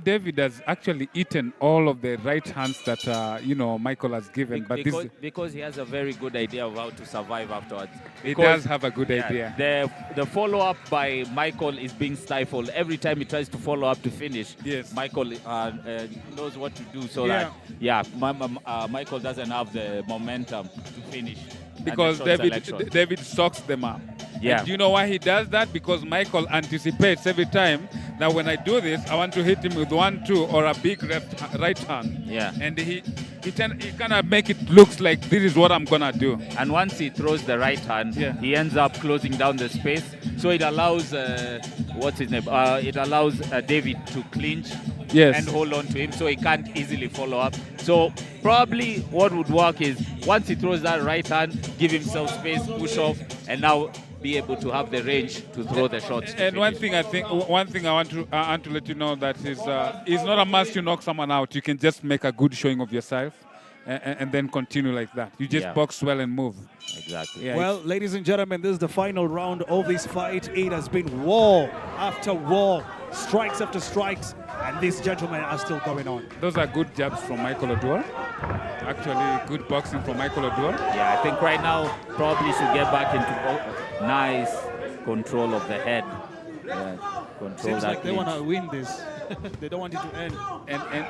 Speaker 2: David has actually eaten all of the right hands that Michael has given. But
Speaker 9: because he has a very good idea of how to survive afterwards.
Speaker 2: He does have a good idea.
Speaker 9: The follow-up by Michael is being stifled. Every time he tries to follow up to finish,
Speaker 2: yes.
Speaker 9: Michael knows what to do so
Speaker 3: Yeah.
Speaker 9: that Michael doesn't have the momentum to finish.
Speaker 2: because
Speaker 9: and the shot selection.
Speaker 2: David socks them up.
Speaker 9: Yeah.
Speaker 2: And do you know why he does that? Because Michael anticipates every time that when I do this, I want to hit him with 1-2 or a big right hand.
Speaker 9: Yeah.
Speaker 2: And he kind of make it looks like this is what I'm gonna do.
Speaker 9: And once he throws the right hand, he ends up closing down the space. So it allows what's his name? It allows David to clinch.
Speaker 2: Yes.
Speaker 9: And hold on to him so he can't easily follow up. So probably what would work is once he throws that right hand, give himself space, push off, and now be able to have the range to throw the shots.
Speaker 2: And one thing I want to let you know that is it's not a must to knock someone out. You can just make a good showing of yourself and then continue like that. You just box well and move.
Speaker 9: Exactly.
Speaker 2: Yeah,
Speaker 3: Well, ladies and gentlemen, this is the final round of this fight. It has been war after war, strikes after strikes, and these gentlemen are still going on.
Speaker 2: Those are good jabs from Michael Odua. Actually, good boxing from Michael Odua.
Speaker 9: Yeah, I think right now probably should get back into nice control of the head. Yeah, control
Speaker 3: Seems
Speaker 9: that
Speaker 3: like they
Speaker 9: clinch.
Speaker 3: want to win this. They don't want it to end.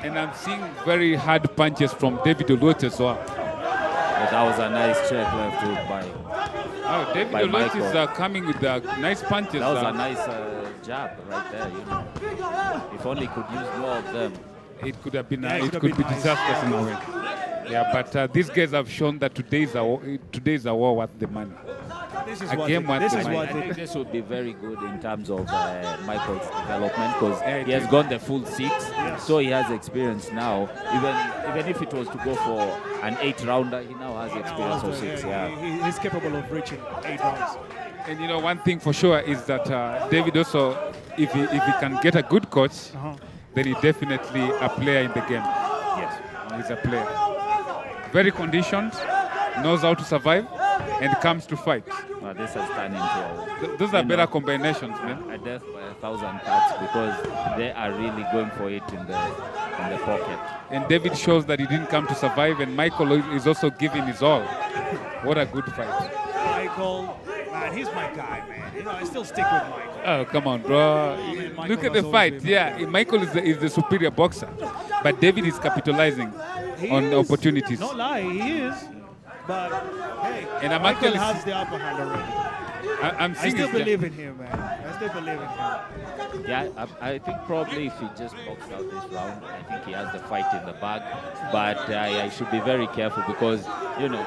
Speaker 2: And I'm seeing very hard punches from David Oluoch as well.
Speaker 9: But that was a nice check left hook by
Speaker 2: David
Speaker 9: by
Speaker 2: Oluoch is
Speaker 9: Michael.
Speaker 2: coming with nice punches.
Speaker 9: That was a nice jab right there. If only he could use more of them.
Speaker 2: It could have been.
Speaker 3: Yeah, it
Speaker 2: It
Speaker 3: could
Speaker 2: could
Speaker 3: have
Speaker 2: be
Speaker 3: been nice.
Speaker 2: disastrous in a way. Yeah, but these guys have shown that today is a war worth the money.
Speaker 3: This is
Speaker 2: A
Speaker 3: what
Speaker 2: game
Speaker 3: it-
Speaker 2: worth
Speaker 3: this
Speaker 2: the
Speaker 3: is
Speaker 2: money.
Speaker 3: what
Speaker 9: I
Speaker 3: it-
Speaker 9: think this would be very good in terms of Michael's development because
Speaker 2: Yeah,
Speaker 9: he has
Speaker 2: it is.
Speaker 9: gone the full 6, so he has experience now. Even if it was to go for an 8-rounder, he now has experience of 6. Yeah.
Speaker 3: He's capable of reaching 8 rounds.
Speaker 2: And one thing for sure is that David also, if he can get a good coach, then he's definitely a player in the game.
Speaker 3: Yes.
Speaker 2: He's a player. Very conditioned, knows how to survive, and comes to fight.
Speaker 9: Well, this has turned into
Speaker 2: Those are better combinations, man.
Speaker 9: a death by 1,000 cuts because they are really going for it in the pocket.
Speaker 2: And David shows that he didn't come to survive, and Michael is also giving his all. What a good fight.
Speaker 3: Michael Man, he's my guy, man. You know, I still stick with Michael.
Speaker 2: Oh, come on, bro.
Speaker 3: man,
Speaker 2: Look
Speaker 3: Michael
Speaker 2: at the
Speaker 3: has always
Speaker 2: fight.
Speaker 3: been
Speaker 2: Yeah, Michael is the superior boxer. But David is capitalizing on opportunities.
Speaker 3: No lie, he is. But, hey,
Speaker 2: And I'm
Speaker 3: Michael
Speaker 2: actually
Speaker 3: has the upper hand already.
Speaker 2: I'm
Speaker 3: I
Speaker 2: seeing
Speaker 3: still
Speaker 2: his-
Speaker 3: believe in him, man. I still believe in him.
Speaker 1: Yeah, I think probably if he just boxed out this round, I think he has the fight in the bag. But I should be very careful because, you know,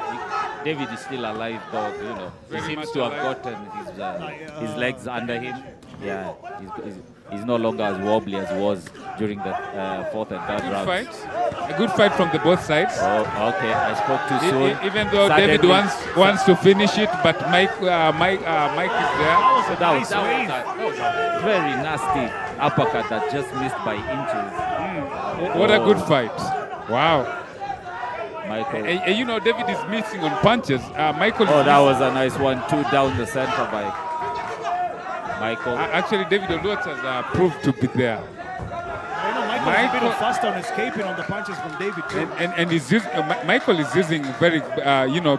Speaker 1: David is still alive, dog. You know, he
Speaker 2: Very
Speaker 1: seems
Speaker 2: much
Speaker 1: to have
Speaker 2: alive.
Speaker 1: gotten his legs under him. Yeah, he's no longer as wobbly as he was during the fourth and third rounds.
Speaker 2: A good fight from the both sides.
Speaker 1: Oh, okay. I spoke too soon.
Speaker 2: Even though
Speaker 1: Suddenly-
Speaker 2: David wants to finish it, but Mike is there.
Speaker 1: That was a very nasty uppercut that just missed by inches.
Speaker 2: What a good fight. Wow.
Speaker 1: Michael.
Speaker 2: And you know, David is missing on punches. Michael.
Speaker 1: Oh, that was a nice one, 2 down the center by Michael.
Speaker 2: Actually, David Oluwat's has proved to be there.
Speaker 3: I know Michael's a bit fast on escaping on the punches from David too.
Speaker 2: And he's Michael is using very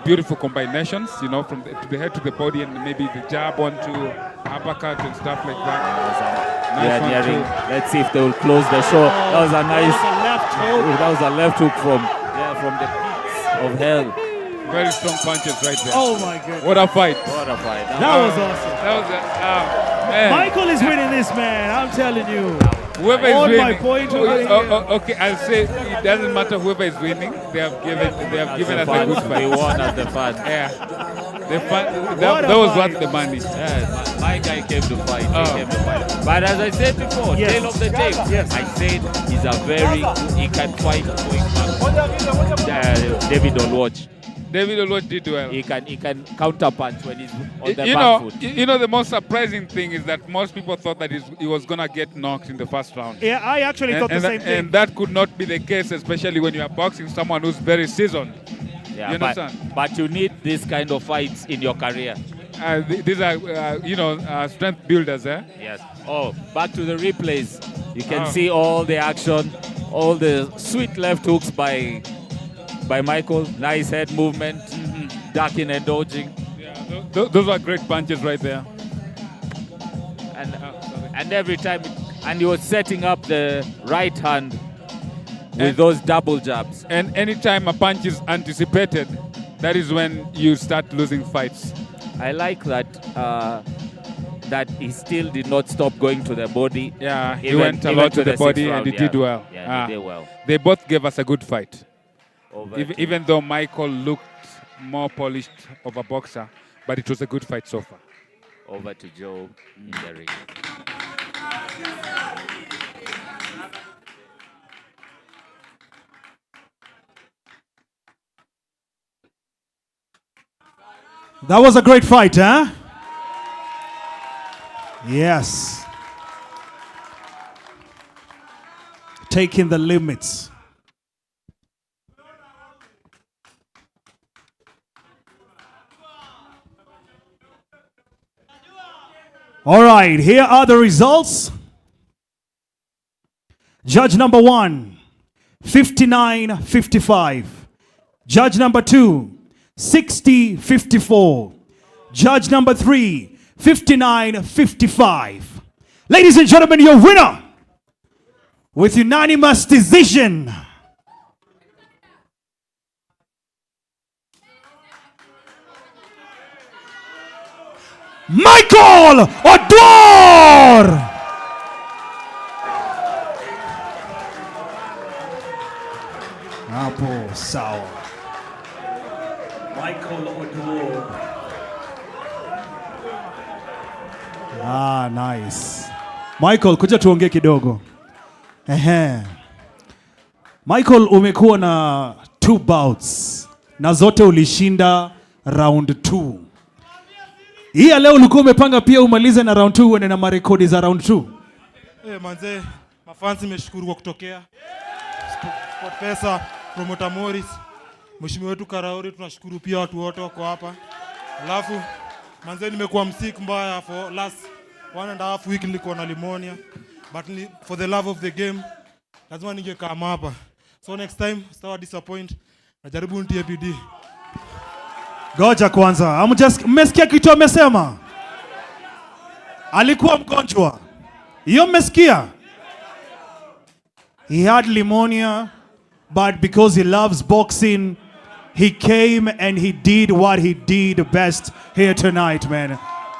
Speaker 2: beautiful combinations, you know, from to the head to the body, and maybe the jab, 1-2 uppercut and stuff like that.
Speaker 1: Yeah, nearing. Let's see if they will close the show. That was a nice
Speaker 3: left hook.
Speaker 1: That was a left hook from the pits of hell.
Speaker 2: Very strong punches right there.
Speaker 3: Oh my goodness.
Speaker 2: What a fight.
Speaker 1: What a fight.
Speaker 3: That was awesome.
Speaker 2: That was man.
Speaker 3: Michael is winning this, man. I'm telling you.
Speaker 2: Whoever is
Speaker 3: On
Speaker 2: winning.
Speaker 3: my point over here.
Speaker 2: Okay, I'll say it doesn't matter whoever is winning. They have given us a good fight.
Speaker 1: We won as the fans.
Speaker 2: Yeah. That was worth the money.
Speaker 1: Yeah, my guy came to fight. He came to fight. But as I said before, tail of the tape. I said he's a very he can fight going back. David Oluwat.
Speaker 2: David Oluwat did well.
Speaker 1: He can counter punch when he's on the back foot.
Speaker 2: You know, the most surprising thing is that most people thought that he was gonna get knocked in the first round.
Speaker 3: Yeah, I actually thought the same thing.
Speaker 2: And that could not be the case, especially when you are boxing someone who's very seasoned.
Speaker 1: Yeah,
Speaker 2: you understand?
Speaker 1: But you need this kind of fights in your career.
Speaker 2: These are strength builders, eh?
Speaker 1: Yes. Oh, back to the replays. You can see all the action, all the sweet left hooks by Michael. Nice head movement, ducking and dodging.
Speaker 2: Yeah, those are great punches right there.
Speaker 1: And every time, and he was setting up the right hand with those double jabs.
Speaker 2: And anytime a punch is anticipated, that is when you start losing fights.
Speaker 1: I like that that he still did not stop going to the body.
Speaker 2: Yeah, he went a lot to the body and he did well.
Speaker 1: Yeah, he did well.
Speaker 2: They both gave us a good fight.
Speaker 1: Over
Speaker 2: Even though Michael looked more polished of a boxer, but it was a good fight so far.
Speaker 1: Over to Joe in the ring.
Speaker 3: That was a great fight, huh? Yes. Taking the limits. All right, here are the results. Judge number 1, 59-55. Judge number 2, 60-54. Judge number 3, 59-55. Ladies and gentlemen, your winner with unanimous decision, Michael Odor! Hapo sawa. Michael Odor. Nice. Michael, kuja tuongee kidogo. Michael, umekuwa na 2 bouts na zote ulishinda round 2. Hii ya leo ulikuwa umepanga pia umalize na round 2 uende na marekodi za round 2?
Speaker 16: Manze, mafansi meshukuru kwa kutokea. SportPesa, promoter Morris, mheshimiwa wetu Karauri, tunashukuru pia watu wote wako hapa. Alafu manze, nimekuwa msick mbaya for last 1.5 week, nilikuwa na pneumonia, but for the love of the game lazima ningekaa hapa. So next time sitawa disappoint, najaribu nitie bidii.
Speaker 3: Goja kwanza. Mmesikia kitu amesema? Alikuwa mgonjwa. Hiyo mmesikia? He had pneumonia, but because he loves boxing, he came and he did what he did best here tonight, man.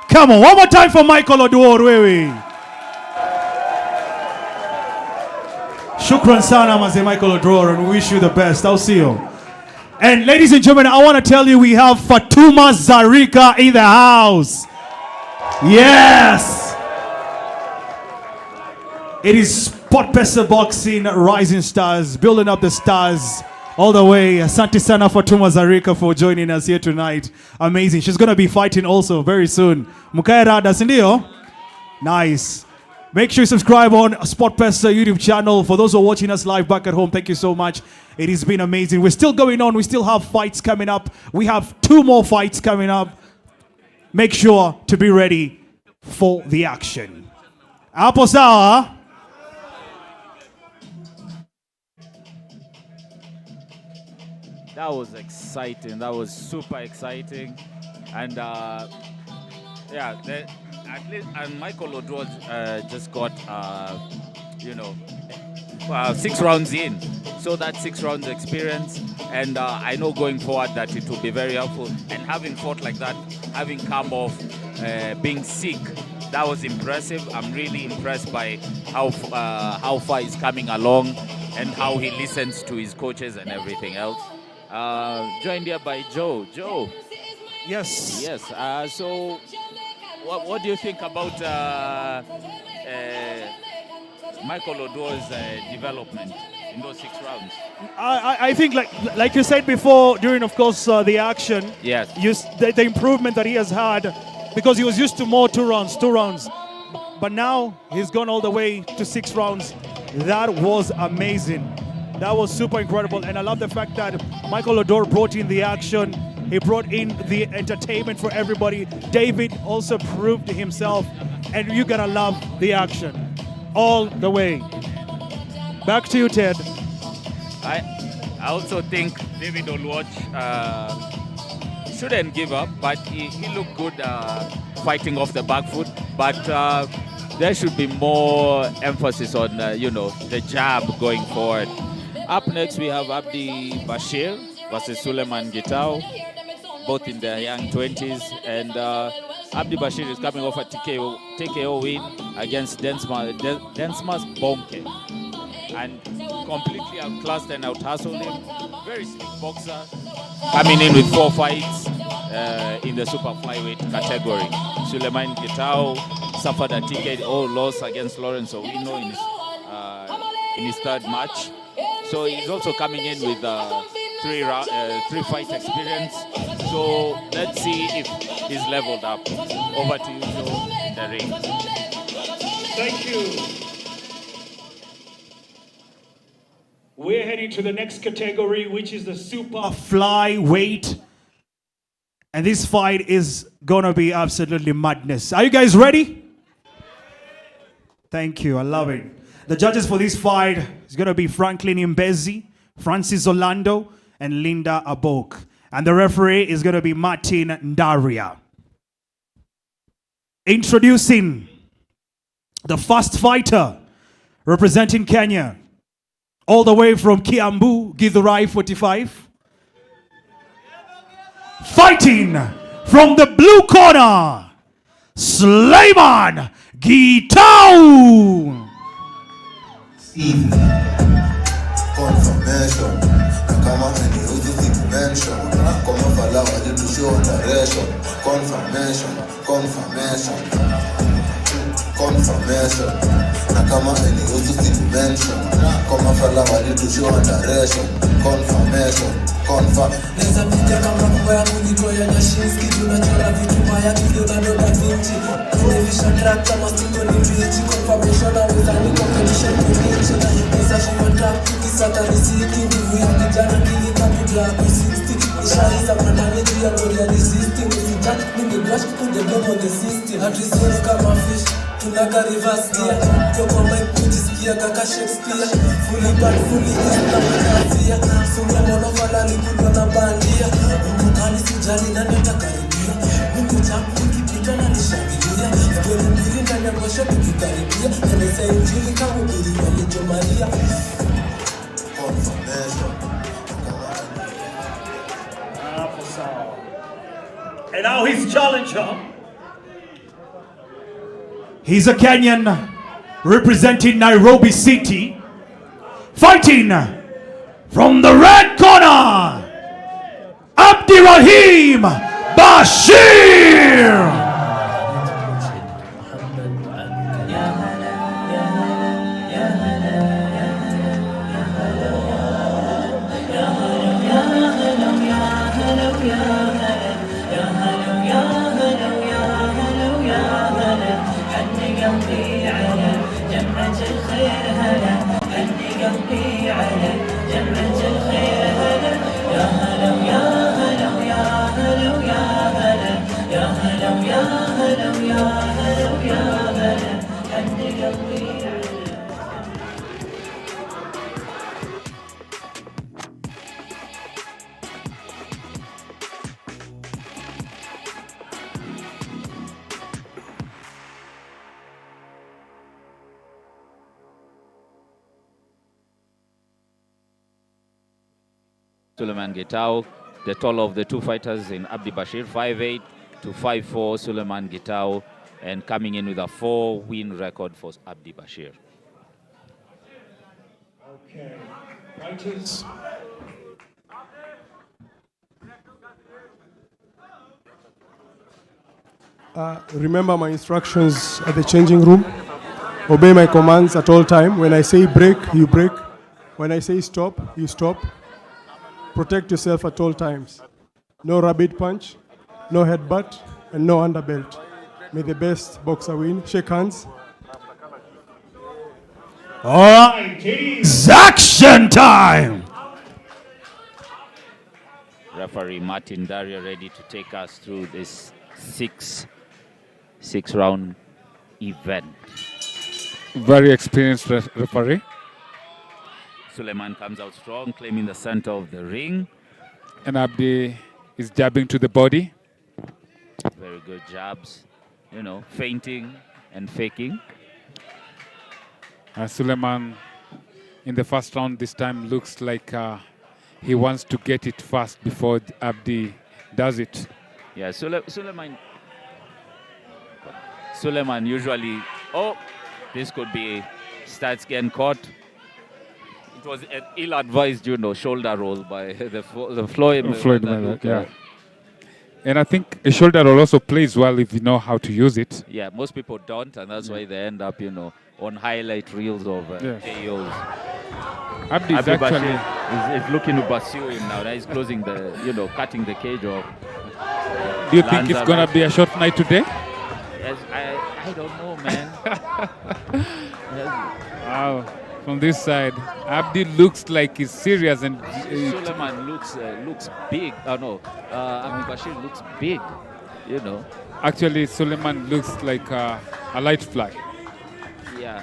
Speaker 3: Come on, one more time for Michael Oduor, wewe. Shukran sana, Maze Michael Oduor, and we wish you the best. I'll see you. And ladies and gentlemen, I want to tell you we have Fatuma Zarika in the house. Yes! It is SportPesa Boxing Rising Stars, building up the stars all the way. Asante sana Fatuma Zarika for joining us here tonight. Amazing. She's going to be fighting also very soon. Mukae rada, sindio? Nice. Make sure you subscribe on SportPesa YouTube channel. For those who are watching us live back at home, thank you so much. It has been amazing. We're still going on. We still have fights coming up. We have 2 more fights coming up. Make sure to be ready for the action. Hapo sawa?
Speaker 9: That was exciting. That was super exciting. And yeah, at least, and Michael Oduor just got, 6 rounds in. So that 6 rounds experience. And I know going forward that it will be very helpful. And having fought like that, having come off being sick, that was impressive. I'm really impressed by how far he's coming along and how he listens to his coaches and everything else. Joined here by Joe. Joe.
Speaker 3: Yes.
Speaker 9: Yes. So, what do you think about Michael Oduor's development in those 6 rounds?
Speaker 3: I think, like you said before, during, of course, the action,
Speaker 9: yes,
Speaker 3: the improvement that he has had, because he was used to more 2 rounds. But now he's gone all the way to 6 rounds. That was amazing. That was super incredible. And I love the fact that Michael Oduor brought in the action. He brought in the entertainment for everybody. David also proved himself. And you gotta love the action all the way. Back to you, Ted.
Speaker 9: I also think David Oluoch shouldn't give up, but he looked good fighting off the back foot. But there should be more emphasis on the jab going forward. Up next, we have Abdi Bashir versus Suleiman Gitao, both in their young 20s. And Abdi Bashir is coming off a TKO win against Densmas Bonke. And completely outclassed and out-hustled him. Very slick boxer, coming in with 4 fights in the super flyweight category. Suleiman Gitao suffered a TKO loss against Lawrence Owino in his 3rd match. So he's also coming in with 3 fight experience. So let's see if he's leveled up. Over to you, Joe, in the ring.
Speaker 3: Thank you. We're heading to the next category, which is the super flyweight. And this fight is gonna be absolutely madness. Are you guys ready? Thank you, I love it. The judges for this fight is gonna be Franklin Mbezi, Francis Orlando, and Linda Abok. And the referee is gonna be Martin Ndaria. Introducing the first fighter representing Kenya, all the way from Kiambu, Githurai 45. Fighting from the blue corner, Suleiman Gitao.
Speaker 17: Confirmation, kama any uzi mention, kama fala wali to show direction. Confirmation, confirmation, kama any uzi mention, kama fala wali to show direction. Confirmation,
Speaker 7: Neza piga kama mambo ya kuniko ya Nyashinski, tunachora vitu maya video na doda vinci. Television track kama studio ni bichi, confirmation na wizani competition kubichi. Neza shima track tukisata risiki, ndivu ya kijana kili kabidra ku 60. Ishari za mwanani juu ya gloria ni 60. Usijat mimi rush to put the bomb on the system. Hatuizono kama fish, tunaga reverse gear. Kwa kwa mic kujisikia kaka Shakespeare. Fully bad, fully easy na mwenafia. Sura monofala likudwa na bandia. Mkukani sijali na netakaribia. Mku chapu nikipita na nishangilia. Kwa mbili ndani ya ngosho tukikaribia. Nyanesa injili kama mbili walijo Maria.
Speaker 3: And now his challenger. He's a Kenyan representing Nairobi City. Fighting from the red corner, Abdirahim Bashir.
Speaker 1: Suleiman Gitao, the taller of the two fighters in Abdi Bashir, 5'8" to 5'4", Suleiman Gitao, and coming in with a 4-win record for Abdi Bashir.
Speaker 3: Okay, fighters.
Speaker 4: Remember my instructions at the changing room. Obey my commands at all time. When I say break, you break. When I say stop, you stop. Protect yourself at all times. No rabbit punch, no headbutt, and no underbelt. May the best boxer win. Shake hands.
Speaker 3: All right, it's action time.
Speaker 1: Referee Martin Daria ready to take us through this six-round event.
Speaker 2: Very experienced referee.
Speaker 1: Suleiman comes out strong, claiming the center of the ring.
Speaker 2: And Abdi is jabbing to the body.
Speaker 1: Very good jabs, you know, feinting and faking.
Speaker 2: Suleiman, in the first round this time, looks like he wants to get it fast before Abdi does it.
Speaker 1: Yeah, Suleiman usually, this could be, starts getting caught. It was an ill-advised, shoulder roll by the Floyd.
Speaker 2: Yeah. And I think a shoulder roll also plays well if you know how to use it.
Speaker 1: Yeah, most people don't, and that's why they end up, on highlight reels of KOs.
Speaker 2: Abdi is actually
Speaker 1: is looking to pursue him now. He's closing the, cutting the cage off.
Speaker 2: Do you think it's going to be a short night today?
Speaker 1: Yes, I don't know, man.
Speaker 2: Wow. From this side, Abdi looks like he's serious, and
Speaker 1: Suleiman looks big. Abdi Bashir looks big,
Speaker 2: Actually, Suleiman looks like a light fly.
Speaker 1: Yeah,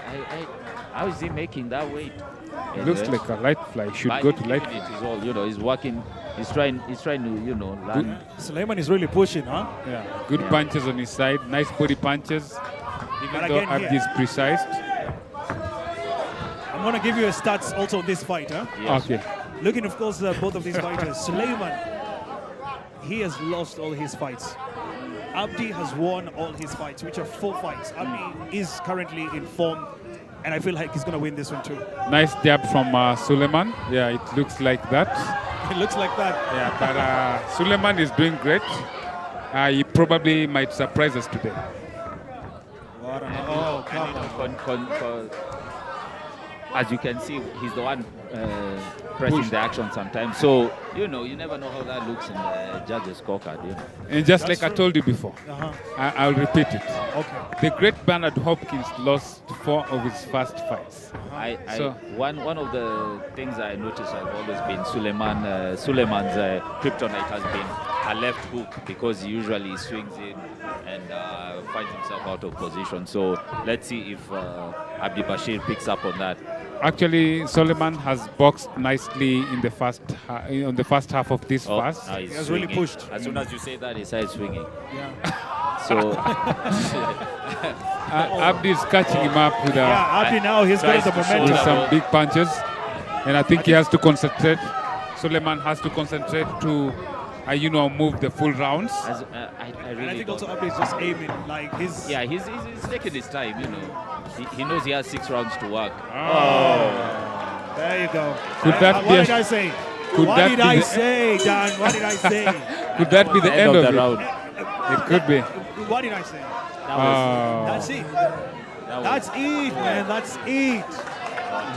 Speaker 1: how is he making that weight?
Speaker 2: It looks like a light fly. He should go to light fly.
Speaker 1: It is all, he's working. He's trying to, land.
Speaker 3: Suleiman is really pushing, huh?
Speaker 2: Yeah, good punches on his side, nice body punches. Even though Abdi is precise.
Speaker 3: I'm going to give you a stats also on this fight, huh?
Speaker 2: Yes. Okay.
Speaker 3: Looking, of course, both of these fighters. Suleiman, he has lost all his fights. Abdi has won all his fights, which are 4 fights. Abdi is currently in form, and I feel like he's going to win this one too.
Speaker 2: Nice jab from Suleiman. Yeah, it looks like that.
Speaker 3: It looks like that.
Speaker 2: Yeah, but Suleiman is doing great. He probably might surprise us today.
Speaker 3: Oh, come on.
Speaker 1: As you can see, he's the one pressing the action sometimes. So, you never know how that looks in the judges' scorecard.
Speaker 2: And just like I told you before, I'll repeat it.
Speaker 3: Okay.
Speaker 2: The great Bernard Hopkins lost 4 of his first fights.
Speaker 1: One of the things I noticed has always been Suleiman's kryptonite has been a left hook because he usually swings in and finds himself out of position. So let's see if Abdi Bashir picks up on that.
Speaker 2: Actually, Suleiman has boxed nicely in the first on the first half of this fast.
Speaker 1: Now he's
Speaker 3: has really
Speaker 1: swinging.
Speaker 3: pushed.
Speaker 1: As soon as you say that, he starts swinging.
Speaker 3: Yeah.
Speaker 1: So
Speaker 2: Abdi is catching him up with
Speaker 3: Abdi now, he's got the momentum.
Speaker 2: Some big punches. And I think he has to concentrate. Suleiman has to concentrate to, move the full rounds.
Speaker 3: And I think also Abdi is just aiming, like his...
Speaker 1: Yeah, he's taking his time, He knows he has 6 rounds to work.
Speaker 3: Oh. There you go.
Speaker 2: Could that
Speaker 3: what did I say? What did I say, Dan? What did I say?
Speaker 2: Could that be the end of
Speaker 1: the
Speaker 2: it?
Speaker 1: round?
Speaker 2: It could be.
Speaker 3: What did I say?
Speaker 1: That's
Speaker 3: it. That's it, man. That's it.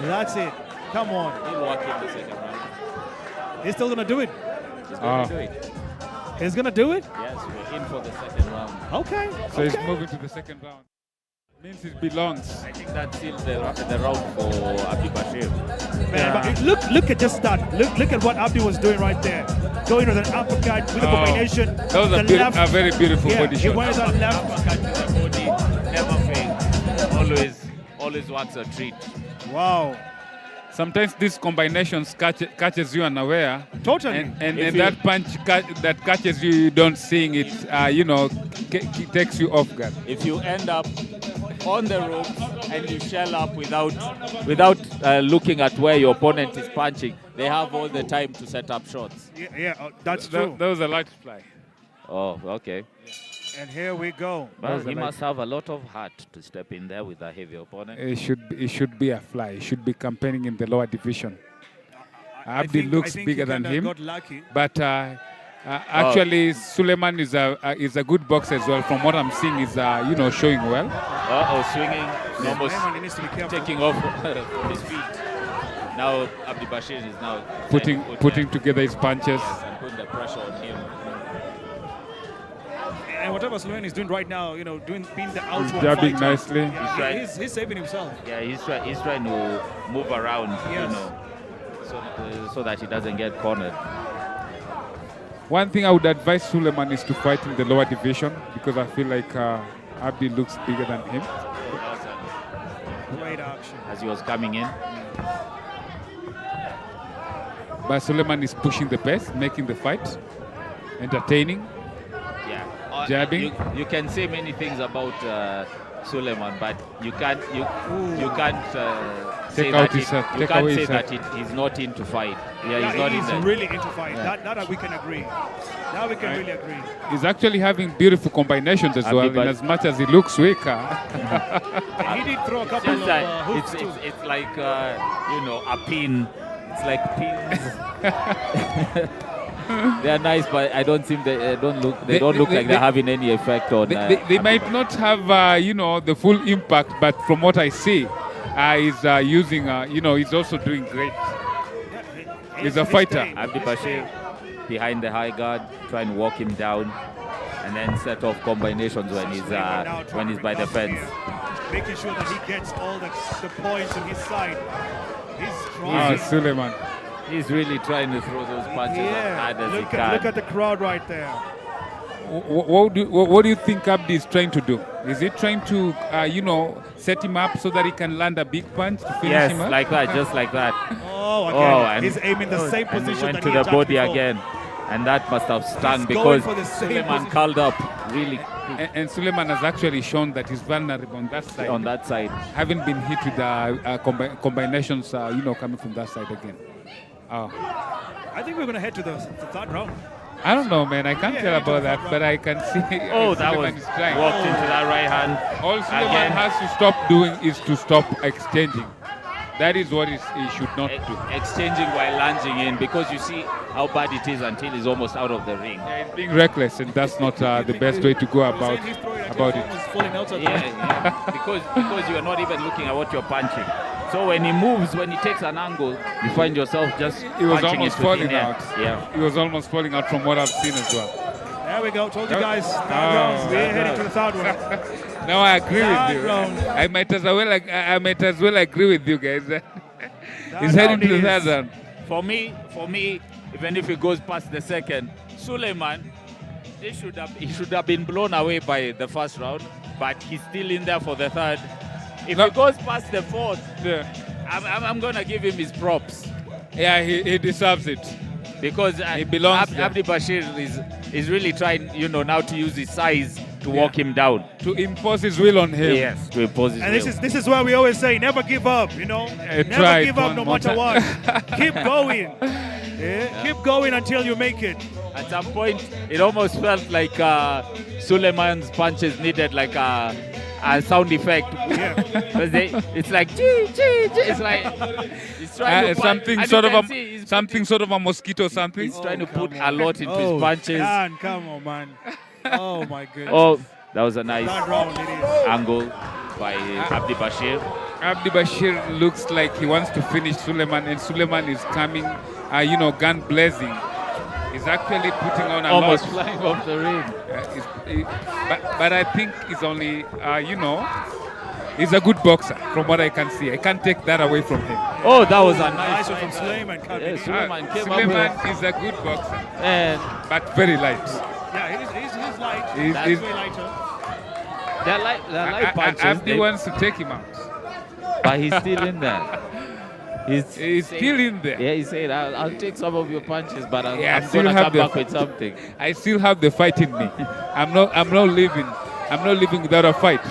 Speaker 3: That's it. Come on.
Speaker 1: He'll walk in the second round.
Speaker 3: He's still going to do it.
Speaker 1: He's going to do it.
Speaker 3: He's going to do it?
Speaker 1: Yes, we're in for the second round.
Speaker 3: Okay.
Speaker 2: So he's moving to the second round. Means it belongs.
Speaker 1: I think that seals the round for Abdi Bashir.
Speaker 3: Man, but look at just that. Look at what Abdi was doing right there. Going with an uppercut with a combination.
Speaker 2: That was a very beautiful body shot.
Speaker 3: He went that left
Speaker 1: uppercut to the body. Never fails. Always works a treat.
Speaker 3: Wow.
Speaker 2: Sometimes these combinations catches you unaware.
Speaker 3: Totally.
Speaker 2: And that punch that catches you, you don't seeing it, takes you off guard.
Speaker 1: If you end up on the ropes and you shell up without looking at where your opponent is punching, they have all the time to set up shots.
Speaker 3: Yeah, that's true.
Speaker 2: That was a light fly.
Speaker 1: Oh, okay.
Speaker 3: And here we go.
Speaker 1: Well, he must have a lot of heart to step in there with a heavy opponent.
Speaker 2: It should be a fly. He should be campaigning in the lower division. Abdi looks bigger than him,
Speaker 3: got lucky.
Speaker 2: but actually Suleiman is a good boxer as well. From what I'm seeing, is showing well.
Speaker 1: Swinging, almost taking off his feet. Now Abdi Bashir is now
Speaker 2: putting together his punches.
Speaker 1: Yes, and putting the pressure on him.
Speaker 3: And whatever Suleiman is doing right now, being the outswing
Speaker 2: jabbing
Speaker 3: fighter,
Speaker 2: nicely.
Speaker 3: Yeah, he's saving himself.
Speaker 1: Yeah, he's trying to move around, so that he doesn't get cornered.
Speaker 2: One thing I would advise Suleiman is to fight in the lower division because I feel like Abdi looks bigger than him.
Speaker 3: Great action.
Speaker 1: As he was coming in.
Speaker 2: But Suleiman is pushing the pace, making the fight entertaining. Jabbing.
Speaker 1: You can say many things about Suleiman, but you can't say that he's not into fight. Yeah, he's not into
Speaker 3: really into fight. Yeah. That we can agree. That we can really agree.
Speaker 2: He's actually having beautiful combinations as well, in as much as he looks weak.
Speaker 3: He did throw a couple of hooks too.
Speaker 1: It's like a pin. It's like pins. They're nice, but I don't think they don't look like they're having any effect on.
Speaker 2: They might not have the full impact, but from what I see, he's using he's also doing great. He's a fighter.
Speaker 1: Abdi Bashir behind the high guard, trying to walk him down, and then set off combinations when he's by the fence.
Speaker 3: Making sure that he gets all the points on his side. He's trying.
Speaker 2: Suleiman.
Speaker 1: He's really trying to throw those punches as hard as he can.
Speaker 3: Look at the crowd right there.
Speaker 2: What do you think Abdi is trying to do? Is he trying to, set him up so that he can land a big punch to finish him up?
Speaker 1: Yes, like that, just like that.
Speaker 3: Oh, again, he's aiming the same position.
Speaker 1: He went to the body again, and that must have stung because Suleiman curled up really.
Speaker 2: And Suleiman has actually shown that he's vulnerable on that side.
Speaker 1: On that side,
Speaker 2: having been hit with combinations, coming from that side again.
Speaker 3: I think we're going to head to the third round.
Speaker 2: I don't know, man. I can't tell about that, but I can see.
Speaker 1: That was walked into that right hand.
Speaker 2: All Suleiman has to stop doing is to stop exchanging. That is what he should not do.
Speaker 1: Exchanging while lunging in, because you see how bad it is until he's almost out of the ring.
Speaker 2: Yeah, being reckless, and that's not the best way to go about it.
Speaker 1: Because you are not even looking at what you're punching. So when he moves, when he takes an angle, you find yourself just
Speaker 2: he was
Speaker 1: punching
Speaker 2: almost
Speaker 1: it
Speaker 2: falling
Speaker 1: air.
Speaker 2: out.
Speaker 1: Yeah,
Speaker 2: he was almost falling out from what I've seen as well.
Speaker 3: There we go. Told you guys. Third round. We're heading to the third one.
Speaker 2: No, I agree with you. I might as well agree with you guys. He's heading to the third round.
Speaker 1: For me, even if he goes past the second, Suleiman
Speaker 9: He should have been blown away by the first round, but he's still in there for the third. If he goes past the fourth, I'm going to give him his props.
Speaker 2: Yeah, he deserves it.
Speaker 9: Because
Speaker 2: he belongs
Speaker 9: Abdi Bashir is really trying, now to use his size to walk him down.
Speaker 2: To impose his will on him.
Speaker 9: Yes, to impose his will.
Speaker 3: And this is why we always say, never give up, Never give up no matter what. Keep going. Keep going until you make it.
Speaker 9: At some point, it almost felt like Suleiman's punches needed like a sound effect. Because it's like, gee, gee, gee. It's like, he's trying to
Speaker 2: something sort of a mosquito something.
Speaker 9: He's trying to put a lot into his punches.
Speaker 3: Man, come on, man. Oh, my goodness.
Speaker 9: Oh, that was a nice angle by Abdi Bashir.
Speaker 2: Abdi Bashir looks like he wants to finish Suleiman, and Suleiman is coming, gun blazing. He's actually putting on a
Speaker 9: almost
Speaker 2: lot.
Speaker 9: flying off the ring.
Speaker 2: But I think he's only, he's a good boxer from what I can see. I can't take that away from him.
Speaker 9: Oh, that was a nice
Speaker 3: one from Suleiman.
Speaker 2: Suleiman is a good boxer, but very light.
Speaker 3: Yeah, he's light.
Speaker 2: He's
Speaker 3: way lighter.
Speaker 9: They're light punches.
Speaker 2: Abdi wants to take him out.
Speaker 9: But he's still in there.
Speaker 2: He's still in there.
Speaker 9: Yeah, he said, I'll take some of your punches, but I'm
Speaker 2: I
Speaker 9: going
Speaker 2: still
Speaker 9: to
Speaker 2: have
Speaker 9: come back with something.
Speaker 2: I still have the fight in me. I'm not living without a fight.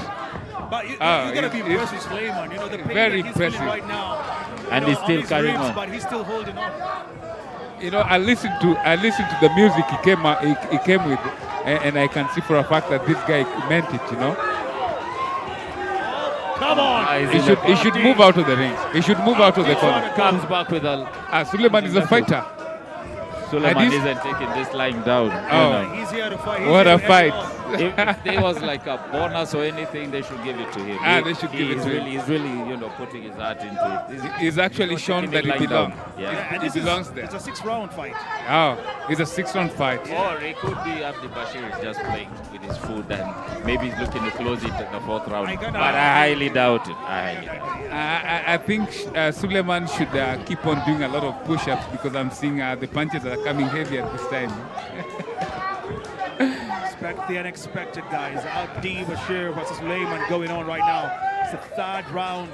Speaker 3: But you gotta be impressed with Suleiman. The pain
Speaker 2: very
Speaker 3: that he's feeling
Speaker 2: impressive.
Speaker 3: right now.
Speaker 9: And he's still
Speaker 3: his
Speaker 9: carrying
Speaker 3: ribs,
Speaker 9: on.
Speaker 3: But he's still holding on.
Speaker 2: I listened to the music he came with, and I can see for a fact that this guy meant it.
Speaker 3: Come on!
Speaker 2: He should move out of the ring. He should move out of the corner.
Speaker 9: Comes back with a...
Speaker 2: Suleiman is a fighter.
Speaker 9: Suleiman isn't taking this lying down.
Speaker 3: He's here to fight.
Speaker 2: What a fight.
Speaker 9: If there was like a bonus or anything, they should give it to him.
Speaker 2: They should give it to him.
Speaker 9: He's really, putting his heart into it.
Speaker 2: He's actually shown that he belongs.
Speaker 3: And
Speaker 2: he belongs there.
Speaker 3: It's a 6-round fight.
Speaker 2: Oh, it's a 6-round fight.
Speaker 9: Or it could be Abdi Bashir is just playing with his food and maybe he's looking to close it in the 4th round. But I highly doubt it.
Speaker 2: I think Suleiman should keep on doing a lot of push-ups because I'm seeing the punches are coming heavy at this time.
Speaker 3: Expect the unexpected, guys. Abdi Bashir versus Suleiman going on right now. It's the 3rd round.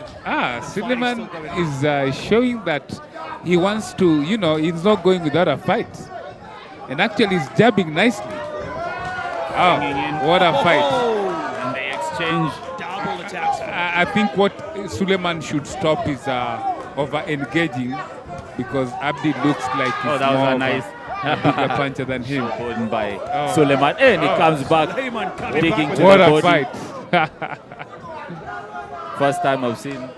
Speaker 2: Suleiman is showing that he wants to, he's not going without a fight. And actually he's jabbing nicely. What a fight.
Speaker 9: And they exchange
Speaker 3: double attacks.
Speaker 2: I think what Suleiman should stop is over-engaging because Abdi looks like he's
Speaker 9: that was
Speaker 2: more
Speaker 9: a nice
Speaker 2: a bigger puncher than him.
Speaker 9: Holding by Suleiman. And he comes back digging to
Speaker 2: what
Speaker 9: the
Speaker 2: a
Speaker 9: body.
Speaker 2: fight.
Speaker 9: First time I've seen.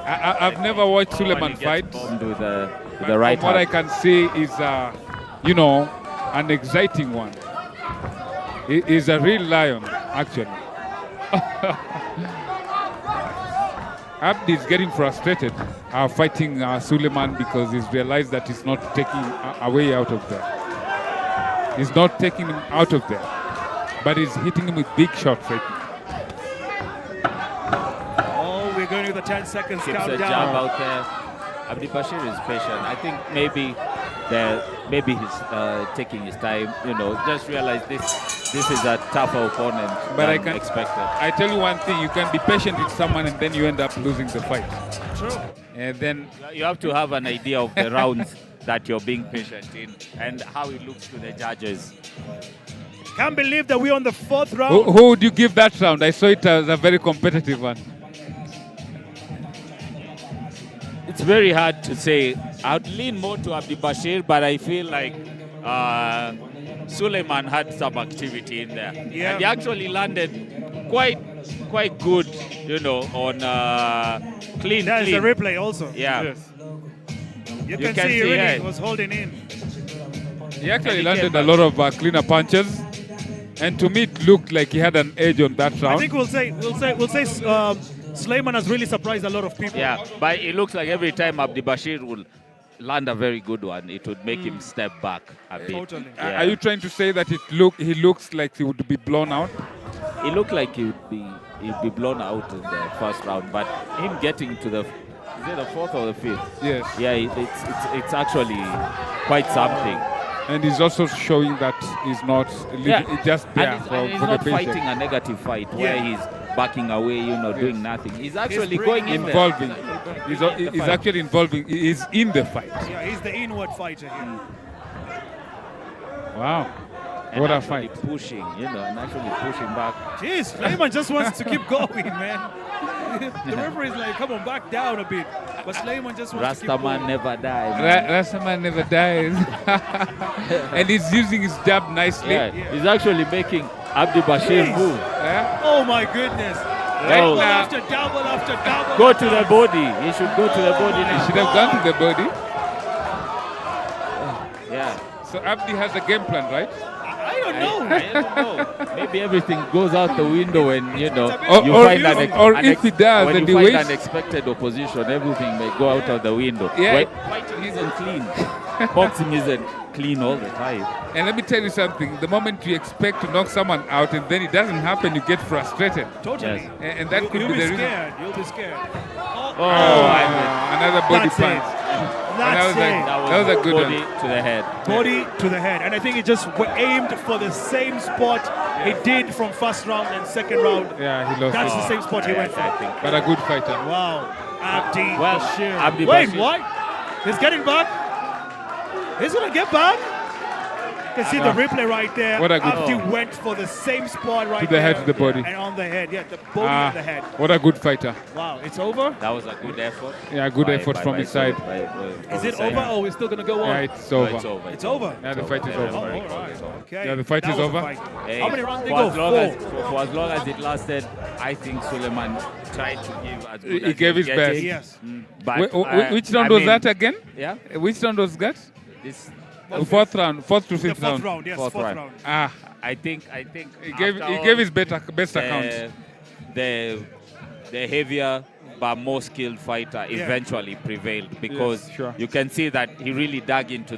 Speaker 2: I've never watched Suleiman fight.
Speaker 9: With the right
Speaker 2: from what I
Speaker 9: hand.
Speaker 2: can see is, an exciting one. He's a real lion, actually. Abdi is getting frustrated fighting Suleiman because he's realized that he's not taking a way out of there. He's not taking him out of there, but he's hitting him with big shots right now.
Speaker 3: Oh, we're going to the 10 seconds
Speaker 9: Keeps
Speaker 3: countdown.
Speaker 9: a jab out there. Abdi Bashir is patient. I think maybe he's taking his time. Just realize this is a tougher opponent
Speaker 2: But
Speaker 9: than expected.
Speaker 2: I tell you one thing: you can be patient with someone, and then you end up losing the fight.
Speaker 3: True.
Speaker 2: And then
Speaker 9: You have to have an idea of the rounds that you're being patient in and how it looks to the judges.
Speaker 3: Can't believe that we're on the 4th round.
Speaker 2: who would you give that round? I saw it as a very competitive one.
Speaker 9: It's very hard to say. I'd lean more to Abdi Bashir, but I feel like Suleiman had some activity in there.
Speaker 3: Yeah.
Speaker 9: And he actually landed quite good, on clean.
Speaker 3: There's the replay also.
Speaker 9: Yeah.
Speaker 3: Yes. You can see he really was holding in.
Speaker 2: He actually landed a lot of cleaner punches, and to me it looked like he had an edge on that round.
Speaker 3: I think we'll say Suleiman has really surprised a lot of people.
Speaker 9: Yeah, but it looks like every time Abdi Bashir will land a very good one, it would make him step back a bit.
Speaker 3: Totally.
Speaker 2: Are you trying to say that he looks like he would be blown out?
Speaker 9: It looked like he'd be blown out in the first round, but him getting to the 4th or the 5th?
Speaker 2: Yes.
Speaker 9: Yeah, it's actually quite something.
Speaker 2: And he's also showing that he's not just there
Speaker 9: and he's
Speaker 2: for
Speaker 9: not
Speaker 2: the paycheck.
Speaker 9: fighting a negative fight where he's backing away, doing nothing. He's actually going in
Speaker 2: involving.
Speaker 9: there.
Speaker 2: He's actually involving. He's in the fight.
Speaker 3: Yeah, he's the inward fighter here.
Speaker 2: Wow.
Speaker 9: And
Speaker 2: What a
Speaker 9: actually
Speaker 2: fight.
Speaker 9: pushing, and actually pushing back.
Speaker 3: Jeez, Sleiman just wants to keep going, man. The referee's like, come on, back down a bit. But Sleiman just wants to keep going.
Speaker 9: Rastaman never dies.
Speaker 2: Rastaman never dies. And he's using his jab nicely.
Speaker 9: Yeah. He's actually making Abdi Bashir
Speaker 3: Jeez.
Speaker 9: move.
Speaker 2: Yeah.
Speaker 3: Oh my goodness. Double after double after double.
Speaker 9: Go to the body. He should go to the body now.
Speaker 2: He should have gone to the body.
Speaker 9: Yeah.
Speaker 2: So Abdi has a game plan, right?
Speaker 3: I don't know.
Speaker 9: I don't know. Maybe everything goes out the window and you
Speaker 2: Or if he does,
Speaker 9: when
Speaker 2: and
Speaker 9: you
Speaker 2: he
Speaker 9: find
Speaker 2: waits.
Speaker 9: unexpected opposition, everything may go out of the window.
Speaker 2: Yeah.
Speaker 9: Fighting isn't clean. Boxing isn't clean all the time.
Speaker 2: And let me tell you something. The moment you expect to knock someone out and then it doesn't happen, you get frustrated.
Speaker 3: Totally.
Speaker 9: Yes.
Speaker 2: And that could
Speaker 3: You'll
Speaker 2: be the
Speaker 3: be
Speaker 2: reason.
Speaker 3: scared. You'll be scared.
Speaker 2: Another body
Speaker 3: That's
Speaker 2: punch.
Speaker 3: That's it.
Speaker 2: That was a good
Speaker 9: body
Speaker 2: one.
Speaker 9: to the head.
Speaker 3: Body to the head. And I think he just aimed for the same spot he did from first round and second round.
Speaker 2: Yeah, he lost.
Speaker 3: That's
Speaker 2: it.
Speaker 3: the same spot he went for.
Speaker 2: But a good fighter.
Speaker 3: Wow. Abdi Bashir.
Speaker 9: Abdi
Speaker 3: Wait,
Speaker 9: Bashir.
Speaker 3: what? He's getting back? He's going to get back? You can see the replay right there.
Speaker 2: What a good
Speaker 3: Abdi went for the same spot right
Speaker 2: To the
Speaker 3: there.
Speaker 2: head, to the body.
Speaker 3: And on the head. Yeah, the body and the head.
Speaker 2: What a good fighter.
Speaker 3: Wow, it's over?
Speaker 9: That was a good effort.
Speaker 2: Yeah, good effort from his side.
Speaker 3: Is it over or we're still going to go on?
Speaker 2: Yeah, it's over.
Speaker 9: It's over.
Speaker 3: It's over?
Speaker 2: Yeah, the fight is over.
Speaker 3: Oh, all right. Okay.
Speaker 2: Yeah, the fight
Speaker 3: That
Speaker 2: is
Speaker 3: was a
Speaker 2: over.
Speaker 3: fight.
Speaker 9: Hey,
Speaker 3: How many rounds did
Speaker 9: for
Speaker 3: they
Speaker 9: as
Speaker 3: go?
Speaker 9: long as,
Speaker 3: Four.
Speaker 9: for as long as it lasted, I think Suleiman tried to give as good
Speaker 2: He
Speaker 9: as
Speaker 2: gave
Speaker 9: was
Speaker 2: his best.
Speaker 9: getting.
Speaker 3: Yes.
Speaker 9: But,
Speaker 2: Which round
Speaker 9: I
Speaker 2: was
Speaker 9: mean,
Speaker 2: that again?
Speaker 9: Yeah.
Speaker 2: Which round was that?
Speaker 9: This
Speaker 2: Fourth round. Fourth to
Speaker 3: The
Speaker 2: fifth
Speaker 3: fourth
Speaker 2: round.
Speaker 3: round, yes, fourth round.
Speaker 2: Ah,
Speaker 9: I think
Speaker 2: he gave
Speaker 9: after
Speaker 2: his
Speaker 9: all,
Speaker 2: best account.
Speaker 9: The heavier but more skilled fighter eventually prevaed because
Speaker 2: Yes, sure.
Speaker 9: you can see that he really dug into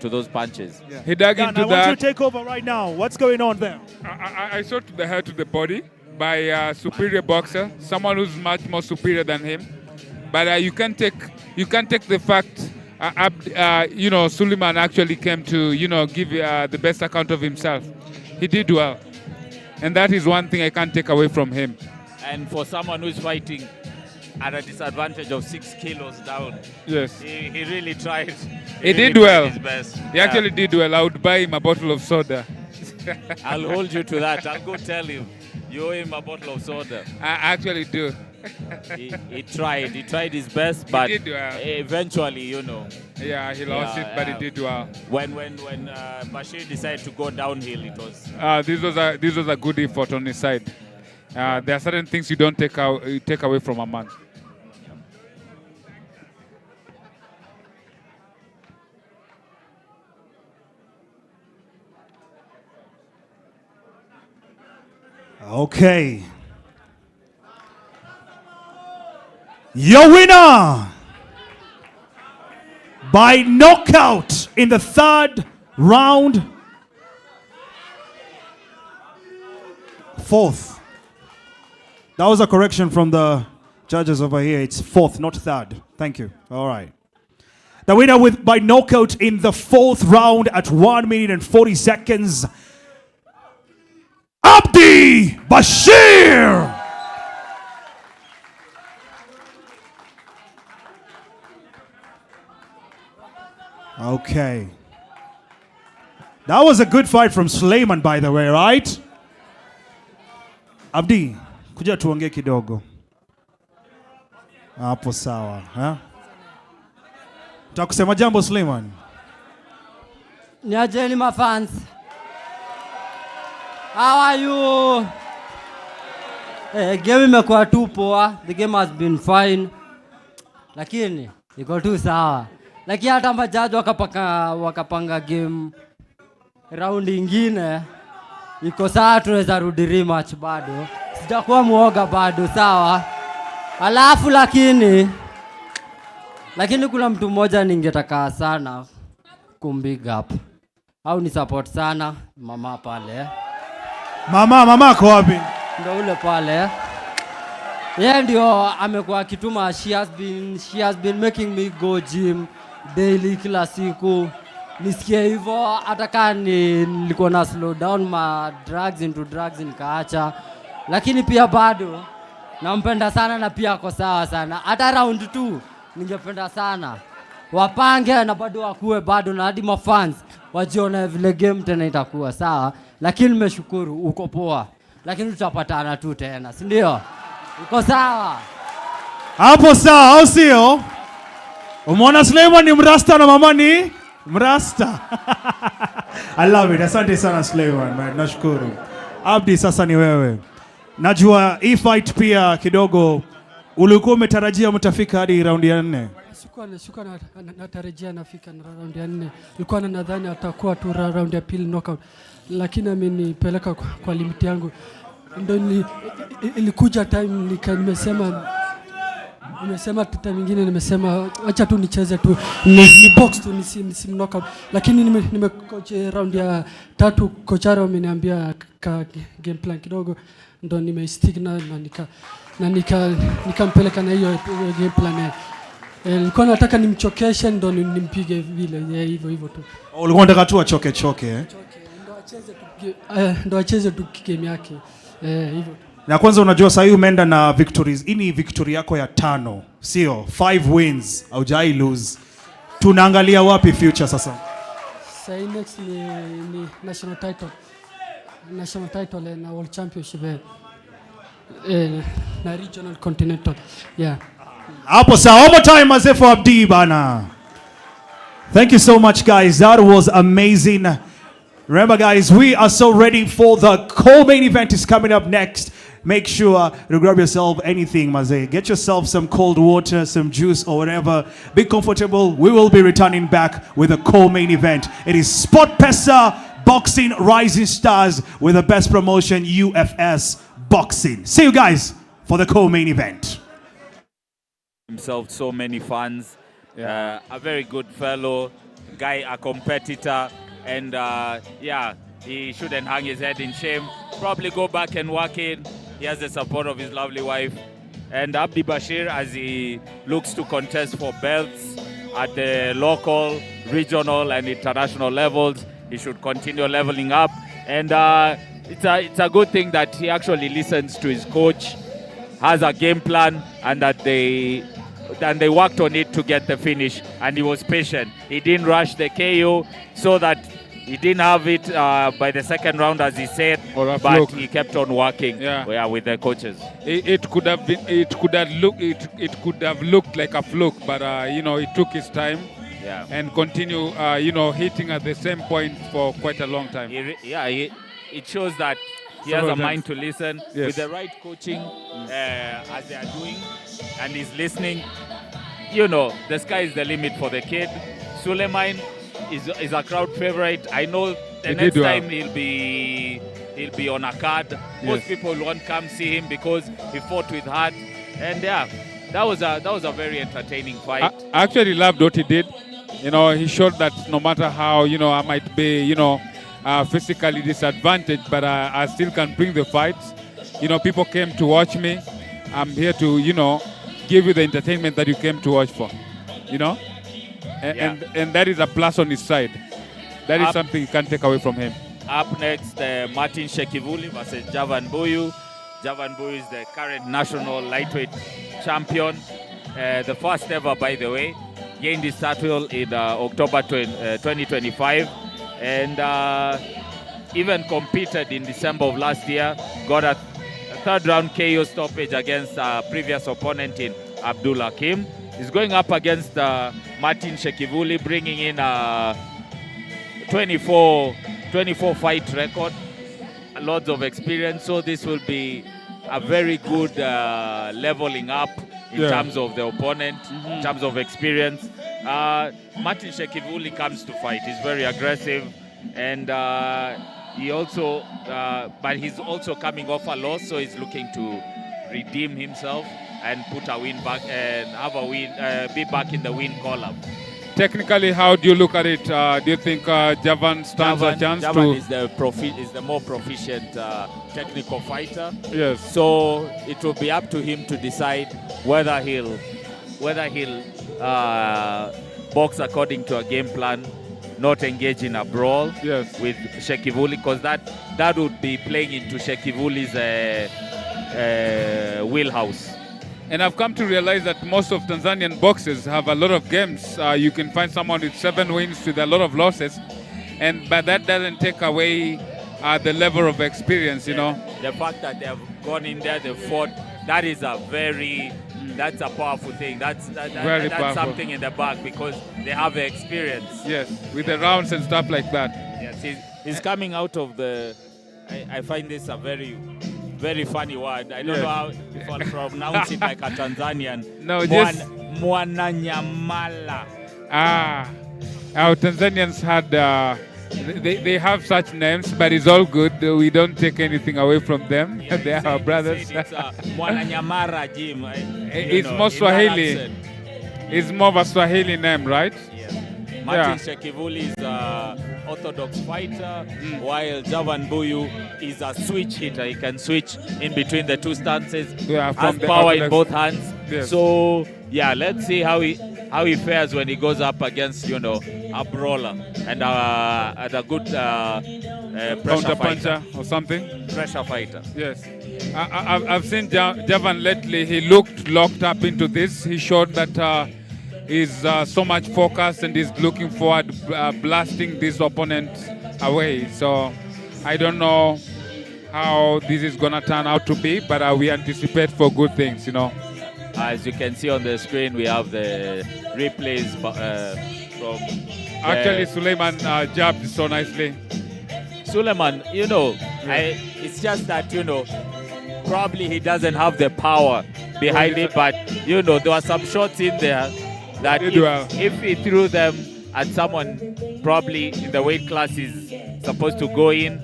Speaker 9: those punches.
Speaker 3: Yeah.
Speaker 2: He dug
Speaker 3: Dan,
Speaker 2: into
Speaker 3: I want you
Speaker 2: that.
Speaker 3: to take over right now. What's going on there?
Speaker 2: I saw to the head to the body by a superior boxer, someone who's much more superior than him. But you can't take the fact. Suleiman actually came to give the best account of himself. He did well, and that is one thing I can't take away from him.
Speaker 9: And for someone who's fighting at a disadvantage of 6 kilos down,
Speaker 2: Yes,
Speaker 9: he really tried.
Speaker 2: he
Speaker 9: really
Speaker 2: did well.
Speaker 9: tried his best.
Speaker 2: He actually did well. I would buy him a bottle of soda.
Speaker 9: I'll hold you to that. I'll go tell him you owe him a bottle of soda.
Speaker 2: I actually do.
Speaker 9: He tried. He tried his best, but
Speaker 2: did well.
Speaker 9: eventually,
Speaker 2: Yeah, he lost it, but he did well.
Speaker 9: When Bashir decided to go downhill, it was.
Speaker 2: This was a good effort on his side. There are certain things you don't take away from a man.
Speaker 3: Okay. Your winner by knockout in the third round. Fourth. That was a correction from the judges over here. It's fourth, not third. Thank you. All right. The winner by knockout in the fourth round at 1 minute and 40 seconds. Abdi Bashir. Okay. That was a good fight from Suleiman, by the way, right? Abdi, kuja tuongee kidogo. Hapo sawa, ha? Utakusema jambo Suleiman?
Speaker 18: Niajeni mafans. How are you? Game imekuwa tu poa. The game has been fine. Lakini iko tu sawa. Lakini hata majaji wakapanga game round ingine. Iko sawa, tunaweza rudi rematch bado. Sitakuwa muoga bado, sawa? Alafu lakini kuna mtu mmoja ningetaka sana kumbig up. Au ni support sana mama pale.
Speaker 3: Mama kwa wapi?
Speaker 18: Ndio ule pale. Yeye ndio amekuwa akituma, she has been making me go gym daily kila siku. nisikie hivyo, hata kama nilikuwa na slow down ma drugs into drugs nikaacha, lakini pia bado nampenda sana na pia ako sawa sana. Hata round 2 ningependa sana wapange na bado wakuwe bado na hadi mafans wajione vile game tena itakuwa sawa, lakini nimeshukuru uko poa, lakini tutapatana tu tena, si ndio? Uko sawa
Speaker 3: hapo? Sawa au sio? Umeona Suleiman ni mrasta na mama ni mrasta. I love it. Asante sana Suleiman, man. Nashukuru. Abdi, sasa ni wewe. Najua hii fight pia kidogo ulikuwa umetarajia mtafika hadi round ya 4.
Speaker 19: Sikuwa natarajia nafika na round ya 4. Nilikuwa nadhani atakuwa tu round ya pili knockout, lakini amenipeleka kwa limit yangu. Ndio ilikuja time nimesema time nyingine nimesema acha tu nicheze tu ni box tu nisi knockout, lakini nimecoach round ya 3 kochara ameniambia game plan kidogo, ndo nimestick na nikampeleka na hiyo game plan. Nilikuwa nataka nimchokeshe ndo nimpige vile hivyo tu.
Speaker 3: Ulikuwa unataka tu achoke
Speaker 19: ndo acheze tu game yake hivyo.
Speaker 3: Na kwanza unajua sasa umeenda na victories. Hii ni victory yako ya 5, sio 5 wins, haujai lose. Tunaangalia wapi future sasa?
Speaker 19: Sasa next ni national title na world championship na regional continental. Yeah.
Speaker 3: Hapo sawa. One more time as for Abdi bana. Thank you so much guys. That was amazing. Remember guys, we are so ready for the co-main event is coming up next. Make sure to grab yourself anything, Maze. Get yourself some cold water, some juice or whatever. Be comfortable. We will be returning back with a co-main event. It is SportPesa Boxing Rising Stars with the best promotion, UFS Boxing. See you guys for the co-main event.
Speaker 9: Himself so many fans, a very good fellow, guy, a competitor, and yeah, he shouldn't hang his head in shame. Probably go back and work in. He has the support of his lovely wife. And Abdi Bashir, as he looks to contest for belts at the local, regional and international levels, he should continue leveling up. And it's a good thing that he actually listens to his coach, has a game plan, and that they worked on it to get the finish, and he was patient. He didn't rush the KO so that he didn't have it by the second round, as he said, but he kept on working with the coaches.
Speaker 2: It could have looked like a fluke, but you know, he took his time and continue you know, hitting at the same point for quite a long time.
Speaker 9: It shows that he has a mind to listen. With the right coaching, as they are doing, and he's listening. You know, the sky is the limit for the kid. Suleiman is a crowd favorite. I know the next time he'll be on a card. Most people won't come see him because he fought with heart. And yeah, that was a very entertaining fight.
Speaker 2: I actually loved what he did. You know, he showed that no matter how, you know, I might be, you know, physically disadvantaged, but I still can bring the fights. You know, people came to watch me. I'm here to, you know, give you the entertainment that you came to watch for. You know? And that is a plus on his side. That is something you can't take away from him.
Speaker 9: Up next, Martin Shekivuli versus Javan Boyu. Javan Boyu is the current national lightweight champion. The first ever, by the way. Gained his title in October 2025. And even competed in December of last year. Got a third round KO stoppage against previous opponent in Abdul Hakim. He's going up against Martin Shekivuli, bringing in a 24 fight record, lots of experience. So this will be a very good leveling up in terms of the opponent, in terms of experience. Martin Shekivuli comes to fight. He's very aggressive, and he also, but he's also coming off a loss, so he's looking to redeem himself and put a win back and have a win, be back in the win column.
Speaker 2: Technically, how do you look at it? Do you think Javan stands a chance
Speaker 9: Javan is the more proficient technical fighter.
Speaker 2: Yes.
Speaker 9: So it will be up to him to decide whether he'll box according to a game plan not engage in a brawl
Speaker 2: with
Speaker 9: Shekivuli, because that would be playing into Shekivuli's wheelhouse.
Speaker 2: And I've come to realize that most of Tanzanian boxers have a lot of games. You can find someone with 7 wins with a lot of losses, but that doesn't take away the level of experience, you know.
Speaker 9: The fact that they have gone in there, they fought, that's a powerful thing. That's
Speaker 2: powerful.
Speaker 9: something in the back, because they have the experience.
Speaker 2: Yes, with the rounds and stuff like that.
Speaker 9: Yes, he's coming out of the. I find this a very, very funny word. I don't know how if I'll pronounce it like a Tanzanian.
Speaker 2: No, just
Speaker 9: Mwananyamala.
Speaker 2: Our Tanzanians had. They have such names, but it's all good. We don't take anything away from them.
Speaker 9: Yeah,
Speaker 2: they are our brothers.
Speaker 9: It's Mwananyamara Jim.
Speaker 2: It's more Swahili. It's more of a Swahili name, right?
Speaker 9: Yeah. Martin Shekivuli is an orthodox fighter, while Javan Buyu is a switch hitter. He can switch in between the two stances.
Speaker 2: Yeah,
Speaker 9: has power in both hands.
Speaker 2: Yes.
Speaker 9: So yeah, let's see how he fares when he goes up against a brawler and a good pressure fighter
Speaker 2: or something.
Speaker 9: Pressure fighter.
Speaker 2: Yes, I've seen Javan lately. He looked locked up into this. He showed that he's so much focused and he's looking forward blasting this opponent away. So I don't know how this is gonna turn out to be, but we anticipate for good things, you know.
Speaker 9: As you can see on the screen, we have the replays from.
Speaker 2: Actually, Suleiman jabbed so nicely.
Speaker 9: Suleiman, it's just that, probably he doesn't have the power behind it, but, there were some shots in there that if he threw them at someone probably in the weight class is supposed to go in,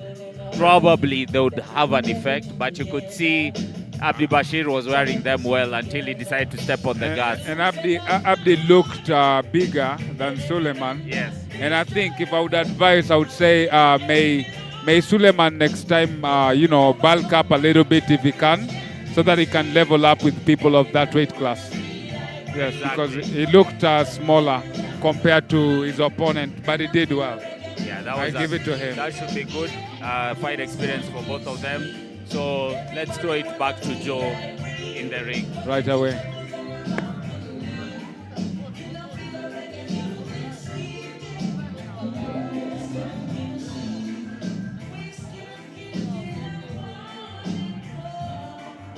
Speaker 9: probably they would have an effect, but you could see Abdi Bashir was wearing them well until he decided to step on the gas.
Speaker 2: And Abdi looked bigger than Suleiman.
Speaker 9: Yes.
Speaker 2: And I think if I would advise, I would say may Suleiman next time, bulk up a little bit if he can, so that he can level up with people of that weight class. Yes, because he looked smaller compared to his opponent, but he did well.
Speaker 9: Yeah,
Speaker 2: I give it to him.
Speaker 9: That should be good fight experience for both of them. So let's throw it back to Joe in the ring.
Speaker 2: Right away.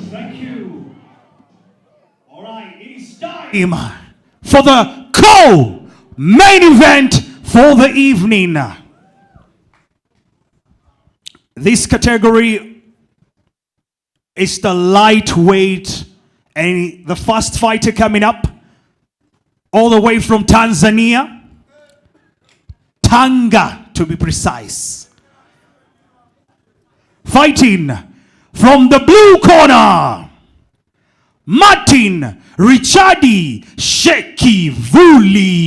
Speaker 3: Thank you. All right, it's time for the co-main event for the evening. This category is the lightweight, and the first fighter coming up, all the way from Tanzania, Tanga to be precise. Fighting from the blue corner, Martin Richardi Shekivuli.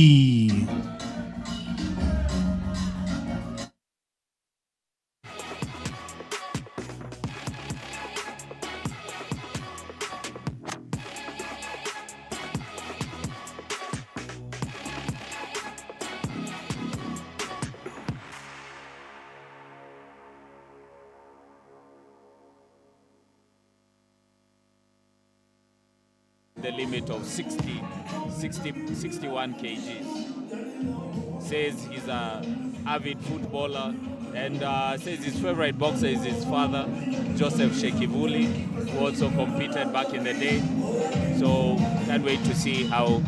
Speaker 9: The limit of 61 kgs. Says he's an avid footballer and says his favorite boxer is his father, Joseph Shekivuli, who also competed back in the day. So can't wait to see how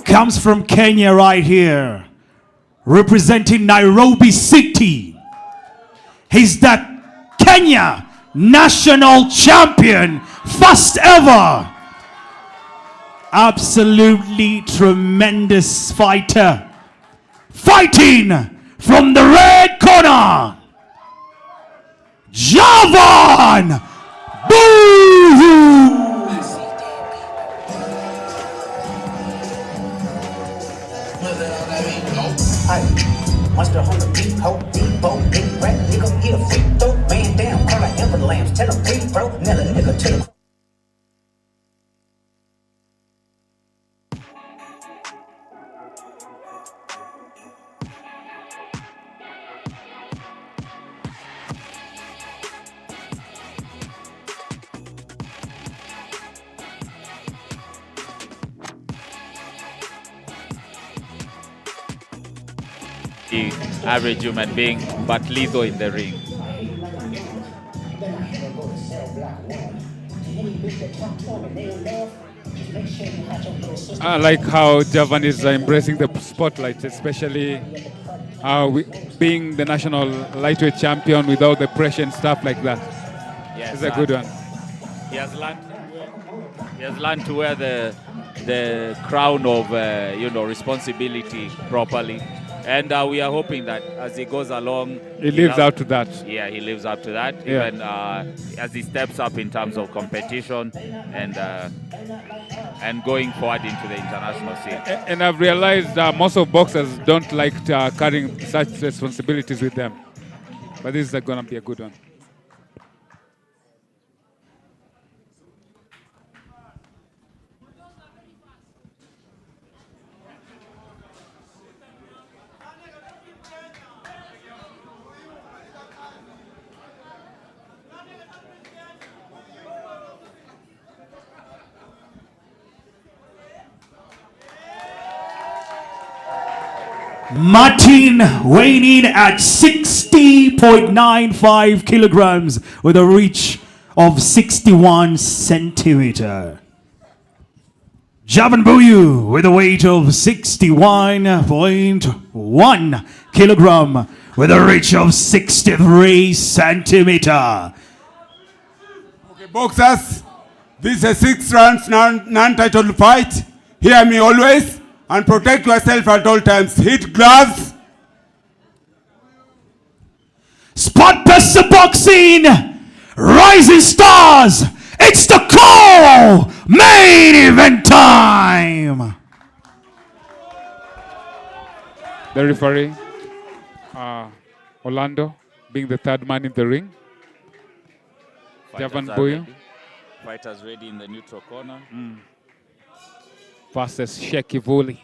Speaker 3: comes from Kenya right here, representing Nairobi City. He's the Kenya national champion, first ever. Absolutely tremendous fighter Fighting from the red corner, Javan Boo!
Speaker 20: Monster on the beat, ho, depot, big rat, nigga, hit a free throw, man down, call like Ember Lambs, tell him free throw, nail a nigga to the
Speaker 9: average human being, but lethal in the ring.
Speaker 2: I like how Javan is embracing the spotlight, especially being the national lightweight champion without the pressure and stuff like that.
Speaker 9: Yes,
Speaker 2: it's a good one.
Speaker 9: He has learned to wear the crown of responsibility properly. And we are hoping that as he goes along,
Speaker 2: he lives up to that.
Speaker 9: Yeah, he lives up to that.
Speaker 2: Yeah.
Speaker 9: Even as he steps up in terms of competition and going forward into the international scene.
Speaker 2: And I've realized most of boxers don't like carrying such responsibilities with them. But this is going to be a good one.
Speaker 3: Martin weighing in at 60.95 kilograms with a reach of 61 centimeter. Javan Buyu with a weight of 61.1 kilogram with a reach of 63 centimeter.
Speaker 5: Okay, boxers, this is a 6 rounds non-title fight. Hear me always. And protect yourself at all times. Hit gloves.
Speaker 3: SportPesa Boxing Rising Stars. It's the call. Main event time.
Speaker 2: The referee, Orlando, being the third man in the ring. Javan Buyu.
Speaker 9: Fighters ready in the neutral corner.
Speaker 2: Versus Shekivuli.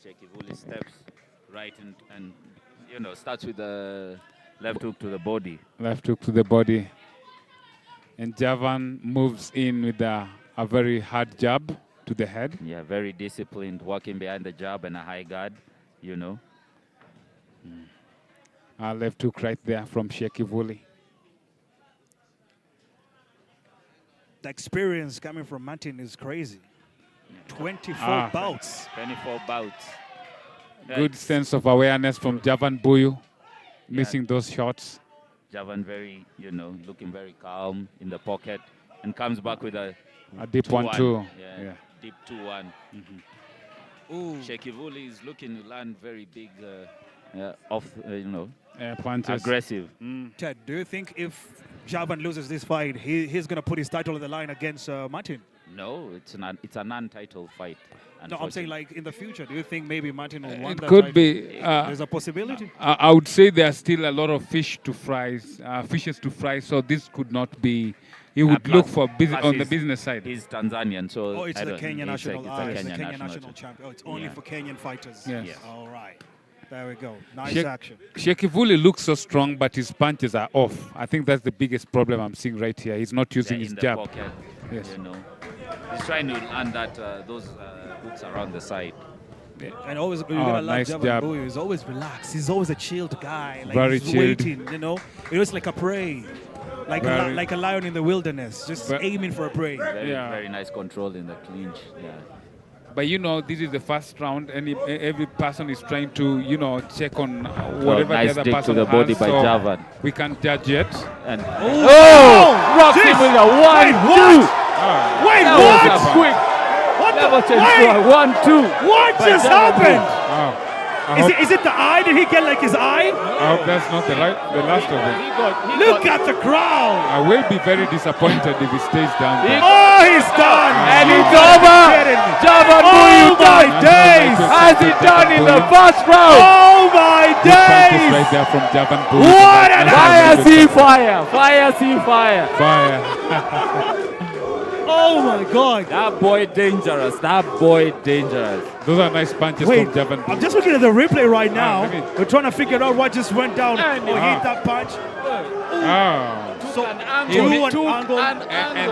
Speaker 9: Shekivuli steps right and starts with the left hook to the body.
Speaker 2: Left hook to the body. And Javan moves in with a very hard jab to the head.
Speaker 9: Yeah, very disciplined, working behind the jab and a high guard,
Speaker 2: Left hook right there from Shekivuli.
Speaker 3: The experience coming from Martin is crazy. 24 bouts.
Speaker 9: 24 bouts.
Speaker 2: Good sense of awareness from Javan Buyu, missing those shots.
Speaker 9: Javan very, looking very calm in the pocket and comes back with a
Speaker 2: deep 1-2.
Speaker 9: Yeah, deep 2-1. Shekivuli is looking to land very big
Speaker 2: punches.
Speaker 9: Aggressive.
Speaker 3: Ted, do you think if Javan loses this fight, he's going to put his title on the line against Martin?
Speaker 9: No, it's a non-title fight.
Speaker 3: No, I'm saying like in the future. Do you think maybe Martin will win that
Speaker 2: It could
Speaker 3: title?
Speaker 2: be.
Speaker 3: There's a possibility.
Speaker 2: I would say there are still a lot of fishes to fry. So this could not be. He would look for on the business side.
Speaker 9: He's Tanzanian, so
Speaker 3: it's the Kenyan national.
Speaker 9: It's
Speaker 3: the Kenyan national champion. Oh, it's only for Kenyan fighters.
Speaker 2: Yes.
Speaker 3: All right. There we go. Nice action.
Speaker 2: Shekivuli looks so strong, but his punches are off. I think that's the biggest problem I'm seeing right here. He's not using his jab.
Speaker 9: Pocket,
Speaker 2: yes.
Speaker 9: He's trying to land those hooks around the side.
Speaker 3: Yeah. And always, you're gonna love Javan Buyu. He's always relaxed. He's always a chilled guy. Like
Speaker 2: very
Speaker 3: he's
Speaker 2: chilled.
Speaker 3: Waiting, It was like a prey, like a lion in the wilderness, just aiming for a prey.
Speaker 9: Very nice control in the clinch. Yeah.
Speaker 2: But this is the first round, and every person is trying to, check on whatever
Speaker 9: nice
Speaker 2: the other person
Speaker 9: to the body by Javan.
Speaker 2: We can't judge yet.
Speaker 9: And rocked him with a 1-2.
Speaker 3: Wait,
Speaker 9: that was quick.
Speaker 3: What
Speaker 9: That was a 1-2.
Speaker 3: What just happened? Is it the eye? Did he get like his eye?
Speaker 2: I hope that's not the last of it.
Speaker 3: Look at the crowd.
Speaker 2: I will be very disappointed if he stays down there.
Speaker 3: Oh, he's done.
Speaker 9: And it's over. Javan Buyu
Speaker 3: my days.
Speaker 9: has it done in the first round.
Speaker 3: Oh my
Speaker 2: Good punches
Speaker 3: days.
Speaker 2: right there from Javan Buyu.
Speaker 3: What an
Speaker 9: Fire, see fire. Fire, see fire.
Speaker 2: Fire.
Speaker 3: Oh my God.
Speaker 9: That boy dangerous. That boy dangerous.
Speaker 2: Those are nice punches
Speaker 3: Wait,
Speaker 2: from Javan Buyu.
Speaker 3: I'm just looking at the replay right now.
Speaker 2: let me-
Speaker 3: We're trying to figure out what just went down. Oh, he hit that punch. So
Speaker 2: And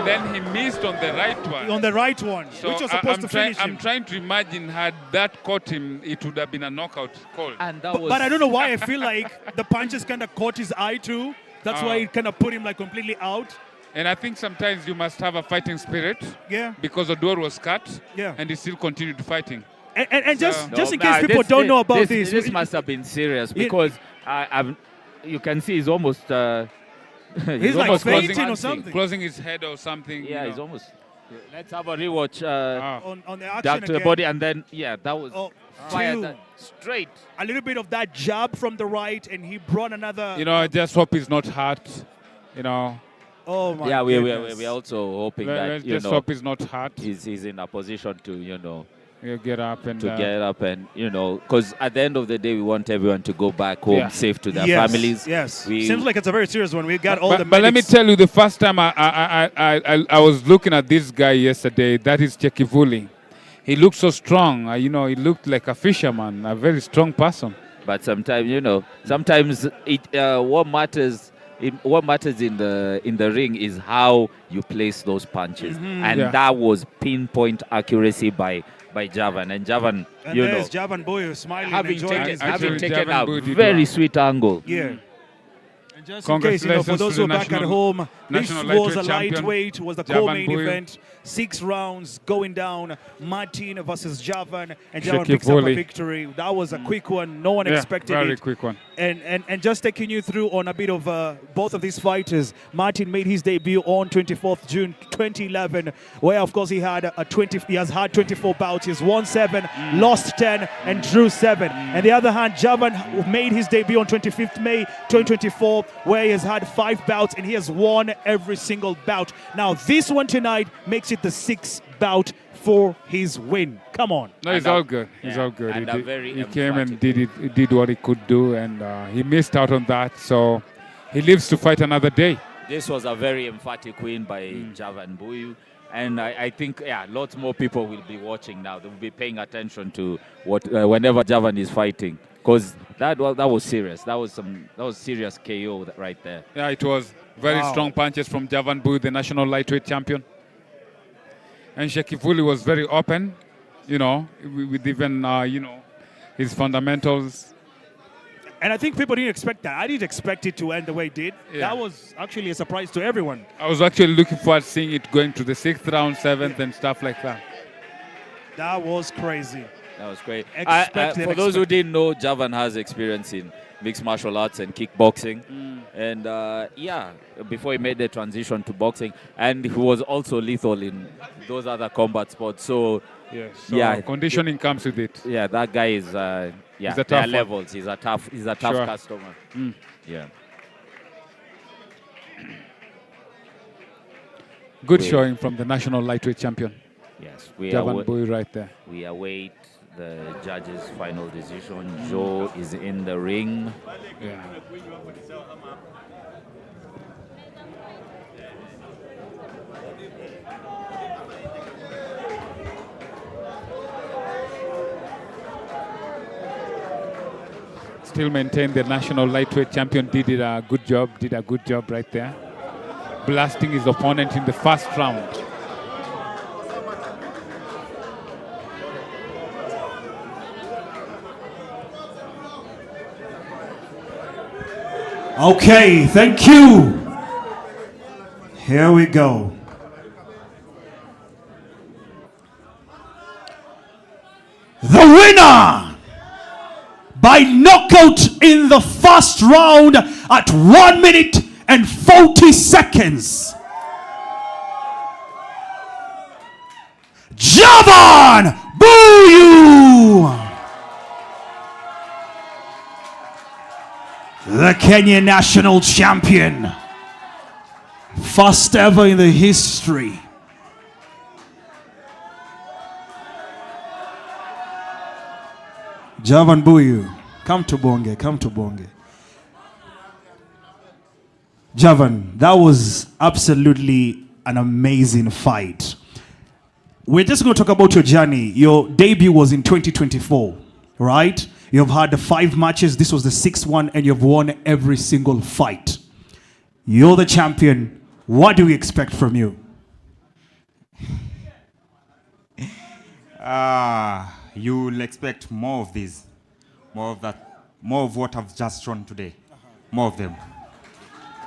Speaker 2: then he missed on the right one.
Speaker 3: On the right one,
Speaker 2: So
Speaker 3: which was supposed to finish him.
Speaker 2: I'm trying to imagine had that caught him, it would have been a knockout call.
Speaker 9: And that
Speaker 3: But I don't know why I feel like the punches kind of caught his eye too. That's why it kind of put him like completely out.
Speaker 2: And I think sometimes you must have a fighting spirit.
Speaker 3: Yeah.
Speaker 2: Because Odor was cut.
Speaker 3: Yeah.
Speaker 2: And he still continued fighting.
Speaker 3: And just in
Speaker 9: No,
Speaker 3: case people don't know about this.
Speaker 9: This must have been serious because you can see he's almost.
Speaker 3: He's like
Speaker 9: almost
Speaker 3: fainting
Speaker 9: closing-
Speaker 3: or something.
Speaker 2: Closing his head or something.
Speaker 9: Yeah,
Speaker 2: you
Speaker 9: he's
Speaker 2: know.
Speaker 9: almost. Let's have a rewatch.
Speaker 3: On the action
Speaker 9: Down to the
Speaker 3: again.
Speaker 9: body, and then that was fired
Speaker 3: two.
Speaker 9: that straight.
Speaker 3: A little bit of that jab from the right, and he brought another.
Speaker 2: You know, I just hope he's not hurt. You know.
Speaker 3: Oh my
Speaker 9: Yeah,
Speaker 3: goodness.
Speaker 9: we're also hoping
Speaker 2: Let's
Speaker 9: that
Speaker 2: just hope he's not hurt.
Speaker 9: He's in a position to
Speaker 2: get up and
Speaker 9: get up and because at the end of the day we want everyone to go back home safe to their families.
Speaker 3: Yes,
Speaker 9: We-
Speaker 3: seems like it's a very serious one. We got all the.
Speaker 2: But let me
Speaker 3: medics.
Speaker 2: tell you, the first time I was looking at this guy yesterday, that is Chekivuli. He looked so strong. He looked like a fisherman, a very strong person.
Speaker 9: But sometimes what matters. What matters in the ring is how you place those punches, and that was pinpoint accuracy by Javan. And Javan,
Speaker 3: And there's Javan Buyu smiling,
Speaker 9: having
Speaker 3: enjoying
Speaker 9: taken
Speaker 3: his
Speaker 9: a
Speaker 2: Buyu
Speaker 9: very sweet angle.
Speaker 3: Yeah. And just in case, for those who are back at home, this was a lightweight, was the co-main event. 6 rounds going down. Martin versus Javan, and Javan picks up a victory. That was a quick one. No one expected
Speaker 2: very
Speaker 3: it.
Speaker 2: quick one.
Speaker 3: And just taking you through on a bit of both of these fighters. Martin made his debut on 24th June 2011, where of course he has had 24 bouts. He's won 7, lost 10, and drew 7. On the other hand, Javan made his debut on 25th May 2024, where he has had 5 bouts and he has won every single bout. Now this one tonight makes it the 6th bout for his win. Come on.
Speaker 2: No, he's all good. He's all good.
Speaker 9: And
Speaker 2: He came and did what he could do, and he missed out on that. So he lives to fight another day.
Speaker 9: This was a very emphatic win by Javan Buyu. And I think, lots more people will be watching now. They will be paying attention to whenever Javan is fighting, because that was serious. That was serious KO right there.
Speaker 2: Yeah, it was very strong punches from Javan Buyu, the national lightweight champion. And Shekivuli was very open, with even his fundamentals.
Speaker 3: And I think people didn't expect that. I didn't expect it to end the way it did.
Speaker 2: Yeah.
Speaker 3: That was actually a surprise to everyone.
Speaker 2: I was actually looking forward to seeing it going to the 6th round, 7th, and stuff like that.
Speaker 3: That was crazy.
Speaker 9: That was great.
Speaker 3: Expected,
Speaker 9: For those who didn't know, Javan has experience in mixed martial arts and kickboxing. And before he made the transition to boxing, and he was also lethal in those other combat sports. So,
Speaker 2: conditioning comes with it.
Speaker 9: Yeah, that guy is
Speaker 2: He's a tough
Speaker 9: there are
Speaker 2: one.
Speaker 9: levels. He's a tough
Speaker 2: Sure.
Speaker 9: customer. Yeah.
Speaker 2: Good showing from the national lightweight champion.
Speaker 9: Yes,
Speaker 2: Javan Buyu right there.
Speaker 9: We await the judge's final decision. Joe is in the ring.
Speaker 2: Yeah. Still maintain the national lightweight champion did a good job right there. Blasting his opponent in the first round.
Speaker 3: Okay, thank you. Here we go. The winner by knockout in the first round at 1 minute and 40 seconds. Javan Buyu. Kenyan national champion. First ever in the history. Javan Buyu, come to Bonge, come to Bonge. Javan, that was absolutely an amazing fight. We're just going to talk about your journey. Your debut was in 2024, right? You've had 5 matches. This was the 6th one, and you've won every single fight. You're the champion. What do we expect from you?
Speaker 21: You'll expect more of these, more of that, more of what I've just shown today, more of them.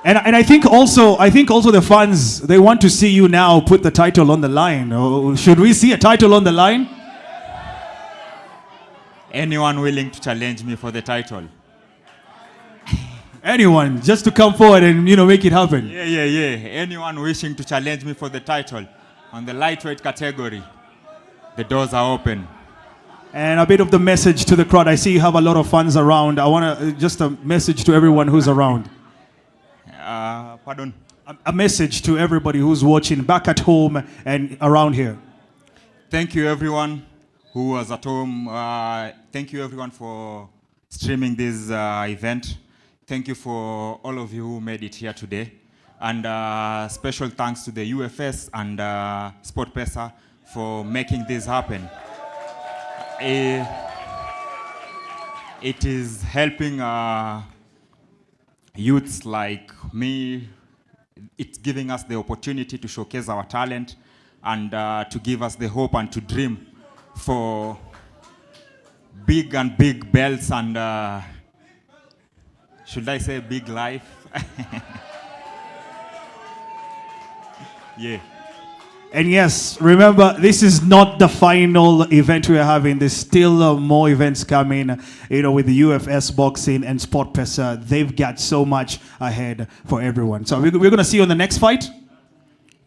Speaker 3: And I think also the fans, they want to see you now put the title on the line. Or should we see a title on the line?
Speaker 21: Anyone willing to challenge me for the title?
Speaker 3: Anyone, just to come forward and make it happen.
Speaker 21: Yeah. Anyone wishing to challenge me for the title on the lightweight category, the doors are open.
Speaker 3: And a bit of the message to the crowd. I see you have a lot of fans around. I want to just a message to everyone who's around.
Speaker 21: Pardon?
Speaker 3: A message to everybody who's watching back at home and around here.
Speaker 21: Thank you everyone who was at home. Thank you everyone for streaming this event. Thank you for all of you who made it here today. And special thanks to the UFS and SportPesa for making this happen. It is helping youths like me. It's giving us the opportunity to showcase our talent and to give us the hope and to dream for big belts and should I say big life? Yeah.
Speaker 3: And yes, remember, this is not the final event we are having. There's still more events coming, with the UFS Boxing and SportPesa. They've got so much ahead for everyone. So we're going to see you on the next fight?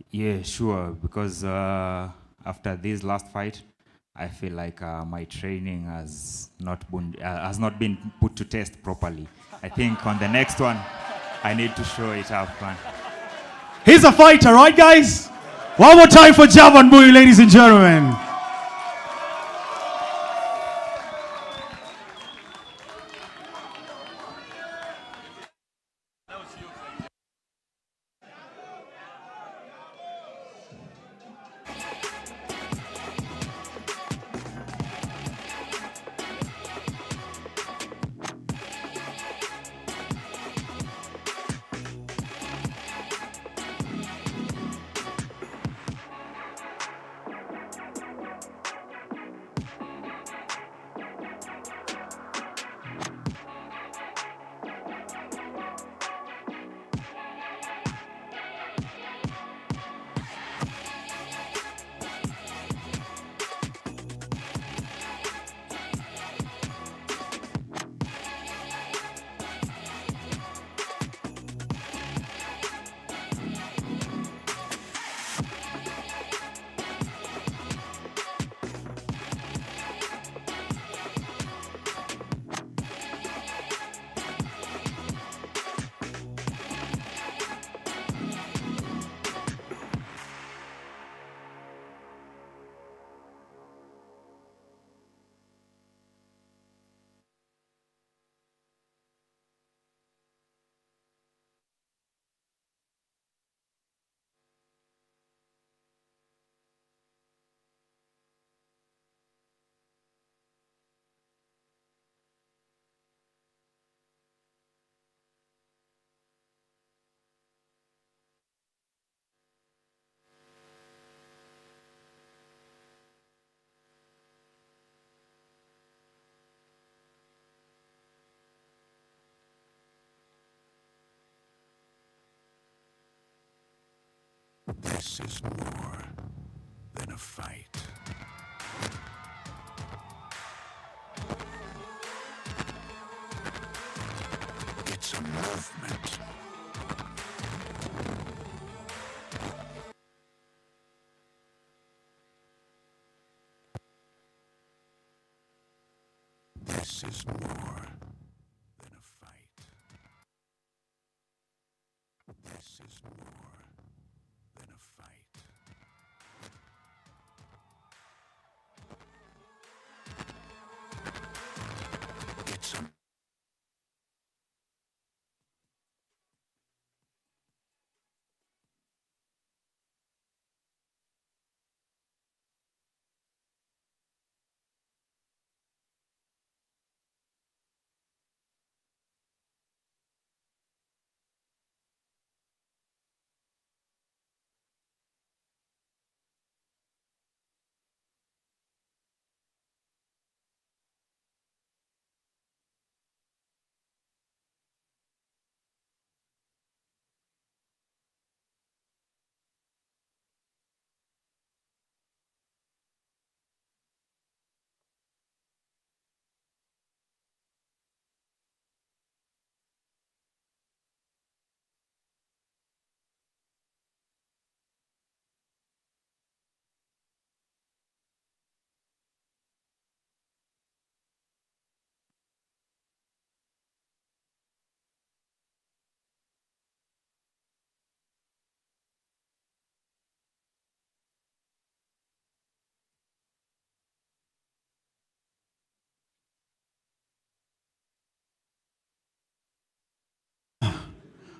Speaker 21: Yeah, sure. Because after this last fight, I feel like my training has not been put to test properly. I think on the next one, I need to show it up, man.
Speaker 3: He's a fighter, right, guys? One more time for Javan Bui, ladies and gentlemen.
Speaker 22: This is more than a fight. It's a movement. This is more is more than a fight. It's a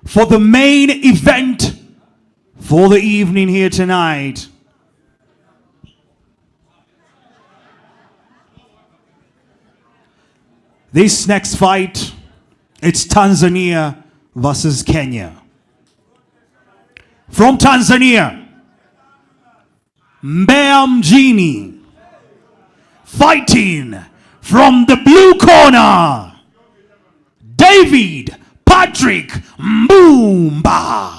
Speaker 3: For the main event for the evening here tonight. This next fight, it's Tanzania versus Kenya. From Tanzania, Mbeya Mjini, fighting from the blue corner, David Patrick Mbumba.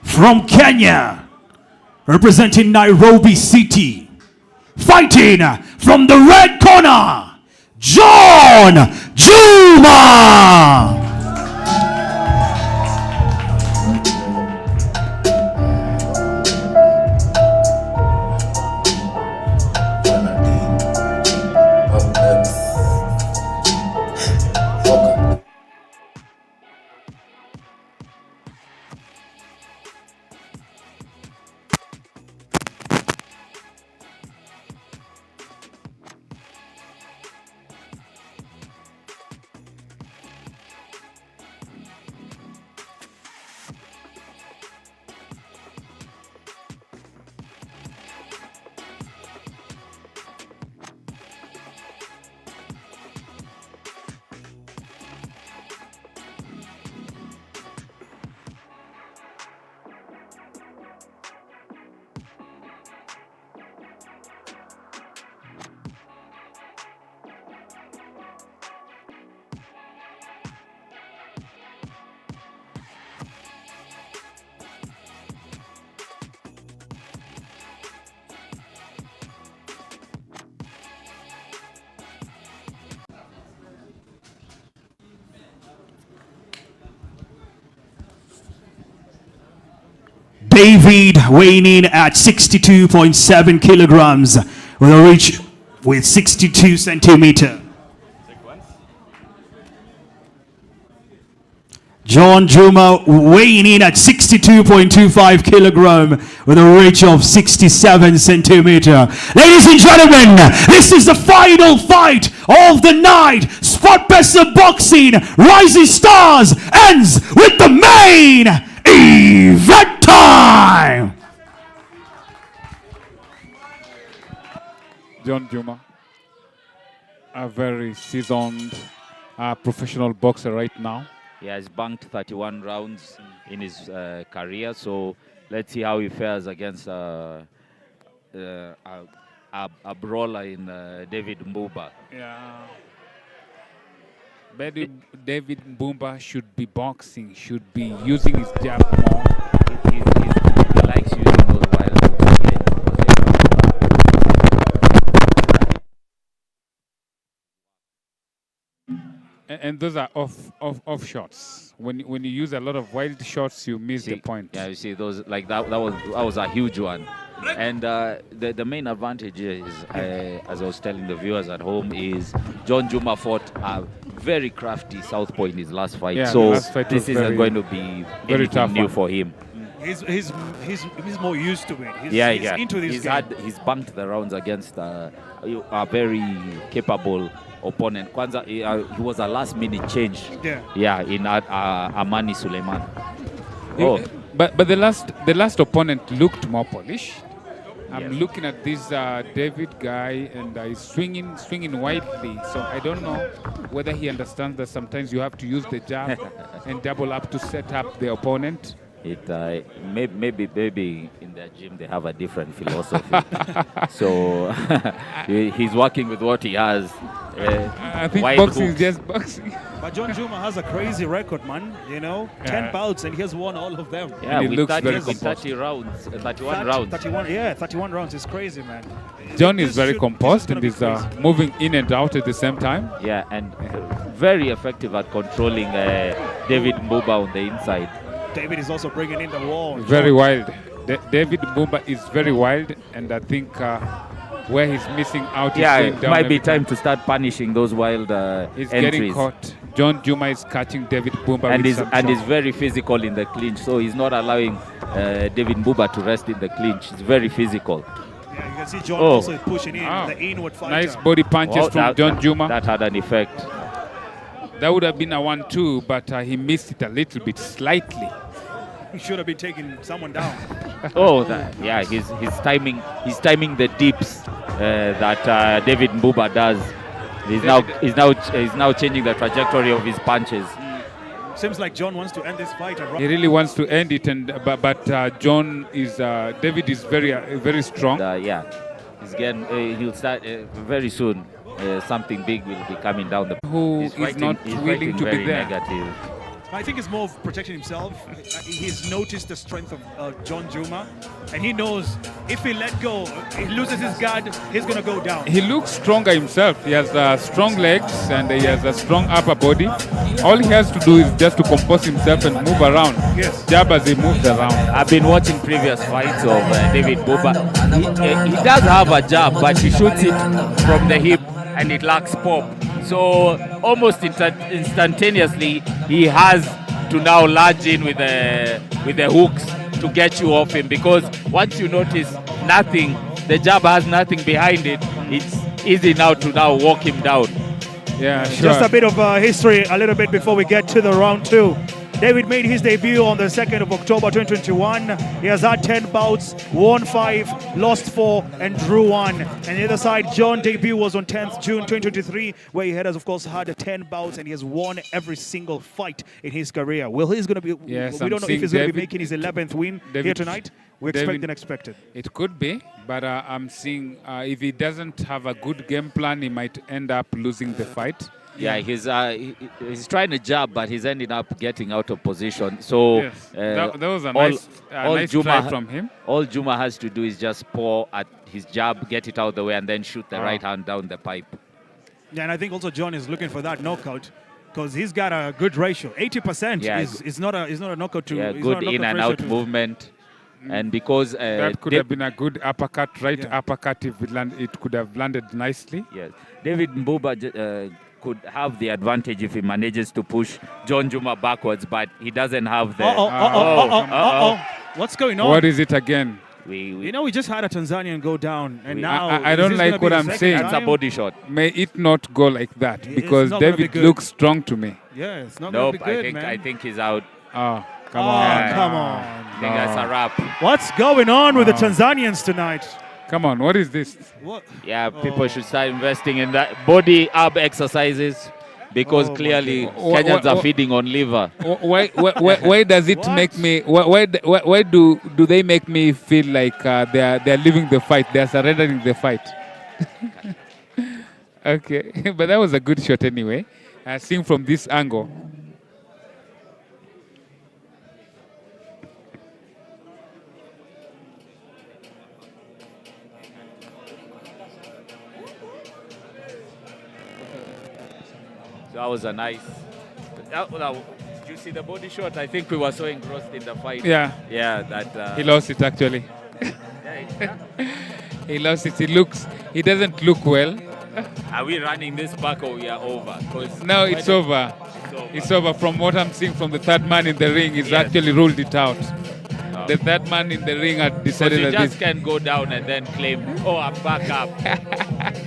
Speaker 3: From Kenya, representing Nairobi City, fighting from the red corner, John Juma. David weighing in at 62.7 kilograms with a reach with 62 centimeter. John Juma weighing in at 62.25 kilogram with a reach of 67 centimeter. Ladies and gentlemen, this is the final fight of the night. SportPesa Boxing Rising Stars ends with the main event time.
Speaker 2: John Juma, a very seasoned professional boxer right now.
Speaker 1: He has banked 31 rounds in his career, so let's see how he fares against a brawler in David Mbuba.
Speaker 2: Yeah. David Mbuba should be boxing, should be using his jab more.
Speaker 1: He likes using those wild hooks.
Speaker 2: And those are off shots. When you use a lot of wild shots, you miss the point.
Speaker 1: Yeah, you see those like that was a huge one. And the main advantage is, as I was telling the viewers at home, is John Juma fought a very crafty southpaw in his last fight.
Speaker 2: Yeah,
Speaker 1: so
Speaker 2: last fight
Speaker 1: this isn't going to be
Speaker 2: very tough
Speaker 1: new
Speaker 2: one.
Speaker 1: for him.
Speaker 3: He's more used to it. He's into this game.
Speaker 1: He's banked the rounds against a very capable opponent. Kwanzaa, he was a last-minute change. Yeah, in Amani Suleiman.
Speaker 2: But the last opponent looked more polished. I'm looking at this David guy, and he's swinging widely. So I don't know whether he understands that sometimes you have to use the jab and double up to set up the opponent.
Speaker 1: Maybe in their gym they have a different philosophy. So he's working with what he has.
Speaker 2: I think boxing is just boxing.
Speaker 3: But John Juma has a crazy record, man. 10 bouts and he has won all of them.
Speaker 1: Yeah,
Speaker 2: he
Speaker 1: with
Speaker 2: looks
Speaker 1: 30,
Speaker 2: very
Speaker 1: with 30 rounds, 31 rounds.
Speaker 3: 31 rounds is crazy, man.
Speaker 2: John is very composed and is moving in and out at the same time.
Speaker 1: Yeah, and very effective at controlling David Mbuba on the inside.
Speaker 3: David is also bringing in the wall.
Speaker 2: Very wild. David Mbuba is very wild, and I think where he's missing out is going
Speaker 1: it
Speaker 2: down.
Speaker 1: might be time to start punishing those wild
Speaker 2: he's
Speaker 1: entries.
Speaker 2: getting caught. John Juma is catching David Mbuba
Speaker 1: and is very physical in the clinch, so he's not allowing David Mbuba to rest in the clinch. It's very physical.
Speaker 3: Yeah, you can see John also pushing in the inward fighter.
Speaker 2: Nice body punches from John Juma.
Speaker 1: That had an effect.
Speaker 2: That would have been a 1-2, but he missed it a little bit, slightly.
Speaker 3: He should have been taking someone down.
Speaker 1: He's timing the dips that David Mbuba does. He's now changing the trajectory of his punches.
Speaker 3: Seems like John wants to end this fight.
Speaker 2: He really wants to end it, but John is David is very strong.
Speaker 1: He'll start very soon. Something big will be coming down the.
Speaker 2: He's not willing to be there.
Speaker 1: Negative.
Speaker 3: I think it's more of protecting himself. He's noticed the strength of John Juma, and he knows if he let go, he loses his guard, he's going to go down.
Speaker 2: He looks stronger himself. He has strong legs and he has a strong upper body. All he has to do is just to compose himself and move around.
Speaker 3: Yes.
Speaker 2: Jab as he moves around.
Speaker 1: I've been watching previous fights of David Mbuba. He does have a jab, but he shoots it from the hip and it lacks pop. So almost instantaneously, he has to now lodge in with the hooks to get you off him, because once you notice nothing, the jab has nothing behind it, it's easy now to walk him down.
Speaker 2: Yeah, sure.
Speaker 3: Just a bit of history, a little bit before we get to the round 2. David made his debut on the 2nd of October 2021. He has had 10 bouts, won 5, lost 4, and drew 1. And the other side, John's debut was on 10th June 2023, where he has, of course, had 10 bouts, and he has won every single fight in his career. Well, he's going to be.
Speaker 2: Yes,
Speaker 3: we don't know if he's going to be making his 11th win here tonight. We expect unexpected.
Speaker 2: It could be, but I'm seeing if he doesn't have a good game plan, he might end up losing the fight.
Speaker 1: Yeah, he's trying to jab, but he's ending up getting out of position. So
Speaker 2: yes. That was a nice try from him.
Speaker 1: All Juma has to do is just pour at his jab, get it out of the way, and then shoot the right hand down the pipe.
Speaker 3: Yeah, and I think also John is looking for that knockout, because he's got a good ratio. 80% is not a knockout to.
Speaker 1: Yeah, good in and out movement. And because
Speaker 2: that could have been a good uppercut, uppercut, if it could have landed nicely.
Speaker 1: Yes, David Mbuba
Speaker 9: could have the advantage if he manages to push John Juma backwards, but he doesn't have the...
Speaker 3: What's going on?
Speaker 2: What is it again?
Speaker 3: We just had a Tanzanian go down, and now...
Speaker 2: I don't like what I'm saying.
Speaker 9: That's a body shot.
Speaker 2: May it not go like that, because David looks strong to me.
Speaker 3: Yeah, it's not going to be good, man.
Speaker 9: I think he's out.
Speaker 2: Oh,
Speaker 3: come on. Come on.
Speaker 9: I think that's a wrap.
Speaker 3: What's going on with the Tanzanians tonight?
Speaker 2: Come on, what is this?
Speaker 3: What?
Speaker 9: Yeah, people should start investing in that body ab exercises, because clearly Kenyans are feeding on liver.
Speaker 2: Why does it make me? Why do they make me feel like they're leaving the fight? They're surrendering the fight. Okay, but that was a good shot anyway. Seeing from this angle.
Speaker 9: That was a nice... did you see the body shot? I think we were so engrossed in the fight.
Speaker 2: Yeah.
Speaker 9: Yeah, that...
Speaker 2: he lost it, actually. He lost it. He doesn't look well.
Speaker 9: Are we running this back or we are over?
Speaker 2: No, it's over. It's over. From what I'm seeing from the third man in the ring, he's actually ruled it out. The third man in the ring had decided that
Speaker 9: you just can't go down and then claim, oh, I'm back up.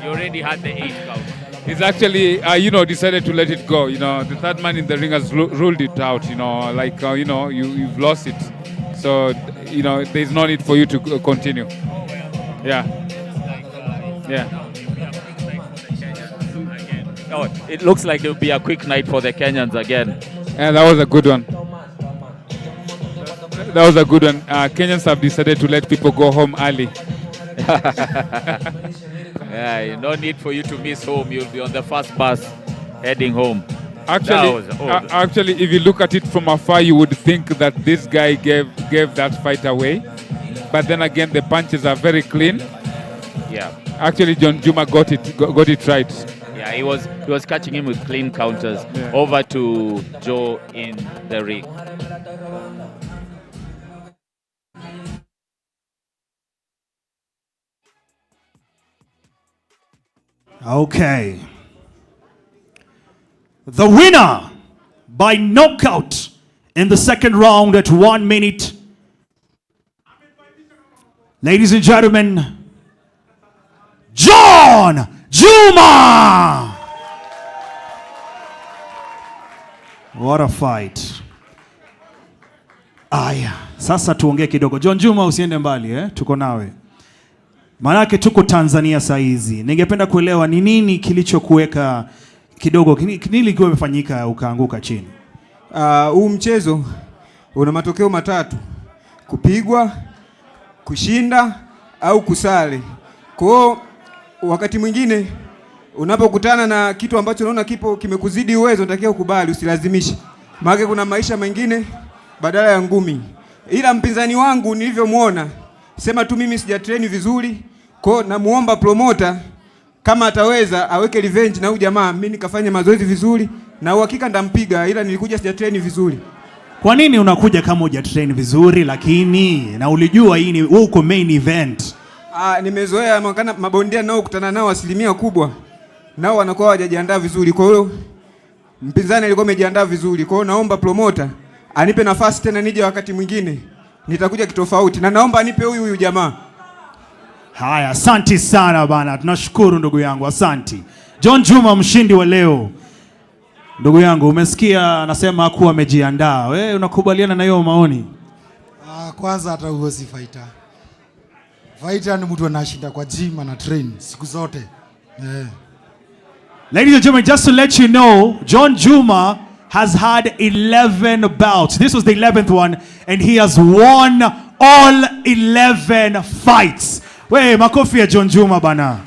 Speaker 9: You already had the 8 count.
Speaker 2: He's actually, decided to let it go. The third man in the ring has ruled it out. You've lost it. So, there's no need for you to continue. Yeah. Yeah.
Speaker 9: Oh, it looks like it will be a quick night for the Kenyans again.
Speaker 2: Yeah, that was a good one. That was a good one. Kenyans have decided to let people go home early.
Speaker 9: Yeah, no need for you to miss home. You'll be on the first bus heading home.
Speaker 2: Actually, if you look at it from afar, you would think that this guy gave that fight away. But then again, the punches are very clean.
Speaker 9: Yeah.
Speaker 2: Actually, John Juma got it right.
Speaker 9: Yeah, he was catching him with clean counters. Yeah. Over to Joe in the ring.
Speaker 3: Okay. The winner by knockout in the second round at 1 minute. Ladies and gentlemen, John Juma! What a fight. Aya, sasa tuongee kidogo. John Juma, usiende mbali, tuko nawe. Manake tuko Tanzania saa hizi. Ningependa kuelewa ni nini kilichokuweka kidogo, nini kilikuwa imefanyika ukaanguka chini?
Speaker 5: Huu mchezo una matokeo matatu: kupigwa, kushinda au kusale. Kwa wakati mwingine unapokutana na kitu ambacho unaona kimekuzidi uwezo, unatakiwa ukubali, usilazimishe. Maana kuna maisha mengine badala ya ngumi. Ila mpinzani wangu nilivyomuona, sema tu mimi sijatrain vizuri. Kwa namuomba promoter kama ataweza aweke revenge na huyu jamaa, mimi nikafanya mazoezi vizuri na uhakika ndampiga, ila nilikuja sijatrain vizuri.
Speaker 3: Kwa nini unakuja kama hujatrain vizuri lakini na ulijua hii ni uko main event?
Speaker 5: Nimezoea mabondia nao kukutana nao asilimia kubwa nao wanakuwa hawajajiandaa vizuri. Kwa hiyo mpinzani alikuwa amejiandaa vizuri. Kwa hiyo naomba promoter anipe nafasi tena nije wakati mwingine. Nitakuja kitofauti na naomba anipe huyu jamaa.
Speaker 3: Haya, asante sana bana. Tunashukuru ndugu yangu, asante. John Juma mshindi wa leo. Ndugu yangu, umesikia anasema hakuwa amejiandaa. Wewe unakubaliana na hiyo maoni?
Speaker 6: Kwanza hata huo si fighter. Fighter ni mtu anashinda kwa gym na train siku zote.
Speaker 3: Ladies and gentlemen, just to let you know, John Juma has had 11 bouts. This was the 11th one and he has won all 11 fights. Wewe makofi ya John Juma bana.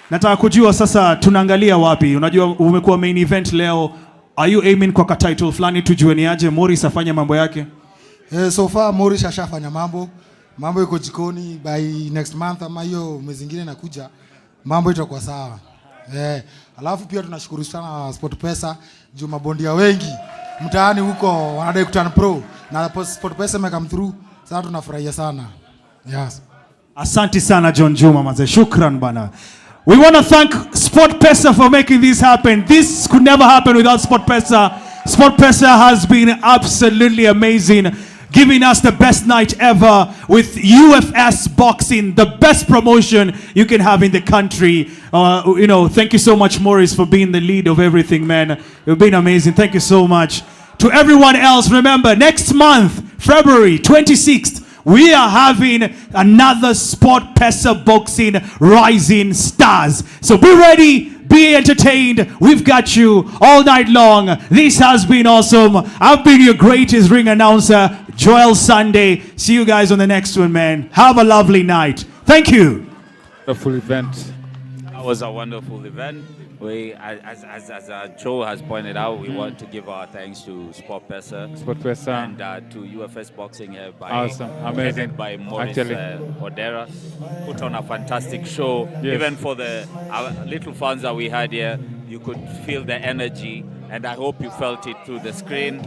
Speaker 3: Nataka kujua sasa tunaangalia wapi? Unajua umekuwa main event leo. Are you aiming kwa title fulani tujue ni aje Morris afanye mambo yake?
Speaker 6: So far Morris ashafanya mambo. Mambo iko jikoni, by next month ama hiyo mwezi mwingine nakuja mambo itakuwa sawa. Alafu pia tunashukuru sana SportPesa juu mabondia wengi mtaani huko wanadai kuturn pro na SportPesa imekam through. Sasa tunafurahia sana. Yes.
Speaker 3: Asante sana John Juma mazee. Shukran bana. We want to thank SportPesa for making this happen. This could never happen without SportPesa. SportPesa has been absolutely amazing, giving us the best night ever with UFS Boxing, the best promotion you can have in the country. Thank you so much, Maurice, for being the lead of everything, man. You've been amazing. Thank you so much. To everyone else, remember, next month, February 26th, we are having another SportPesa Boxing Rising Stars. So be ready, be entertained. We've got you all night long. This has been awesome. I've been your greatest ring announcer, Joel Sunday. See you guys on the next one, man. Have a lovely night. Thank you.
Speaker 2: Wonderful event.
Speaker 9: That was a wonderful event. We, as Joe has pointed out, we want to give our thanks to SportPesa and to UFS Boxing here
Speaker 2: awesome, amazing,
Speaker 9: headed by Maurice Odera. Put on a fantastic show.
Speaker 2: Yes.
Speaker 9: Even for the little fans that we had here, you could feel the energy, and I hope you felt it through the screen.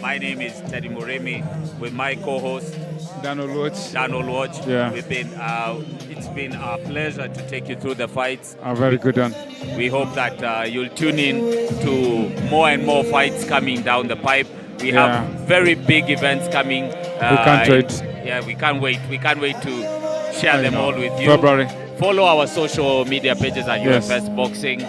Speaker 9: My name is Teddy Moremi with my co-host
Speaker 2: Dan Olwach.
Speaker 9: Yeah. It's been a pleasure to take you through the fights.
Speaker 2: A very good one.
Speaker 9: We hope that you'll tune in to more and more fights coming down the pipe. We have very big events coming.
Speaker 2: We can't wait.
Speaker 9: Yeah, we can't wait. We can't wait to share them all with you.
Speaker 2: February.
Speaker 9: Follow our social media pages at UFS Boxing.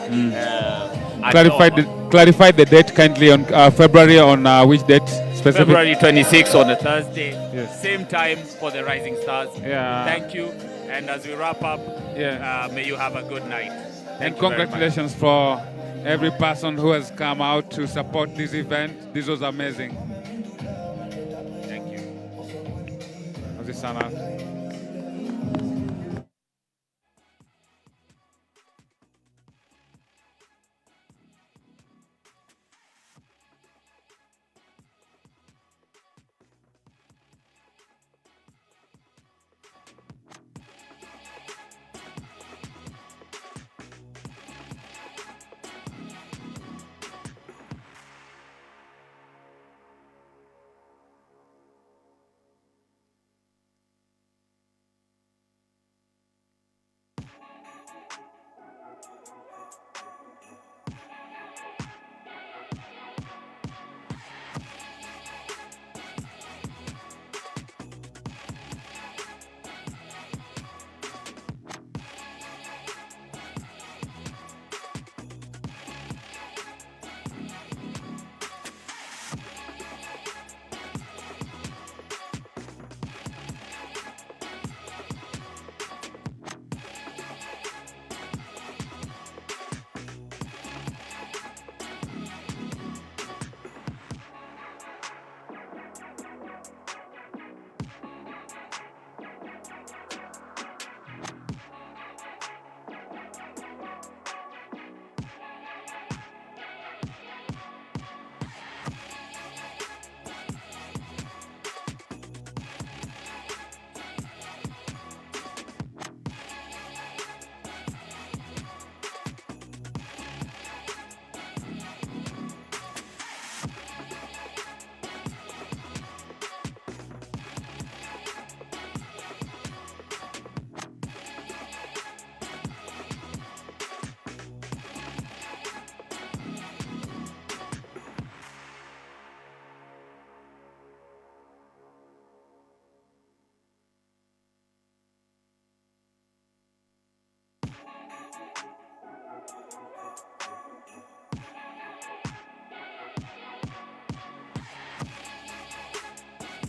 Speaker 2: Clarify the date kindly on February, on which date specific?
Speaker 9: February 26th on a Thursday. Yes. Same time for the Rising Stars.
Speaker 2: Yeah.
Speaker 9: Thank you. And as we wrap up, may you have a good night.
Speaker 2: And congratulations for every person who has come out to support this event. This was amazing.
Speaker 9: Thank you.
Speaker 2: Sana.